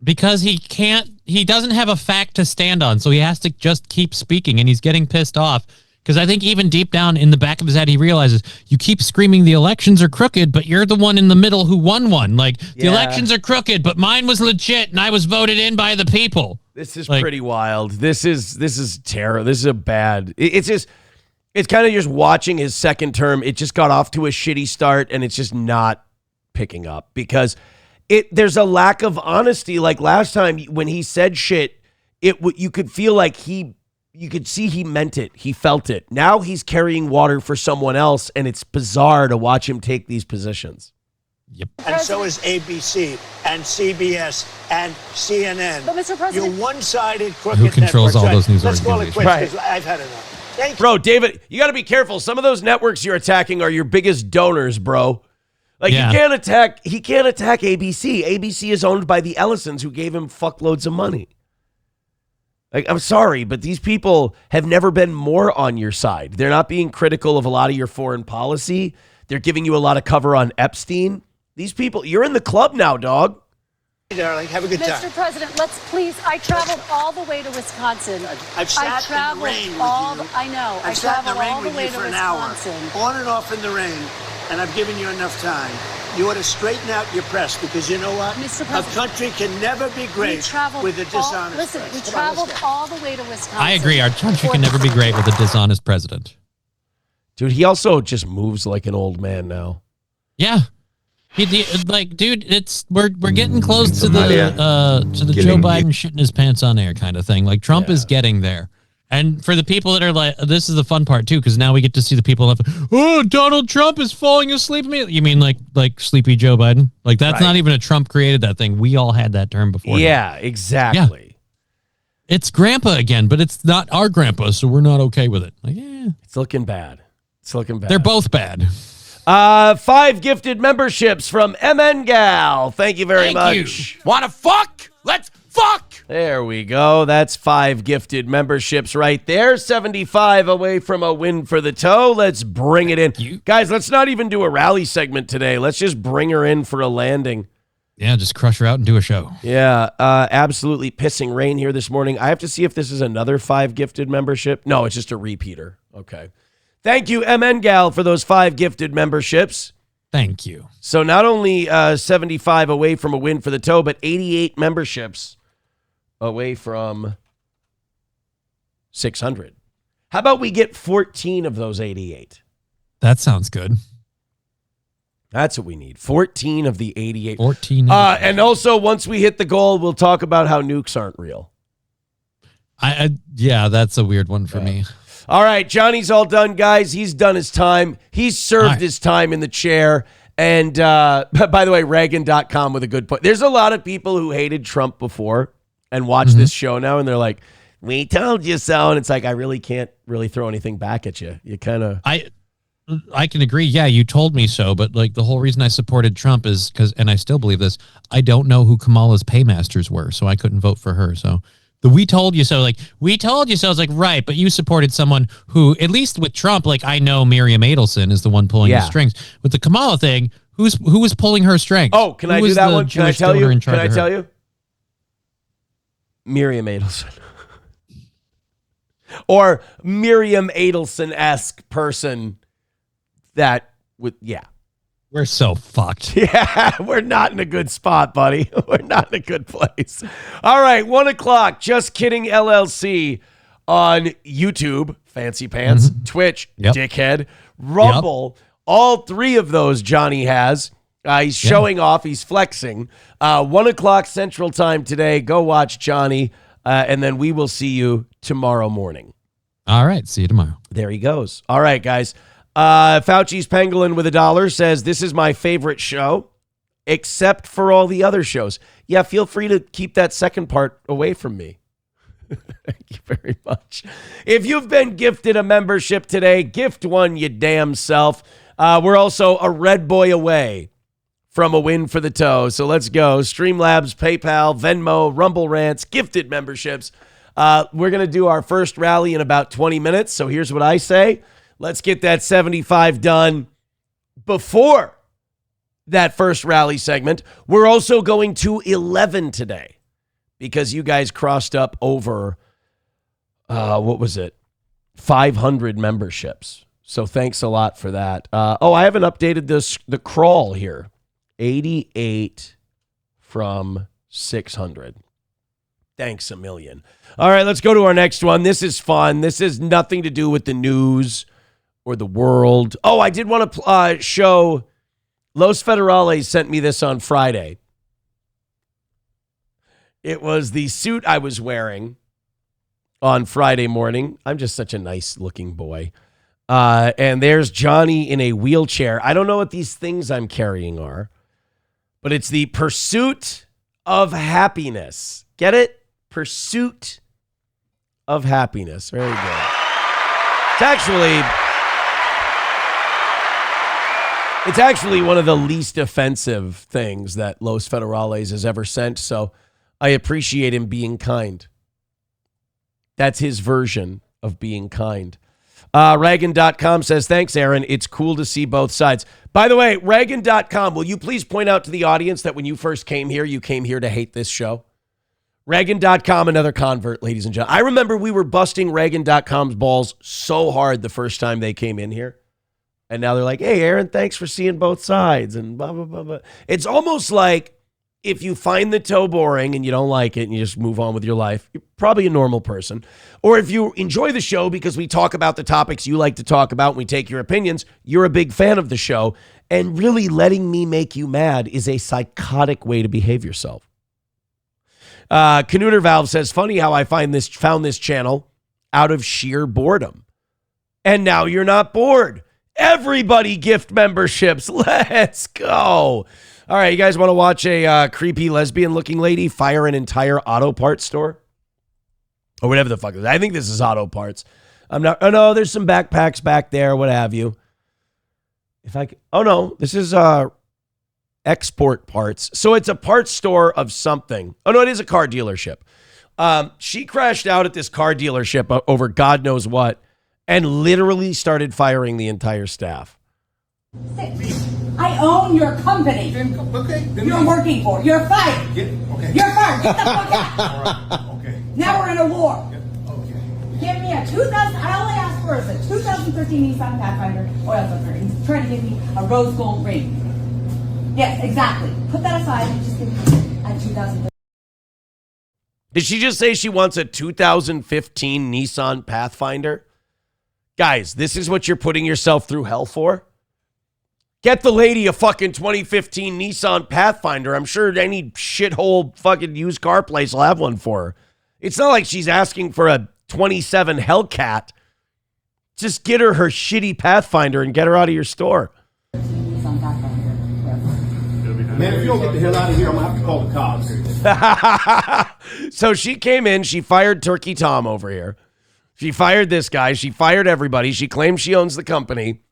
Because he doesn't have a fact to stand on, so he has to just keep speaking, and he's getting pissed off. Because I think even deep down in the back of his head, he realizes you keep screaming the elections are crooked, but you're the one in the middle who won one. Like, the elections are crooked, but mine was legit, and I was voted in by the people. This is pretty wild. This is terror. This is a bad. It's kind of just watching his second term. It just got off to a shitty start, and it's just not picking up because there's a lack of honesty. Like last time when he said shit, you could feel like you could see he meant it. He felt it. Now he's carrying water for someone else, and it's bizarre to watch him take these positions. Yep. And so is ABC and CBS and CNN. But, Mr. President, You're one-sided, crooked Who controls networks. all those news Let's call it quits organizations? because I've had enough. Thank you. Bro, David, you got to be careful. Some of those networks you're attacking are your biggest donors, bro. Like he can't attack ABC. ABC is owned by the Ellisons who gave him fuckloads of money. Like, I'm sorry, but these people have never been more on your side. They're not being critical of a lot of your foreign policy. They're giving you a lot of cover on Epstein. These people, you're in the club now, dog. Hey, darling, have a good time. Mr. President, let's please. I traveled all the way to Wisconsin. I've sat in the rain with you. I know. I've I sat in the traveled rain all the with way you to for an hour, Wisconsin. on and off in the rain, and I've given you enough time. You ought to straighten out your press because you know what? Mr. A President, country can never be we great traveled with a dishonest Listen, press. we Come on, let's traveled go. all the way to Wisconsin. I agree. Our country can never be great with a dishonest president. Dude, he also just moves like an old man now. Yeah. Like, dude, we're getting close to the Joe Biden shitting his pants on air kind of thing. Like, Trump is getting there. And for the people that are like, this is the fun part too, because now we get to see the people left. Oh, Donald Trump is falling asleep. You mean like sleepy Joe Biden? Like that's not even a Trump created that thing. We all had that term before. Yeah, exactly. Yeah. It's grandpa again, but it's not our grandpa, so we're not okay with it. Like, yeah, it's looking bad. It's looking bad. They're both bad. 5 gifted memberships from MN Gal. Thank you very much. Wanna fuck? Let's fuck! There we go. That's 5 gifted memberships right there. 75 away from a win for the toe. Let's bring it in. Guys, let's not even do a rally segment today. Let's just bring her in for a landing. Yeah, just crush her out and do a show. Yeah, absolutely pissing rain here this morning. I have to see if this is another 5 gifted membership. No, it's just a repeater. Okay. Thank you, MN Gal, for those 5 gifted memberships. Thank you. So not only 75 away from a win for the toe, but 88 memberships away from 600. How about we get 14 of those 88? That sounds good. That's what we need. 14 of the 88. 14. And also, once we hit the goal, we'll talk about how nukes aren't real. Yeah, that's a weird one for me. All right, Johnny's all done, guys. He's done his time. He's served his time in the chair. And by the way, Reagan.com with a good point. There's a lot of people who hated Trump before and watch this show now, and they're like, we told you so. And it's like, I really can't really throw anything back at you. You kind of... I can agree. Yeah, you told me so. But like the whole reason I supported Trump is because, and I still believe this, I don't know who Kamala's paymasters were, so I couldn't vote for her. So the we told you so, like, we told you so. It's like, right, but you supported someone who, at least with Trump, like, I know Miriam Adelson is the one pulling the strings. With the Kamala thing, who was pulling her strings? Oh, can I do that one? Can I tell you? Can I tell you? Miriam Adelson. Or Miriam Adelson-esque person that would, We're so fucked. Yeah, we're not in a good spot, buddy. We're not in a good place. All right, 1 o'clock, Just Kidding LLC on YouTube, Fancy Pants, Twitch, Dickhead, Rumble, all 3 of those Johnny has. He's showing off, he's flexing. 1 o'clock Central Time today. Go watch Johnny, and then we will see you tomorrow morning. All right, see you tomorrow. There he goes. All right, guys. Fauci's Pangolin with $1 says, this is my favorite show, except for all the other shows. Yeah, feel free to keep that second part away from me. Thank you very much. If you've been gifted a membership today, gift one, you damn self. We're also a red boy away from a win for the toe. So let's go. Streamlabs, PayPal, Venmo, Rumble Rants, gifted memberships. We're going to do our first rally in about 20 minutes. So here's what I say. Let's get that 75 done before that first rally segment. We're also going to 11 today because you guys crossed up over, 500 memberships. So thanks a lot for that. I haven't updated the crawl here. 88 from 600. Thanks a million. All right, let's go to our next one. This is fun. This has nothing to do with the news or the world. Oh, I did want to show Los Federales sent me this on Friday. It was the suit I was wearing on Friday morning. I'm just such a nice looking boy. And there's Johnny in a wheelchair. I don't know what these things I'm carrying are, but it's the pursuit of happiness. Get it? Pursuit of happiness. Very good. It's actually one of the least offensive things that Los Federales has ever sent, so I appreciate him being kind. That's his version of being kind. Reagan.com says, thanks, Aaron. It's cool to see both sides. By the way, Reagan.com, will you please point out to the audience that when you first came here, you came here to hate this show? Reagan.com, another convert, ladies and gentlemen. I remember we were busting Reagan.com's balls so hard the first time they came in here. And now they're like, hey, Aaron, thanks for seeing both sides and blah, blah, blah, blah. It's almost like if you find the toe boring and you don't like it and you just move on with your life, you're probably a normal person. Or if you enjoy the show because we talk about the topics you like to talk about and we take your opinions, you're a big fan of the show. And really letting me make you mad is a psychotic way to behave yourself. Canuter Valve says, funny how I found this channel out of sheer boredom. And now you're not bored. Everybody gift memberships. Let's go. All right, you guys want to watch a creepy lesbian-looking lady fire an entire auto parts store? Or whatever the fuck it is. I think this is auto parts. I'm not. Oh, no, there's some backpacks back there, what have you. No, this is export parts. So it's a parts store of something. Oh, no, it is a car dealership. She crashed out at this car dealership over God knows what and literally started firing the entire staff. I own your company. You're working for. You're fired. You're fired. Get the fuck out. Okay. Now we're in a war. Okay. Give me a 2000. I only asked for is a 2013 Nissan Pathfinder oil filter. He's trying to give me a rose gold ring. Yes, exactly. Put that aside and just give me a 2013. Did she just say she wants a 2015 Nissan Pathfinder? Guys, this is what you're putting yourself through hell for? Get the lady a fucking 2015 Nissan Pathfinder. I'm sure any shithole fucking used car place will have one for her. It's not like she's asking for a 27 Hellcat. Just get her shitty Pathfinder and get her out of your store. Man, if you don't get the hell out of here, I'm going to have to call the cops. So she came in. She fired Turkey Tom over here. She fired this guy. She fired everybody. She claims she owns the company.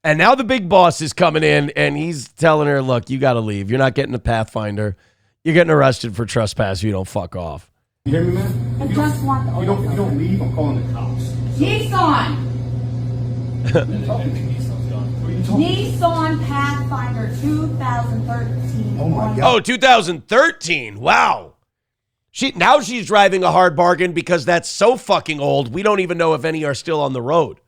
And now the big boss is coming in, and he's telling her, look, you got to leave. You're not getting a Pathfinder. You're getting arrested for trespass if you don't fuck off. You hear me, man? I just want the oil If you don't leave, I'm calling the cops. Nissan! Nissan Pathfinder 2013. Oh, my God. Oh, 2013. Wow. Now she's driving a hard bargain because that's so fucking old, we don't even know if any are still on the road.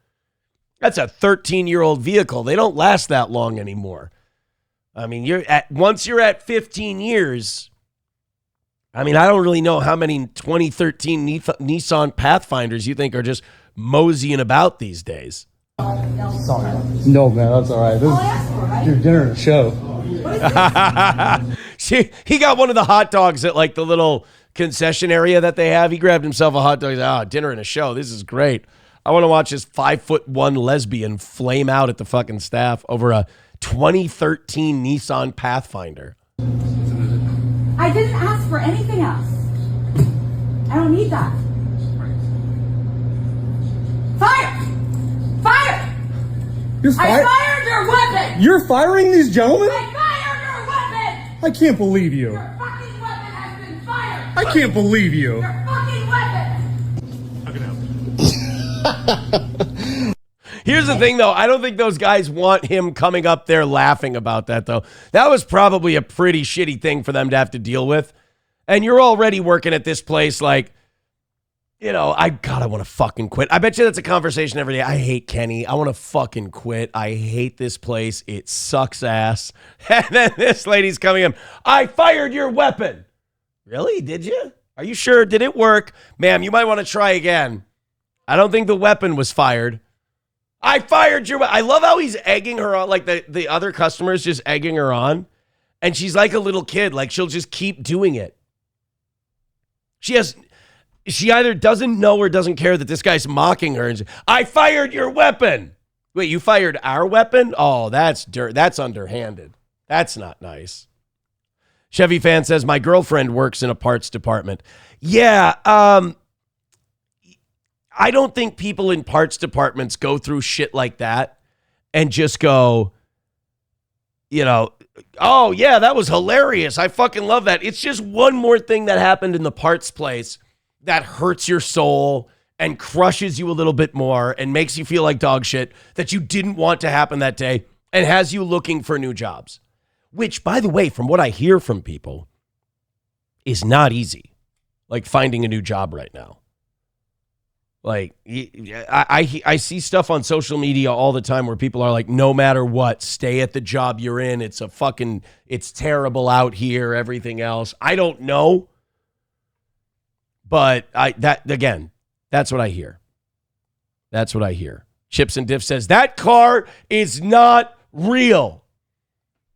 That's a 13-year-old vehicle. They don't last that long anymore. I mean, once you're at 15 years, I mean, I don't really know how many 2013 Nissan Pathfinders you think are just moseying about these days. Sorry. No, man, that's all right. This is your dinner and show. He got one of the hot dogs at like the little concession area that they have. He grabbed himself a hot dog. Dinner and a show. This is great. I want to watch this 5'1" lesbian flame out at the fucking staff over a 2013 Nissan Pathfinder. I didn't ask for anything else. I don't need that. Fire! Fire! You're I fired your weapon! You're firing these gentlemen? I fired your weapon! I can't believe you. Your fucking weapon has been fired! I can't believe you. Your fucking weapon! Here's the thing, though. I don't think those guys want him coming up there laughing about that, though. That was probably a pretty shitty thing for them to have to deal with. And you're already working at this place like, you know, I want to fucking quit. I bet you that's a conversation every day. I hate Kenny. I want to fucking quit. I hate this place. It sucks ass. And then this lady's coming in. I fired your weapon. Really? Did you? Are you sure? Did it work? Ma'am, you might want to try again. I don't think the weapon was fired. I fired your weapon. I love how he's egging her on. Like the other customers just egging her on. And she's like a little kid. Like she'll just keep doing it. She either doesn't know or doesn't care that this guy's mocking her. And I fired your weapon. Wait, you fired our weapon? Oh, that's dirt. That's underhanded. That's not nice. Chevy fan says, my girlfriend works in a parts department. Yeah, I don't think people in parts departments go through shit like that and just go, you know, oh, yeah, that was hilarious. I fucking love that. It's just one more thing that happened in the parts place that hurts your soul and crushes you a little bit more and makes you feel like dog shit that you didn't want to happen that day and has you looking for new jobs. Which, by the way, from what I hear from people, is not easy. Like finding a new job right now. Like, I see stuff on social media all the time where people are like, no matter what, stay at the job you're in. It's terrible out here, everything else. I don't know. But that's what I hear. That's what I hear. Chips and Diff says, that car is not real.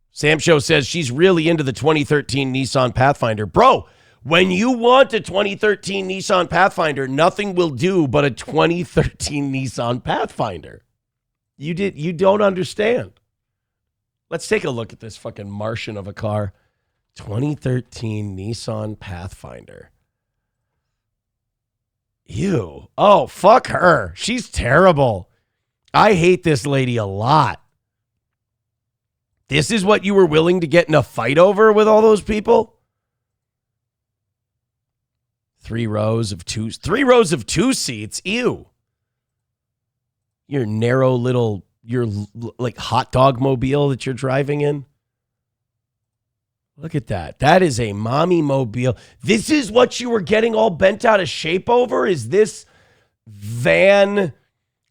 Sam Show says she's really into the 2013 Nissan Pathfinder. Bro, when you want a 2013 Nissan Pathfinder, nothing will do but a 2013 Nissan Pathfinder. You don't understand. Let's take a look at this fucking Martian of a car. 2013 Nissan Pathfinder. Ew. Oh, fuck her. She's terrible. I hate this lady a lot. This is what you were willing to get in a fight over with all those people? 3 rows of two seats. Ew. Your narrow little, your like hot dog mobile that you're driving in. Look at that. That is a mommy mobile. This is what you were getting all bent out of shape over? Is this van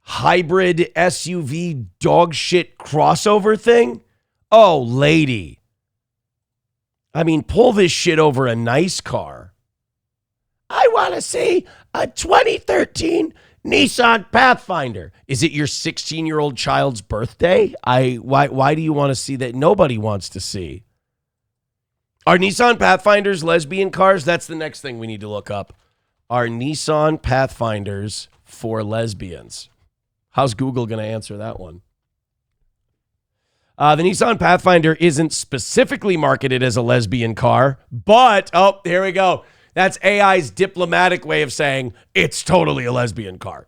hybrid SUV dog shit crossover thing? Oh, lady. I mean, pull this shit over a nice car. I want to see a 2013 Nissan Pathfinder. Is it your 16-year-old child's birthday? Why do you want to see that? Nobody wants to see. Are Nissan Pathfinders lesbian cars? That's the next thing we need to look up. Are Nissan Pathfinders for lesbians? How's Google going to answer that one? The Nissan Pathfinder isn't specifically marketed as a lesbian car, but, oh, here we go. That's AI's diplomatic way of saying it's totally a lesbian car.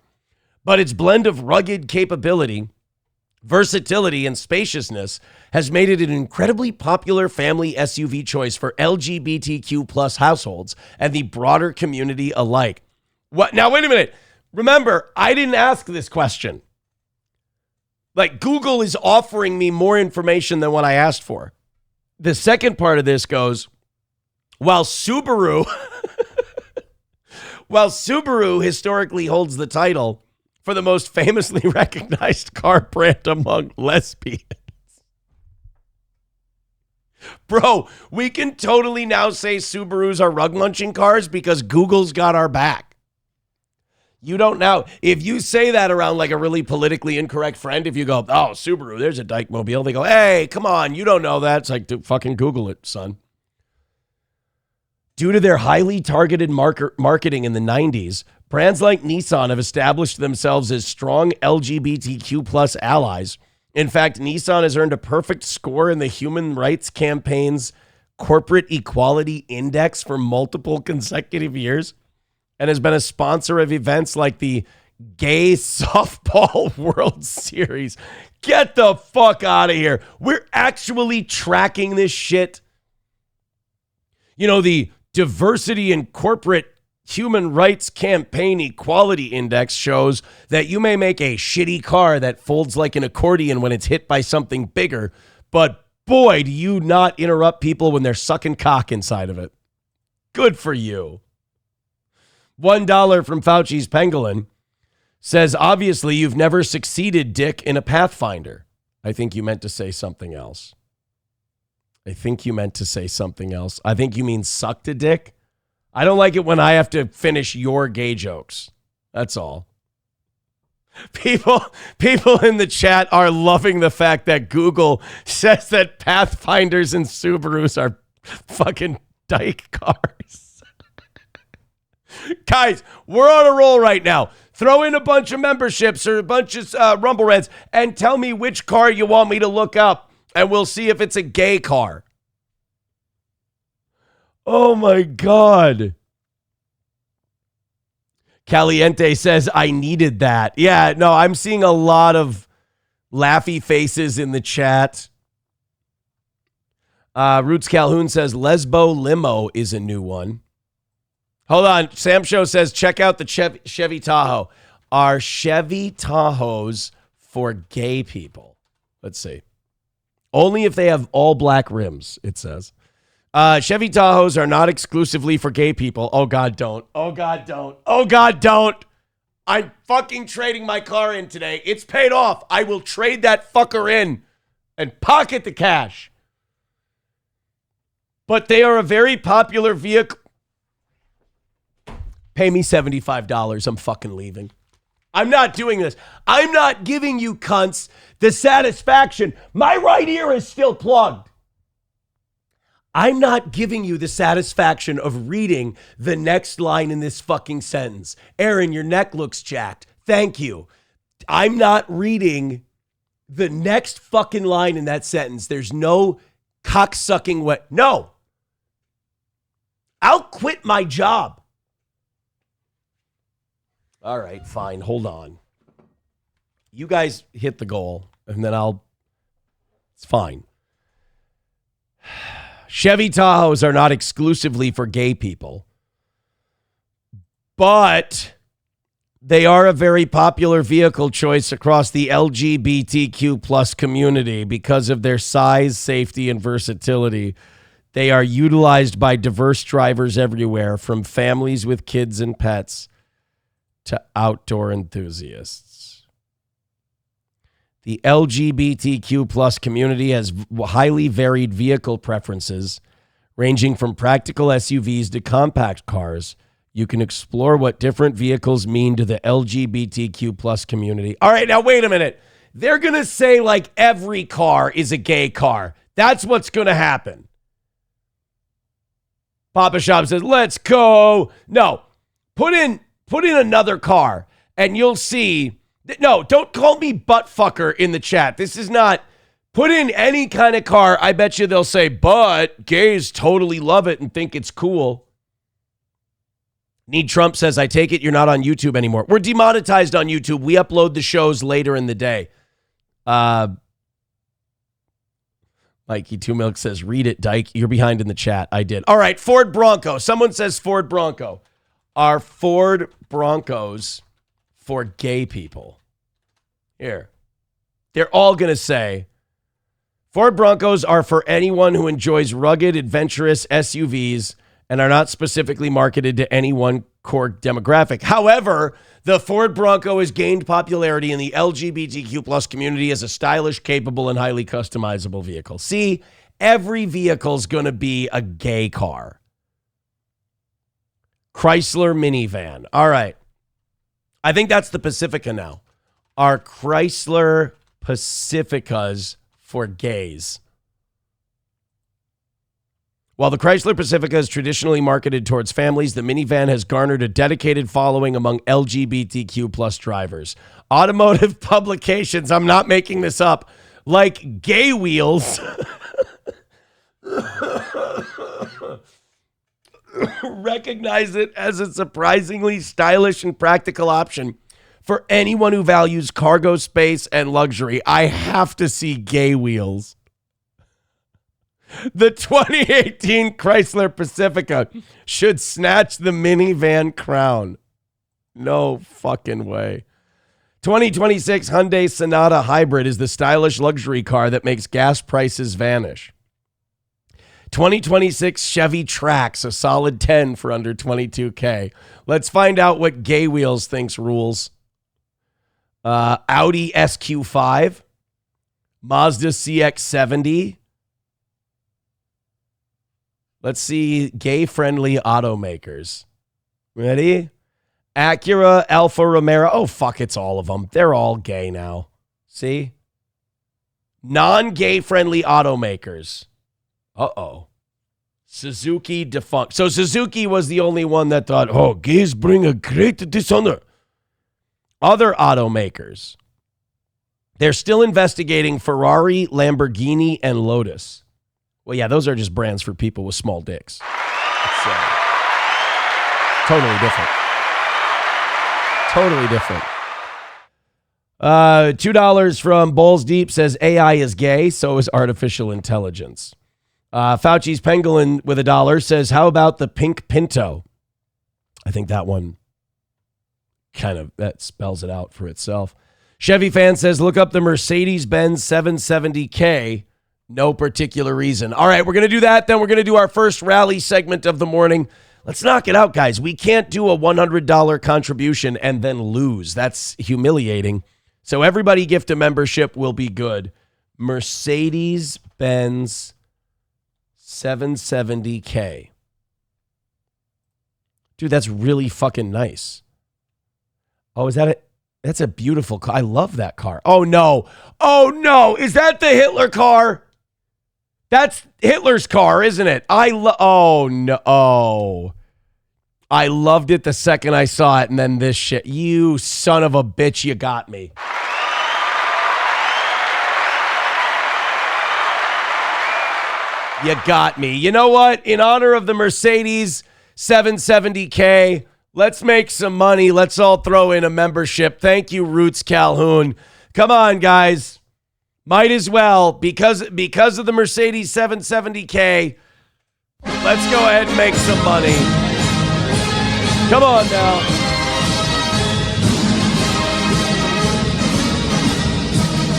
But its blend of rugged capability, versatility, and spaciousness has made it an incredibly popular family SUV choice for LGBTQ plus households and the broader community alike. What? Now, wait a minute. Remember, I didn't ask this question. Like, Google is offering me more information than what I asked for. The second part of this goes, while Subaru historically holds the title for the most famously recognized car brand among lesbians. Bro, we can totally now say Subarus are rug munching cars because Google's got our back. You don't know. If you say that around like a really politically incorrect friend, if you go, oh, Subaru, there's a dyke mobile, they go, hey, come on, you don't know that. It's like, dude, fucking Google it, son. Due to their highly targeted marketing in the 90s, brands like Nissan have established themselves as strong LGBTQ plus allies. In fact, Nissan has earned a perfect score in the Human Rights Campaign's Corporate Equality Index for multiple consecutive years and has been a sponsor of events like the Gay Softball World Series. Get the fuck out of here. We're actually tracking this shit. You know, the Diversity in Corporate Human Rights Campaign Equality Index shows that you may make a shitty car that folds like an accordion when it's hit by something bigger, but boy, do you not interrupt people when they're sucking cock inside of it. Good for you. $1 from Fauci's Pangolin says, obviously, you've never succeeded, Dick, in a Pathfinder. I think you meant to say something else. I think you mean sucked a dick. I don't like it when I have to finish your gay jokes. That's all. People in the chat are loving the fact that Google says that Pathfinders and Subarus are fucking dyke cars. Guys, we're on a roll right now. Throw in a bunch of memberships or a bunch of Rumble Reds and tell me which car you want me to look up, and we'll see if it's a gay car. Oh, my God. Caliente says, I needed that. Yeah, no, I'm seeing a lot of laughy faces in the chat. Roots Calhoun says, Lesbo Limo is a new one. Hold on. Sam Show says, check out the Chevy Tahoe. Are Chevy Tahoes for gay people? Let's see. Only if they have all black rims, it says. Chevy Tahoes are not exclusively for gay people. Oh, God, don't. Oh, God, don't. Oh, God, don't. I'm fucking trading my car in today. It's paid off. I will trade that fucker in and pocket the cash. But they are a very popular vehicle. Pay me $75. I'm fucking leaving. I'm not doing this. I'm not giving you cunts the satisfaction. My right ear is still plugged. I'm not giving you the satisfaction of reading the next line in this fucking sentence. Aaron, your neck looks jacked. Thank you. I'm not reading the next fucking line in that sentence. There's no cocksucking way. No. I'll quit my job. All right, fine. Hold on. You guys hit the goal, and then it's fine. Chevy Tahoes are not exclusively for gay people, but they are a very popular vehicle choice across the LGBTQ plus community because of their size, safety, and versatility. They are utilized by diverse drivers everywhere, from families with kids and pets to outdoor enthusiasts. The LGBTQ plus community has highly varied vehicle preferences, ranging from practical SUVs to compact cars. You can explore what different vehicles mean to the LGBTQ plus community. All right, now wait a minute. They're going to say like every car is a gay car. That's what's going to happen. Papa Shop says, let's go. No, put in another car and you'll see. No, don't call me butt fucker in the chat. This is not. Put in any kind of car. I bet you they'll say, but gays totally love it and think it's cool. Need Trump says, I take it you're not on YouTube anymore. We're demonetized on YouTube. We upload the shows later in the day. Mikey Two Milk says, read it, Dyke. You're behind in the chat. I did. All right, Ford Bronco. Someone says Ford Bronco. Are Ford Broncos for gay people? Here. They're all going to say, Ford Broncos are for anyone who enjoys rugged, adventurous SUVs and are not specifically marketed to any one core demographic. However, the Ford Bronco has gained popularity in the LGBTQ plus community as a stylish, capable, and highly customizable vehicle. See, every vehicle's going to be a gay car. Chrysler minivan. All right. I think that's the Pacifica now. Are Chrysler Pacificas for gays? While the Chrysler Pacifica is traditionally marketed towards families, the minivan has garnered a dedicated following among LGBTQ plus drivers. Automotive publications, I'm not making this up, like Gay Wheels, recognize it as a surprisingly stylish and practical option for anyone who values cargo space and luxury. I have to see Gay Wheels. The 2018 Chrysler Pacifica should snatch the minivan crown. No fucking way. 2026 Hyundai Sonata Hybrid is the stylish luxury car that makes gas prices vanish. 2026 Chevy Trax, a solid 10 for under $22K. Let's find out what Gay Wheels thinks rules. Audi SQ5, Mazda CX-70. Let's see gay-friendly automakers. Ready? Acura, Alfa Romeo. Oh, fuck, it's all of them. They're all gay now. See? Non-gay-friendly automakers. Uh-oh. Suzuki defunct. So Suzuki was the only one that thought, oh, gays bring a great dishonor. Other automakers. They're still investigating Ferrari, Lamborghini, and Lotus. Well, yeah, those are just brands for people with small dicks. It's totally different. Totally different. $2 from Bowls Deep says AI is gay, so is artificial intelligence. Fauci's Pangolin with $1 says, how about the pink Pinto? I think that one that spells it out for itself. Chevy fan says, look up the Mercedes-Benz 770K. No particular reason. All right, we're going to do that. Then we're going to do our first rally segment of the morning. Let's knock it out, guys. We can't do a $100 contribution and then lose. That's humiliating. So everybody gift a membership will be good. Mercedes-Benz 770K. Dude, that's really fucking nice. Oh, is that it? That's a beautiful car. I love that car. Oh, no. Oh, no. Is that the Hitler car? That's Hitler's car, isn't it? Oh, no. Oh. I loved it the second I saw it, and then this shit. You son of a bitch, you got me. You got me. You know what? In honor of the Mercedes 770K, let's make some money. Let's all throw in a membership. Thank you, Roots Calhoun. Come on, guys. Might as well, because of the Mercedes 770K, let's go ahead and make some money. Come on now.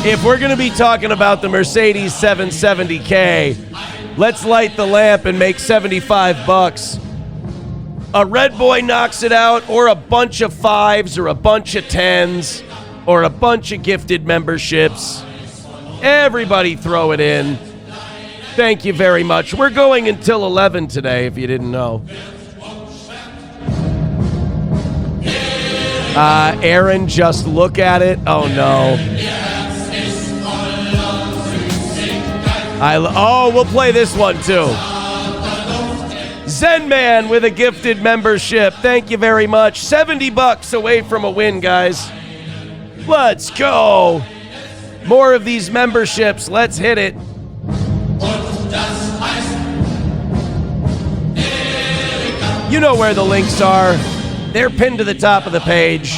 If we're going to be talking about the Mercedes 770K, let's light the lamp and make $75. A red boy knocks it out, or a bunch of 5s, or a bunch of 10s, or a bunch of gifted memberships. Everybody throw it in. Thank you very much. We're going until 11 today, if you didn't know. Aaron, just look at it. Oh, no. We'll play this one, too. Zen Man with a gifted membership. Thank you very much. $70 away from a win, guys. Let's go. More of these memberships. Let's hit it. You know where the links are. They're pinned to the top of the page.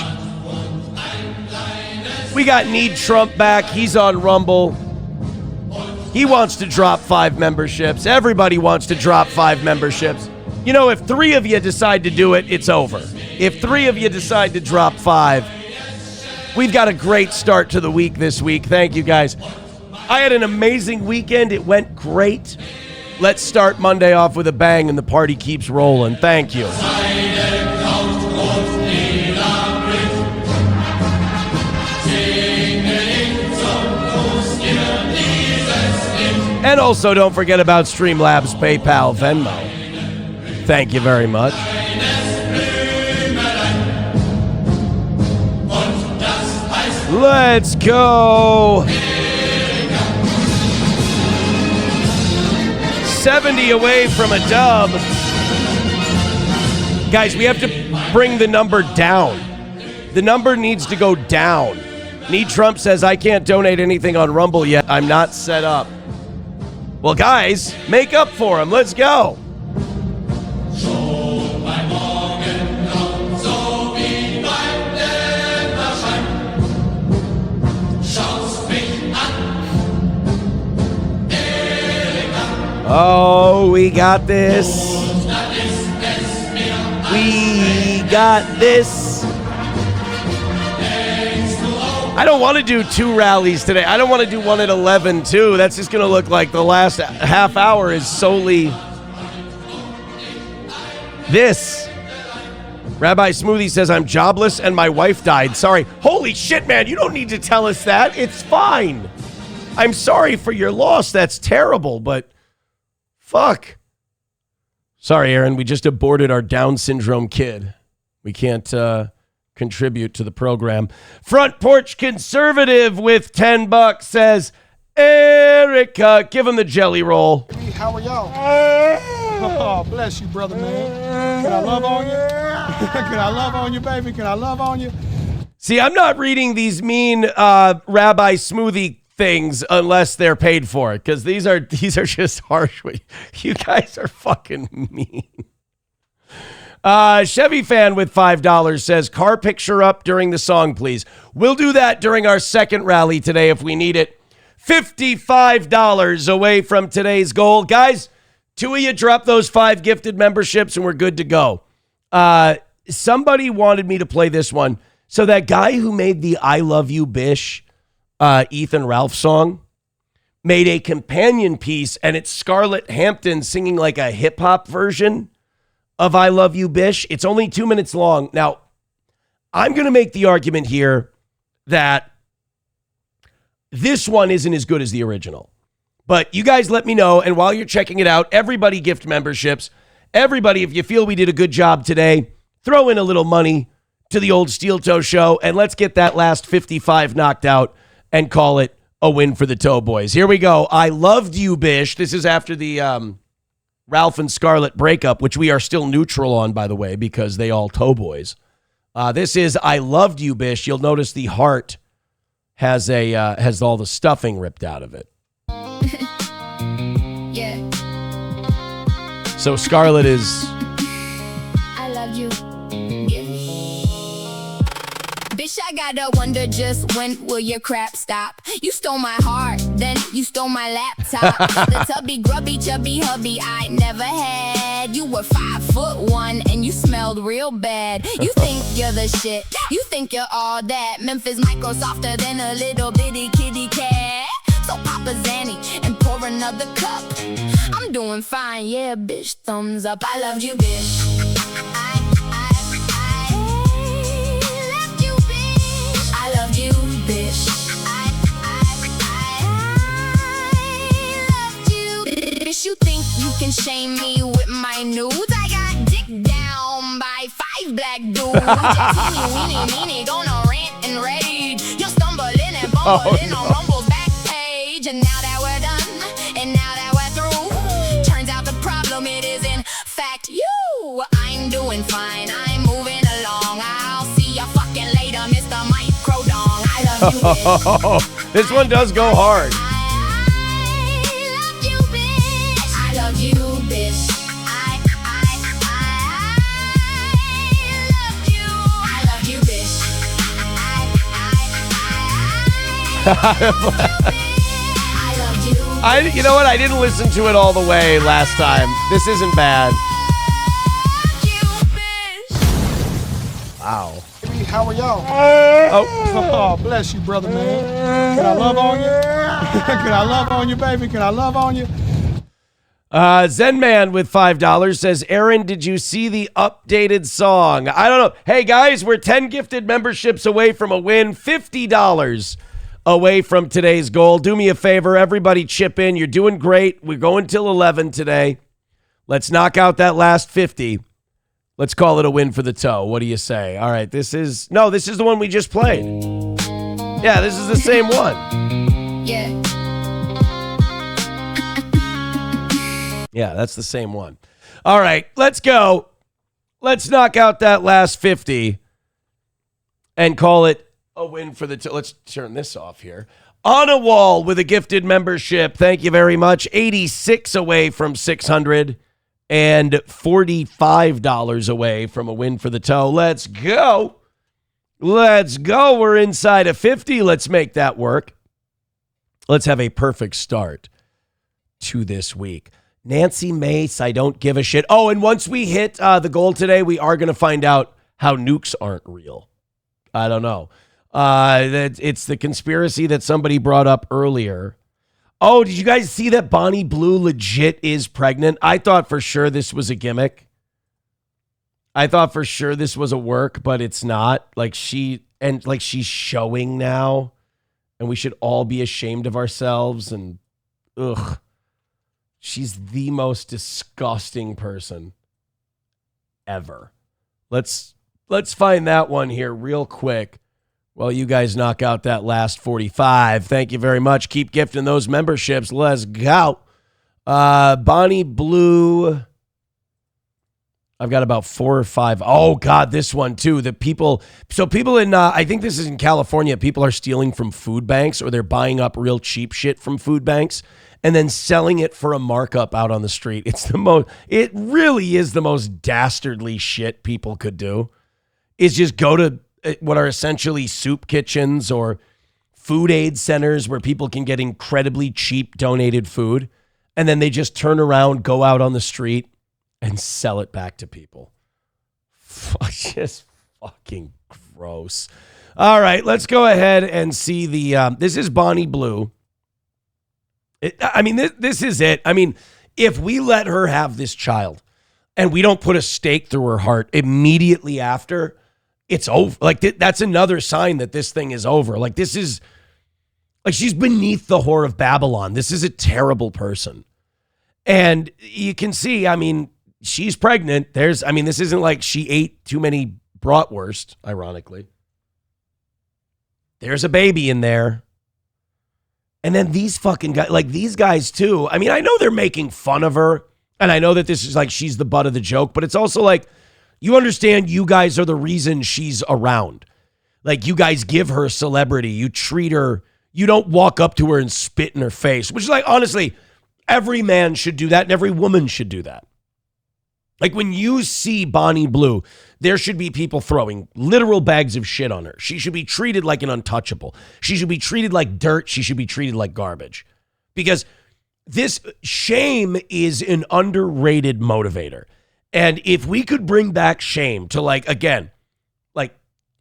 We got Need Trump back. He's on Rumble. He wants to drop 5 memberships. Everybody wants to drop 5 memberships. You know, if 3 of you decide to do it, it's over. If 3 of you decide to drop 5, we've got a great start to the week this week. Thank you, guys. I had an amazing weekend. It went great. Let's start Monday off with a bang, and the party keeps rolling. Thank you. And also, don't forget about Streamlabs, PayPal, Venmo. Thank you very much. Let's go. 70 away from a dub. Guys, we have to bring the number down. The number needs to go down. Need Trump says, I can't donate anything on Rumble yet. I'm not set up. Well, guys, make up for him. Let's go. Oh, we got this. We got this. I don't want to do 2 rallies today. I don't want to do one at 11 too. That's just going to look like the last half hour is solely this. Rabbi Smoothie says, I'm jobless and my wife died. Sorry. Holy shit, man. You don't need to tell us that. It's fine. I'm sorry for your loss. That's terrible, but fuck. Sorry, Aaron. We just aborted our Down syndrome kid. We can't contribute to the program. Front Porch Conservative with $10 says, Erica, give him the jelly roll. Hey, how are y'all? Oh, bless you, brother, man. Can I love on you? Can I love on you, baby? Can I love on you? See, I'm not reading these mean Rabbi Smoothie things unless they're paid for it, because these are just harsh. You guys are fucking mean. Chevy fan with $5 says, car picture up during the song, please. We'll do that during our second rally today if we need it. $55 away from today's goal. Guys, 2 of you drop those 5 gifted memberships and we're good to go. Somebody wanted me to play this one. So that guy who made the I Love You Bish Ethan Ralph song made a companion piece, and it's Scarlett Hampton singing like a hip hop version of I Love You Bish. It's only 2 minutes long. Now, I'm going to make the argument here that this one isn't as good as the original. But you guys let me know, and while you're checking it out, everybody gift memberships. Everybody, if you feel we did a good job today, throw in a little money to the old Steel Toe Show, and let's get that last 55 knocked out and call it a win for the Toe Boys. Here we go. I Loved You Bish. This is after the Ralph and Scarlett breakup, which we are still neutral on, by the way, because they all Toe Boys. This is I Loved You Bish. You'll notice the heart has all the stuffing ripped out of it. Yeah. So Scarlett is... I love you. Bitch, I gotta wonder just when will your crap stop? You stole my heart, then you stole my laptop. The tubby, grubby, chubby hubby I never had. You were 5'1" and you smelled real bad. You think you're the shit, you think you're all that. Memphis Micro softer than a little bitty kitty cat. So pop a Zanny and pour another cup. I'm doing fine, yeah, bitch, thumbs up. I loved you, bitch. I loved you, bitch. I loved you. Bitch, you think you can shame me with my nudes? I got dick down by 5 black dudes. Teeny, weeny, meeny, gonna rant and rage. You're stumbling and bumbling on Rumble's back page. And now that we're done, and now that we're through, turns out the problem, it is in fact you. I'm doing fine, I'm moving along. I'll see ya fucking later, Mr. Microdong. I love you, bitch. This one does go hard. I love you, bitch. I love you, bitch. I love you, bitch. I love you. You know what? I didn't listen to it all the way last time. This isn't bad. Wow. Hey, how are y'all? Oh, bless you, brother, man. Can I love on you? Can I love on you, baby? Can I love on you? Zen Man with $5 says, Aaron, did you see the updated song? I don't know. Hey, guys, we're 10 gifted memberships away from a win. $50 away from today's goal. Do me a favor. Everybody chip in. You're doing great. We're going till 11 today. Let's knock out that last 50. Let's call it a win for the Toe. What do you say? All right, this is the one we just played. Yeah, this is the same one. Yeah. Yeah, that's the same one. All right, let's go. Let's knock out that last 50 and call it a win for the... Let's turn this off here. On a Wall with a gifted membership. Thank you very much. 86 away from 600 and $45 away from a win for the toe. Let's go. Let's go. We're inside of 50. Let's make that work. Let's have a perfect start to this week. Nancy Mace, I don't give a shit. Oh, and once we hit the goal today, we are going to find out how nukes aren't real. I don't know. It's the conspiracy that somebody brought up earlier. Oh, did you guys see that Bonnie Blue legit is pregnant? I thought for sure this was a gimmick. I thought for sure this was a work, but it's not. She's showing now, and we should all be ashamed of ourselves. And ugh, she's the most disgusting person ever. Let's find that one here real quick. Well, you guys knock out that last 45. Thank you very much. Keep gifting those memberships. Let's go. Bonnie Blue. I've got about 4 or 5. Oh, God, this one, too. People in, I think this is in California, people are stealing from food banks, or they're buying up real cheap shit from food banks and then selling it for a markup out on the street. It really is the most dastardly shit people could do, is just go to what are essentially soup kitchens or food aid centers where people can get incredibly cheap donated food, and then they just turn around, go out on the street, and sell it back to people. Just fucking gross. All right, let's go ahead and see the... this is Bonnie Blue. This is it. I mean, if we let her have this child and we don't put a stake through her heart immediately after... it's over. That's another sign that this thing is over. This is she's beneath the whore of Babylon. This is a terrible person. And you can see, she's pregnant. This isn't like she ate too many bratwurst, ironically. There's a baby in there. And then these fucking guys, these guys too. I know they're making fun of her. And I know that this is she's the butt of the joke, but it's also you understand you guys are the reason she's around. You guys give her celebrity. You treat her. You don't walk up to her and spit in her face, which is honestly, every man should do that and every woman should do that. When you see Bonnie Blue, there should be people throwing literal bags of shit on her. She should be treated like an untouchable. She should be treated like dirt. She should be treated like garbage. Because this shame is an underrated motivator. And if we could bring back shame to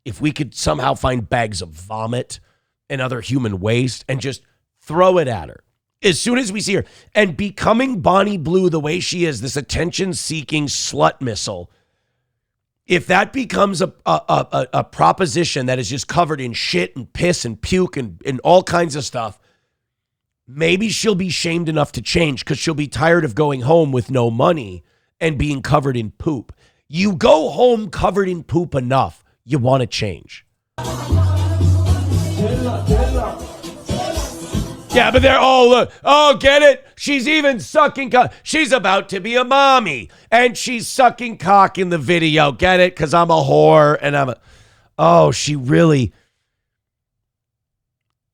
if we could somehow find bags of vomit and other human waste and just throw it at her as soon as we see her, and becoming Bonnie Blue the way she is, this attention-seeking slut missile, if that becomes a proposition that is just covered in shit and piss and puke and all kinds of stuff, maybe she'll be shamed enough to change, because she'll be tired of going home with no money and being covered in poop. You go home covered in poop enough, you want to change. Yeah, but they're look. Oh, get it? She's even sucking cock. She's about to be a mommy, and she's sucking cock in the video. Get it? Because I'm a whore, and she really...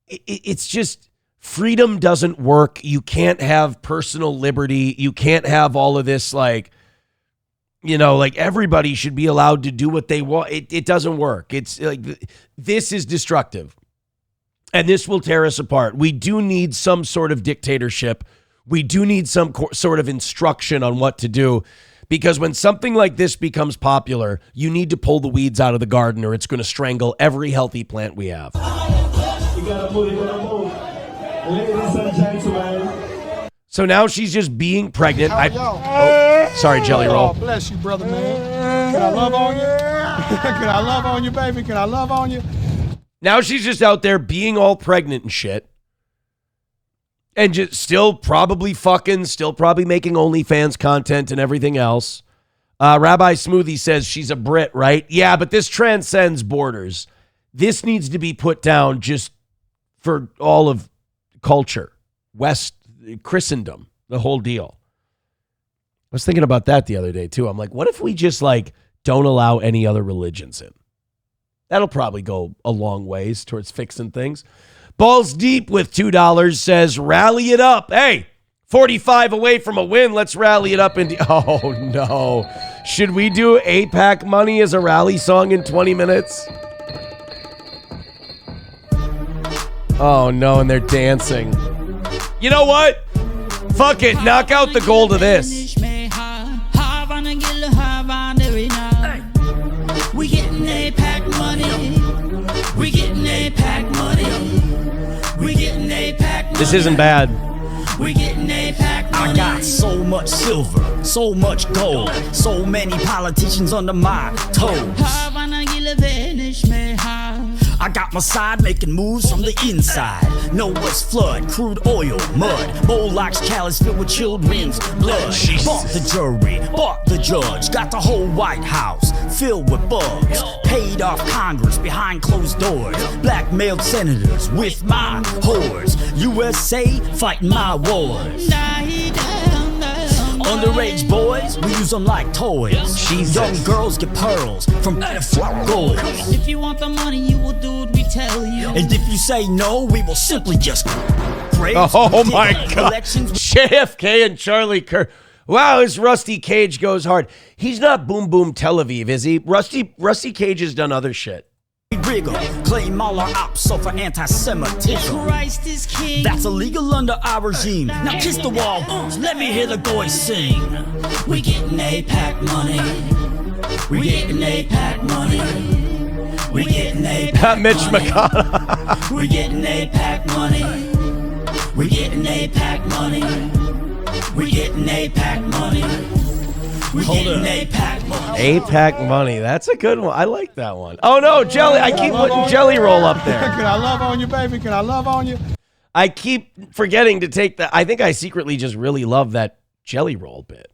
It's just... freedom doesn't work. You can't have personal liberty. You can't have all of this, everybody should be allowed to do what they want. It doesn't work. It's this is destructive. And this will tear us apart. We do need some sort of dictatorship. We do need some sort of instruction on what to do. Because when something like this becomes popular, you need to pull the weeds out of the garden, or it's going to strangle every healthy plant we have. You gotta move. Ladies and gentlemen. So now she's just being pregnant. Sorry, Jelly Roll. Oh, bless you, brother, man. Can I love on you? Can I love on you, baby? Can I love on you? Now she's just out there being all pregnant and shit. And just still probably making OnlyFans content and everything else. Rabbi Smoothie says she's a Brit, right? Yeah, but this transcends borders. This needs to be put down just for all of culture, West Christendom, the whole deal. was thinking about that the other day too. I'm like, what if we just like don't allow any other religions in? That'll probably go a long ways towards fixing things. Balls Deep with $2 says, rally it up. Hey, 45 away from a win. Let's rally it up. Oh, no. Should we do APAC money as a rally song in 20 minutes? Oh, no, and they're dancing. You know what? Fuck it. Knock out the goal to this. We getting APAC money. We getting APAC money. We getting APAC money. This isn't bad. We getting APAC money. I got so much silver, so much gold, so many politicians under my toes. I got my side making moves from the inside. Know what's flood, crude oil, mud, Moloch's callous filled with children's blood. Bought the jury, bought the judge, got the whole White House filled with bugs. Paid off Congress behind closed doors, blackmailed senators with my whores. USA fighting my wars. Underage boys, we use them like toys. Jesus. Young girls get pearls from gold. If you want the money, you will do what we tell you. And if you say no, we will simply just praise. Oh my God. JFK and Charlie Kirk. Wow, his Rusty Cage goes hard. He's not Boom Boom Tel Aviv, is he? Rusty Cage has done other shit. Claim all our ops suffer anti-Semitism. Christ is king. That's illegal under our regime. Now kiss the wall, let me hear the boys sing. We getting APAC money. We getting APAC money. We getting APAC Mitch McConnell. We getting APAC money. We getting APAC money. We getting APAC money. Hold up. APAC money. That's a good one. I like that one. Oh, no, Jelly. I keep putting Jelly Roll up there. Can I love on you, baby? Can I love on you? I keep forgetting to take that. I think I secretly just really love that Jelly Roll bit.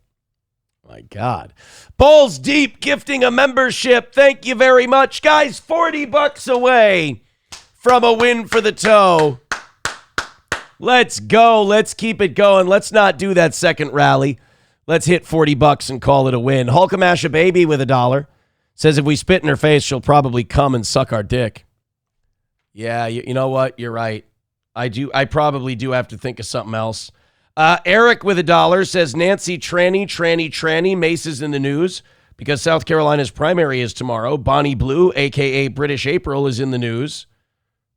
My God. Balls Deep gifting a membership. Thank you very much. Guys, $40 away from a win for the toe. Let's go. Let's keep it going. Let's not do that second rally. Let's hit $40 and call it a win. Hulkamasha Baby with $1 says if we spit in her face, she'll probably come and suck our dick. Yeah, you know what? You're right. I probably do have to think of something else. Eric with $1 says Nancy tranny. Mace is in the news because South Carolina's primary is tomorrow. Bonnie Blue, a.k.a. British April, is in the news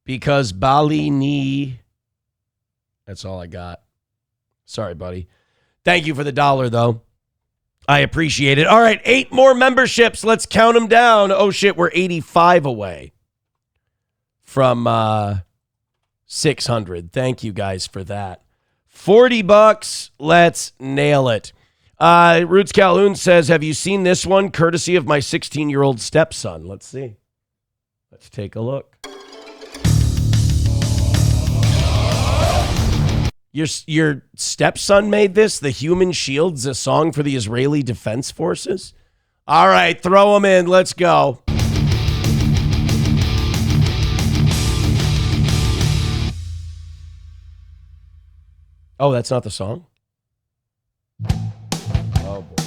because Bali Ni. That's all I got. Sorry, buddy. Thank you for the $1, though. I appreciate it. All right, 8 more memberships. Let's count them down. Oh, shit, we're 85 away from 600. Thank you guys for that. $40. Let's nail it. Roots Calhoun says, have you seen this one? Courtesy of my 16-year-old stepson. Let's see. Let's take a look. Your stepson made this? The Human Shield's a song for the Israeli Defense Forces? All right, throw them in. Let's go. Oh, that's not the song? Oh, boy.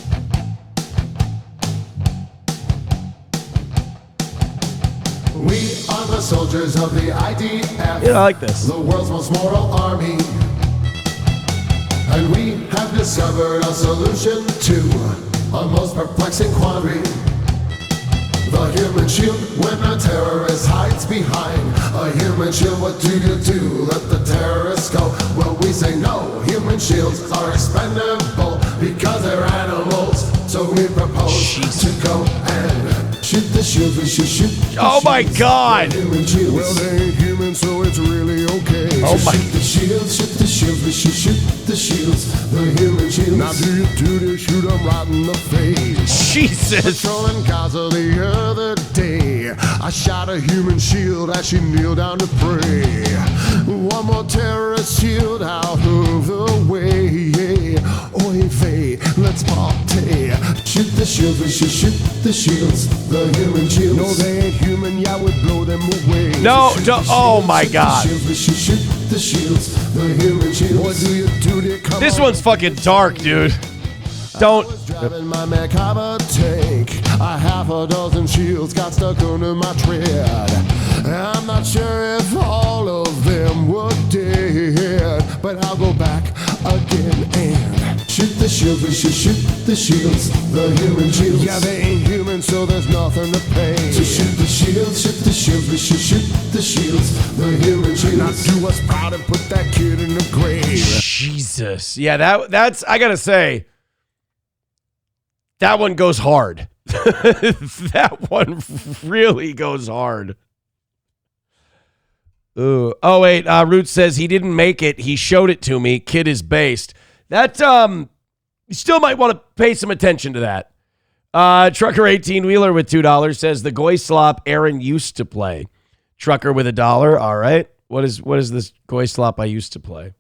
We are the soldiers of the IDF. Yeah, I like this. The world's most moral army. And we have discovered a solution to a most perplexing quandary. The human shield, when a terrorist hides behind a human shield, what do you do? Let the terrorists go? Well, we say no. Human shields are expendable because they're animals. So we propose to go and shoot the shields. We should shoot the Oh my shields. God! Human shields. Well, they ain't human, so it's really okay. Oh my! Shoot the shields, shoot the shields. We should shoot the shields. The human shields. Now do you do this? Shoot them right in the face. Jesus! Patrolling Gaza the other day, I shot a human shield as she kneeled down to pray. One more terrorist shield out of the way. Oy vey, let's party. Shoot the shields, we should shoot the shields. The human shields. No, they ain't human, yeah, we blow them away. No, oh my God. We should shoot the shields. The human shields. What do you do? They come This one's fucking dark, dude. Don't. I was driving my Merkaba tank. A half a dozen shields got stuck under my tread. I'm not sure if all of them were dead, but I'll go back again and shoot the shields. We should shoot the shields, the human shields. Yeah, they ain't human, so there's nothing to pay. So shoot the shields, shoot the shields. We should shoot the shields, the human shields. Now do us proud and put that kid in the grave. Jesus. Yeah, that's, I gotta say, that one goes hard. That one really goes hard. Ooh. Oh, wait. Root says he didn't make it. He showed it to me. Kid is based. That, you still might want to pay some attention to that. Trucker 18-wheeler with $2 says the goy slop Aaron used to play. Trucker with $1. All right. What is this goy slop I used to play?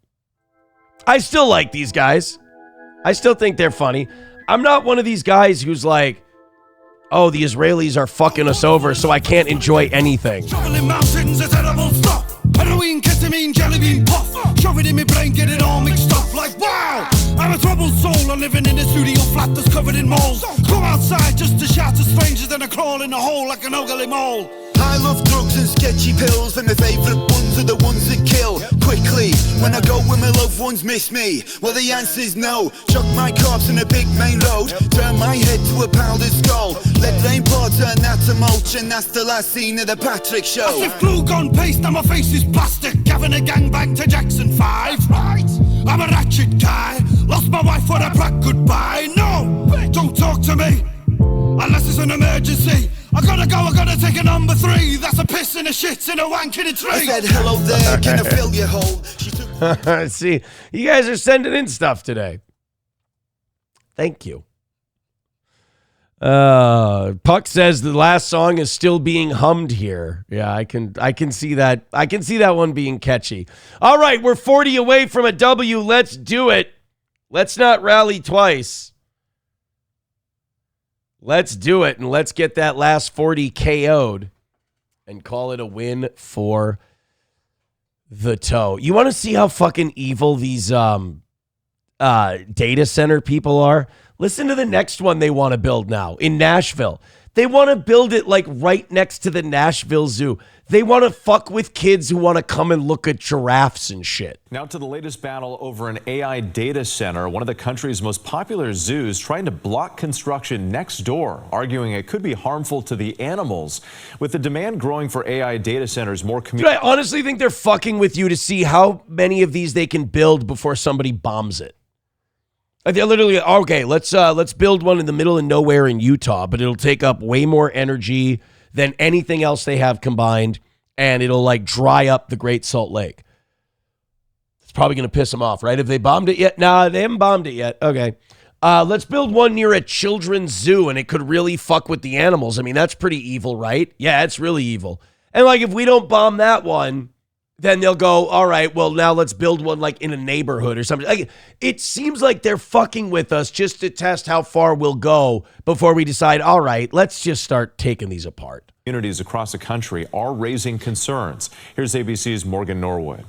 I still like these guys. I still think they're funny. I'm not one of these guys who's like, oh, the Israelis are fucking us over, so I can't enjoy anything. Shoveling mountains is edible stuff. Heroin, ketamine, jelly bean puff. Shove it in my brain, get it all mixed up. Like, wow, I'm a troubled soul. I'm living in a studio flat that's covered in mold. Come outside just to shout to strangers, then I crawl in a hole like an ugly mole. I love drugs and sketchy pills, and my favourite ones are the ones that kill quickly. When I go where my loved ones miss me, well the answer's no. Chuck my corpse in a big main road, turn my head to a powdered skull. Let rain pour, turn that to mulch, and that's the last scene of the Patrick show. As if glue gun paste and my face is plastic. Having a gangbang to Jackson 5, right? I'm a ratchet guy, lost my wife for a black goodbye. No, don't talk to me unless it's an emergency. I gotta take a number 3. That's a piss and a shit and a wank in a tree. I said hello there, can I fill your hole? See, you guys are sending in stuff today. Thank you. Puck says the last song is still being hummed here. Yeah, I can see that. I can see that one being catchy. All right, we're 40 away from a W. Let's do it. Let's not rally twice. Let's do it, and let's get that last 40 KO'd and call it a win for the toe. You want to see how fucking evil these data center people are? Listen to the next one they want to build now in Nashville. They want to build it like right next to the Nashville Zoo. They want to fuck with kids who want to come and look at giraffes and shit. Now to the latest battle over an AI data center. One of the country's most popular zoos trying to block construction next door, arguing it could be harmful to the animals. With the demand growing for AI data centers, more community. I honestly think they're fucking with you to see how many of these they can build before somebody bombs it. They're literally, okay, let's build one in the middle of nowhere in Utah, but it'll take up way more energy than anything else they have combined, and it'll like dry up the Great Salt Lake. It's probably going to piss them off, right? Have they bombed it yet? Nah, they haven't bombed it yet. Okay. Let's build one near a children's zoo, and it could really fuck with the animals. I mean, that's pretty evil, right? Yeah, it's really evil. And like, if we don't bomb that one, then they'll go, all right, well, now let's build one like in a neighborhood or something. Like, it seems like they're fucking with us just to test how far we'll go before we decide, all right, let's just start taking these apart. Communities across the country are raising concerns. Here's ABC's Morgan Norwood.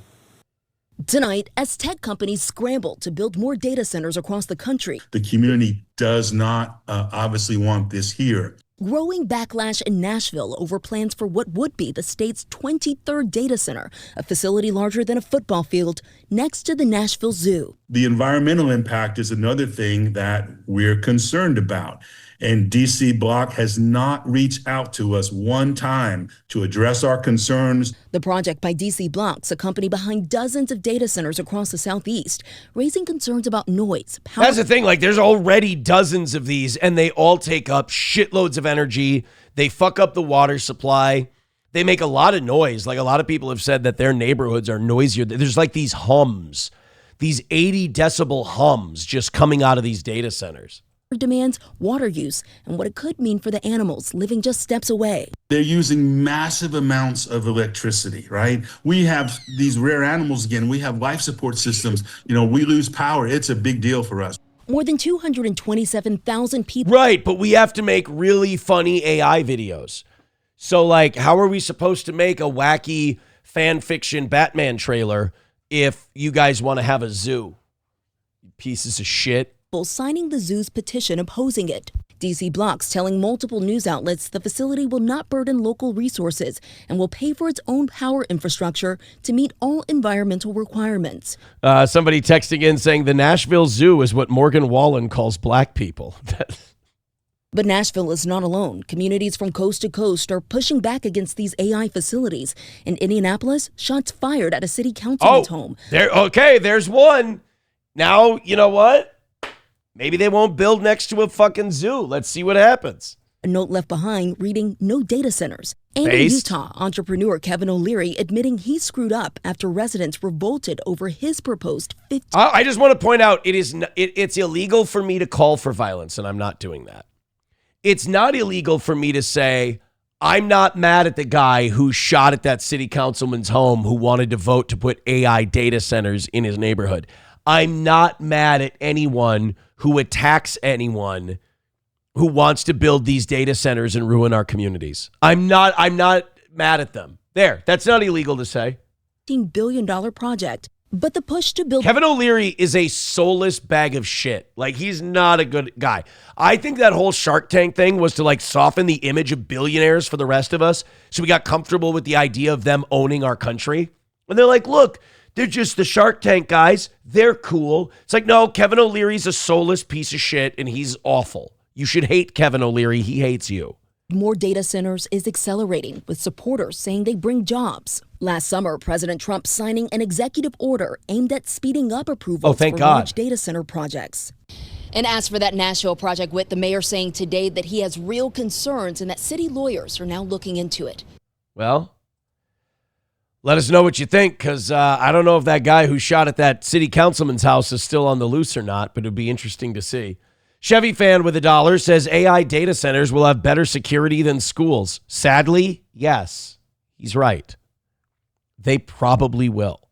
Tonight, as tech companies scramble to build more data centers across the country. The community does not obviously want this here. Growing backlash in Nashville over plans for what would be the state's 23rd data center, a facility larger than a football field next to the Nashville Zoo. The environmental impact is another thing that we're concerned about. And DC Block has not reached out to us one time to address our concerns. The project by DC Blocks, a company behind dozens of data centers across the Southeast, raising concerns about noise. That's the thing, like there's already dozens of these and they all take up shitloads of energy. They fuck up the water supply. They make a lot of noise. Like a lot of people have said that their neighborhoods are noisier. There's like these hums, these 80 decibel hums just coming out of these data centers. Demands water use and what it could mean for the animals living just steps away. They're using massive amounts of electricity, right? We have these rare animals again. We have life support systems. You know, we lose power. It's a big deal for us. More than 227,000 people. Right, but we have to make really funny AI videos. So like, how are we supposed to make a wacky fan fiction Batman trailer if you guys want to have a zoo? Pieces of shit. signing the zoo's petition opposing it. DC Block's telling multiple news outlets the facility will not burden local resources and will pay for its own power infrastructure to meet all environmental requirements. Somebody texting in saying the Nashville Zoo is what Morgan Wallen calls black people. But Nashville is not alone. Communities from coast to coast are pushing back against these AI facilities. In Indianapolis, shots fired at a city councilman's home. There's one. Now, you know what? Maybe they won't build next to a fucking zoo. Let's see what happens. A note left behind reading no data centers. And in Utah, entrepreneur Kevin O Leary admitting he screwed up after residents revolted over his proposed 50. I just want to point out it's illegal for me to call for violence, and I'm not doing that. It's not illegal for me to say, I'm not mad at the guy who shot at that city councilman's home who wanted to vote to put AI data centers in his neighborhood. I'm not mad at anyone who attacks anyone who wants to build these data centers and ruin our communities. I'm not mad at them. That's not illegal to say. $15 billion project. But the push to build... Kevin O Leary is a soulless bag of shit. Like, he's not a good guy. I think that whole Shark Tank thing was to, soften the image of billionaires for the rest of us, so we got comfortable with the idea of them owning our country. And they're like, look, they're just the Shark Tank guys. They're cool. It's like, no, Kevin O Leary's a soulless piece of shit, and he's awful. You should hate Kevin O Leary. He hates you. More data centers is accelerating, with supporters saying they bring jobs. Last summer, President Trump signing an executive order aimed at speeding up approvals for large data center projects. And as for that Nashville project, the mayor saying today that he has real concerns and that city lawyers are now looking into it. Well, let us know what you think, because I don't know if that guy who shot at that city councilman's house is still on the loose or not, but it'd be interesting to see. Chevy fan with $1 says AI data centers will have better security than schools. Sadly, yes, he's right. They probably will.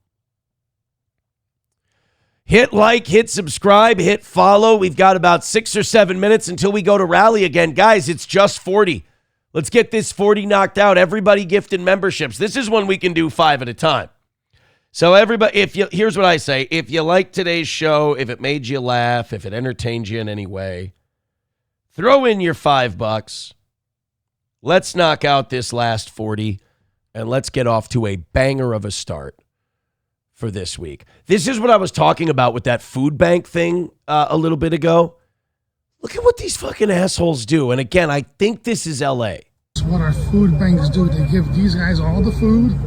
Hit like, hit subscribe, hit follow. We've got about 6 or 7 minutes until we go to rally again. Guys, it's just 40. Let's get this 40 knocked out. Everybody gifted memberships. This is one we can do 5 at a time. So everybody, here's what I say. If you like today's show, if it made you laugh, if it entertained you in any way, throw in your $5. Let's knock out this last 40, and let's get off to a banger of a start for this week. This is what I was talking about with that food bank thing a little bit ago. Look at what these fucking assholes do. And again, I think this is LA. That's what our food banks do. They give these guys all the food.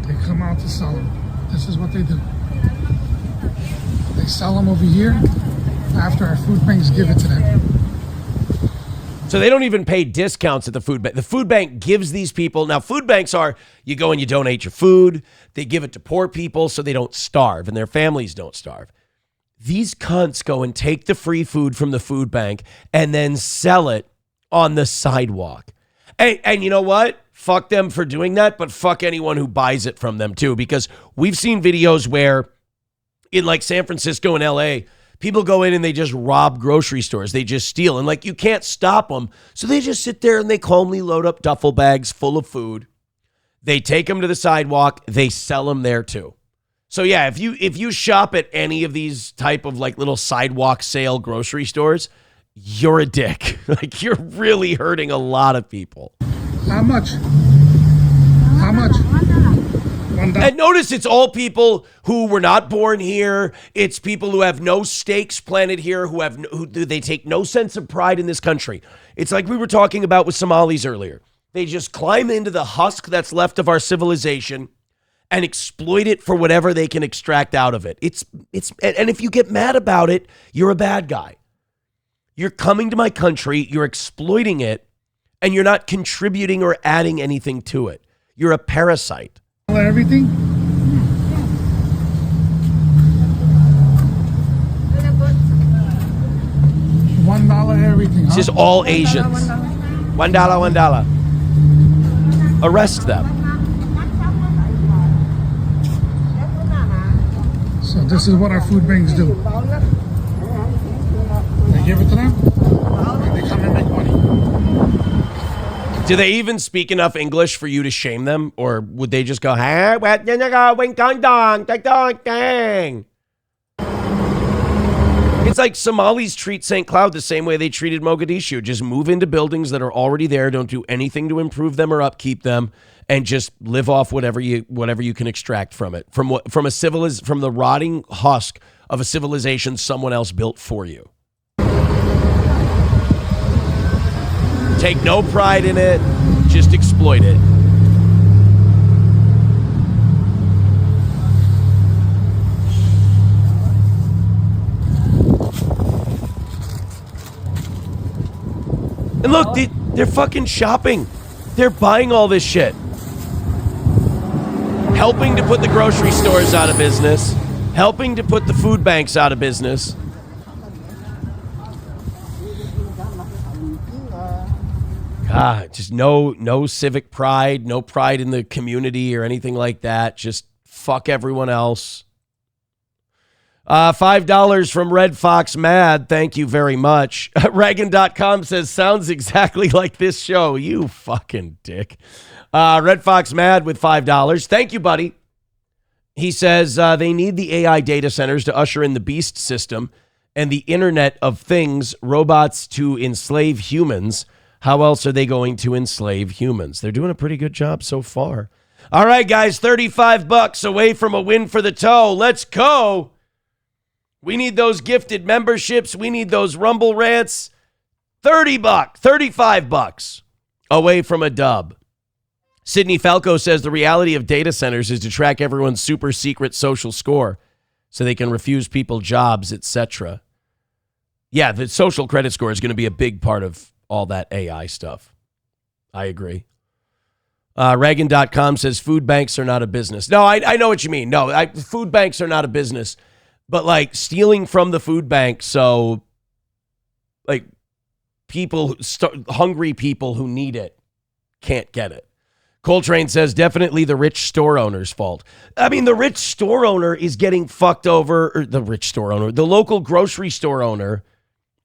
They come out to sell them. This is what they do. They sell them over here after our food banks give it to them. So they don't even pay discounts at the food bank. The food bank gives these people. Now, food banks are, you go and you donate your food. They give it to poor people so they don't starve and their families don't starve. These cunts go and take the free food from the food bank and then sell it on the sidewalk. And you know what? Fuck them for doing that, but fuck anyone who buys it from them too, because we've seen videos where in San Francisco and LA, people go in and they just rob grocery stores. They just steal. And you can't stop them. So they just sit there and they calmly load up duffel bags full of food. They take them to the sidewalk. They sell them there too. So yeah, if you shop at any of these type of little sidewalk sale grocery stores, you're a dick. You're really hurting a lot of people. How much? How much? And notice it's all people who were not born here. It's people who have no stakes planted here, who they take no sense of pride in this country. It's like we were talking about with Somalis earlier. They just climb into the husk that's left of our civilization and exploit it for whatever they can extract out of it. And if you get mad about it, you're a bad guy. You're coming to my country, you're exploiting it, and you're not contributing or adding anything to it. You're a parasite. Everything? $1 everything. This is all Asians. $1. Arrest them. So this is what our food banks do. They give it to them, and they come and make money. Do they even speak enough English for you to shame them? Or would they just go, hey, what dong, dong, dong, dong, dong. It's like Somalis treat St. Cloud the same way they treated Mogadishu. Just move into buildings that are already there. Don't do anything to improve them or upkeep them, and just live off whatever you can extract from it. From the rotting husk of a civilization someone else built for you. Take no pride in it. Just exploit it. And look, they're fucking shopping. They're buying all this shit. Helping to put the grocery stores out of business. Helping to put the food banks out of business. God, just no civic pride, no pride in the community or anything like that. Just fuck everyone else. $5 from Red Fox Mad. Thank you very much. Reagan.com says, sounds exactly like this show. You fucking dick. Red Fox Mad with $5. Thank you, buddy. He says they need the AI data centers to usher in the beast system and the Internet of Things, robots to enslave humans. How else are they going to enslave humans? They're doing a pretty good job so far. All right, guys, $35 away from a win for the toe. Let's go. We need those gifted memberships. We need those Rumble rants. $35 away from a dub. Sidney Falco says the reality of data centers is to track everyone's super secret social score so they can refuse people jobs, etc. Yeah, the social credit score is going to be a big part of all that AI stuff. I agree. Reagan.com says food banks are not a business. No, I know what you mean. No, food banks are not a business. But like stealing from the food bank, so like hungry people who need it can't get it. Coltrane says definitely the rich store owner's fault. I mean, the rich store owner is getting fucked over, or the local grocery store owner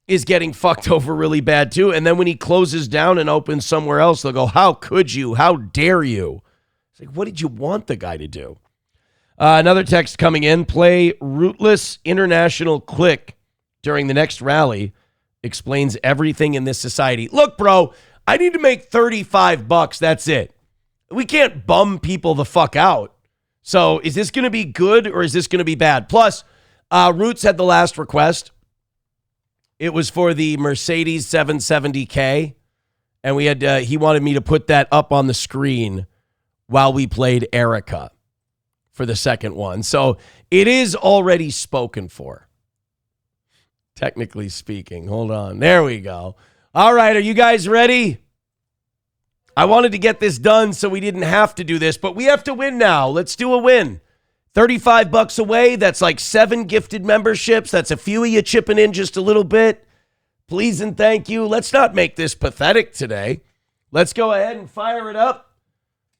is getting fucked over really bad too. And then when he closes down and opens somewhere else, they'll go, how could you? How dare you? It's like, what did you want the guy to do? Another text coming in, play Rootless International Click during the next rally. Explains everything in this society. Look, bro, I need to make $35. That's it. We can't bum people the fuck out. So is this going to be good or is this going to be bad? Plus, Roots had the last request. It was for the Mercedes 770K. And we had he wanted me to put that up on the screen while we played Erica for the second one. So it is already spoken for. Technically speaking. Hold on. There we go. All right. Are you guys ready? I wanted to get this done so we didn't have to do this, but we have to win now. Let's do a win. $35 away. That's like 7 gifted memberships. That's a few of you chipping in just a little bit. Please and thank you. Let's not make this pathetic today. Let's go ahead and fire it up.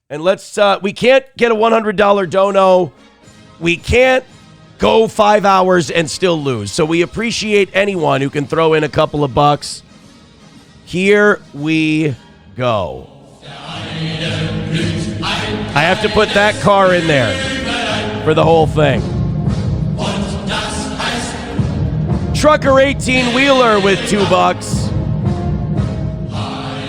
And let's, we can't get a $100 dono. We can't go 5 hours and still lose. So we appreciate anyone who can throw in a couple of bucks. Here we go. I have to put that car in there for the whole thing. Trucker 18-wheeler with $2.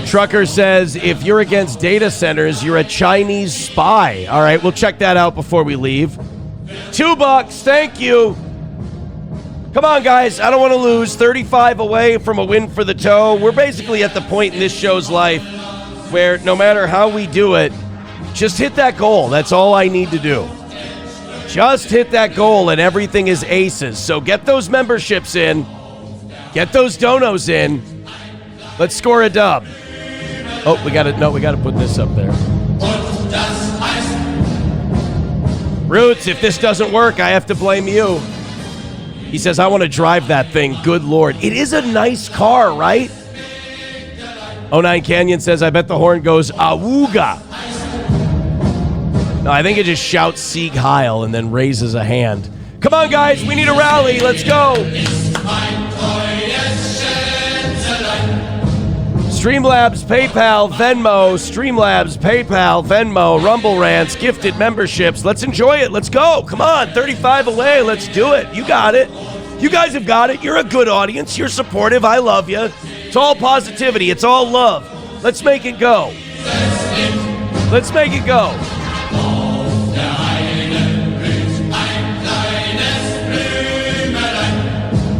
Trucker says, if you're against data centers, you're a Chinese spy. All right, we'll check that out before we leave. $2, thank you. Come on, guys, I don't want to lose. 35 away from a win for the toe. We're basically at the point in this show's life where no matter how we do it, just hit that goal. That's all I need to do. Just hit that goal and everything is aces. So get those memberships in. Get those donos in. Let's score a dub. Oh, we got to put this up there. Roots, if this doesn't work, I have to blame you. He says, I want to drive that thing. Good Lord. It is a nice car, right? 09 Canyon says, I bet the horn goes awooga. No, I think it just shouts Sieg Heil and then raises a hand. Come on, guys. We need a rally. Let's go. Streamlabs, PayPal, Venmo, Streamlabs, PayPal, Venmo, Rumble Rants, gifted memberships. Let's enjoy it. Let's go. Come on, 35 away. Let's do it. You got it. You guys have got it. You're a good audience. You're supportive. I love you. It's all positivity. It's all love. Let's make it go. Let's make it go.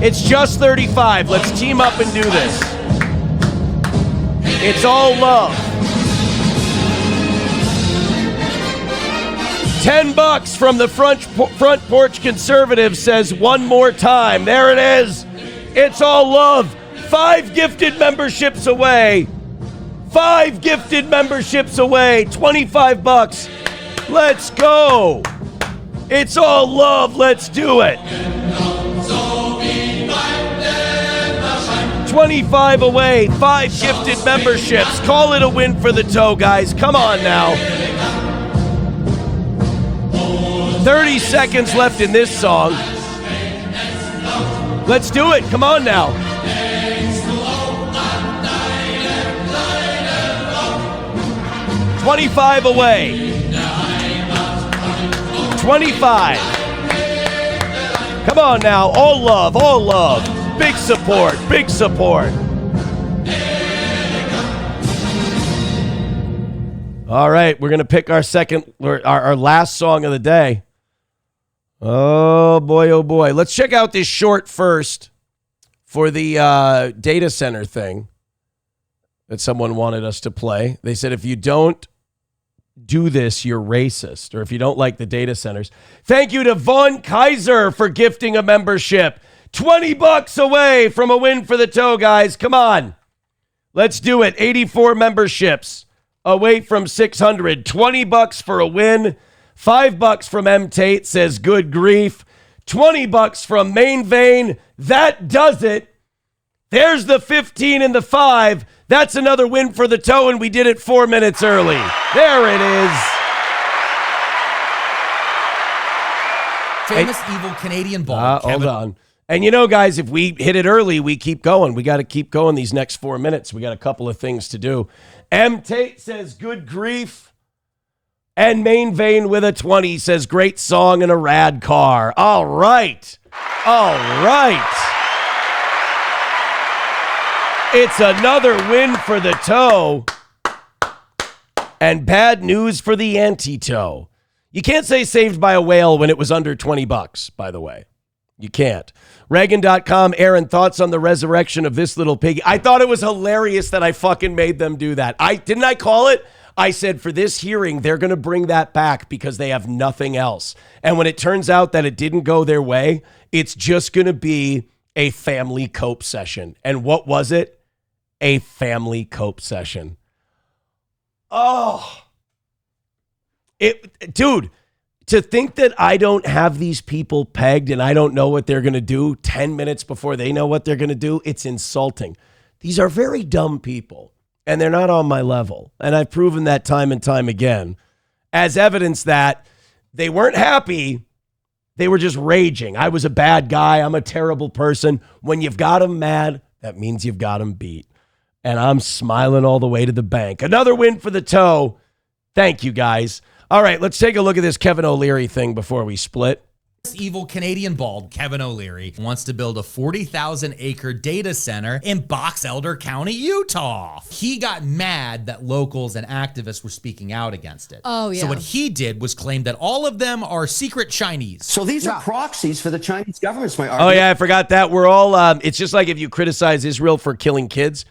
It's just 35. Let's team up and do this. It's all love. $10 from the front porch conservative says one more time. There it is. It's all love. 5 gifted memberships away. 5 gifted memberships away. $25. Let's go. It's all love. Let's do it. 25 away. 5 gifted memberships. Call it a win for the toe, guys. Come on now. 30 seconds left in this song. Let's do it. Come on now. $25 away. 25. Come on now. All love, all love. Big support, big support. All right, we're going to pick our last song of the day. Oh boy. Let's check out this short first for the data center thing that someone wanted us to play. They said, if you don't do this, you're racist, or if you don't like the data centers. Thank you to Vaughn Kaiser for gifting a membership. $20 away from a win for the toe, guys. Come on. Let's do it. 84 memberships away from 600. $20 for a win. $5 from M. Tate says, good grief. $20 from Main Vein. That does it. There's the 15 and the 5. That's another win for the toe, and we did it 4 minutes early. There it is. Famous evil Canadian ball. Hold on. And you know, guys, if we hit it early, we keep going. We got to keep going these next 4 minutes. We got a couple of things to do. M. Tate says, good grief. And Main Vein with a 20 says, great song and a rad car. All right. All right. It's another win for the toe. And bad news for the anti-toe. You can't say Saved by a Whale when it was under $20, by the way. You can't. Reagan.com, Aaron, thoughts on the resurrection of This Little Piggy? I thought it was hilarious that I fucking made them do that. Didn't I call it? I said for this hearing, they're going to bring that back because they have nothing else. And when it turns out that it didn't go their way, it's just going to be a family cope session. And what was it? A family cope session. Oh. Dude. To think that I don't have these people pegged and I don't know what they're going to do 10 minutes before they know what they're going to do, it's insulting. These are very dumb people, and they're not on my level. And I've proven that time and time again as evidence that they weren't happy. They were just raging. I was a bad guy. I'm a terrible person. When you've got them mad, that means you've got them beat. And I'm smiling all the way to the bank. Another win for the toe. Thank you, guys. All right, let's take a look at this Kevin O Leary thing before we split. This evil Canadian bald Kevin O Leary wants to build a 40,000-acre data center in Box Elder County, Utah. He got mad that locals and activists were speaking out against it. Oh, yeah. So what he did was claim that all of them are secret Chinese. So these are proxies for the Chinese government's my Oh, argument. yeah, I forgot that. We're all, it's just like if you criticize Israel for killing kids,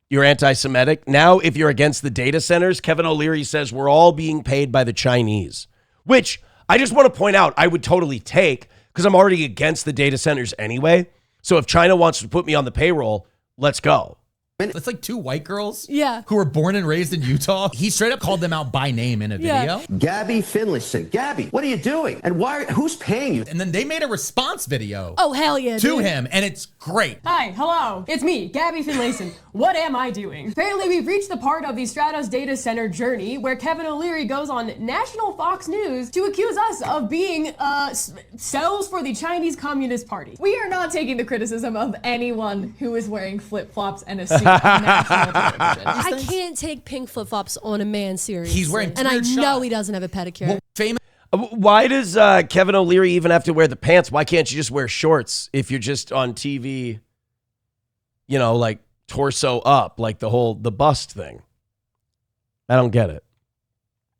you're anti-Semitic. Now, if you're against the data centers, Kevin O'Leary says we're all being paid by the Chinese, which I just want to point out I would totally take because I'm already against the data centers anyway. So if China wants to put me on the payroll, let's go. It's like 2 white girls who were born and raised in Utah. He straight up called them out by name in a video. Gabby Finlayson. Gabby, what are you doing? And who's paying you? And then they made a response video Oh, hell yeah, to dude. him, and it's great. Hi, hello. It's me, Gabby Finlayson. What am I doing? Apparently, we've reached the part of the Stratos data center journey where Kevin O'Leary goes on national Fox News to accuse us of being cells for the Chinese Communist Party. We are not taking the criticism of anyone who is wearing flip-flops and a suit on national television. I can't take pink flip-flops on a man serious. He's wearing and I weird know shot. he doesn't have a pedicure. Famous. Why does Kevin O'Leary even have to wear the pants? Why can't you just wear shorts if you're just on TV, you know, like torso up, like the bust thing? I don't get it.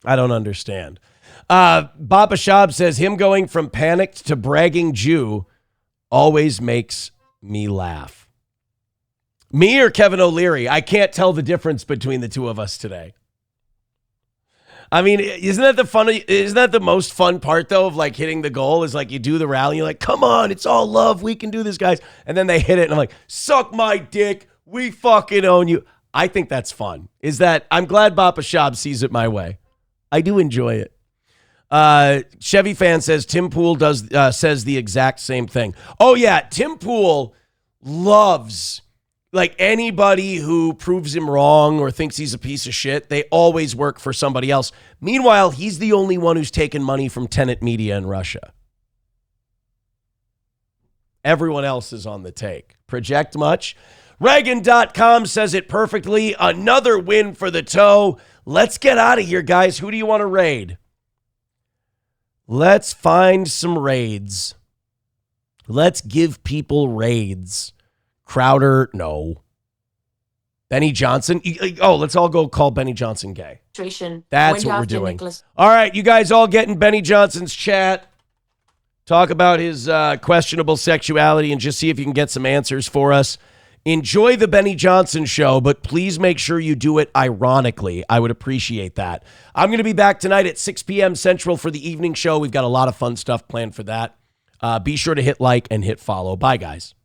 I don't understand. Baba Shab says him going from panicked to bragging Jew always makes me laugh. Me or Kevin O'Leary? I can't tell the difference between the two of us today. I mean, isn't that the most fun part though of like hitting the goal is like you do the rally, you're like, come on, it's all love, we can do this, guys. And then they hit it and I'm like, suck my dick, we fucking own you. I think that's fun. I'm glad Baba Shab sees it my way. I do enjoy it. Chevy fan says Tim Pool says the exact same thing. Oh yeah, Tim Pool loves like anybody who proves him wrong or thinks he's a piece of shit. They always work for somebody else. Meanwhile, he's the only one who's taken money from Tenet Media in Russia. Everyone else is on the take. Project much? Reagan.com says it perfectly. Another win for the toe. Let's get out of here, guys. Who do you want to raid? Let's find some raids. Let's give people raids. Crowder, no. Benny Johnson. Oh, let's all go call Benny Johnson gay. That's what we're doing. All right, you guys all get in Benny Johnson's chat. Talk about his questionable sexuality and just see if you can get some answers for us. Enjoy the Benny Johnson show, but please make sure you do it ironically. I would appreciate that. I'm going to be back tonight at 6 p.m. Central for the evening show. We've got a lot of fun stuff planned for that. Be sure to hit like and hit follow. Bye, guys.